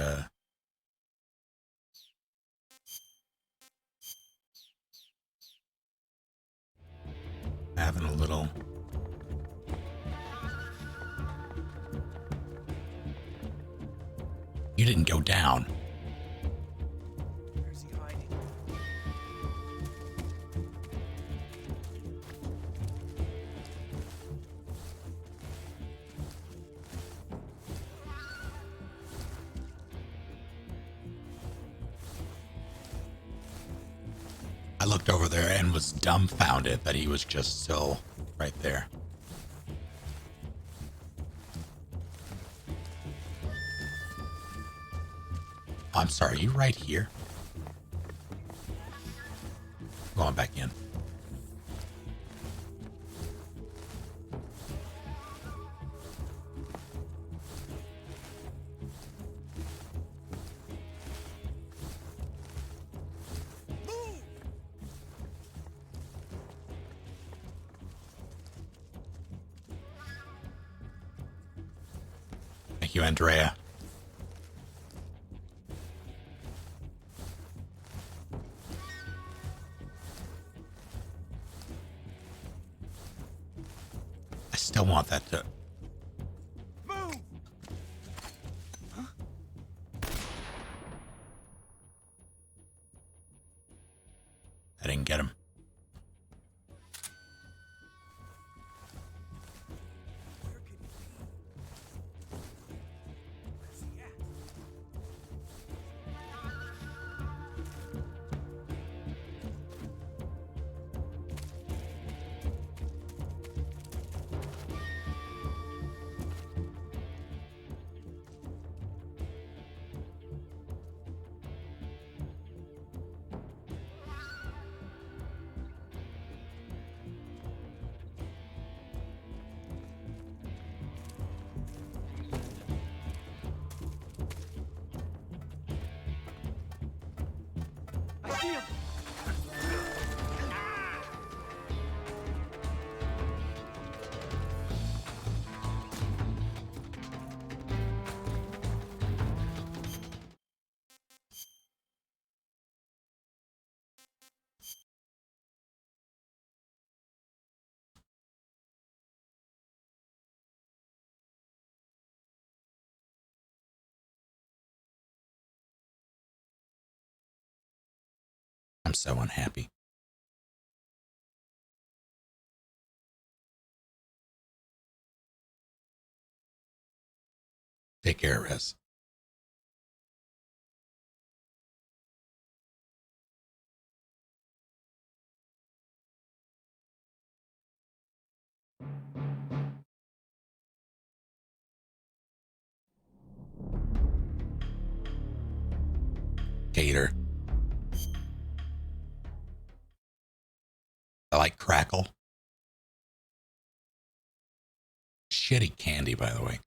having a little... You didn't go down. Where's he hiding? I looked over there and was dumbfounded that he was just still right there. Oh, I'm sorry, you right here? Going back in. Thank you, Andrea. I still want that to... Move! I didn't get him. I see him! I'm so unhappy. Take care, Rez. Gator. I like Crackle. Shitty candy, by the way.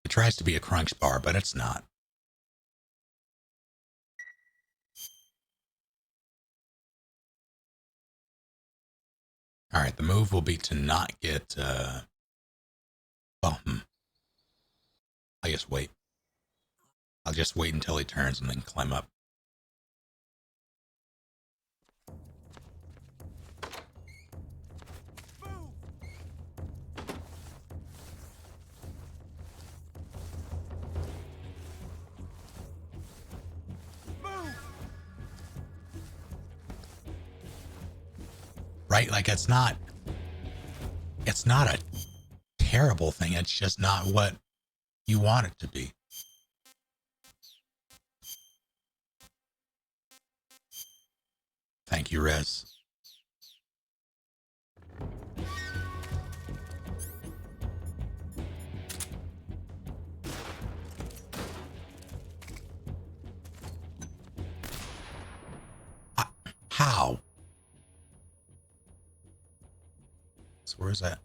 It tries to be a Crunch bar, but it's not. Alright, the move will be to not get, I guess wait. I'll just wait until he turns and then climb up. Right? Like, it's not a terrible thing. It's just not what you want it to be. Thank you, Rez. How? So where's that?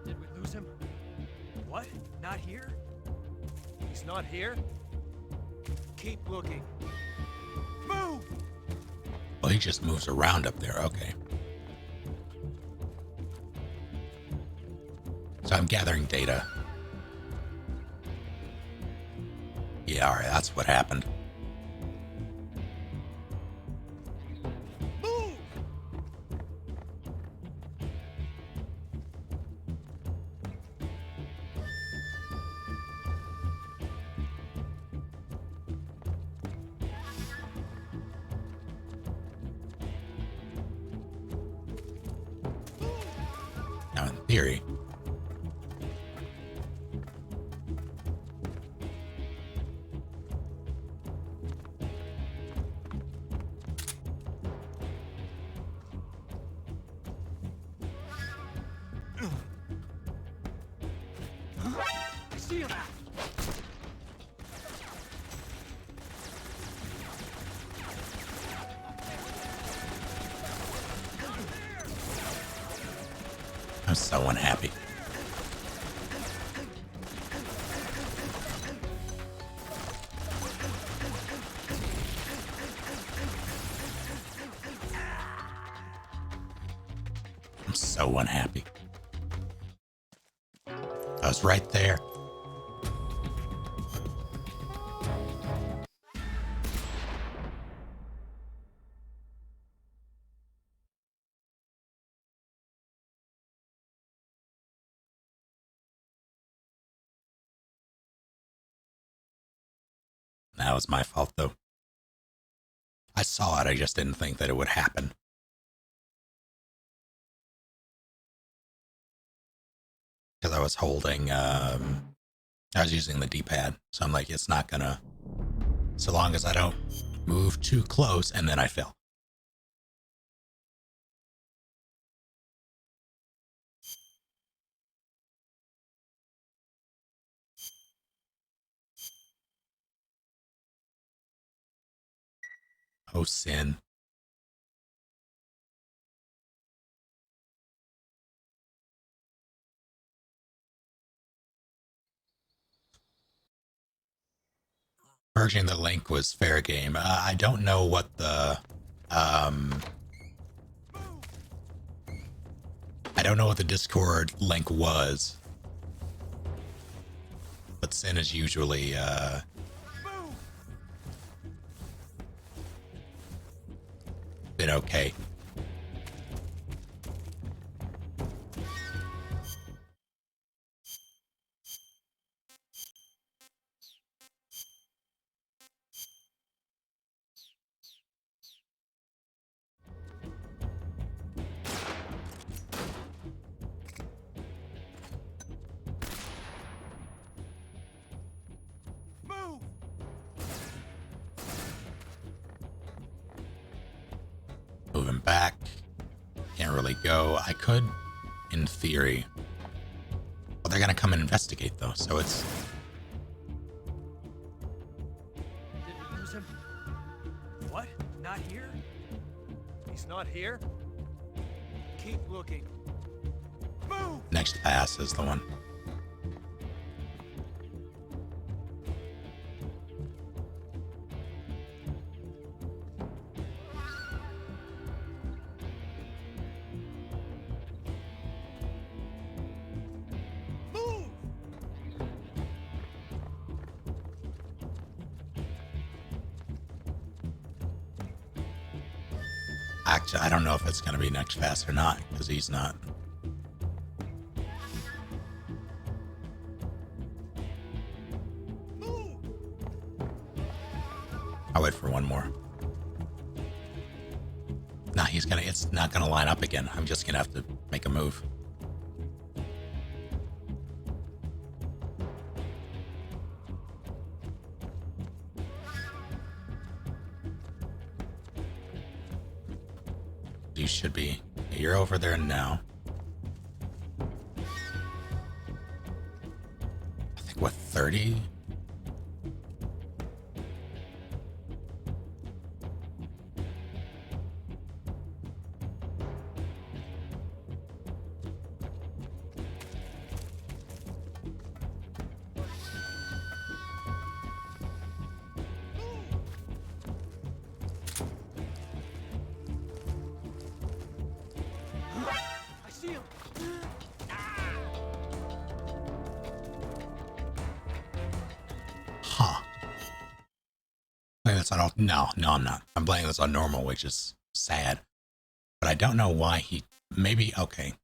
Did we lose him? What? Not here? He's not here? Keep looking. Move! Well, he just moves around up there. Okay. So I'm gathering data. Yeah, alright, that's what happened. Move! Now, in theory, see him! I'm so unhappy. I'm so unhappy. I was right there. That was my fault, though. I saw it, I just didn't think that it would happen. Because I was holding, I was using the D-pad, so I'm like, it's not gonna, so long as I don't move too close, and then I fell. Oh, sin. Purging the link was fair game. I don't know what the, I don't know what the Discord link was. But Sin is usually, been okay. Moving back. Can't really go. I could, in theory. Well, they're gonna come and investigate, though, so it's... Did we lose him? What? Not here? He's not here? Keep looking. Move! Next pass is the one. Actually, I don't know if it's going to be next pass or not, because he's not. I'll wait for one more. Nah, it's not gonna line up again. I'm just gonna have to make a move. You should be. You're over there now. I think, what, 30? I see him! Huh. Playing this on no, I'm not. I'm playing this on normal, which is sad. But I don't know why he... Maybe... Okay.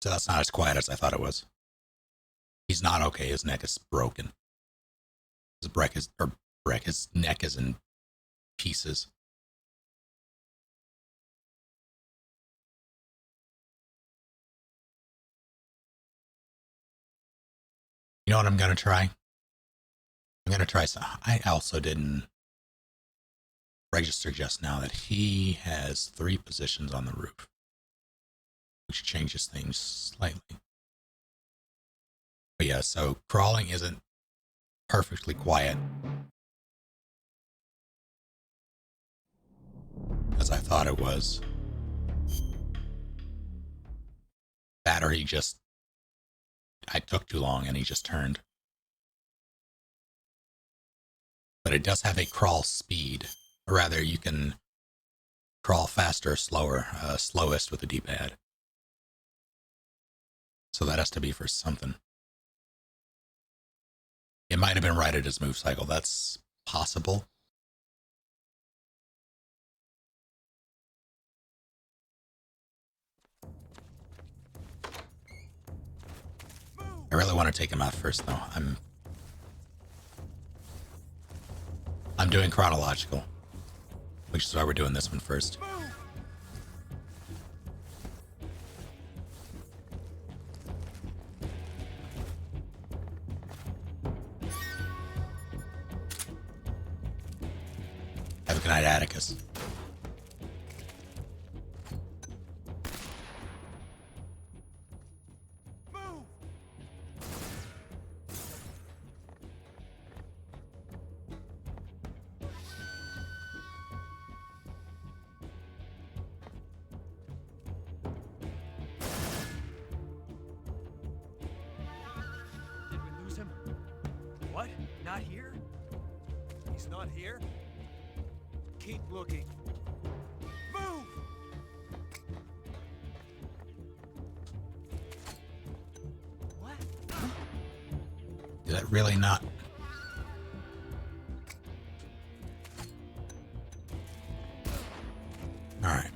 So that's not as quiet as I thought it was. He's not okay. His neck is broken. His neck is in pieces. You know what I'm going to try? I'm going to try some. I also didn't register just now that he has 3 positions on the roof, which changes things slightly. But yeah, so crawling isn't perfectly quiet, as I thought it was. Battery just... I took too long and he just turned. But it does have a crawl speed. Or rather, you can crawl faster or slower, slowest with the D-pad. So that has to be for something. It might have been right at his move cycle. That's possible. I really want to take him out first, though. I'm doing chronological, which is why we're doing this one first. Have a good night, Atticus. Did we lose him? What? Not here? He's not here? Keep looking. Move! What? Is that really not? All right.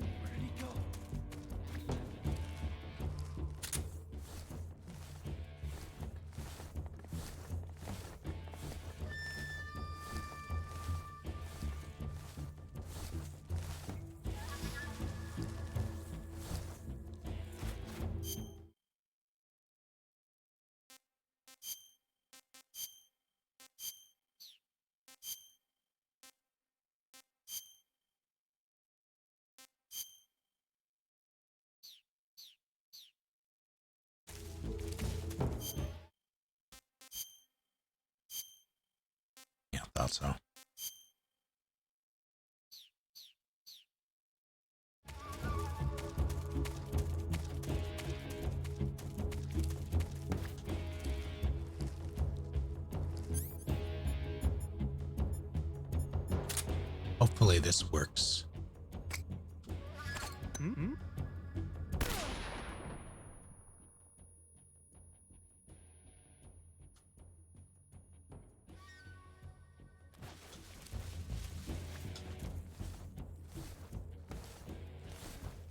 Yeah, thought so. Hopefully this works. Mm-hmm.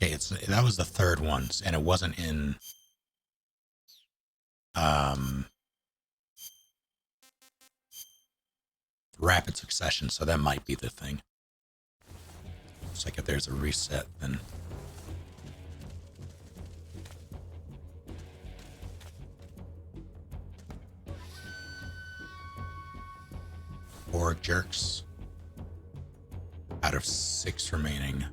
Okay, that was the third one, and it wasn't in rapid succession, so that might be the thing. It's like if there's a reset, then four jerks out of 6 remaining.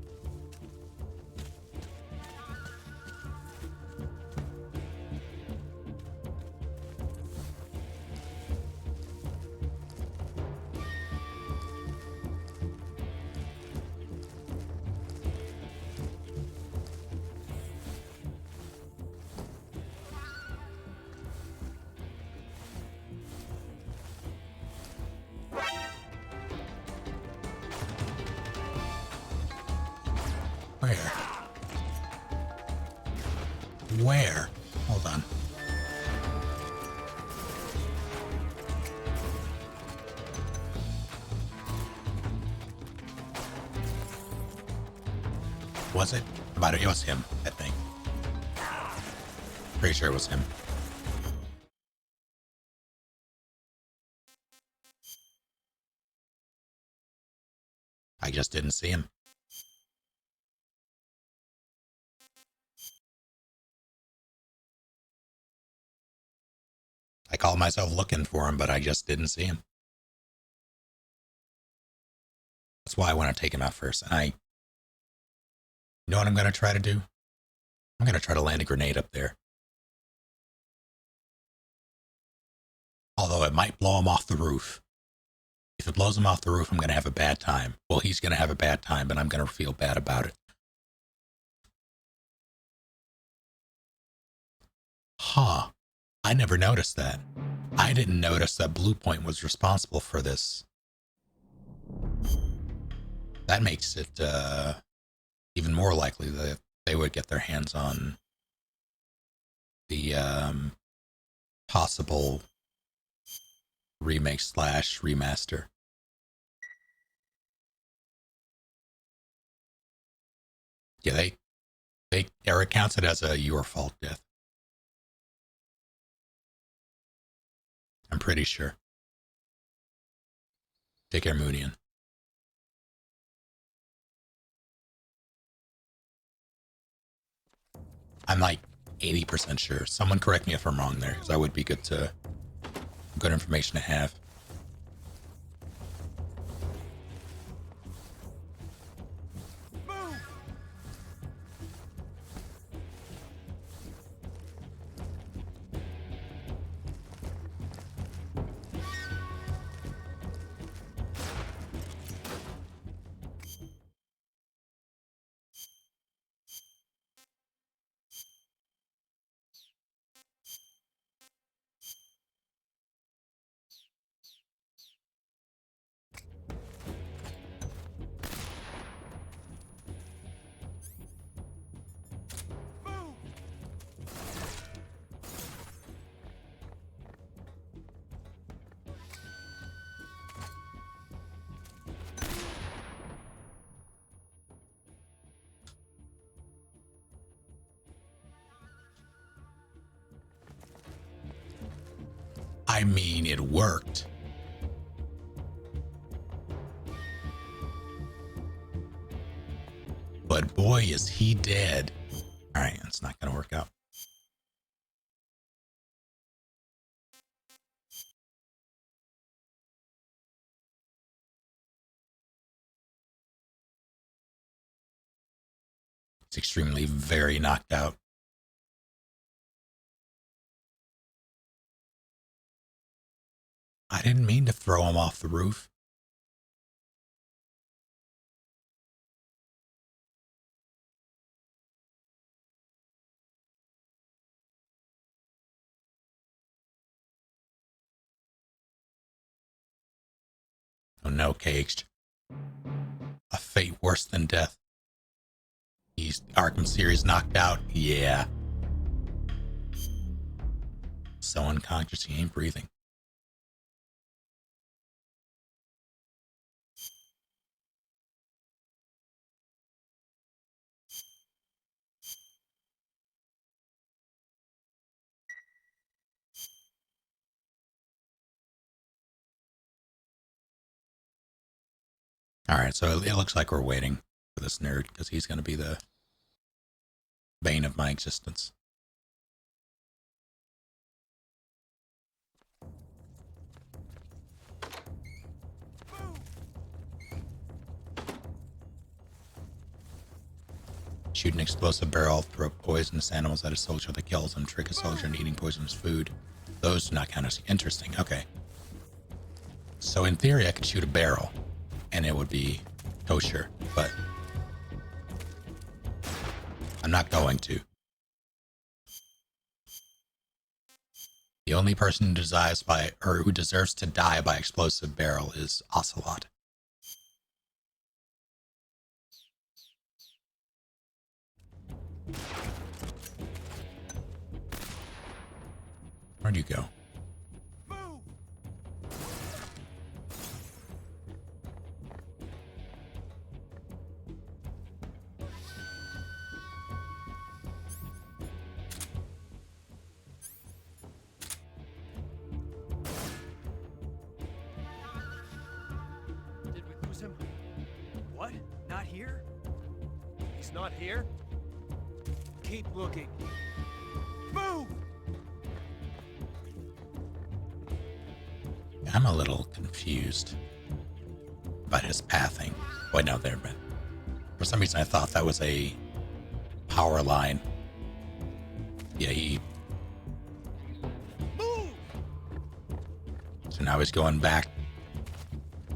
Where? Hold on. Was it? It was him, I think. Pretty sure it was him. I just didn't see him. I called myself looking for him, but I just didn't see him. That's why I want to take him out first. And you know what I'm going to try to do? I'm going to try to land a grenade up there. although it might blow him off the roof. If it blows him off the roof, I'm going to have a bad time. Well, he's going to have a bad time, but I'm going to feel bad about it. Huh. I never noticed that. I didn't notice that Blue Point was responsible for this. That makes it even more likely that they would get their hands on the possible remake / remaster. Yeah, Eric counts it as a your fault death. I'm pretty sure. Take care, Moonian. I'm like 80% sure. Someone correct me if I'm wrong there, because that would be good information to have. I mean, it worked. But boy, is he dead. All right, it's not going to work out. It's extremely very knocked out. I didn't mean to throw him off the roof. Oh no, Caged. A fate worse than death. He's Arkham series knocked out. Yeah. So unconscious he ain't breathing. All right, so it looks like we're waiting for this nerd because he's going to be the bane of my existence. Shoot an explosive barrel, throw poisonous animals at a soldier that kills them, trick a soldier into eating poisonous food. Those do not count as interesting. Okay. So in theory, I could shoot a barrel and it would be kosher, but I'm not going to. The only person who deserves to die by explosive barrel is Ocelot. Where'd you go? Did we lose him? What? Not here? He's not here? Keep looking. Move! I'm a little confused about his pathing. Wait, no, there, but for some reason I thought that was a power line. Yeah, he... Move! So now he's going back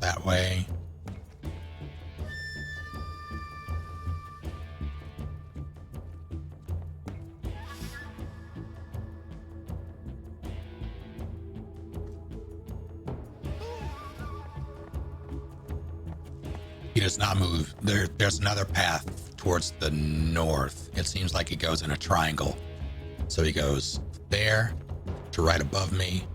that way. He does not move. There's another path towards the north. It seems like it goes in a triangle. So he goes there to right above me.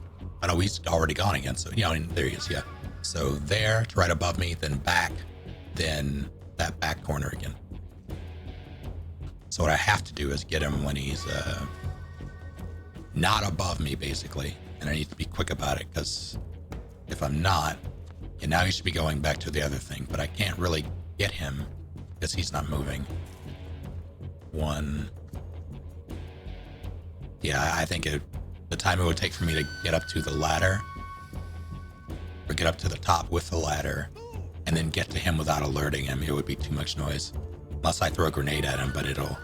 Oh no, he's already gone again. So, you know, there he is, yeah. So there to right above me, then back, then that back corner again. So what I have to do is get him when he's not above me, basically. And I need to be quick about it, because if I'm not, and now he should be going back to the other thing, but I can't really get him because he's not moving. One. Yeah, I think the time it would take for me to get up to the ladder, or get up to the top with the ladder, and then get to him without alerting him, it would be too much noise. Unless I throw a grenade at him, but it'll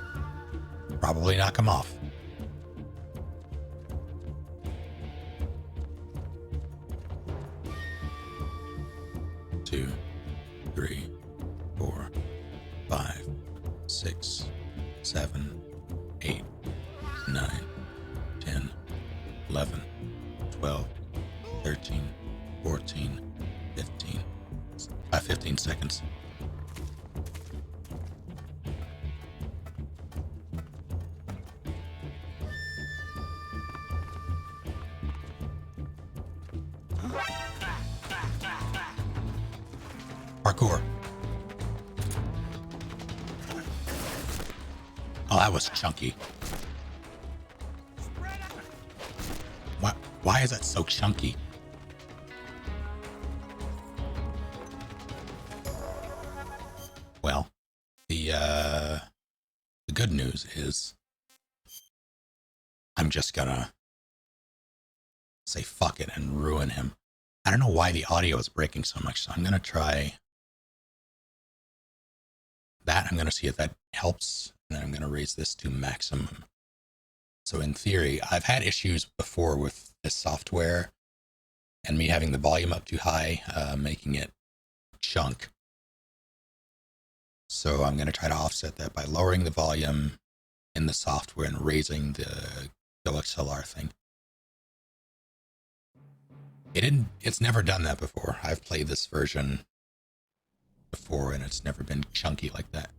probably knock him off. Two, 3, 4, 5, 6, 7, 8, 9, 10, 11, 12, 13, 14, 15. 15 seconds. Parkour. Oh, that was chunky. Why is that so chunky? Well, the good news is I'm just gonna say fuck it and ruin him. I don't know why the audio is breaking so much, so I'm gonna try that. I'm gonna see if that helps, and then I'm gonna raise this to maximum. So in theory, I've had issues before with this software and me having the volume up too high, making it chunk. So I'm going to try to offset that by lowering the volume in the software and raising the XLR thing. It's never done that before. I've played this version before and it's never been chunky like that.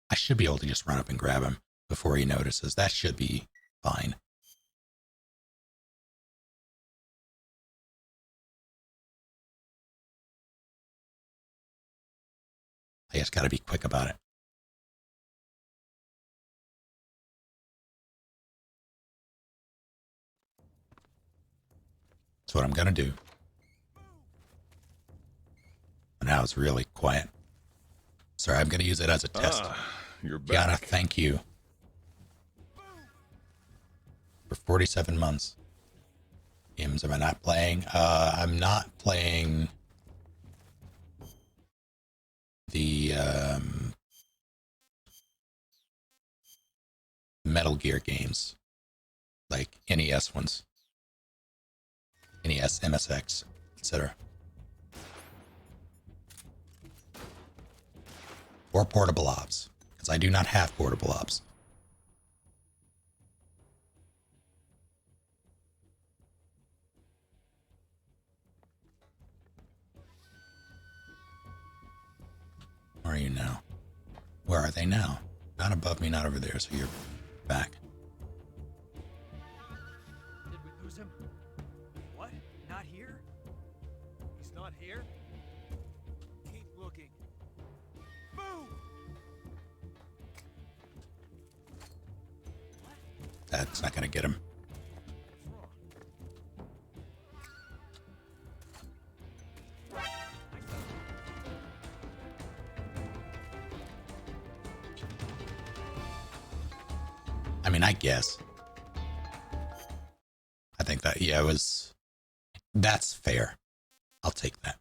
I should be able to just run up and grab him before he notices. That should be fine. I just got to be quick about it. That's what I'm going to do. Now it's really quiet. Sorry, I'm going to use it as a test. You're back. Gianna, thank you for 47 months. Games am I not playing? I'm not playing the Metal Gear games, like NES ones. NES, MSX, etc. Or portable ops, because I do not have portable ops. Where are you now? Where are they now? Not above me, not over there, so you're back. Did we lose him? What? Not here? He's not here? Keep looking. Boom! That's not going to get him. I mean, I guess. I think that, yeah, that's fair. I'll take that.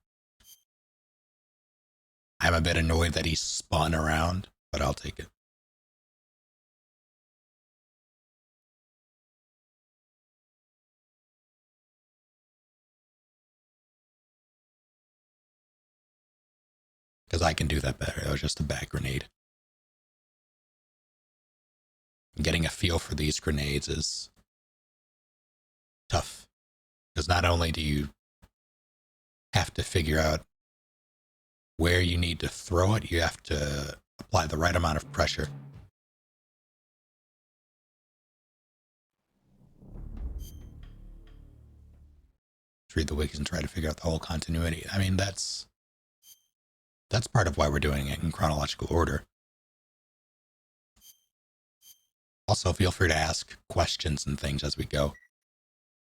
I'm a bit annoyed that he spun around, but I'll take it. Because I can do that better. That was just a bad grenade. Getting a feel for these grenades is tough. Because not only do you have to figure out where you need to throw it, you have to apply the right amount of pressure. Read the wikis and try to figure out the whole continuity. I mean, that's part of why we're doing it in chronological order. Also, feel free to ask questions and things as we go.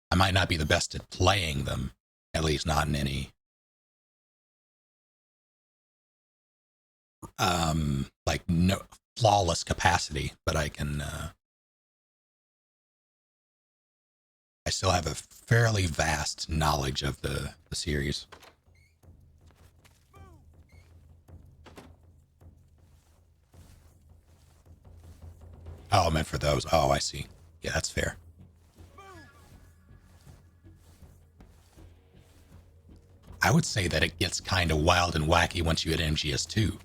I might not be the best at playing them, at least not in any like no flawless capacity, but I can I still have a fairly vast knowledge of the series. Oh, I meant for those. Oh, I see. Yeah, that's fair. I would say that it gets kind of wild and wacky once you hit MGS2.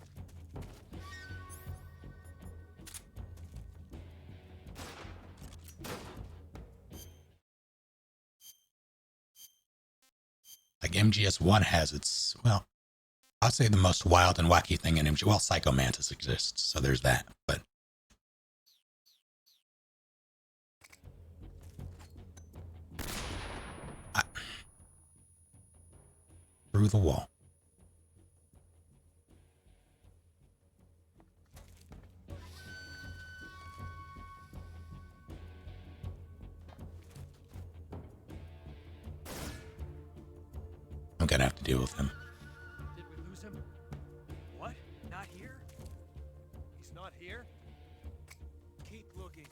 Like MGS1 has its, well, I'd say the most wild and wacky thing in MGS. Well, Psycho Mantis exists, so there's that, but through the wall. I'm gonna have to deal with him. Did we lose him? What? Not here? He's not here? Keep looking.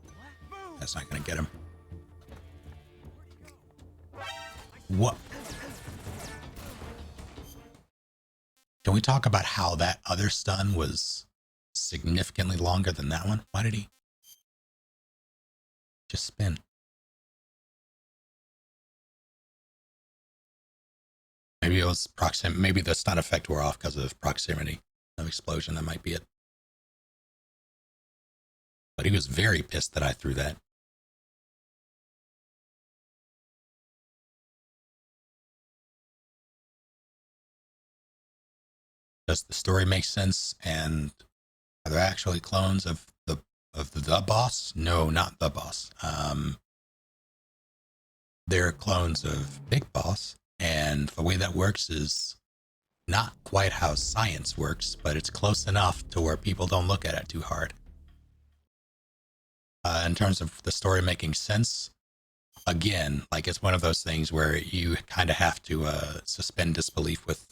What? Move! That's not gonna get him. What? Can we talk about how that other stun was significantly longer than that one? Why did he just spin? Maybe it was maybe the stun effect wore off because of proximity of explosion. That might be it. But he was very pissed that I threw that. Does the story make sense? And are there actually clones of the boss? No, not the boss. They're clones of Big Boss, and the way that works is not quite how science works, but it's close enough to where people don't look at it too hard. In terms of the story making sense, again, like it's one of those things where you kind of have to suspend disbelief with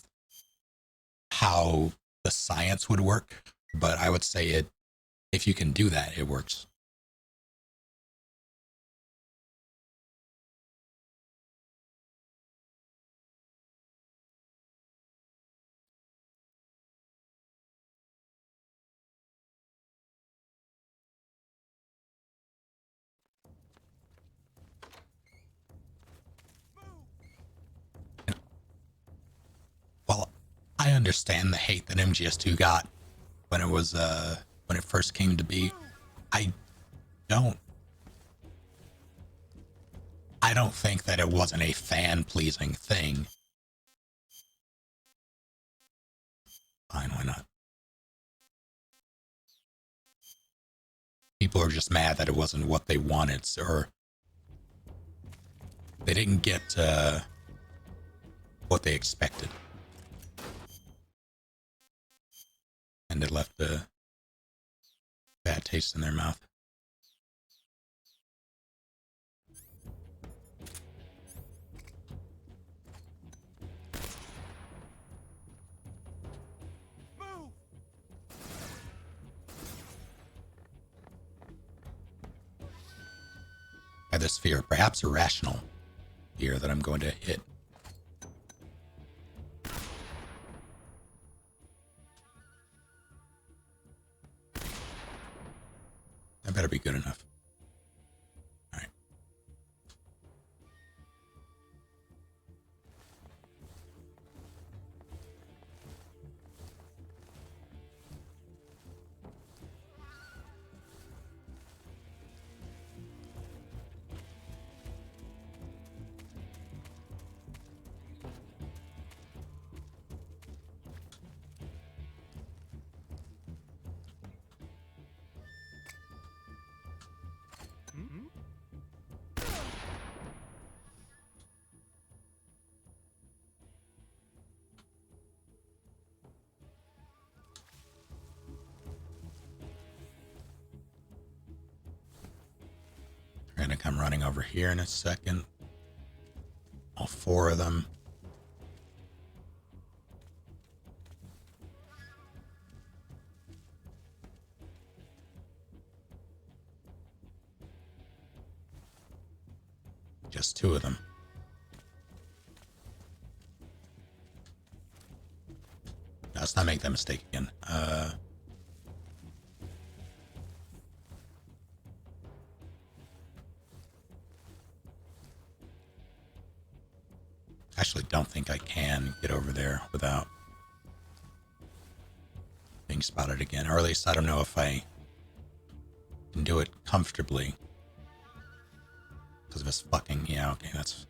how the science would work, but I would say if you can do that, it works. Well, I understand the hate that MGS2 got when it first came to be. I don't think that it wasn't a fan-pleasing thing. Fine, why not? People are just mad that it wasn't what they wanted, or they didn't get what they expected. And it left a bad taste in their mouth. I have this fear, perhaps irrational fear, that I'm going to hit. That better be good enough. All right. They're gonna come running over here in a second. All four of them. Just two of them. No, let's not make that mistake again. Actually, don't think I can get over there without being spotted again. Or at least I don't know if I can do it comfortably. Because of his fucking... Yeah, okay, that's...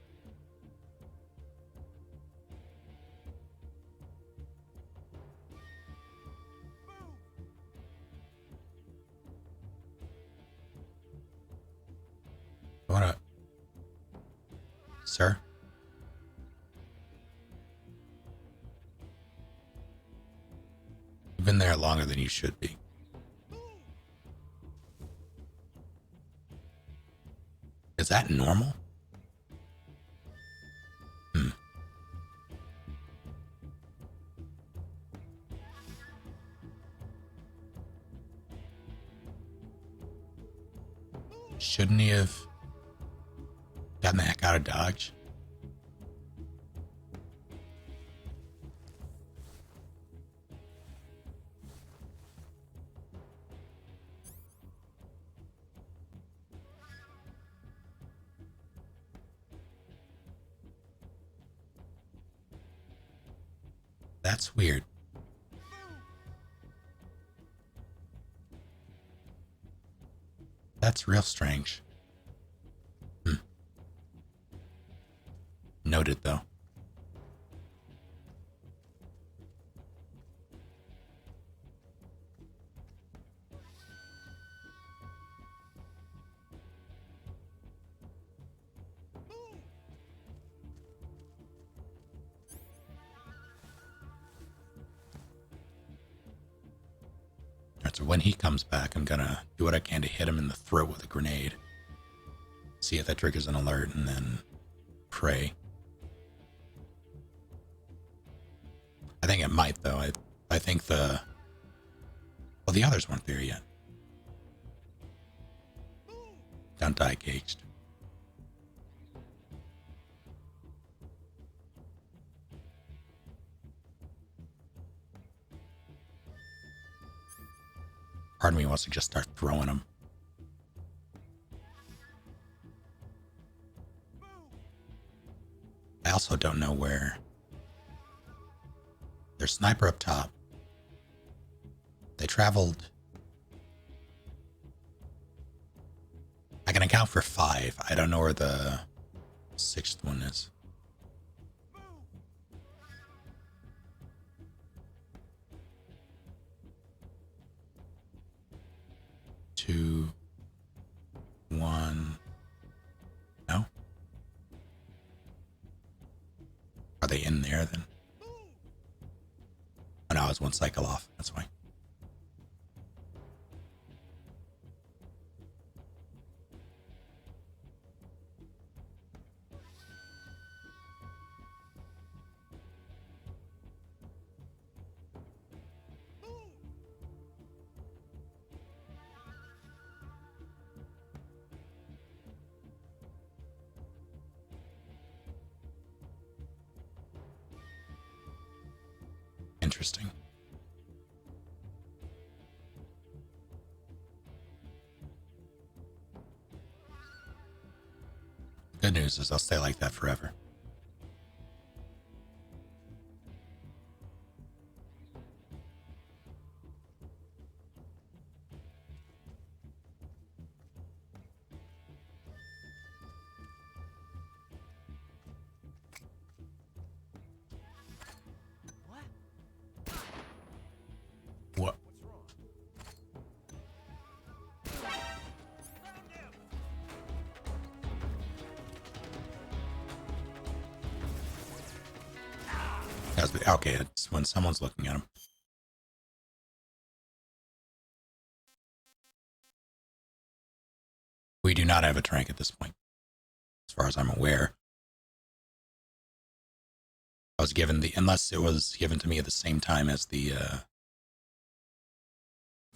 What up? Sir? You've been there longer than you should be. Is that normal? Shouldn't he have gotten the heck out of Dodge? That's weird. That's real strange. Noted, though. Alright, so when he comes back, I'm gonna do what I can to hit him in the throat with a grenade. See if that triggers an alert, and then pray. I think it might, though. I think the... Well, the others weren't there yet. Don't die caged. Part of me wants to just start throwing them. I also don't know where... There's sniper up top. They traveled... I can account for 5. I don't know where the 6th one is. Two, 1. No? Are they in there then? Oh no, I was one cycle off. That's why. Interesting. good news is they'll stay like that forever. What? Okay, it's when someone's looking at him. We do not have a trank at this point, as far as I'm aware. I was given unless it was given to me at the same time as the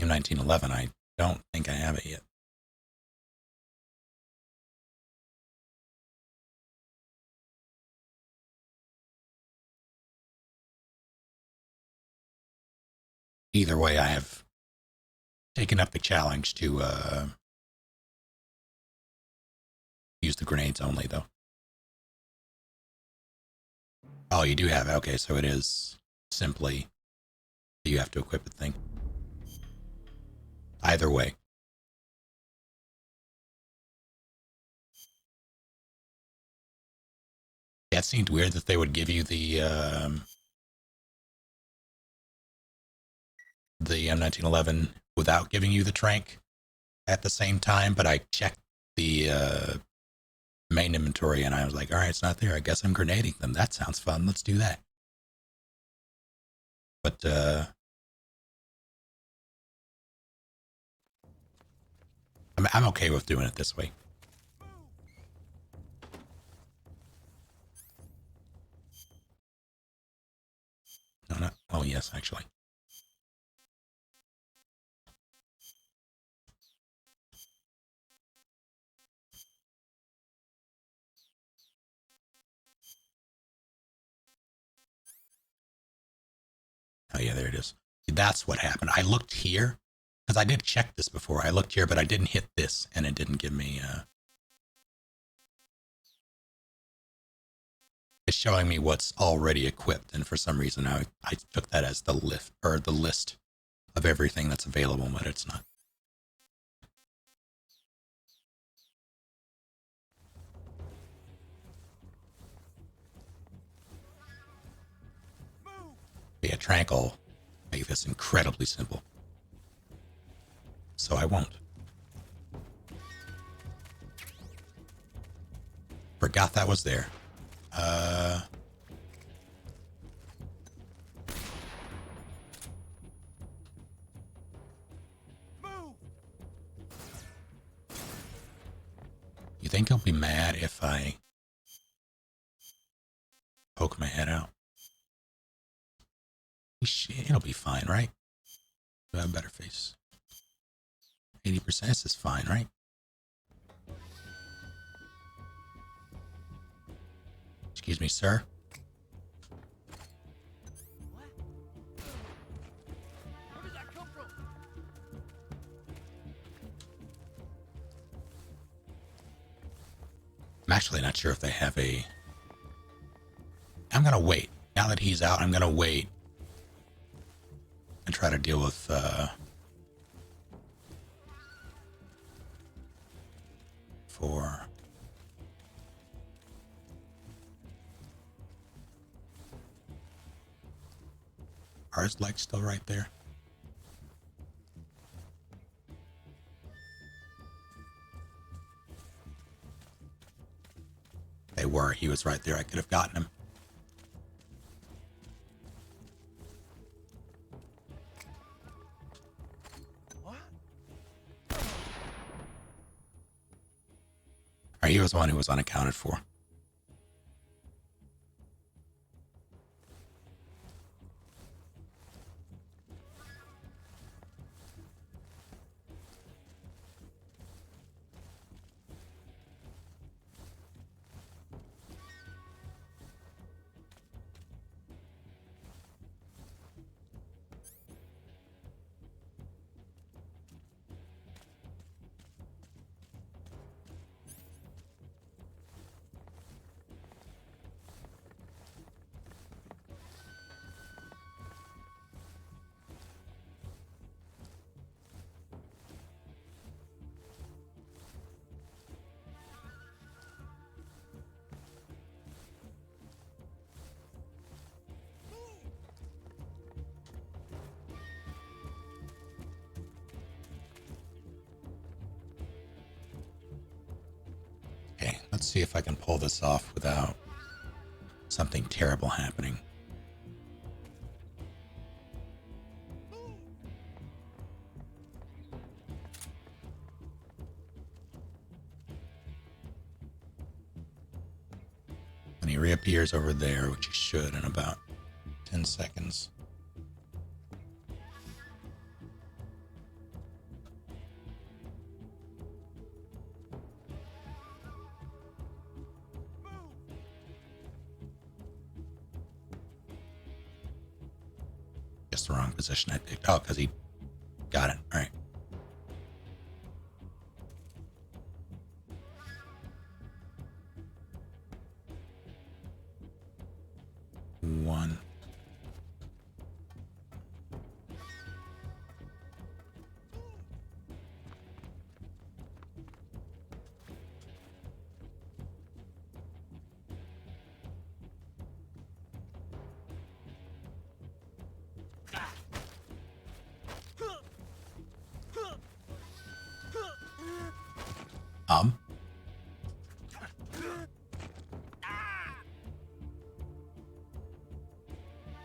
M1911. I don't think I have it yet. Either way, I have taken up the challenge to use the grenades only, though. Oh, you do have it. Okay, so it is simply you have to equip a thing. Either way. Yeah, it seemed weird that they would give you the M1911 without giving you the trank at the same time, but I checked the main inventory and I was like, all right, it's not there. I guess I'm grenading them. That sounds fun. Let's do that. But I'm okay with doing it this way. No, not. Oh, yes, actually. Oh, yeah, there it is. That's what happened. I looked here, because I did check this before. I looked here, but I didn't hit this, and it didn't give me... It's showing me what's already equipped, and for some reason I took that as the list of everything that's available, but it's not. But yeah, Tranquil make this incredibly simple. So I won't. Forgot that was there. You think he'll be mad if I poke my head out? It'll be fine, right? Do I have a better face? 80%. This is fine, right? Excuse me, sir. Where did that come from? I'm actually not sure if they have a... I'm going to wait. Now that he's out, I'm going to wait and try to deal with... for... Are his legs still right there? They were. He was right there. I could have gotten him. What? Or he was the one who was unaccounted for. Let's see if I can pull this off without something terrible happening. And he reappears over there, which he should in about 10 seconds. Guess the wrong position I picked. Oh, because he got it. All right. One.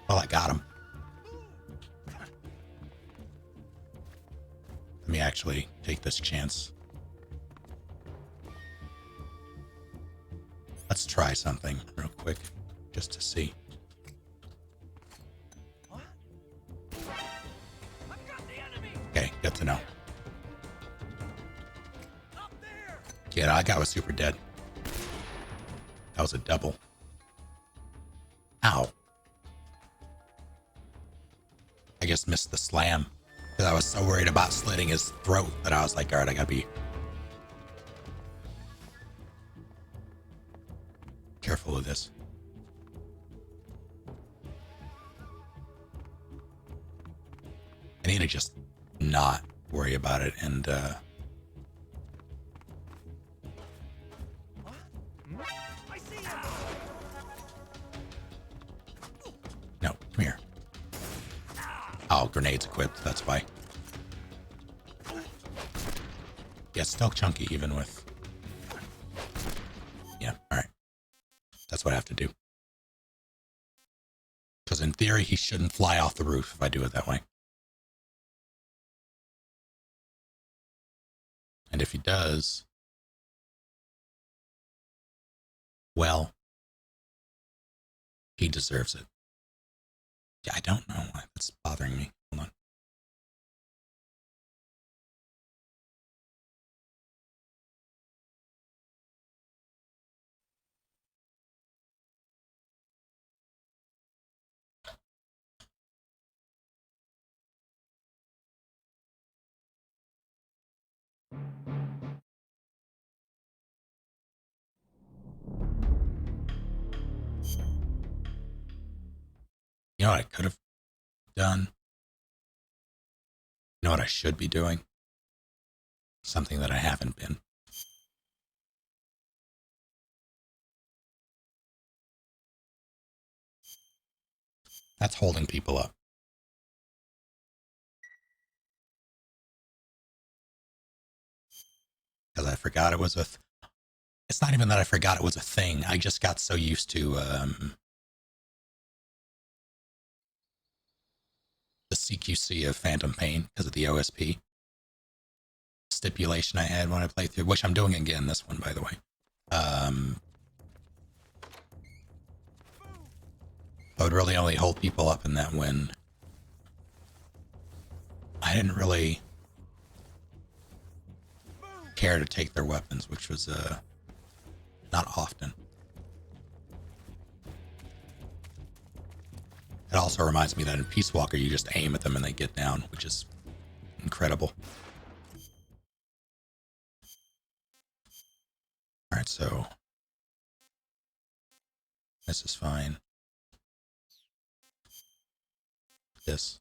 Well, I got him. Let me actually take this chance. Let's try something real quick, just to see. Okay, good to know. Yeah, that guy was super dead. That was a double. Ow. I just missed the slam. Because I was so worried about slitting his throat that I was like, all right, I gotta be careful with this. I need to just not worry about it and no, come here. Oh, grenades equipped, that's why. Yeah, it's still chunky even with... Yeah, alright. That's what I have to do. Because in theory, he shouldn't fly off the roof if I do it that way. And if he does... well, he deserves it. Yeah, I don't know why that's bothering me. Hold on. You know what I could have done? You know what I should be doing? Something that I haven't been. That's holding people up. Because I forgot it was a... It's not even that I forgot it was a thing. I just got so used to the CQC of Phantom Pain because of the OSP stipulation I had when I played through, which I'm doing again this one, by the way. I would really only hold people up in that when I didn't really care to take their weapons, which was not often. It also reminds me that in Peace Walker you just aim at them and they get down, which is incredible. Alright, so this is fine. This.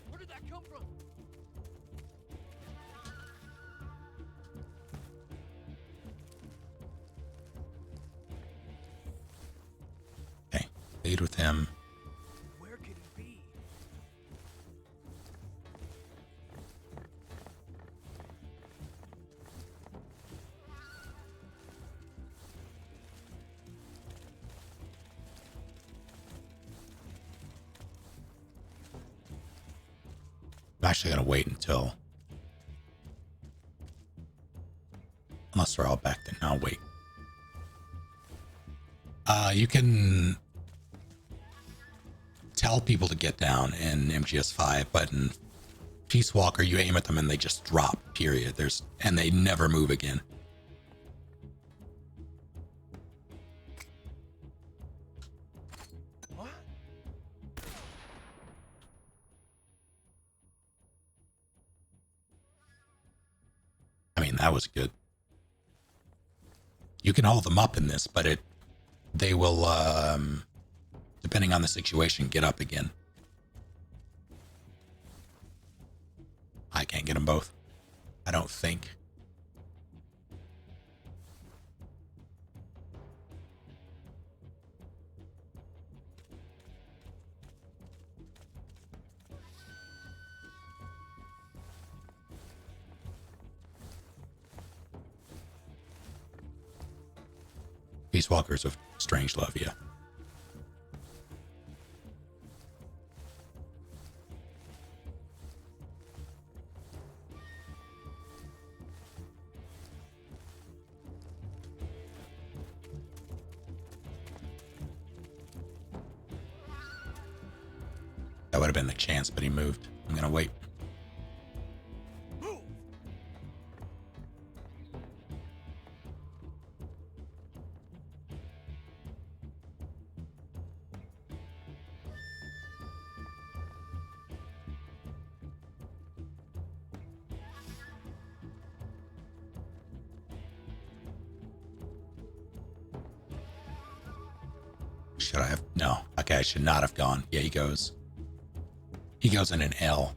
Where did that come from? Lead with him. Where could he be? I'm actually gonna wait until, unless they're all back, then I'll wait. You can tell people to get down in MGS5, but in Peace Walker, you aim at them and they just drop, period. And they never move again. What? I mean, that was good. You can hold them up in this, but they will, depending on the situation, get up again. I can't get them both. I don't think. Peace Walkers of Strange Love, yeah. That would have been the chance, but he moved. I'm gonna wait. Should I have? No. Okay, I should not have gone. Yeah, he goes. He goes in an L.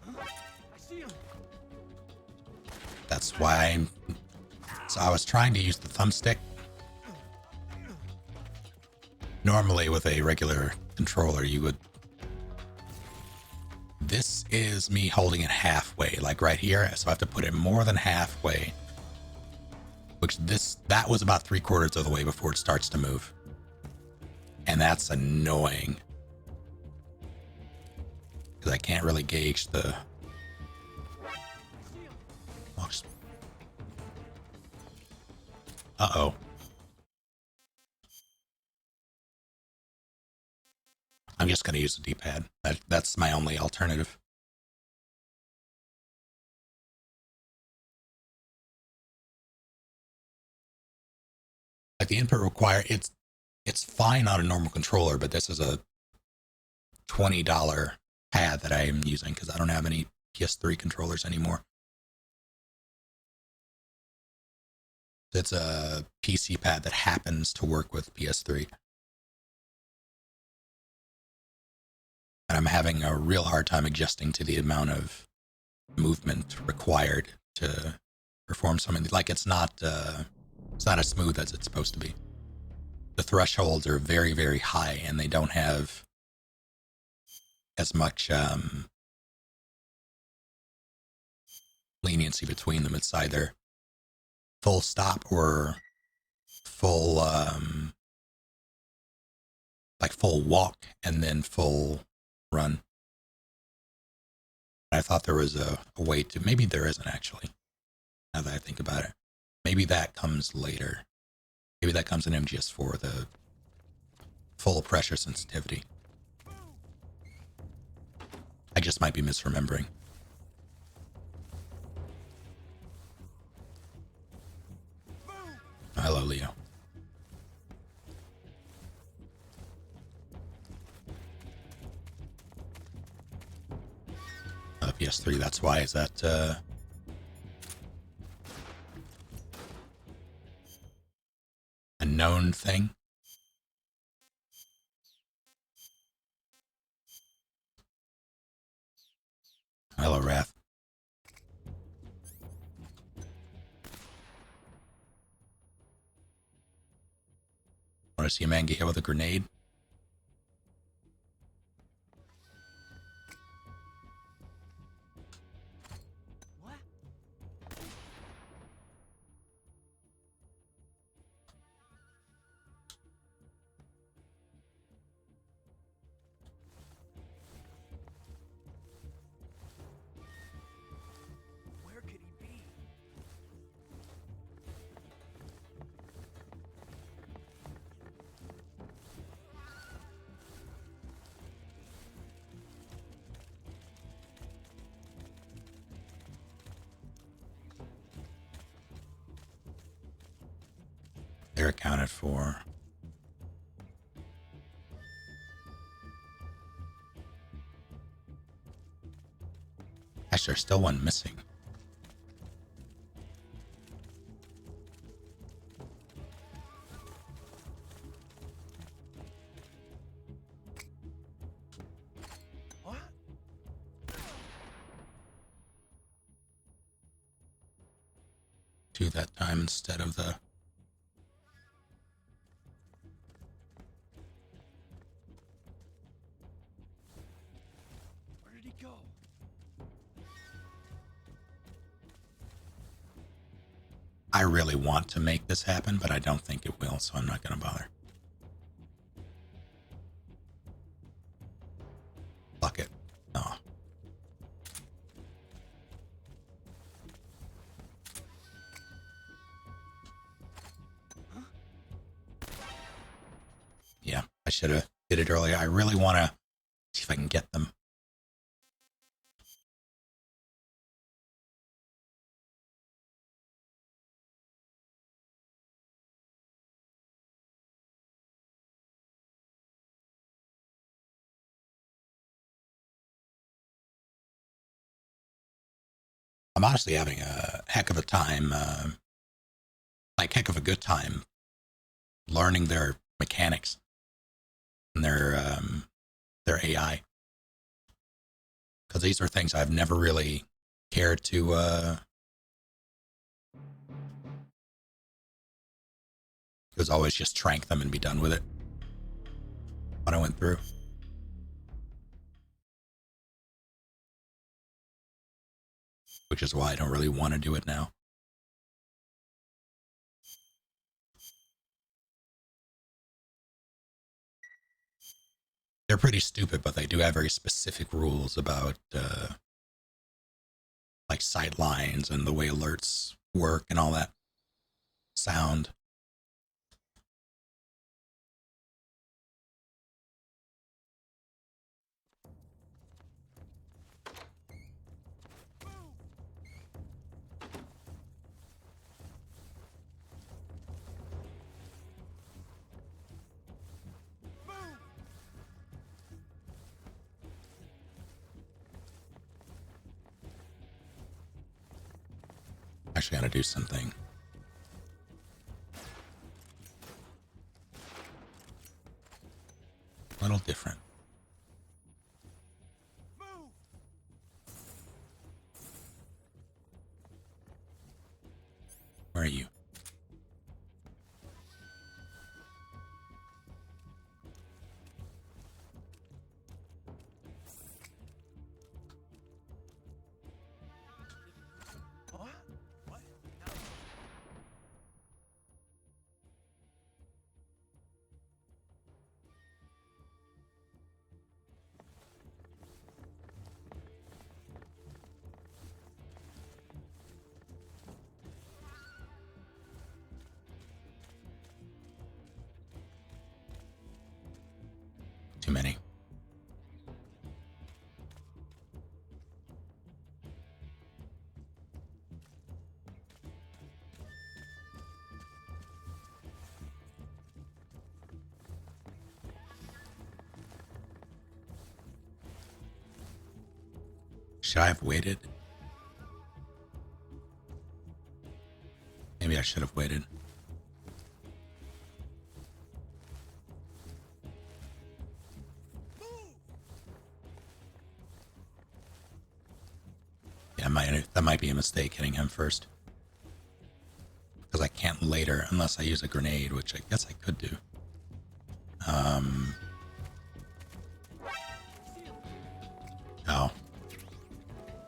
I see him. That's why so I was trying to use the thumbstick. Normally with a regular controller, you would... This is me holding it halfway, like right here. So I have to put it more than halfway. That was about 3/4 of the way before it starts to move. And that's annoying. Because I can't really gauge the... Uh-oh. I'm just going to use the D-pad. That's my only alternative. Like the input require, it's fine on a normal controller, but this is a $20 pad that I am using because I don't have any PS3 controllers anymore. It's a PC pad that happens to work with PS3. And I'm having a real hard time adjusting to the amount of movement required to perform something. Like it's not as smooth as it's supposed to be. The thresholds are very, very high, and they don't have as much leniency between them. It's either full stop or full like full walk and then full run. I thought there was a way to, maybe there isn't actually, now that I think about it. Maybe that comes later. Maybe that comes in MGS4, the full pressure sensitivity. I just might be misremembering. Hello, Leo. PS3, that's why. Is that known thing. Hello, Wrath. Want to see a man get hit with a grenade? Where could he be? They're accounted for. Actually, there's still one missing. What? Two that time instead of the... Where did he go? I really want to make this happen, but I don't think it will, so I'm not going to bother. Fuck it. Oh. Yeah, I should have did it earlier. I really want to see if I can get them. I'm honestly having a heck of a time, like heck of a good time, learning their mechanics and their AI. Because these are things I've never really cared to it was always just trank them and be done with it. What I went through. Which is why I don't really want to do it now. They're pretty stupid, but they do have very specific rules about like sight lines and the way alerts work and all that. Sound. Actually, I gotta do something. A little different. Where are you? What? What? Too many. Should I have waited? Maybe I should have waited. That might be a mistake hitting him first. Because I can't later unless I use a grenade, which I guess I could do. Oh. You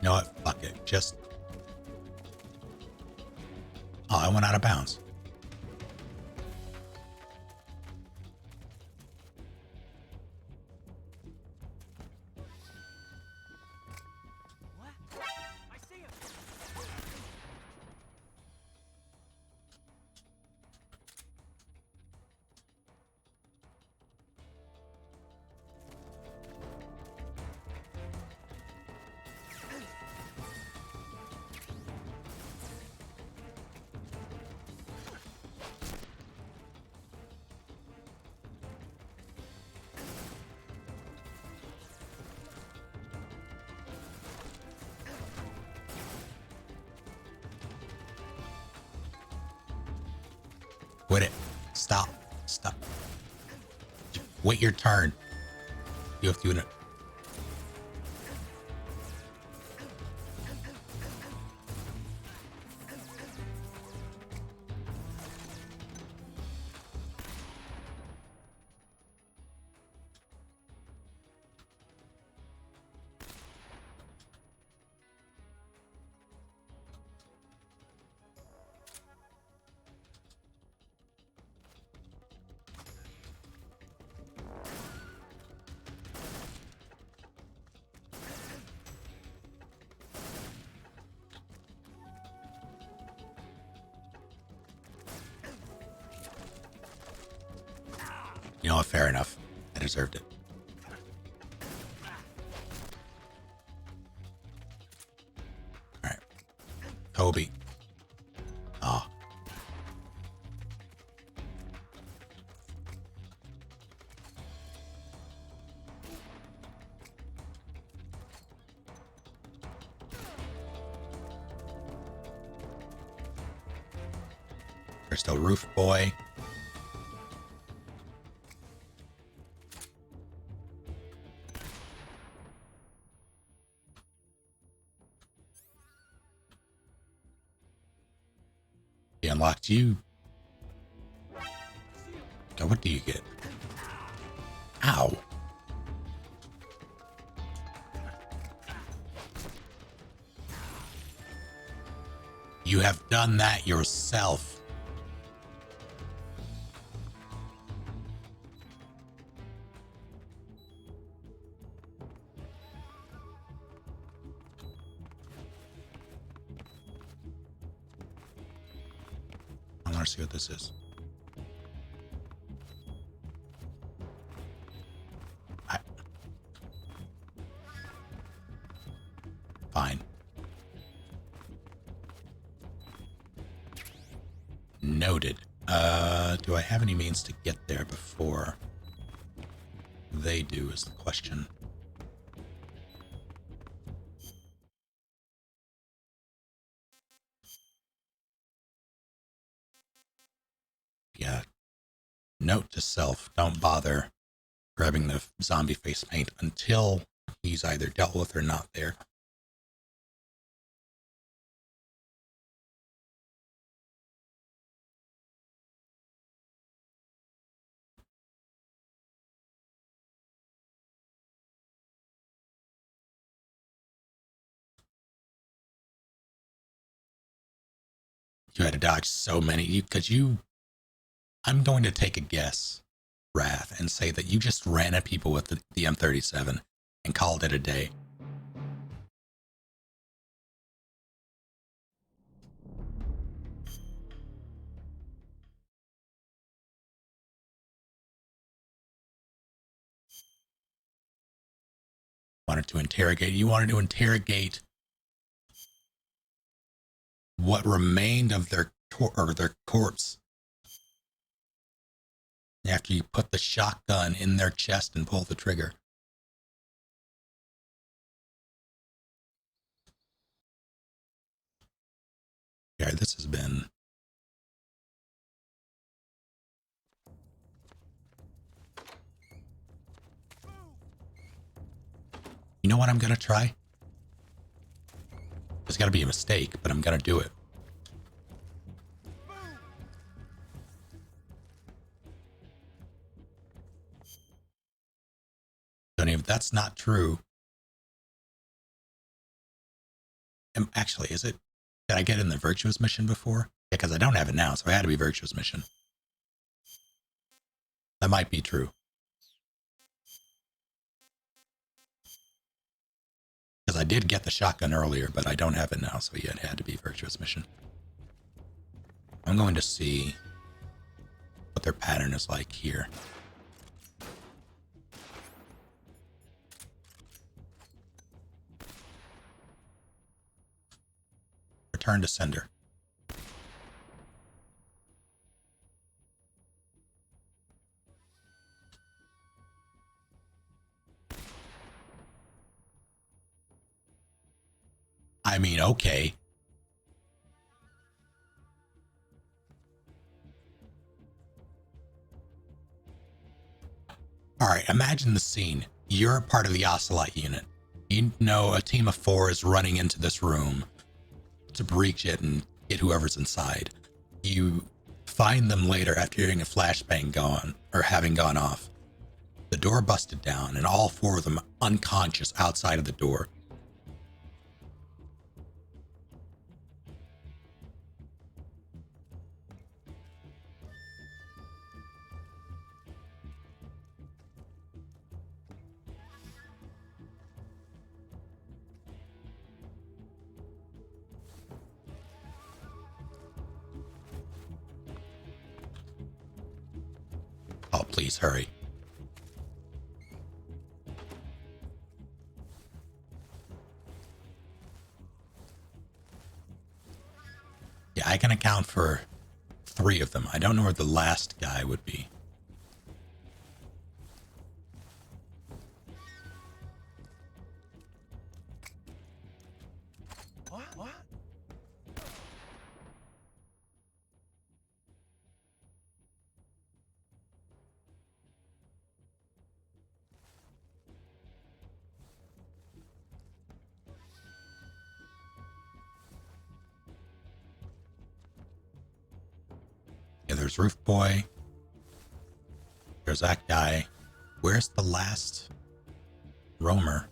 know what? Fuck it. Just... Oh, I went out of bounds. Quit it. Stop. Stop. Wait your turn. You have to do it. You know what? Fair enough. I deserved it. Alright. Kobe. Oh. There's still Roof Boy. He unlocked you. Now what do you get? Ow. You have done that yourself. I want to see what this is. Fine. Noted. Do I have any means to get there before they do is the question. Yeah. Note to self, don't bother grabbing the zombie face paint until he's either dealt with or not there. You had to dodge so many, because I'm going to take a guess, Wrath, and say that you just ran at people with the M37 and called it a day. You wanted to interrogate what remained of their corpse after you put the shotgun in their chest and pulled the trigger. Yeah, this has been... You know what I'm going to try? There's got to be a mistake, but I'm going to do it. Don't even, that's not true. Actually, is it? Did I get in the virtuous mission before? Yeah, because I don't have it now, so it had to be virtuous mission. That might be true. Because I did get the shotgun earlier, but I don't have it now, so yeah, it had to be virtuous mission. I'm going to see what their pattern is like here. Return to sender. I mean, okay. All right, imagine the scene. You're a part of the Ocelot unit. You know a team of 4 is running into this room to breach it and get whoever's inside. You find them later after hearing a flashbang gone or having gone off. The door busted down and all 4 of them unconscious outside of the door. Oh, please hurry. Yeah, I can account for 3 of them. I don't know where the last guy would be. What? Yeah, there's Roof Boy. There's that guy. Where's the last roamer?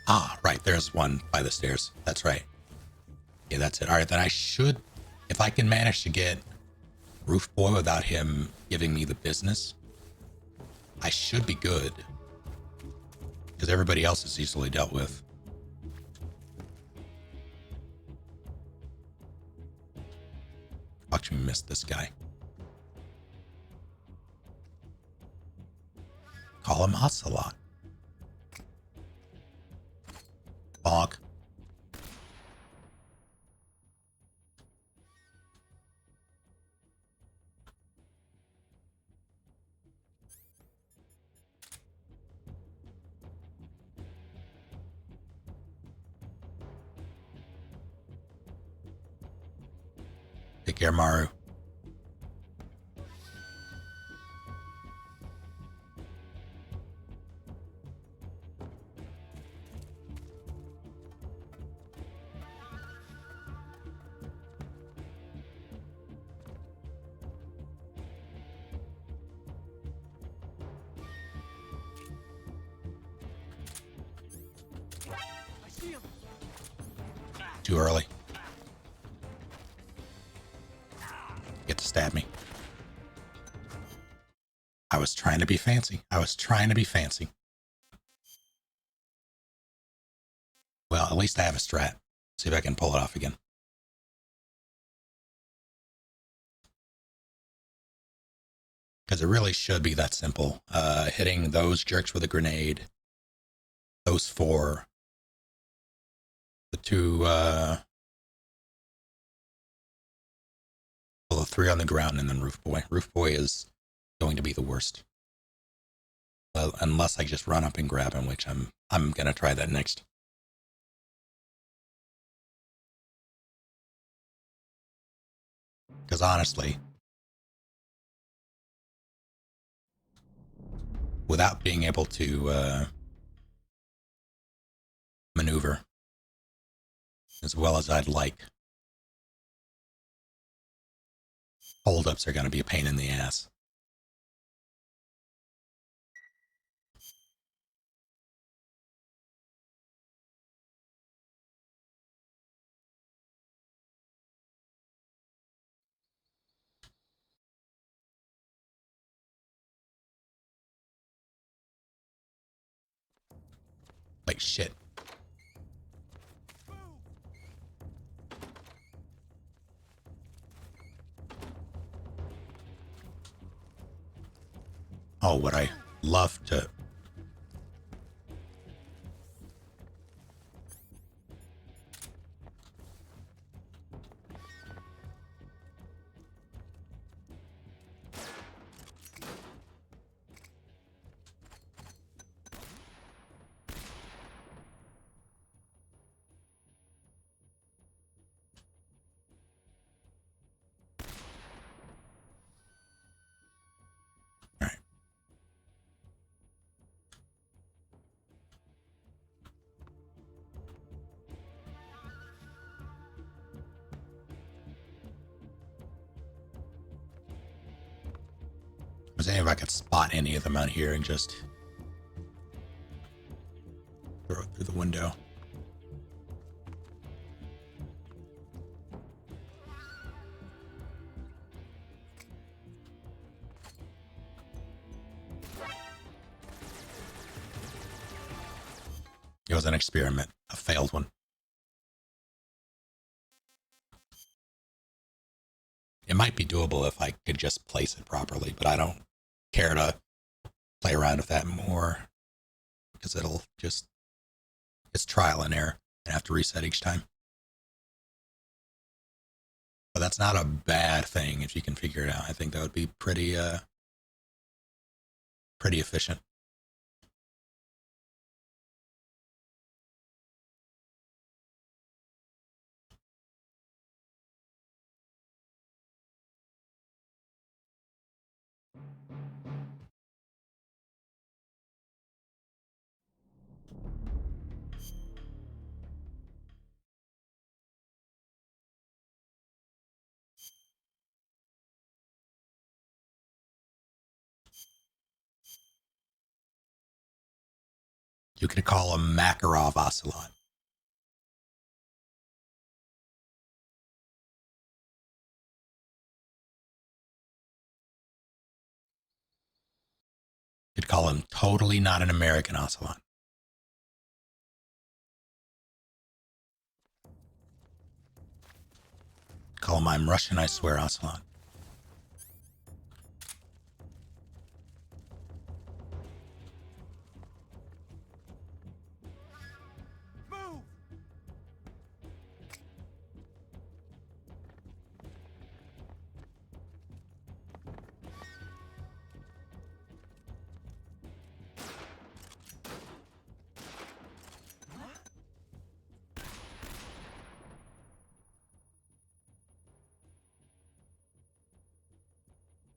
Ah, right, there's one by the stairs. That's right. Yeah, that's it. All right, then I should, if I can manage to get Roof Boy without him giving me the business, I should be good. Because everybody else is easily dealt with. Watch me miss this guy. Call him Ocelot. Bonk. Take care, Maru. I see him. Too early. Get to stab me. I was trying to be fancy. Well, at least I have a strat. See if I can pull it off again. Because it really should be that simple. Hitting those jerks with a grenade. Those 4. The 2 3 on the ground and then Roof Boy. Roof Boy is going to be the worst. Unless I just run up and grab him, which I'm gonna try that next. Because honestly, without being able to maneuver as well as I'd like, holdups are going to be a pain in the ass. Like shit. Oh, would I love to... I was thinking if I could spot any of them out here and just throw it through the window. It was an experiment, a failed one. It might be doable if I could just place it properly, but I don't care to play around with that more because it'll just, it's trial and error and have to reset each time. But that's not a bad thing if you can figure it out. I think that would be pretty efficient. You could call him Makarov Ocelot. You'd call him totally not an American Ocelot. Call him I'm Russian, I swear, Ocelot.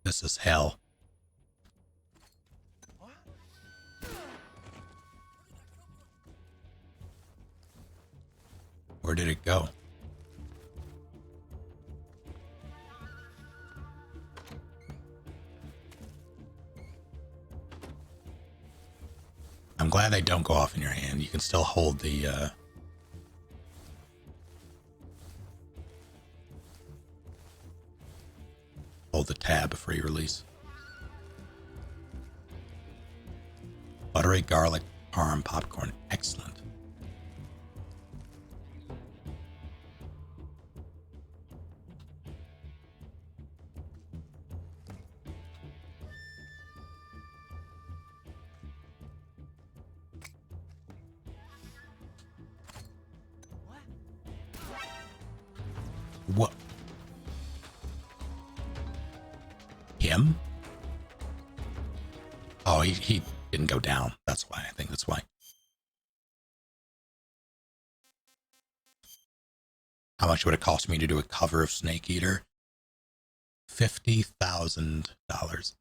This is hell. Where did it go? I'm glad they don't go off in your hand. You can still hold the tab before you release. Buttery garlic parm popcorn. Excellent. What? him? Oh, he didn't go down. That's why. I think that's why. How much would it cost me to do a cover of Snake Eater? $50,000.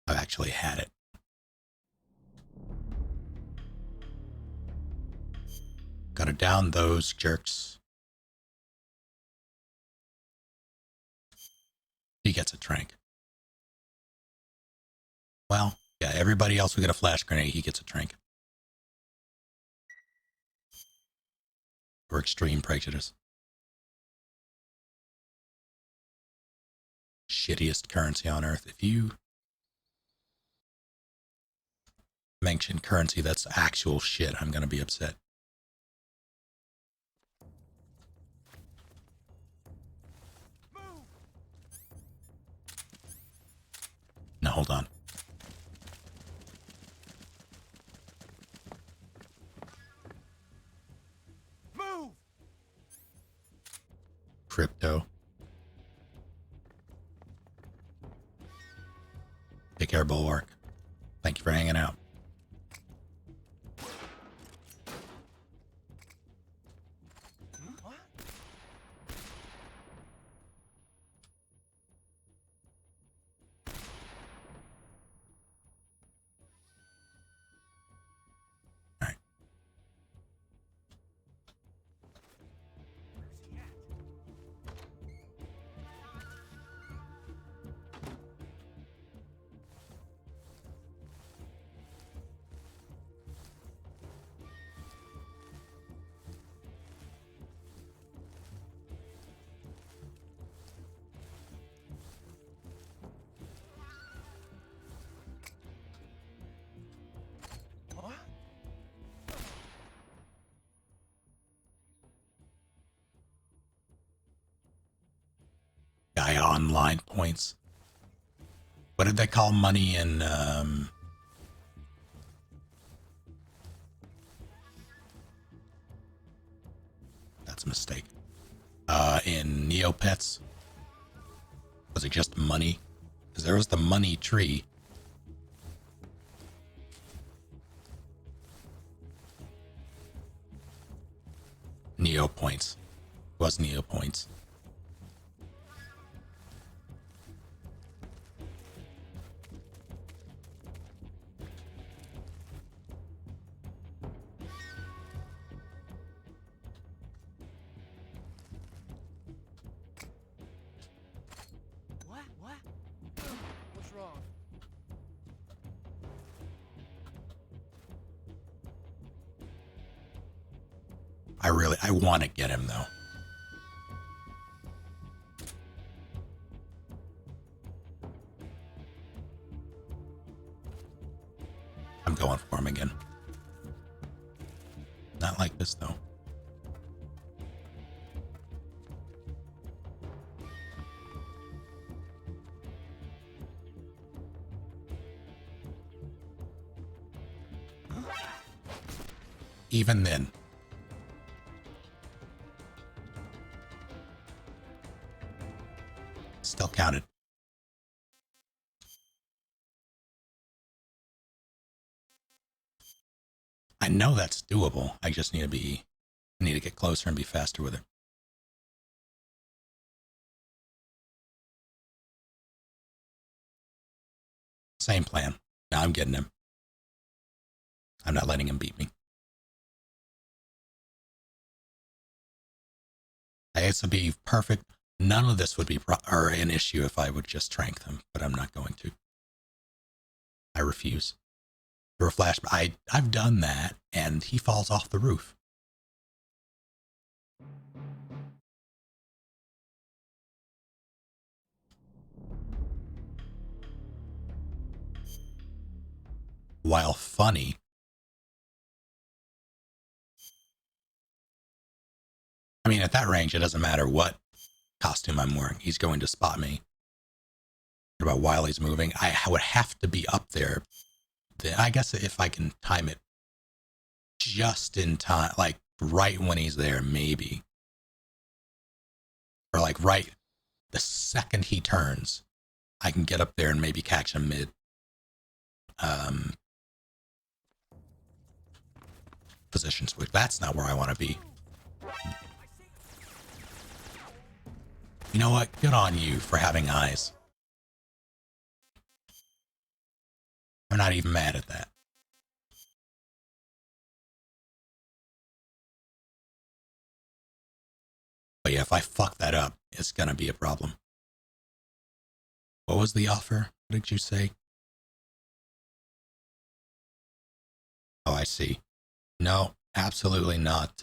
I've actually had it. Gotta down those jerks. He gets a trank. Well, yeah, everybody else will get a flash grenade. He gets a trank. For extreme prejudice. Shittiest currency on earth. If you mention currency that's actual shit, I'm gonna be upset. Now hold on. Move! Crypto. Take care, Bulwark. Thank you for hanging out. Guy online points. What did they call money in that's a mistake. In Neopets? Was it just money? Because there was the money tree. Neo points. Was Neo points. What? What's wrong? I want to get him though. I'm going for him again. Not like this though. Even then. Still counted. I know that's doable. I just need to get closer and be faster with it. Same plan. Now I'm getting him. I'm not letting him beat me. This would be perfect. None of this would be an issue if I would just trank them, but I'm not going to. I refuse. For a flash, I've done that, and he falls off the roof. while funny, I mean, at that range, it doesn't matter what costume I'm wearing. He's going to spot me. What about while he's moving? I would have to be up there. I guess if I can time it just in time, like right when he's there, maybe. Or like right the second he turns, I can get up there and maybe catch him mid position switch. That's not where I want to be. You know what? Good on you for having eyes. I'm not even mad at that. But yeah, if I fuck that up, it's gonna be a problem. What was the offer? What did you say? Oh, I see. No, absolutely not.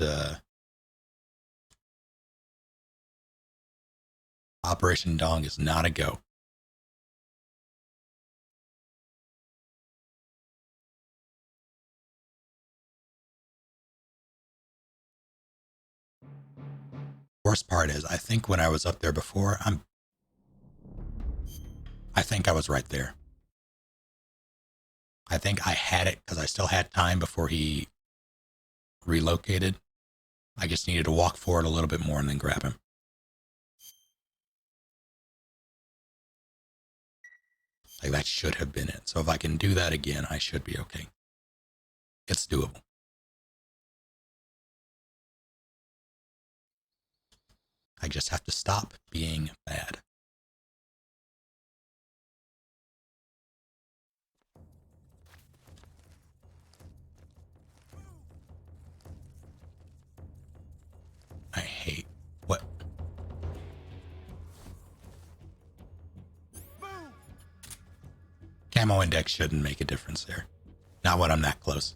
Operation Dong is not a go. Worst part is, I think when I was up there before, I think I was right there. I think I had it because I still had time before he relocated. I just needed to walk forward a little bit more and then grab him. Like that should have been it. So if I can do that again, I should be okay. It's doable. I just have to stop being bad. I hate what? Camo index shouldn't make a difference there. Not when I'm that close.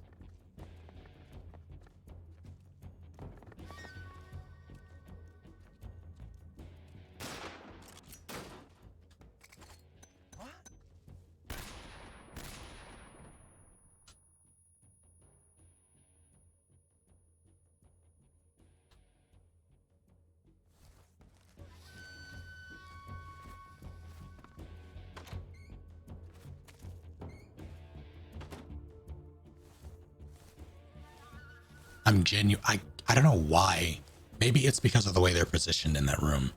I'm genuine. I don't know why. Maybe it's because of the way they're positioned in that room.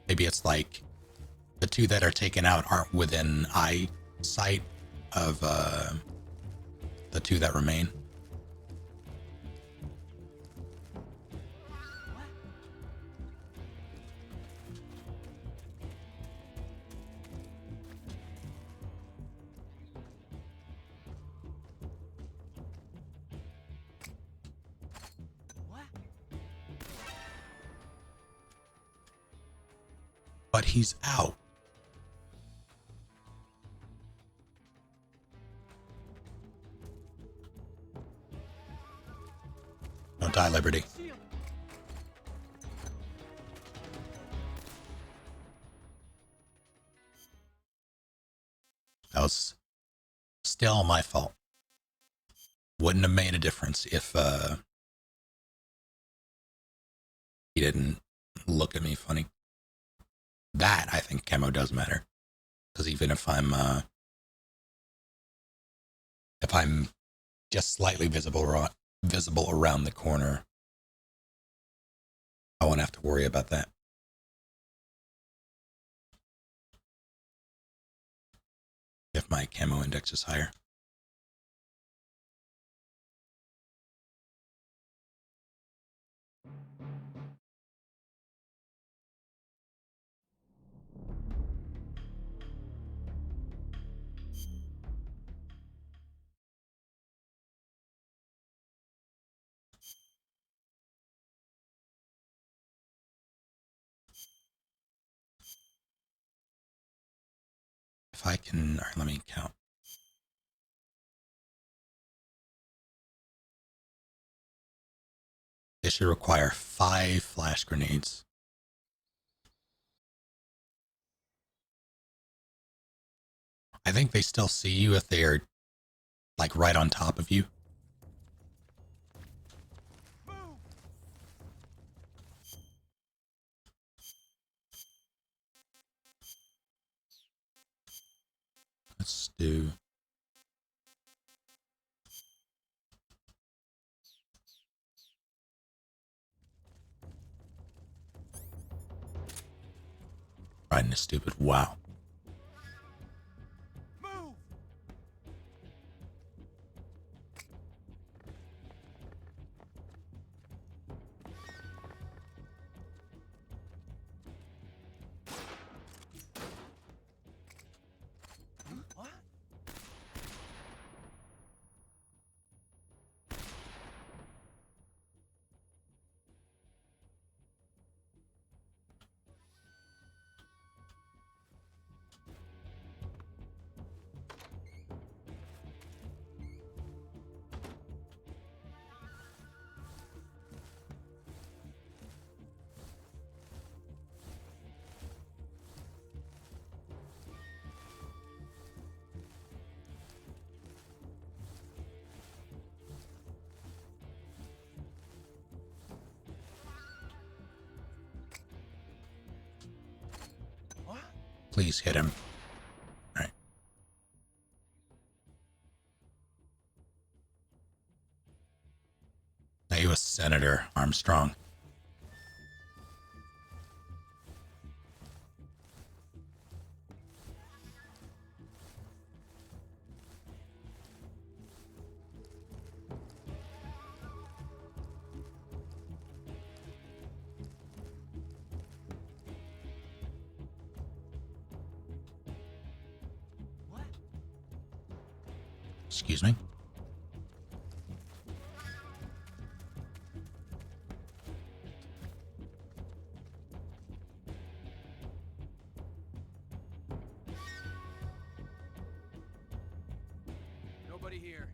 Maybe it's like the two that are taken out aren't within eyesight of the two that remain. But he's out. Don't die, Liberty. That was still my fault. Wouldn't have made a difference if he didn't look at me funny. That, I think, camo does matter. Because even if I'm just slightly visible around the corner, I won't have to worry about that. If my camo index is higher. If I can, or let me count. They should require 5 flash grenades. I think they still see you if they are Like right on top of you. Let's do... Riding a stupid wow. What? Please hit him. All right. Now you a Senator Armstrong. Excuse me. Nobody here.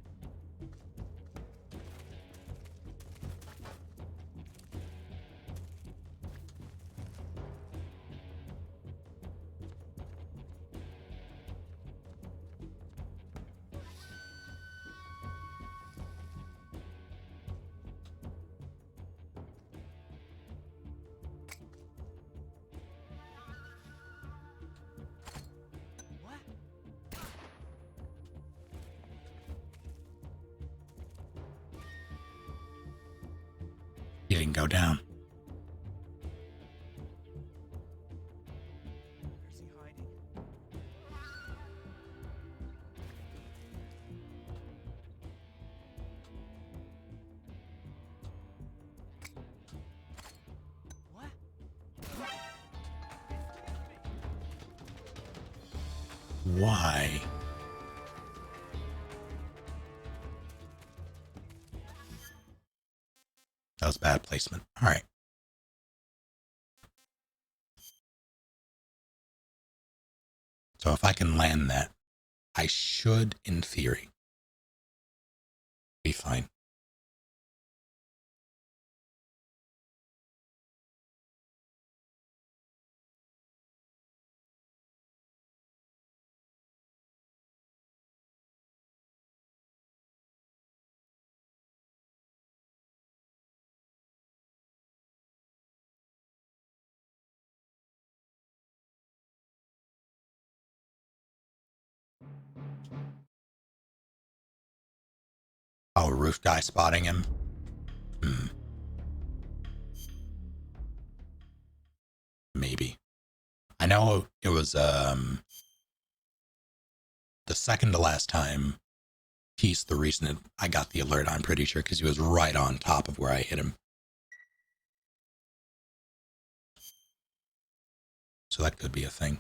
He didn't go down. Where's he hiding? What? Why? That was bad placement. All right. So if I can land that, I should, in theory, be fine. Oh, roof guy spotting him. Maybe. I know it was the second to last time. He's the reason I got the alert, I'm pretty sure, because he was right on top of where I hit him. So that could be a thing.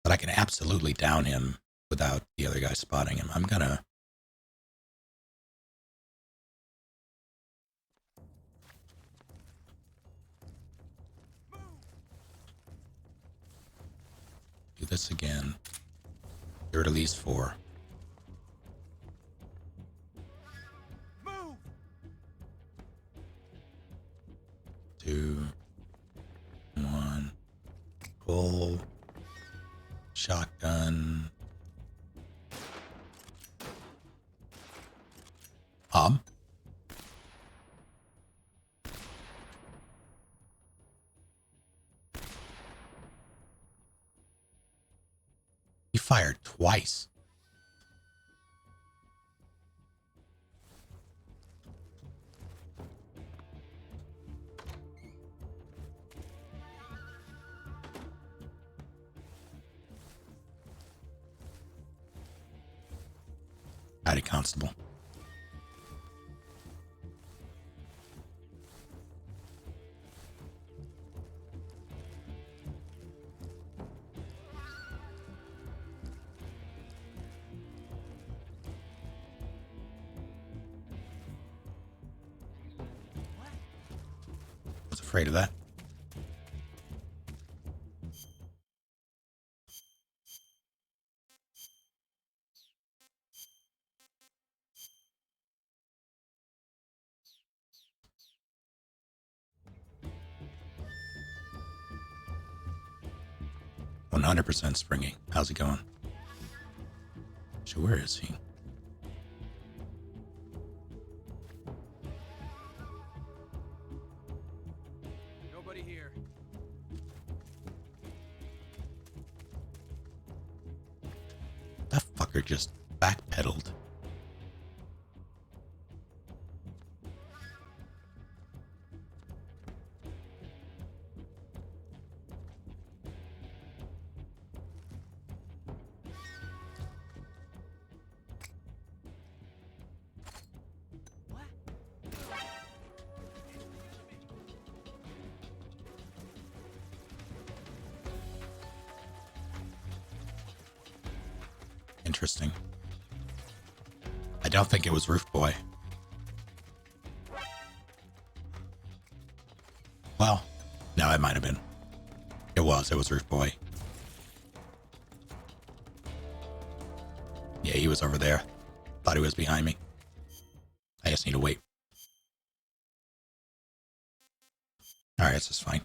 But I can absolutely down him without the other guy spotting him. I'm gonna... do this again. There are at least 4. Move! 2, 1, pull. shotgun. He fired twice. Howdy, Constable. Was afraid of that. %, Springy. How's it going? So where is he? Nobody here. That fucker just backpedaled. Interesting. I don't think it was Roof Boy. Well, no, it might have been. It was Roof Boy. Yeah, he was over there. Thought he was behind me. I just need to wait. Alright, this is fine.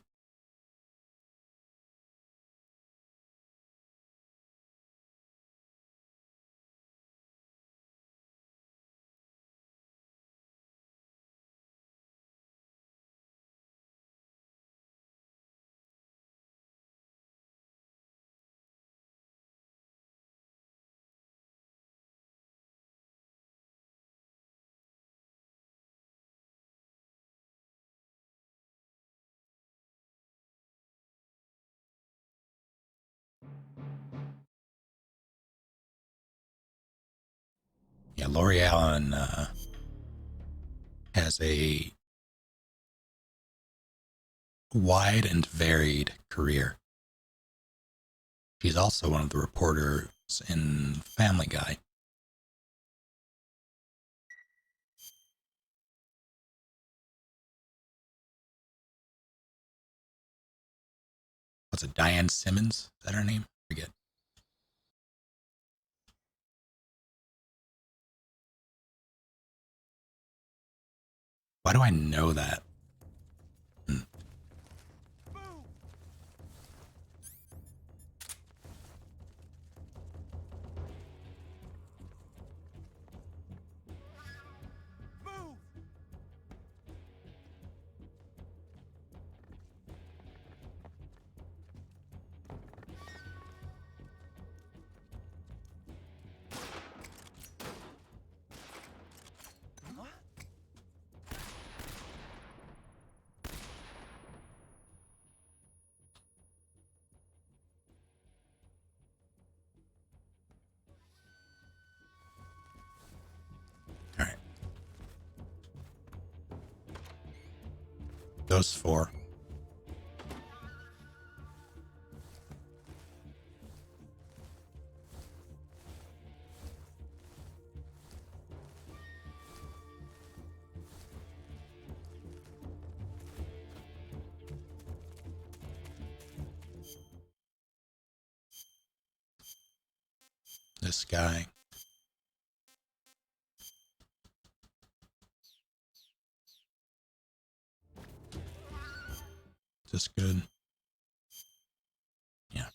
Yeah, Lori Allen has a wide and varied career. She's also one of the reporters in Family Guy. What's it, Diane Simmons? Is that her name? I forget. Why do I know that? Those four. This guy. Is this good? Yeah.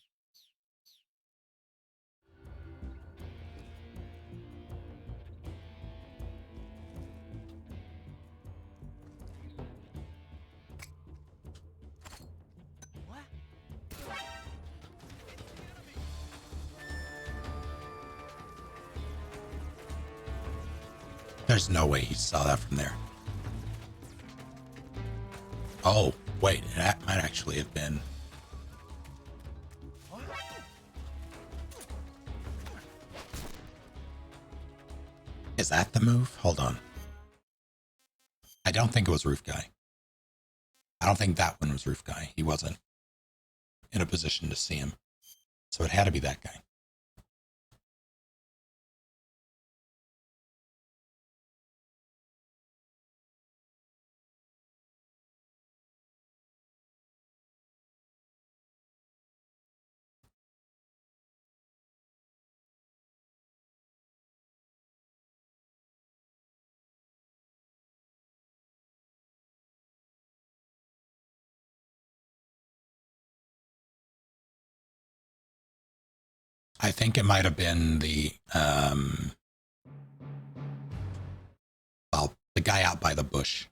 There's no way he saw that from there. Oh, wait, that might actually have been... Is that the move? Hold on. I don't think it was Roof Guy. I don't think that one was Roof Guy. He wasn't in a position to see him. So it had to be that guy. I think it might have been the the guy out by the bush.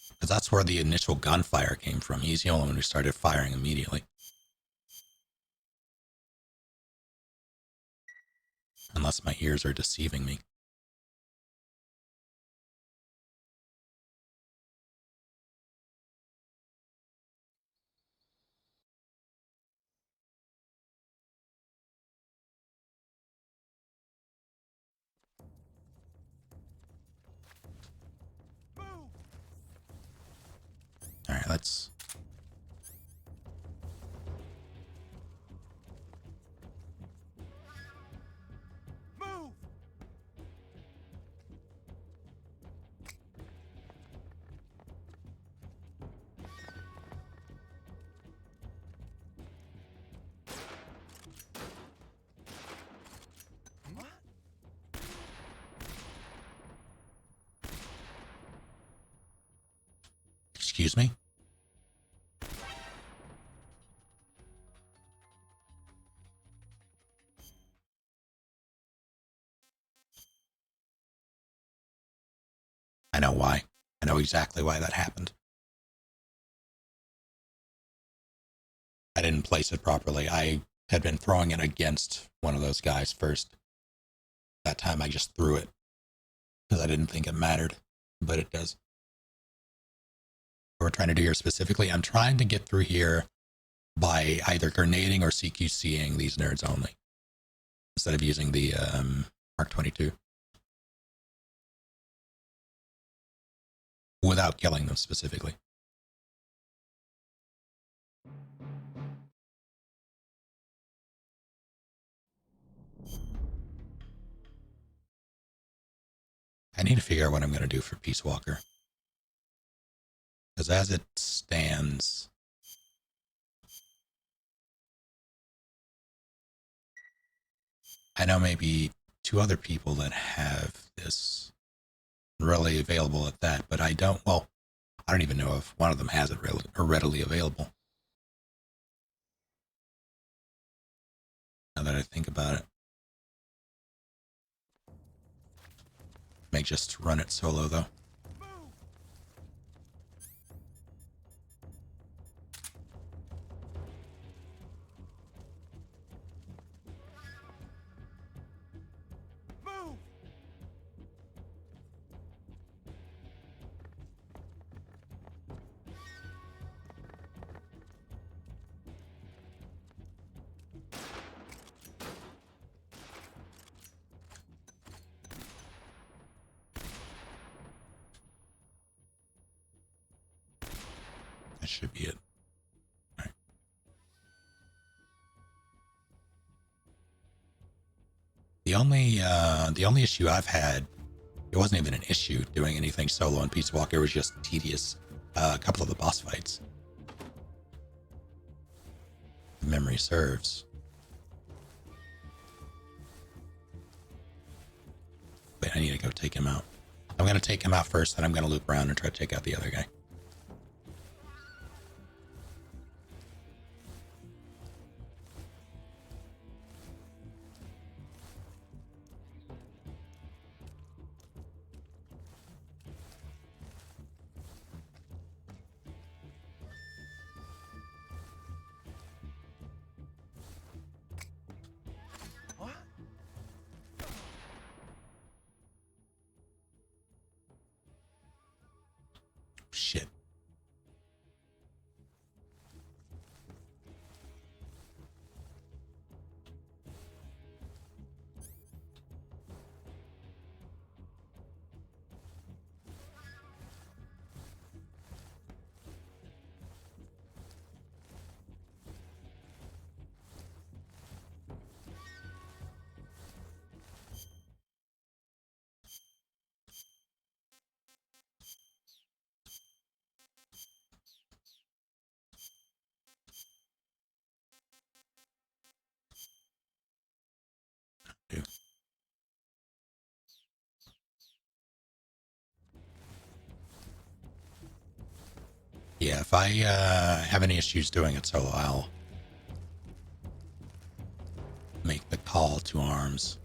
Because that's where the initial gunfire came from. He's the only one who started firing immediately. Unless my ears are deceiving me. All right, let's... Move! Excuse me? I know why. I know exactly why that happened. I didn't place it properly. I had been throwing it against one of those guys first. That time I just threw it because I didn't think it mattered, but it does. What we're trying to do here specifically, I'm trying to get through here by either grenading or CQCing these nerds only, instead of using the Mark 22. Without killing them specifically. I need to figure out what I'm going to do for Peace Walker. Because as it stands, I know maybe 2 other people that have this really available at that, but I don't, well, I don't even know if one of them has it readily available. Now that I think about it. May just run it solo though. Move! That should be it. All right. The only issue I've had, it wasn't even an issue doing anything solo in Peace Walker, it was just tedious. A couple of the boss fights. If memory serves. Wait, I need to go take him out. I'm going to take him out first, then I'm going to loop around and try to take out the other guy. shit. Yeah, if I have any issues doing it solo, I'll make the call to arms.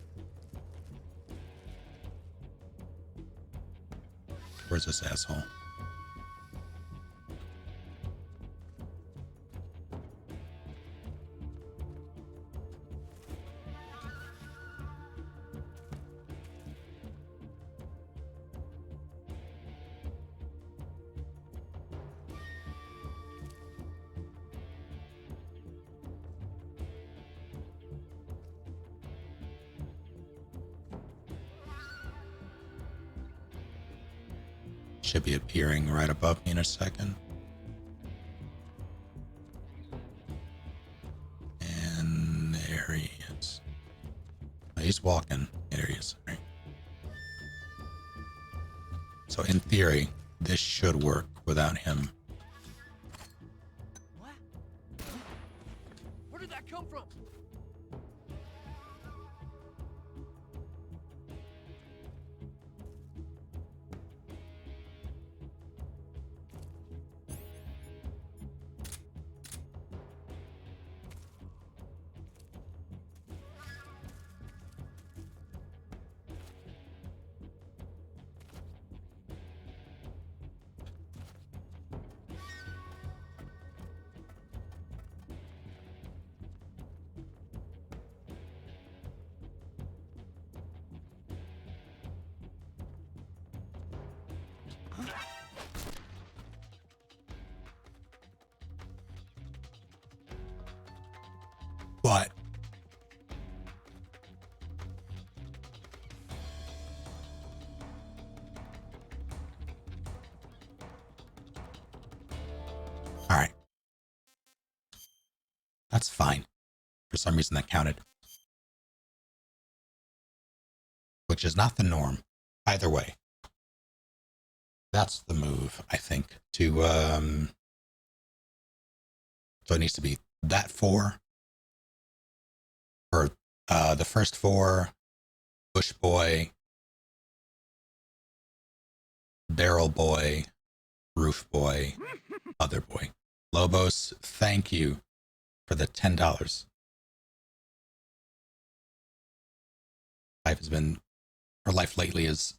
Where's this asshole? Should be appearing right above me in a second. And there he is. Oh, he's walking. There he is. Right. So in theory, this should work without him. What? Where did that come from? What? All right. That's fine. For some reason that counted. Which is not the norm. Either way. That's the move, I think. So it needs to be that 4. Or the first 4. Bush Boy. Barrel Boy. Roof Boy. Other Boy. Lobos, thank you for the $10. Life lately has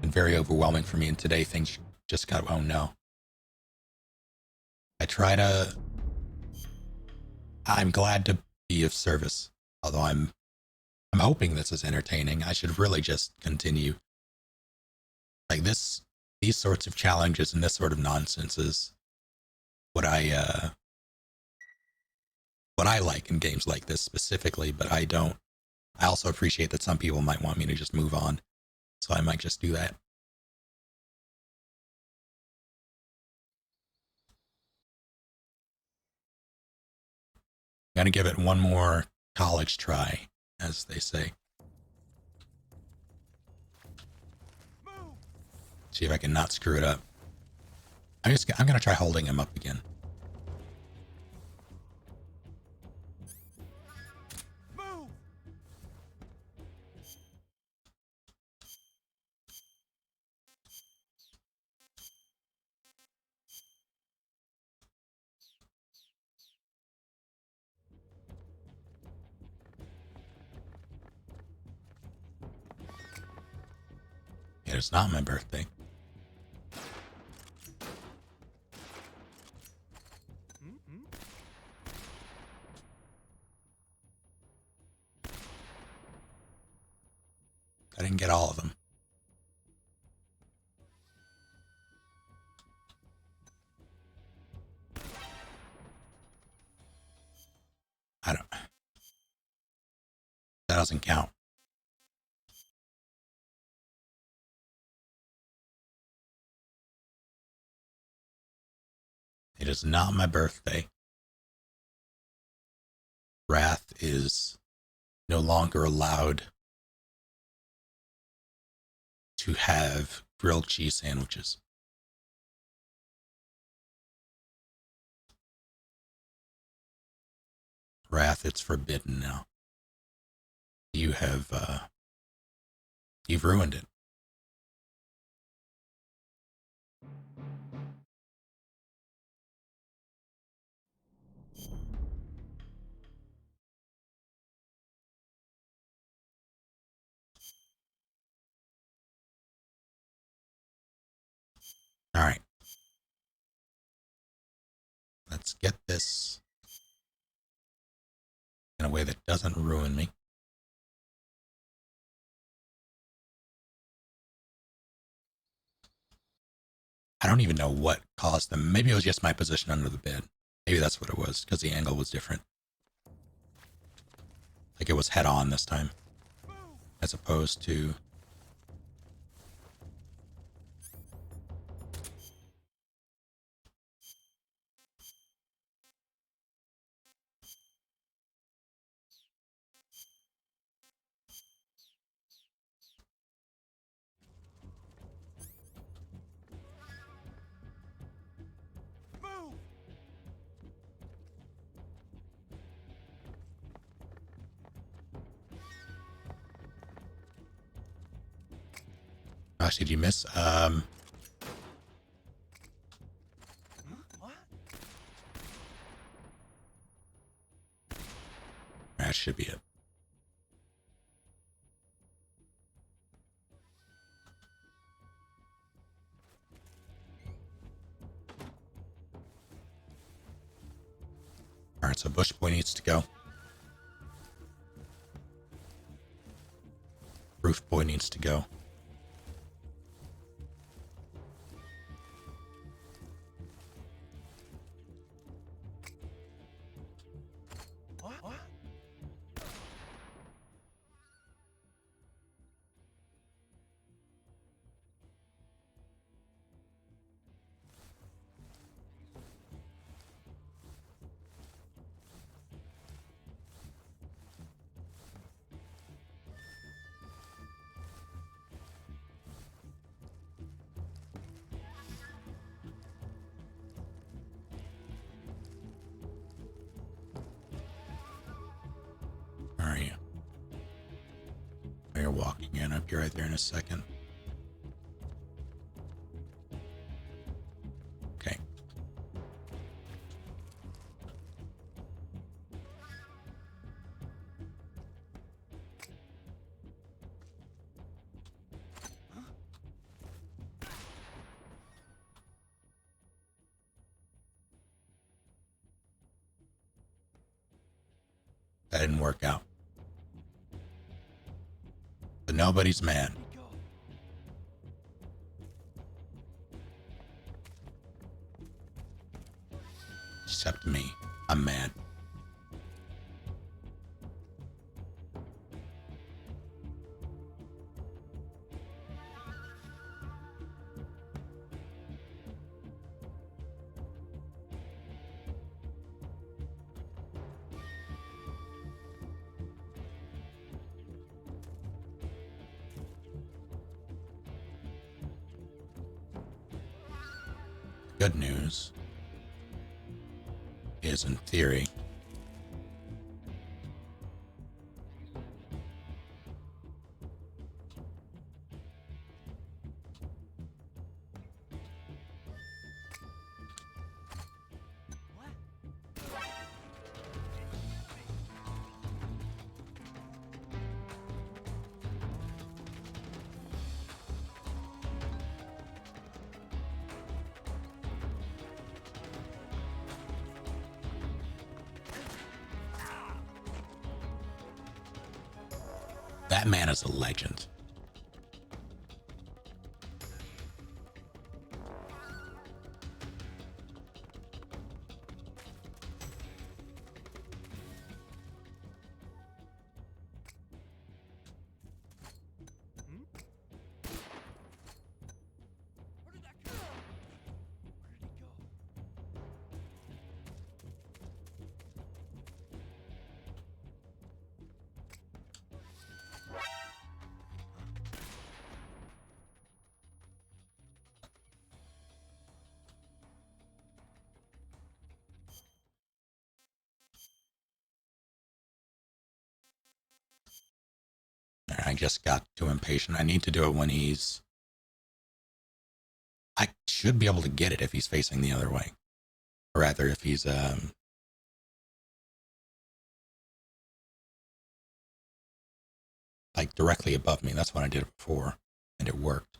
been very overwhelming for me, and today things just got, oh no. I'm glad to be of service, although I'm hoping this is entertaining. I should really just continue. Like these sorts of challenges and this sort of nonsense is what I like in games like this specifically, but I also appreciate that some people might want me to just move on, so I might just do that. I'm gonna give it one more college try, as they say. See if I can not screw it up. I'm gonna try holding him up again. It is not my birthday. I didn't get all of them. doesn't count. It is not my birthday. Wrath is no longer allowed to have grilled cheese sandwiches. Wrath, it's forbidden now. You have, you've ruined it. All right. Let's get this in a way that doesn't ruin me. I don't even know what caused them. Maybe it was just my position under the bed. Maybe that's what it was, because the angle was different. Like it was head on this time, as opposed to... Gosh, did you miss? That should be it. All right, so Bush Boy needs to go. Roof Boy needs to go. All right. You're walking in. I'll be right there in a second. Okay. That didn't work out. But nobody's mad. Except me. I'm mad. Good news is, in theory, that man is a legend. I just got too impatient. I need to do it when he's... I should be able to get it if he's facing the other way. Or rather, if he's, like, directly above me. That's when I did it before, and it worked.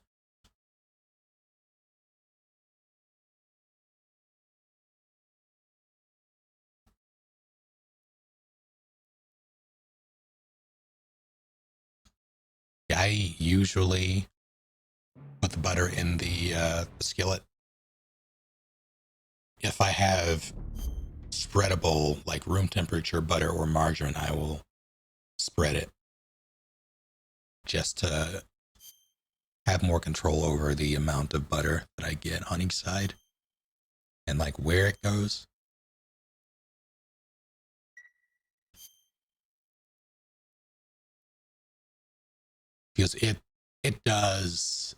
Yeah, I usually put the butter in the skillet. If I have spreadable, like room temperature butter or margarine, I will spread it just to have more control over the amount of butter that I get on each side and like where it goes. Because it does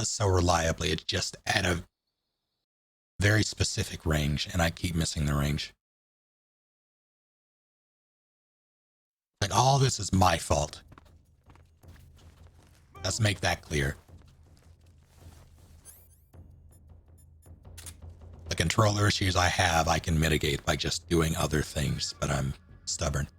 so reliably. It's just at a very specific range, and I keep missing the range. Like, all this is my fault. Let's make that clear. The controller issues I have, I can mitigate by just doing other things, but I'm stubborn.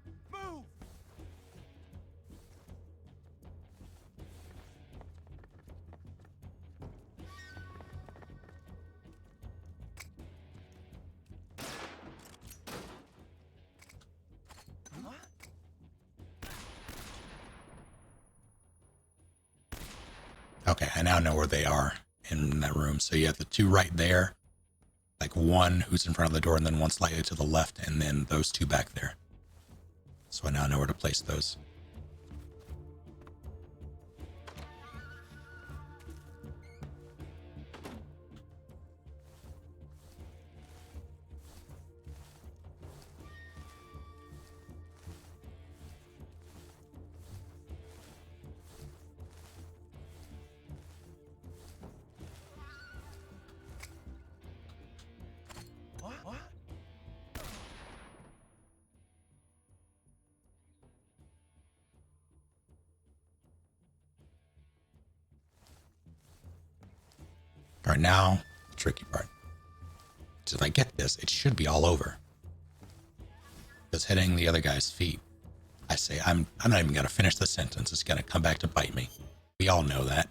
Okay, I now know where they are in that room. So you have the two right there, like one who's in front of the door, and then one slightly to the left, and then those two back there. So I now know where to place those. All right, now the tricky part. So if I get this, it should be all over. Because hitting the other guy's feet, I say, I'm not even going to finish the sentence. It's going to come back to bite me. We all know that.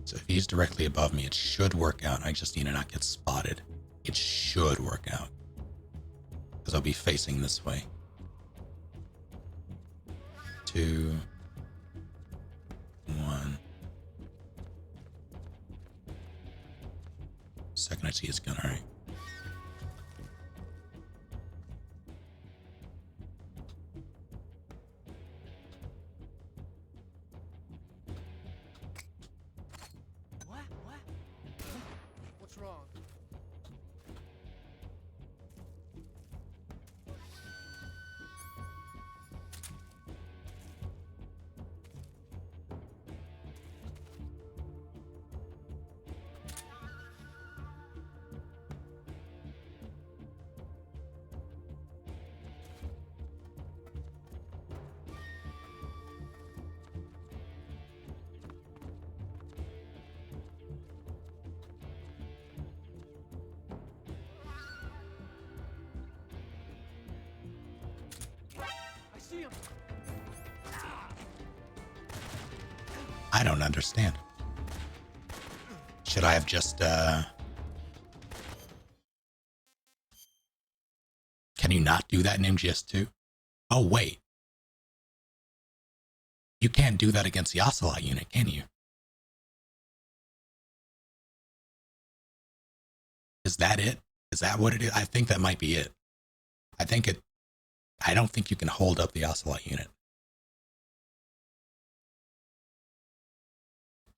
So if he's directly above me, it should work out. I just need to not get spotted. It should work out. Because I'll be facing this way. 2, 1. Second I see his gun, alright. What's wrong? I see him. I don't understand. Should I have just, Can you not do that in MGS2? Oh, wait. You can't do that against the Ocelot unit, can you? Is that it? Is that what it is? I think that might be it. I don't think you can hold up the Ocelot unit.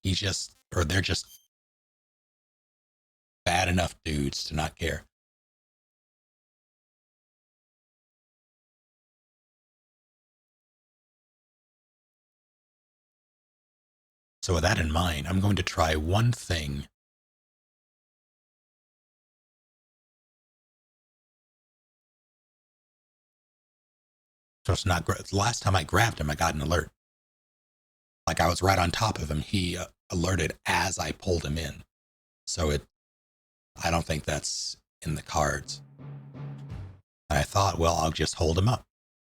They're just bad enough dudes to not care. So with that in mind, I'm going to try one thing. So it's not, the last time I grabbed him, I got an alert. Like I was right on top of him. He alerted as I pulled him in. So I don't think that's in the cards. And I thought, well, I'll just hold him up.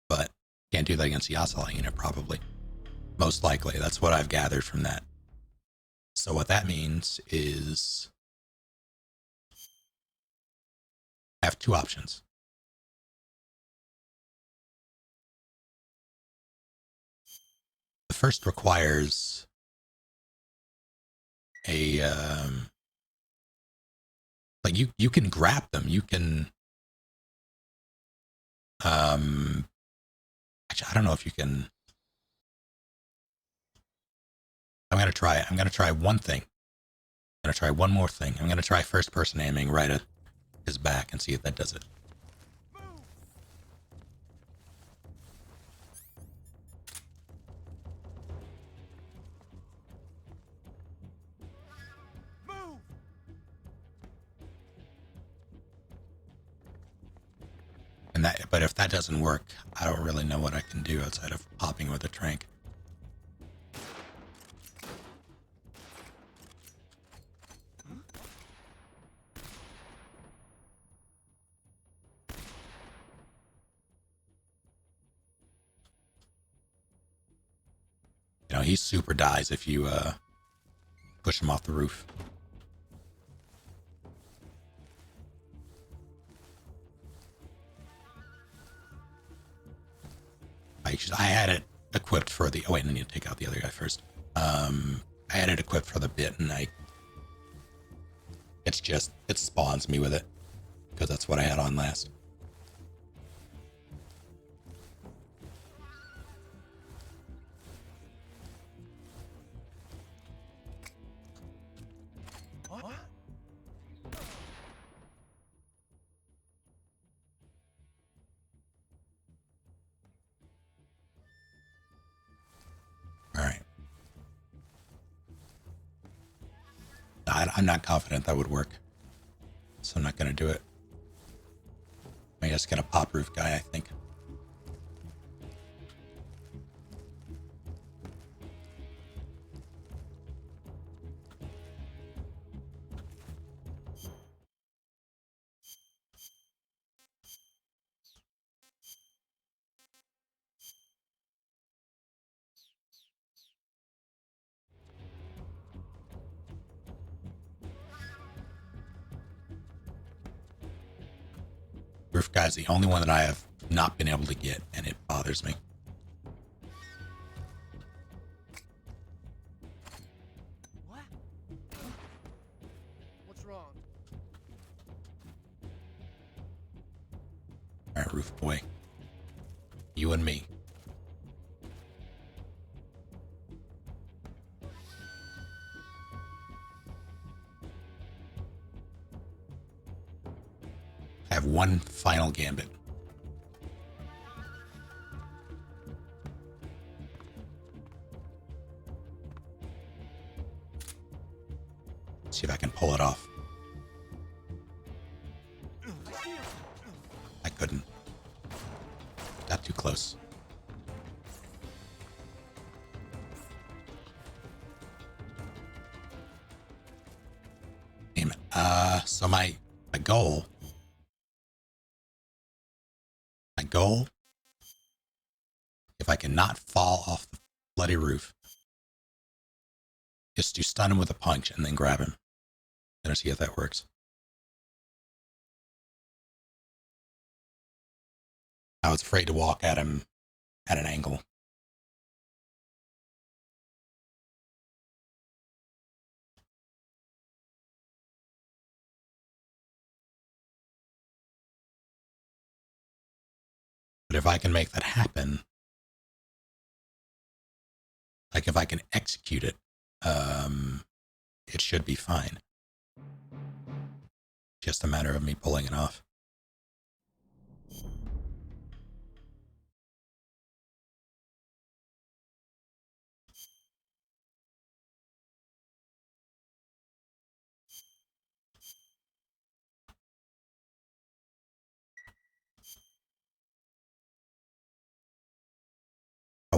But can't do that against the Yasala unit, probably. Most likely. That's what I've gathered from that. So what that means is I have two options. The first requires a like you can grab them. You can actually I don't know if you can. I'm gonna try it. I'm gonna try one thing. I'm gonna try one more thing. I'm gonna try first person aiming right at his back and see if that does it. And that, but if that doesn't work, I don't really know what I can do outside of popping with a trank. You know, he super dies if you push him off the roof. I had it equipped for the. Oh wait, I need to take out the other guy first. I had it equipped for the bit, and it spawns me with it because that's what I had on last. All right. I'm not confident that would work, so I'm not going to do it. I just get a pop roof guy, I think. Roof guy's the only one that I have not been able to get, and it bothers me. What? What's wrong? All right, roof boy. You and me. I have one final gambit. See if I can pull it off. I couldn't. Got too close. Damn it. So my goal, if I can not fall off the bloody roof, is to stun him with a punch and then grab him. Gonna see if that works. I was afraid to walk at him at an angle. But if I can make that happen, like if I can execute it, it should be fine. Just a matter of me pulling it off.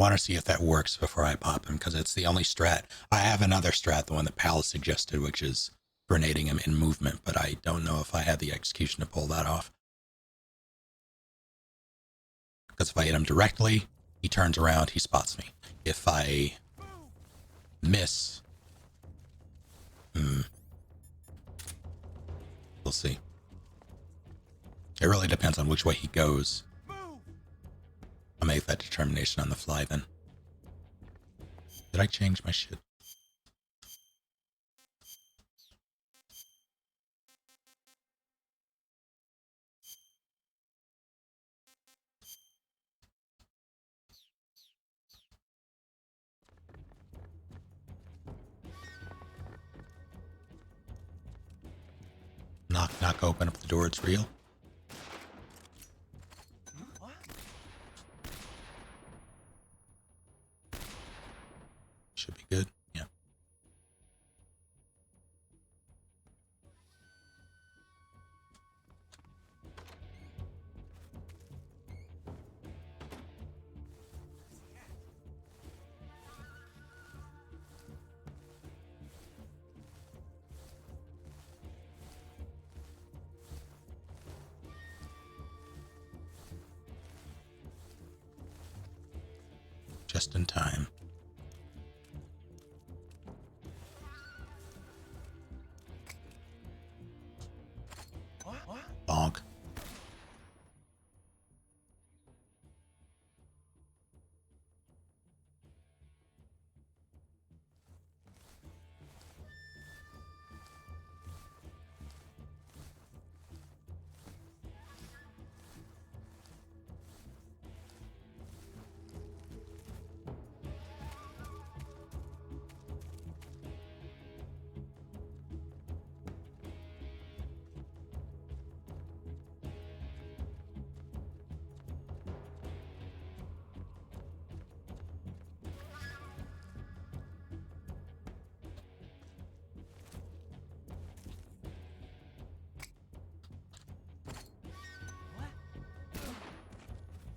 want to see if that works before I pop him, because it's the only strat. I have another strat, the one that Pal suggested, which is grenading him in movement, but I don't know if I have the execution to pull that off. Because if I hit him directly, he turns around, he spots me. If I miss, we'll see. It really depends on which way he goes. I'll make that determination on the fly then. Did I change my shit? Knock, knock, open up the door, it's real. Should be good, yeah. Just in time. Bonk.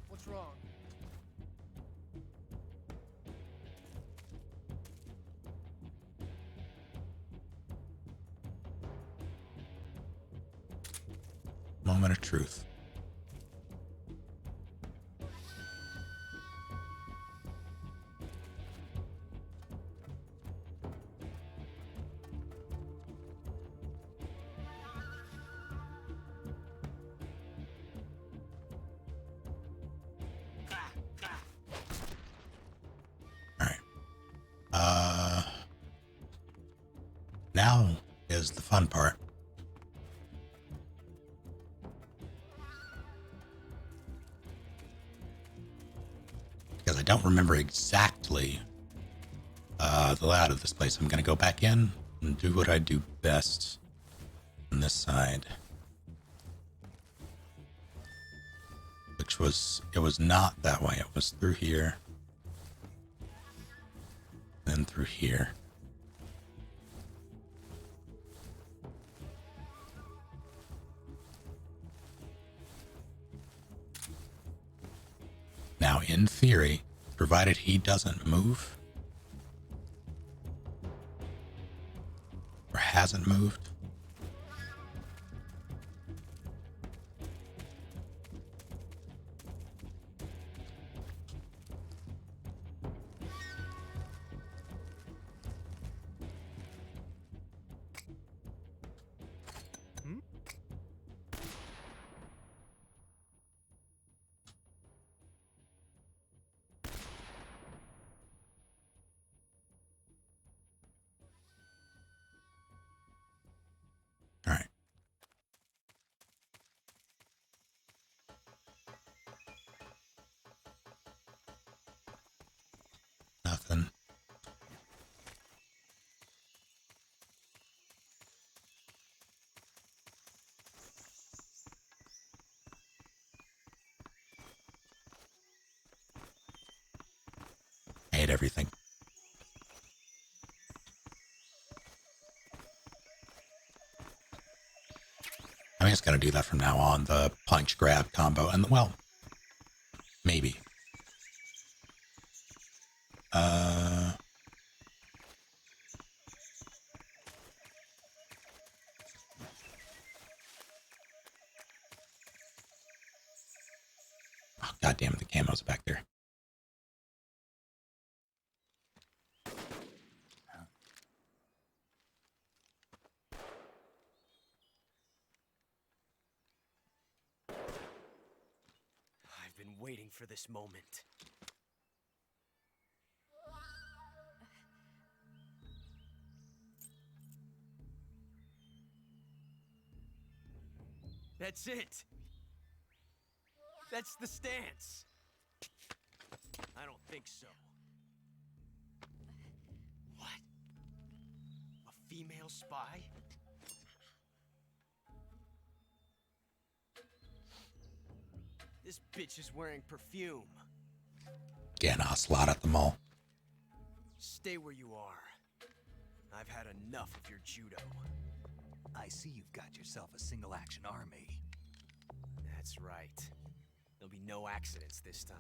What's wrong? Moment of truth. Now is the fun part. Because I don't remember exactly the layout of this place. I'm going to go back in and do what I do best on this side. Which was, it was not that way. It was through here. Then through here. Now, in theory, provided he doesn't move or hasn't moved, nothing. I hate everything. I'm just going to do that from now on, the punch grab combo, and well, maybe. God damn it, the camo's back there. I've been waiting for this moment. That's it. That's the stance. I don't think so. What? A female spy? This bitch is wearing perfume. Getting ocelot at the mall. Stay where you are. I've had enough of your judo. I see you've got yourself a single-action army. That's right. There'll be no accidents this time.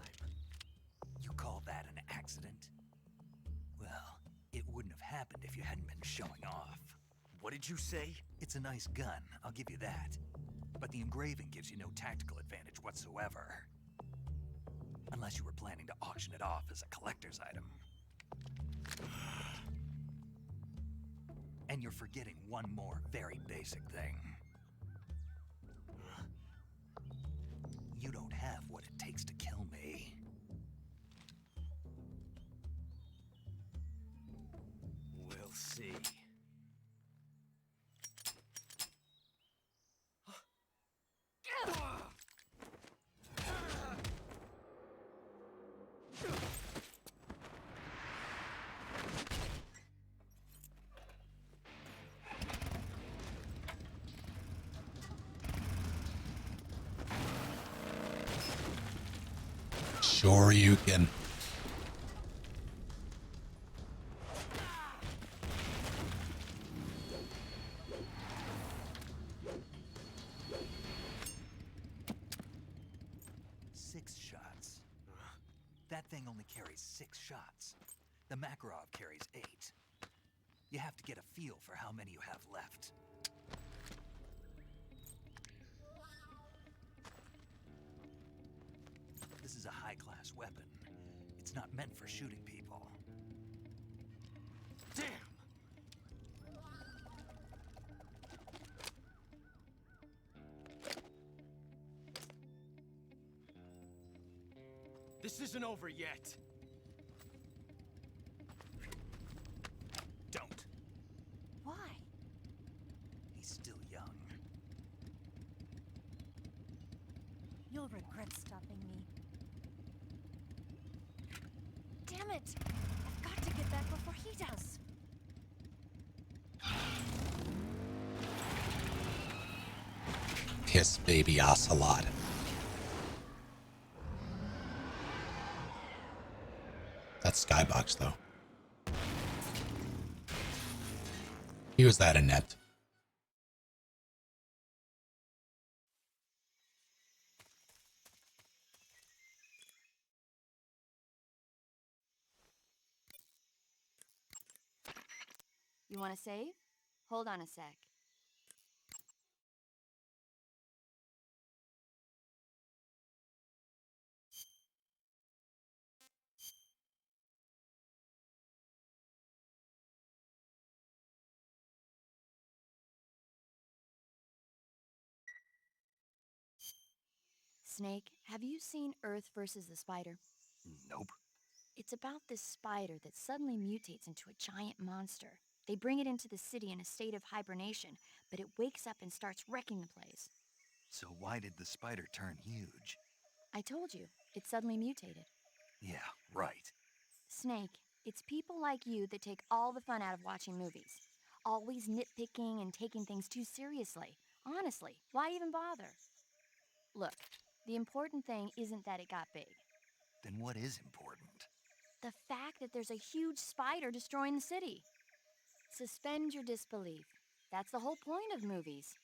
You call that an accident? Well, it wouldn't have happened if you hadn't been showing off. What did you say? It's a nice gun, I'll give you that. But the engraving gives you no tactical advantage whatsoever. Unless you were planning to auction it off as a collector's item. And you're forgetting one more very basic thing. You don't have what it takes to kill me. We'll see. Sure you can. Six shots. That thing only carries 6 shots. The Makarov carries 8. You have to get a feel for how many you have left. This is a high-class weapon. It's not meant for shooting people. Damn! This isn't over yet. Don't. Why? He's still young. You'll regret stopping me. Damn it! I've got to get back before he does. Piss baby ocelot. That's Skybox, though. He was that inept. You want to save? Hold on a sec. Snake, have you seen Earth versus the Spider? Nope. It's about this spider that suddenly mutates into a giant monster. They bring it into the city in a state of hibernation, but it wakes up and starts wrecking the place. So why did the spider turn huge? I told you, it suddenly mutated. Yeah, right. Snake, it's people like you that take all the fun out of watching movies. Always nitpicking and taking things too seriously. Honestly, why even bother? Look, the important thing isn't that it got big. Then what is important? The fact that there's a huge spider destroying the city. Suspend your disbelief. That's the whole point of movies.